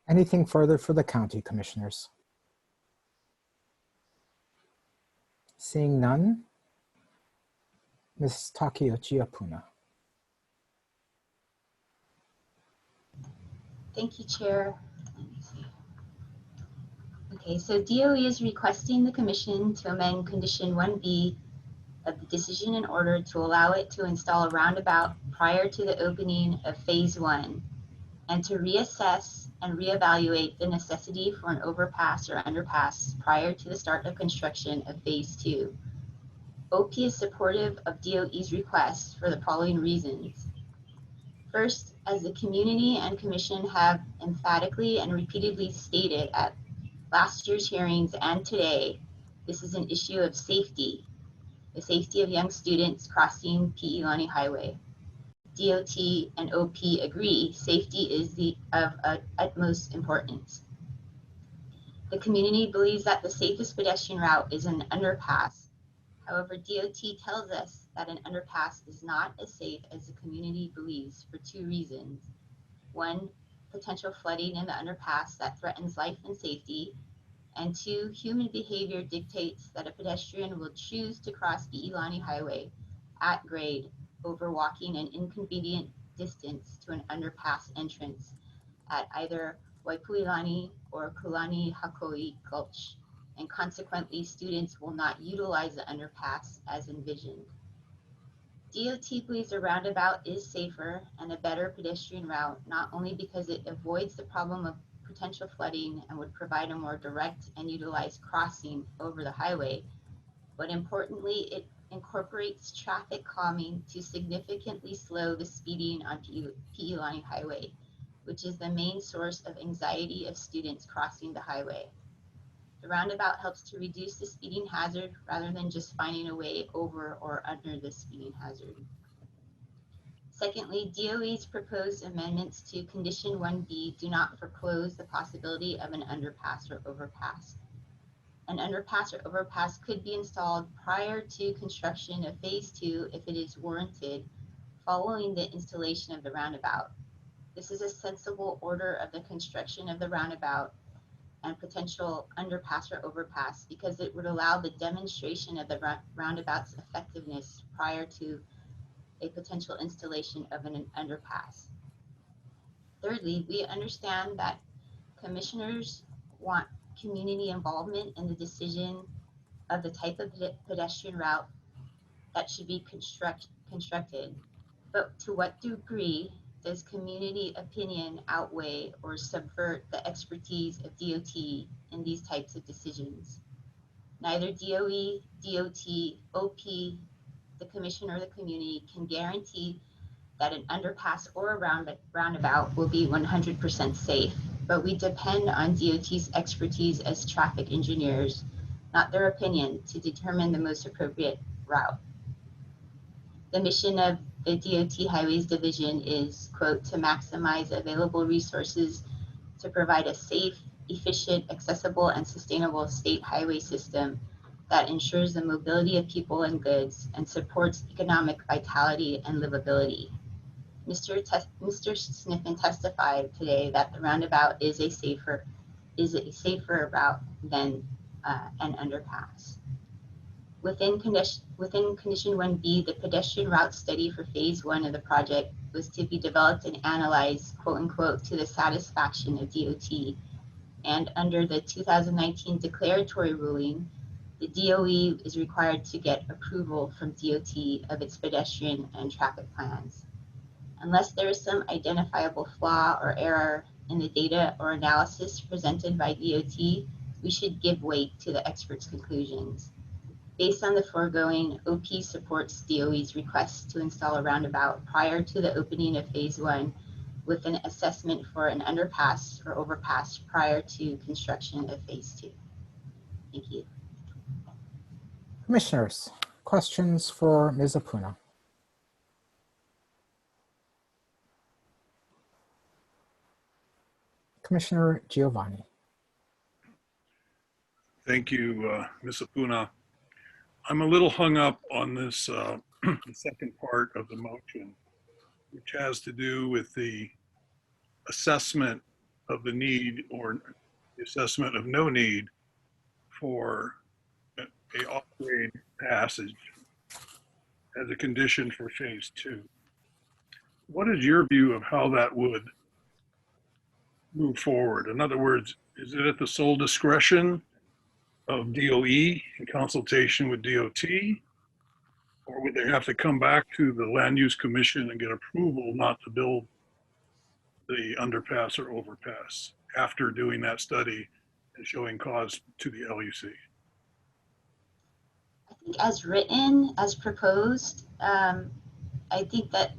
Anything further for the county commissioners? Seeing none, Ms. Takeuchi Apuna. Thank you, Chair. Let me see. Okay, so DOE is requesting the Commission to amend Condition 1B of the decision in order to allow it to install a roundabout prior to the opening of Phase 1 and to reassess and reevaluate the necessity for an overpass or underpass prior to the start of construction of Phase 2. OP is supportive of DOE's request for the following reasons. First, as the community and Commission have emphatically and repeatedly stated at last year's hearings and today, this is an issue of safety, the safety of young students crossing Pi'ilani Highway. DOT and OP agree safety is of utmost importance. The community believes that the safest pedestrian route is an underpass. However, DOT tells us that an underpass is not as safe as the community believes for two reasons. One, potential flooding in the underpass that threatens life and safety. And two, human behavior dictates that a pedestrian will choose to cross Pi'ilani Highway at grade over walking an inconvenient distance to an underpass entrance at either Waipuilani or Kulani Hakoi Gulch, and consequently students will not utilize the underpass as envisioned. DOT believes a roundabout is safer and a better pedestrian route, not only because it avoids the problem of potential flooding and would provide a more direct and utilized crossing over the highway, but importantly, it incorporates traffic calming to significantly slow the speeding on Pi'ilani Highway, which is the main source of anxiety of students crossing the highway. The roundabout helps to reduce the speeding hazard rather than just finding a way over or under the speeding hazard. Secondly, DOE's proposed amendments to Condition 1B do not foreclose the possibility of an underpass or overpass. An underpass or overpass could be installed prior to construction of Phase 2 if it is warranted following the installation of the roundabout. This is a sensible order of the construction of the roundabout and potential underpass or overpass because it would allow the demonstration of the roundabout's effectiveness prior to a potential installation of an underpass. Thirdly, we understand that commissioners want community involvement in the decision of the type of pedestrian route that should be constructed. But to what degree does community opinion outweigh or subvert the expertise of DOT in these types of decisions? Neither DOE, DOT, OP, the commission, or the community can guarantee that an underpass or a roundabout will be 100% safe, but we depend on DOT's expertise as traffic engineers, not their opinion, to determine the most appropriate route. The mission of the DOT Highways Division is, quote, to maximize available resources to provide a safe, efficient, accessible, and sustainable state highway system that ensures the mobility of people and goods and supports economic vitality and livability. Mr. Sniffen testified today that the roundabout is a safer route than an underpass. Within condition 1B, the pedestrian route study for phase 1 of the project was to be developed and analyzed, quote unquote, to the satisfaction of DOT. And under the 2019 declaratory ruling, the DOE is required to get approval from DOT of its pedestrian and traffic plans. Unless there is some identifiable flaw or error in the data or analysis presented by DOT, we should give weight to the experts' conclusions. Based on the foregoing, OP supports DOE's request to install a roundabout prior to the opening of phase 1 with an assessment for an underpass or overpass prior to construction of phase 2. Thank you. Commissioners, questions for Ms. Apuna? Commissioner Giovanni. Thank you, Ms. Apuna. I'm a little hung up on this the second part of the motion, which has to do with the assessment of the need or the assessment of no need for a off-grade passage as a condition for phase 2. What is your view of how that would move forward? In other words, is it at the sole discretion of DOE in consultation with DOT? Or would they have to come back to the Land Use Commission and get approval not to build the underpass or overpass after doing that study and showing cause to the LUC? I think as written, as proposed, I think that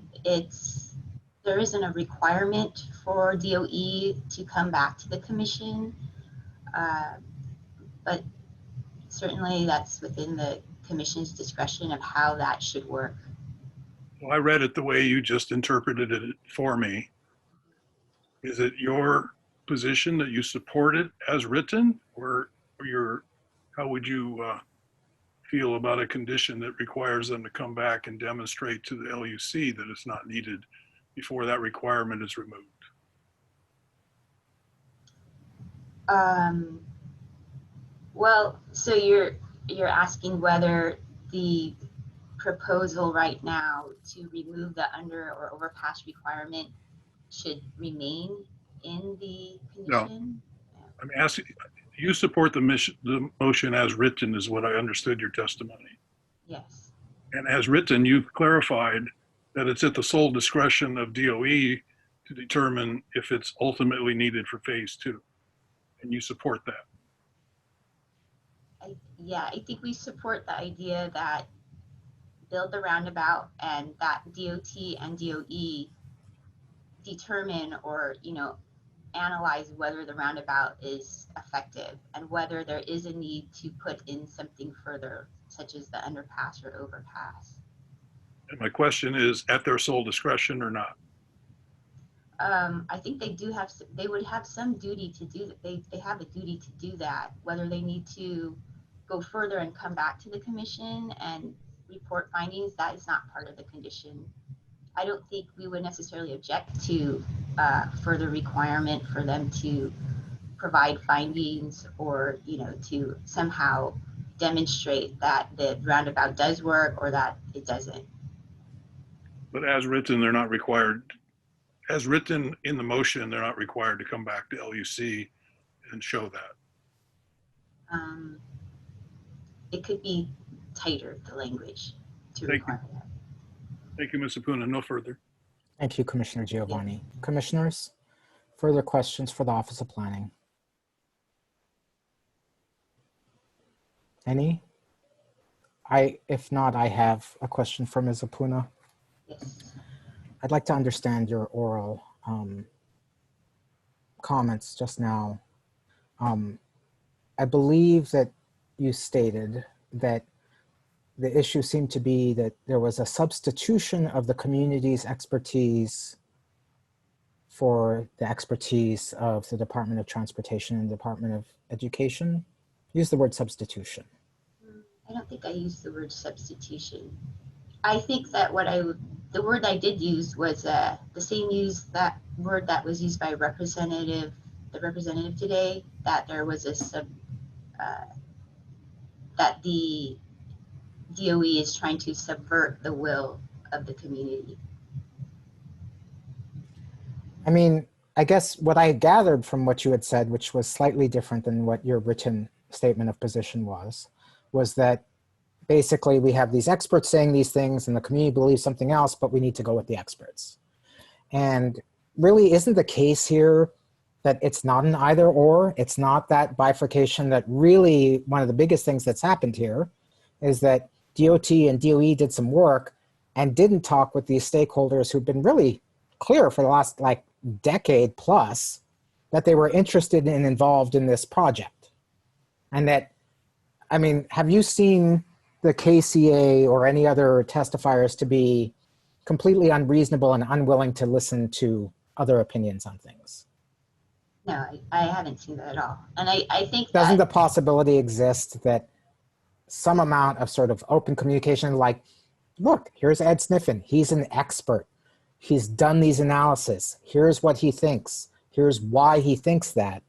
there isn't a requirement for DOE to come back to the commission, but certainly that's within the commission's discretion of how that should work. Well, I read it the way you just interpreted it for me. Is it your position that you support it as written, or how would you feel about a condition that requires them to come back and demonstrate to the LUC that it's not needed before that requirement is removed? Well, so you're asking whether the proposal right now to remove the under or overpass requirement should remain in the condition? No. I'm asking, you support the motion as written is what I understood your testimony. Yes. And as written, you've clarified that it's at the sole discretion of DOE to determine if it's ultimately needed for phase 2. And you support that? Yeah, I think we support the idea that build the roundabout and that DOT and DOE determine or, analyze whether the roundabout is effective and whether there is a need to put in something further, such as the underpass or overpass. And my question is, at their sole discretion or not? I think they would have some duty to do that. They have a duty to do that. Whether they need to go further and come back to the commission and report findings, that is not part of the condition. I don't think we would necessarily object to further requirement for them to provide findings or, to somehow demonstrate that the roundabout does work or that it doesn't. But as written, they're not required, as written in the motion, they're not required to come back to LUC and show that. It could be tighter, the language to require that. Thank you, Ms. Apuna. No further. Thank you, Commissioner Giovanni. Commissioners, further questions for the Office of Planning? Any? If not, I have a question for Ms. Apuna. Yes. I'd like to understand your oral comments just now. I believe that you stated that the issue seemed to be that there was a substitution of the community's expertise for the expertise of the Department of Transportation and Department of Education. Use the word substitution. I don't think I used the word substitution. I think that the word I did use was the same that word that was used by the representative today, that there was that the DOE is trying to subvert the will of the community. I mean, I guess what I gathered from what you had said, which was slightly different than what your written statement of position was that basically we have these experts saying these things and the community believes something else, but we need to go with the experts. And really isn't the case here that it's not an either or, it's not that bifurcation. That really one of the biggest things that's happened here is that DOT and DOE did some work and didn't talk with these stakeholders who've been really clear for the last decade plus that they were interested and involved in this project. And that, I mean, have you seen the KCA or any other testifiers to be completely unreasonable and unwilling to listen to other opinions on things? No, I haven't seen that at all. And I think Doesn't the possibility exist that some amount of sort of open communication, like, look, here's Ed Sniffen, he's an expert. He's done these analysis. Here's what he thinks. Here's why he thinks that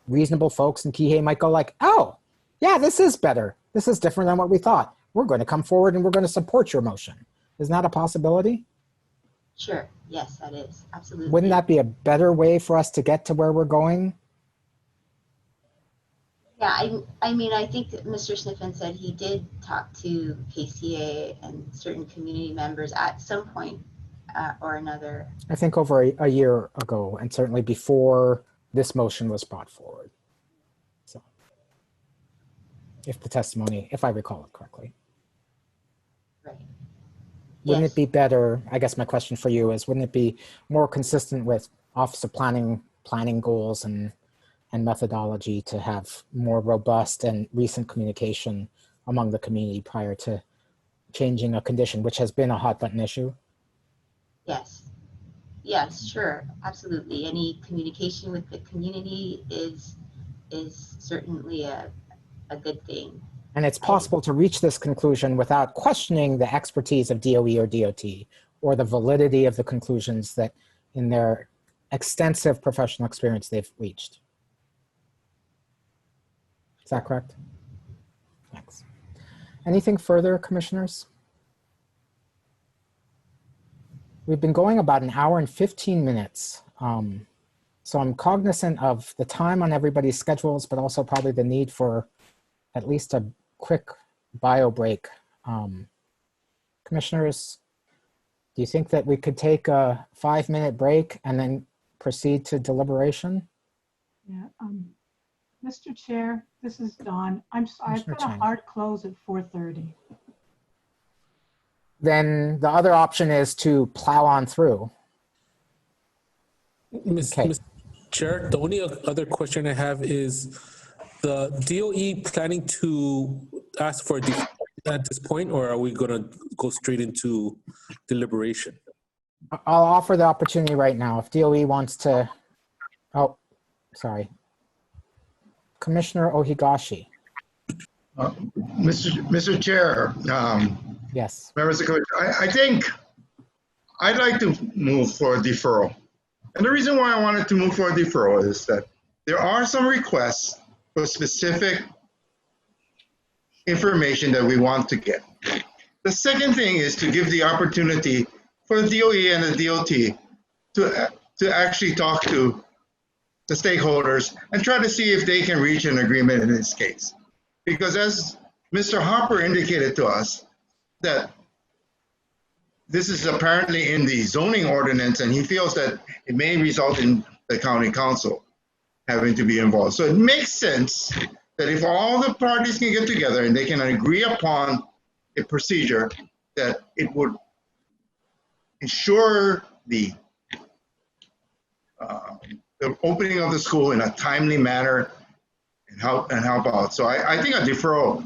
reasonable folks in Kihei might go like, oh, yeah, this is better. This is different than what we thought. We're going to come forward and we're going to support your motion. Isn't that a possibility? Sure. Yes, that is. Absolutely. Wouldn't that be a better way for us to get to where we're going? Yeah, I mean, I think that Mr. Sniffen said he did talk to KCA and certain community members at some point or another. I think over a year ago, and certainly before this motion was brought forward. So, if I recall it correctly. Right. Wouldn't it be better, I guess my question for you is, wouldn't it be more consistent with Office of Planning goals and methodology to have more robust and recent communication among the community prior to changing a condition, which has been a hot button issue? Yes. Yes, sure. Absolutely. Any communication with the community is certainly a good thing. And it's possible to reach this conclusion without questioning the expertise of DOE or DOT or the validity of the conclusions that in their extensive professional experience they've reached. Is that correct? Thanks. Anything further, commissioners? We've been going about an hour and 15 minutes. So I'm cognizant of the time on everybody's schedules, but also probably the need for at least a quick bio break. Commissioners, do you think that we could take a 5-minute break and then proceed to deliberation? Yeah, Mr. Chair, this is Dawn. I've got a hard close at 4:30. Then the other option is to plow on through. Mr. Chair, the only other question I have is the DOE planning to ask for a deferral at this point, or are we going to go straight into deliberation? I'll offer the opportunity right now. If DOE wants to, oh, sorry. Commissioner Ohigashi. Mr. Chair. Yes. Members of the commission, I think I'd like to move for a deferral. And the reason why I wanted to move for a deferral is that there are some requests for specific information that we want to get. The second thing is to give the opportunity for the DOE and the DOT to actually talk to the stakeholders and try to see if they can reach an agreement in this case. Because as Mr. Hopper indicated to us, that this is apparently in the zoning ordinance, and he feels that it may result in the county council having to be involved. So it makes sense that if all the parties can get together and they can agree upon a procedure, that it would ensure the opening of the school in a timely manner and help out. So I think a deferral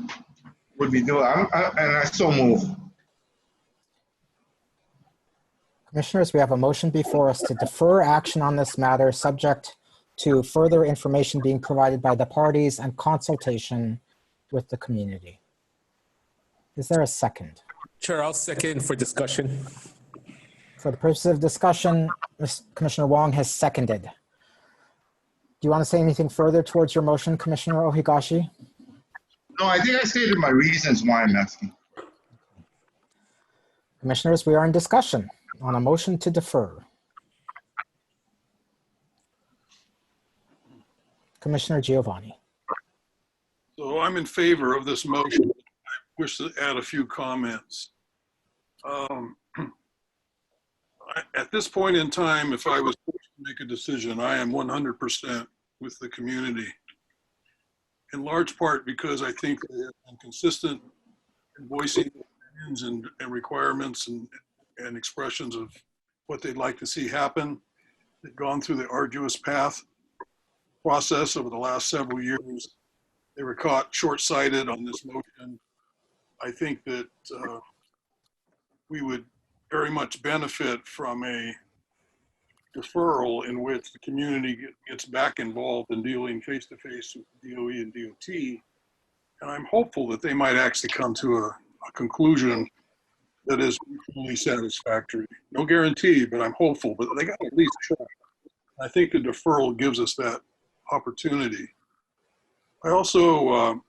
would be due, and I so move. Commissioners, we have a motion before us to defer action on this matter subject to further information being provided by the parties and consultation with the community. Is there a second? Chair, I'll second for discussion. For the purpose of discussion, Commissioner Wong has seconded. Do you want to say anything further towards your motion, Commissioner Ohigashi? No, I think I stated my reasons why I'm asking. Commissioners, we are in discussion on a motion to defer. Commissioner Giovanni. So I'm in favor of this motion. I wish to add a few comments. At this point in time, if I was forced to make a decision, I am 100% with the community. In large part because I think they have been consistent in voicing opinions and requirements and expressions of what they'd like to see happen. They've gone through the arduous process over the last several years. They were caught short-sighted on this motion. I think that we would very much benefit from a deferral in which the community gets back involved in dealing face-to-face with DOE and DOT. And I'm hopeful that they might actually come to a conclusion that is fully satisfactory. No guarantee, but I'm hopeful, but they got to at least try. I think the deferral gives us that opportunity. I also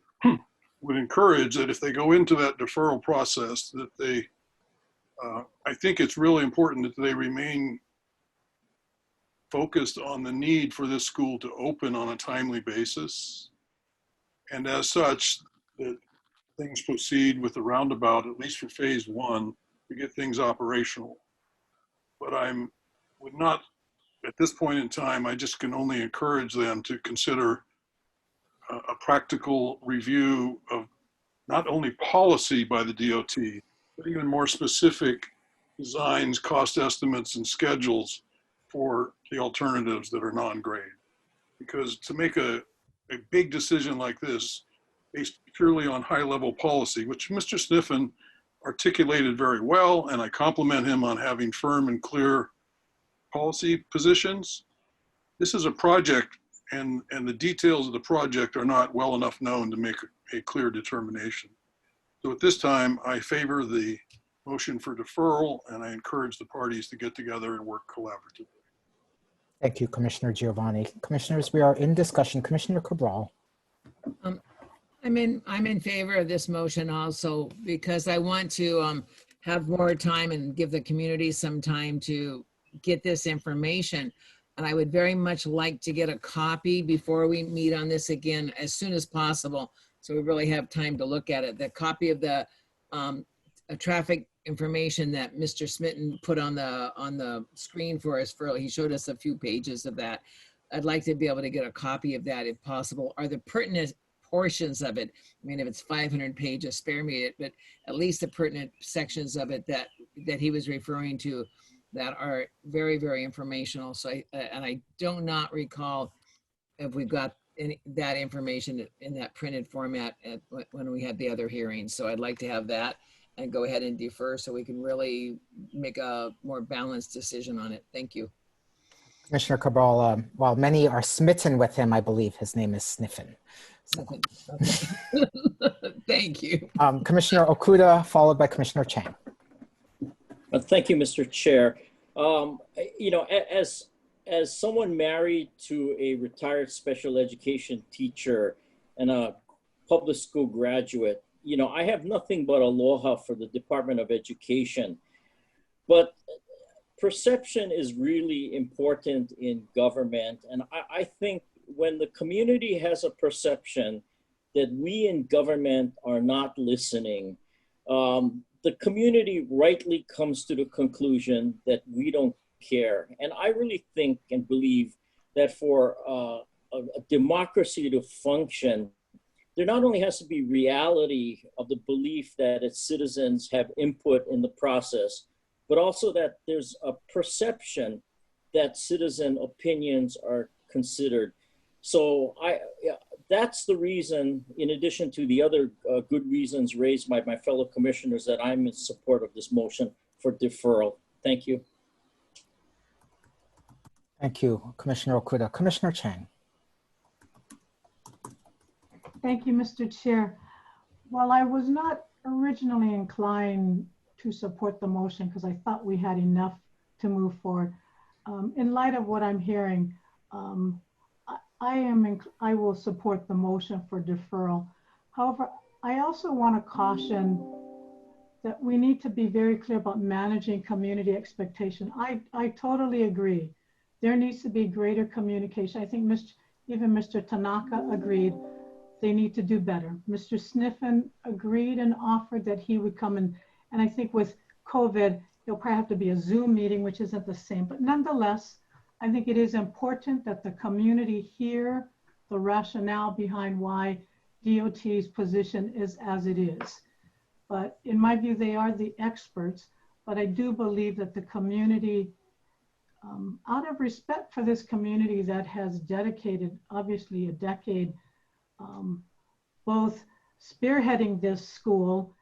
would encourage that if they go into that deferral process, that they, I think it's really important that they remain focused on the need for this school to open on a timely basis. And as such, that things proceed with the roundabout, at least for phase 1, to get things operational. But would not, at this point in time, I just can only encourage them to consider a practical review of not only policy by the DOT, but even more specific designs, cost estimates, and schedules for the alternatives that are non-grade. Because to make a big decision like this, based purely on high-level policy, which Mr. Sniffen articulated very well, and I compliment him on having firm and clear policy positions. This is a project, and the details of the project are not well enough known to make a clear determination. So at this time, I favor the motion for deferral, and I encourage the parties to get together and work collaboratively. Thank you, Commissioner Giovanni. Commissioners, we are in discussion. Commissioner Cabral. I'm in favor of this motion also because I want to have more time and give the community some time to get this information. And I would very much like to get a copy before we meet on this again as soon as possible. So we really have time to look at it. The copy of the traffic information that Mr. Smitten put on the screen for us, he showed us a few pages of that. I'd like to be able to get a copy of that if possible. Are the pertinent portions of it, I mean, if it's 500 pages, spare me it, but at least the pertinent sections of it that he was referring to that are very, very informational. So I do not recall if we've got that information in that printed format when we had the other hearings. So I'd like to have that and go ahead and defer so we can really make a more balanced decision on it. Thank you. Commissioner Cabral, while many are smitten with him, I believe his name is Sniffen. So. Thank you. Commissioner Okuda, followed by Commissioner Chang. Thank you, Mr. Chair. You know, as someone married to a retired special education teacher and a public school graduate, you know, I have nothing but aloha for the Department of Education. But perception is really important in government. And I think when the community has a perception that we in government are not listening, the community rightly comes to the conclusion that we don't care. And I really think and believe that for a democracy to function, there not only has to be reality of the belief that its citizens have input in the process, but also that there's a perception that citizen opinions are considered. So that's the reason, in addition to the other good reasons raised by my fellow commissioners, that I'm in support of this motion for deferral. Thank you. Thank you, Commissioner Okuda. Commissioner Chang. Thank you, Mr. Chair. While I was not originally inclined to support the motion because I thought we had enough to move forward, in light of what I'm hearing, I will support the motion for deferral. However, I also want to caution that we need to be very clear about managing community expectation. I totally agree. There needs to be greater communication. I think even Mr. Tanaka agreed they need to do better. Mr. Sniffen agreed and offered that he would come and I think with COVID, it'll probably have to be a Zoom meeting, which isn't the same. But nonetheless, I think it is important that the community hear the rationale behind why DOT's position is as it is. But in my view, they are the experts. But I do believe that the community, out of respect for this community that has dedicated, obviously, a decade, both spearheading this school,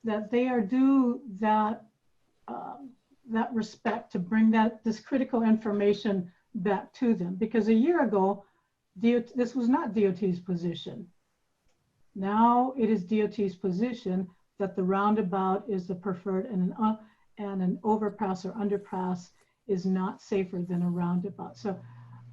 that they are due that respect to bring this critical information back to them. Because a year ago, this was not DOT's position. Now it is DOT's position that the roundabout is the preferred and an overpass or underpass is not safer than a roundabout. So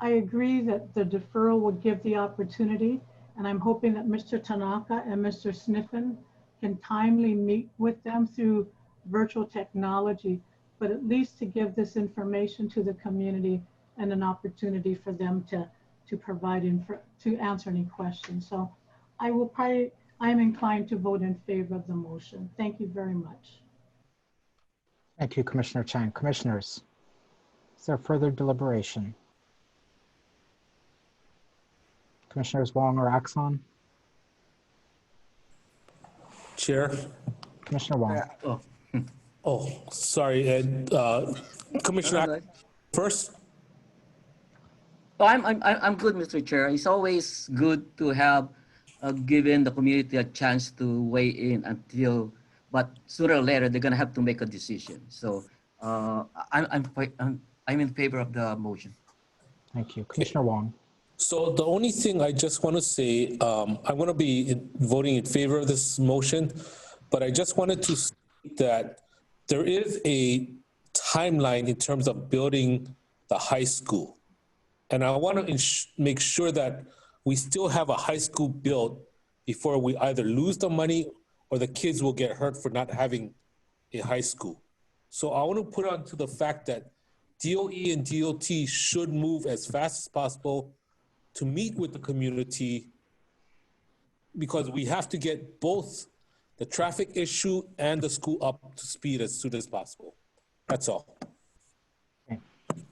I agree that the deferral would give the opportunity, and I'm hoping that Mr. Tanaka and Mr. Sniffen can timely meet with them through virtual technology, but at least to give this information to the community and an opportunity for them to provide to answer any questions. So I'm inclined to vote in favor of the motion. Thank you very much. Thank you, Commissioner Chang. Commissioners, is there further deliberation? Commissioners Wong or Axon? Chair. Commissioner Wong. Oh, sorry, Ed. Commissioner, first. Oh, I'm good, Mr. Chair. It's always good to have given the community a chance to weigh in but sooner or later they're gonna have to make a decision. So I'm in favor of the motion. Thank you, Commissioner Wong. So the only thing I just want to say, I'm going to be voting in favor of this motion, but I just wanted to say that there is a timeline in terms of building the high school. And I want to make sure that we still have a high school built before we either lose the money or the kids will get hurt for not having a high school. So I want to put on to the fact that DOE and DOT should move as fast as possible to meet with the community, because we have to get both the traffic issue and the school up to speed as soon as possible. That's all. Okay.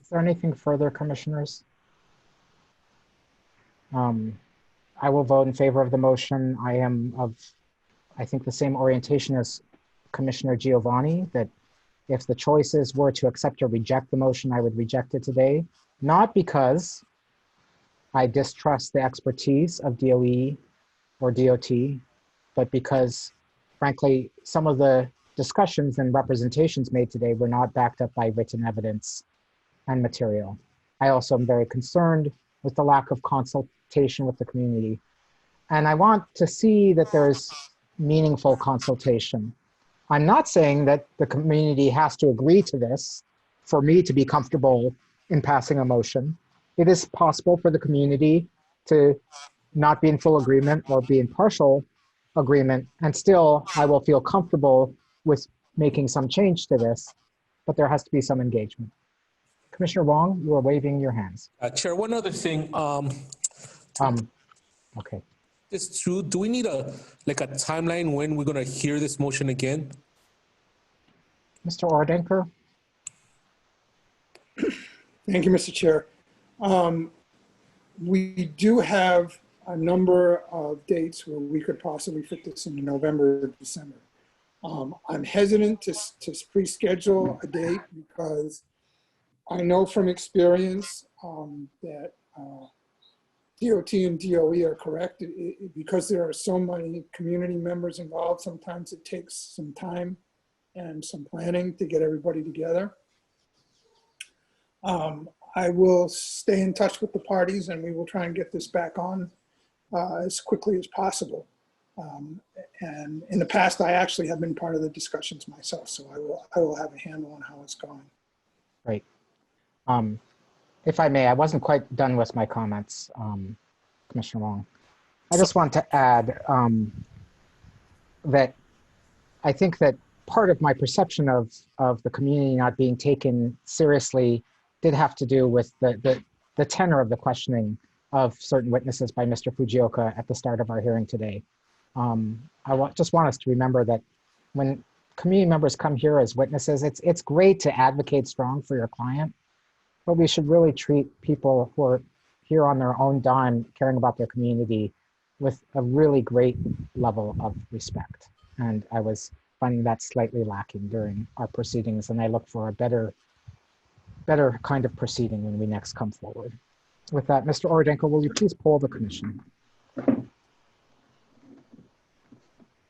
Is there anything further, commissioners? I will vote in favor of the motion. I am of, I think, the same orientation as Commissioner Giovanni, that if the choices were to accept or reject the motion, I would reject it today. Not because I distrust the expertise of DOE or DOT, but because, frankly, some of the discussions and representations made today were not backed up by written evidence and material. I also am very concerned with the lack of consultation with the community. And I want to see that there's meaningful consultation. I'm not saying that the community has to agree to this for me to be comfortable in passing a motion. It is possible for the community to not be in full agreement or be in partial agreement, and still I will feel comfortable with making some change to this, but there has to be some engagement. Commissioner Wong, you are waving your hands. Chair, one other thing. Okay. It's true. Do we need a timeline when we're going to hear this motion again? Mr. Ordenker? Thank you, Mr. Chair. We do have a number of dates where we could possibly fit this into November or December. I'm hesitant to pre-schedule a date because I know from experience that DOT and DOE are correct. Because there are so many community members involved, sometimes it takes some time and some planning to get everybody together. I will stay in touch with the parties and we will try and get this back on as quickly as possible. And in the past, I actually have been part of the discussions myself, so I will have a handle on how it's going. Great. If I may, I wasn't quite done with my comments, Commissioner Wong. I just want to add that I think that part of my perception of the community not being taken seriously did have to do with the tenor of the questioning of certain witnesses by Mr. Fujioka at the start of our hearing today. Just want us to remember that when community members come here as witnesses, it's great to advocate strong for your client, but we should really treat people who are here on their own dime, caring about their community, with a really great level of respect. And I was finding that slightly lacking during our proceedings, and I look for a better kind of proceeding when we next come forward. With that, Mr. Ordenko, will you please poll the commission?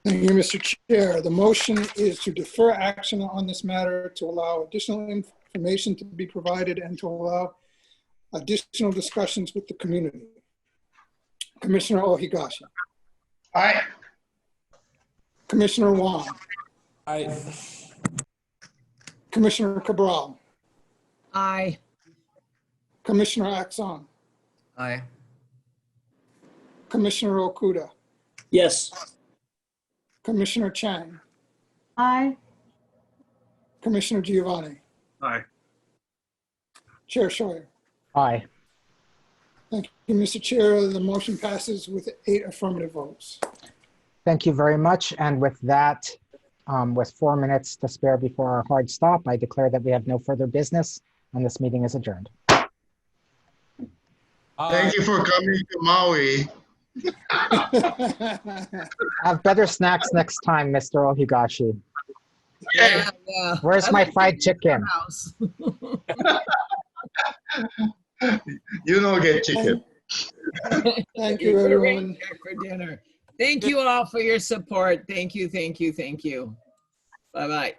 Thank you, Mr. Chair. The motion is to defer action on this matter to allow additional information to be provided and to allow additional discussions with the community. Commissioner Ohigashi. Aye. Commissioner Wong. Aye. Commissioner Cabral. Aye. Commissioner Axon. Aye. Commissioner Okuda. Yes. Commissioner Chang. Aye. Commissioner Giovanni. Aye. Chair Scheuer. Aye. Thank you, Mr. Chair. The motion passes with 8 affirmative votes. Thank you very much. And with that, with 4 minutes to spare before our hard stop, I declare that we have no further business and this meeting is adjourned. Thank you for coming to Maui. Have better snacks next time, Mr. Ohigashi. Yeah. Where's my fried chicken? You don't get chicken. Thank you, everyone. For dinner. Thank you all for your support. Thank you, thank you, thank you. Bye-bye.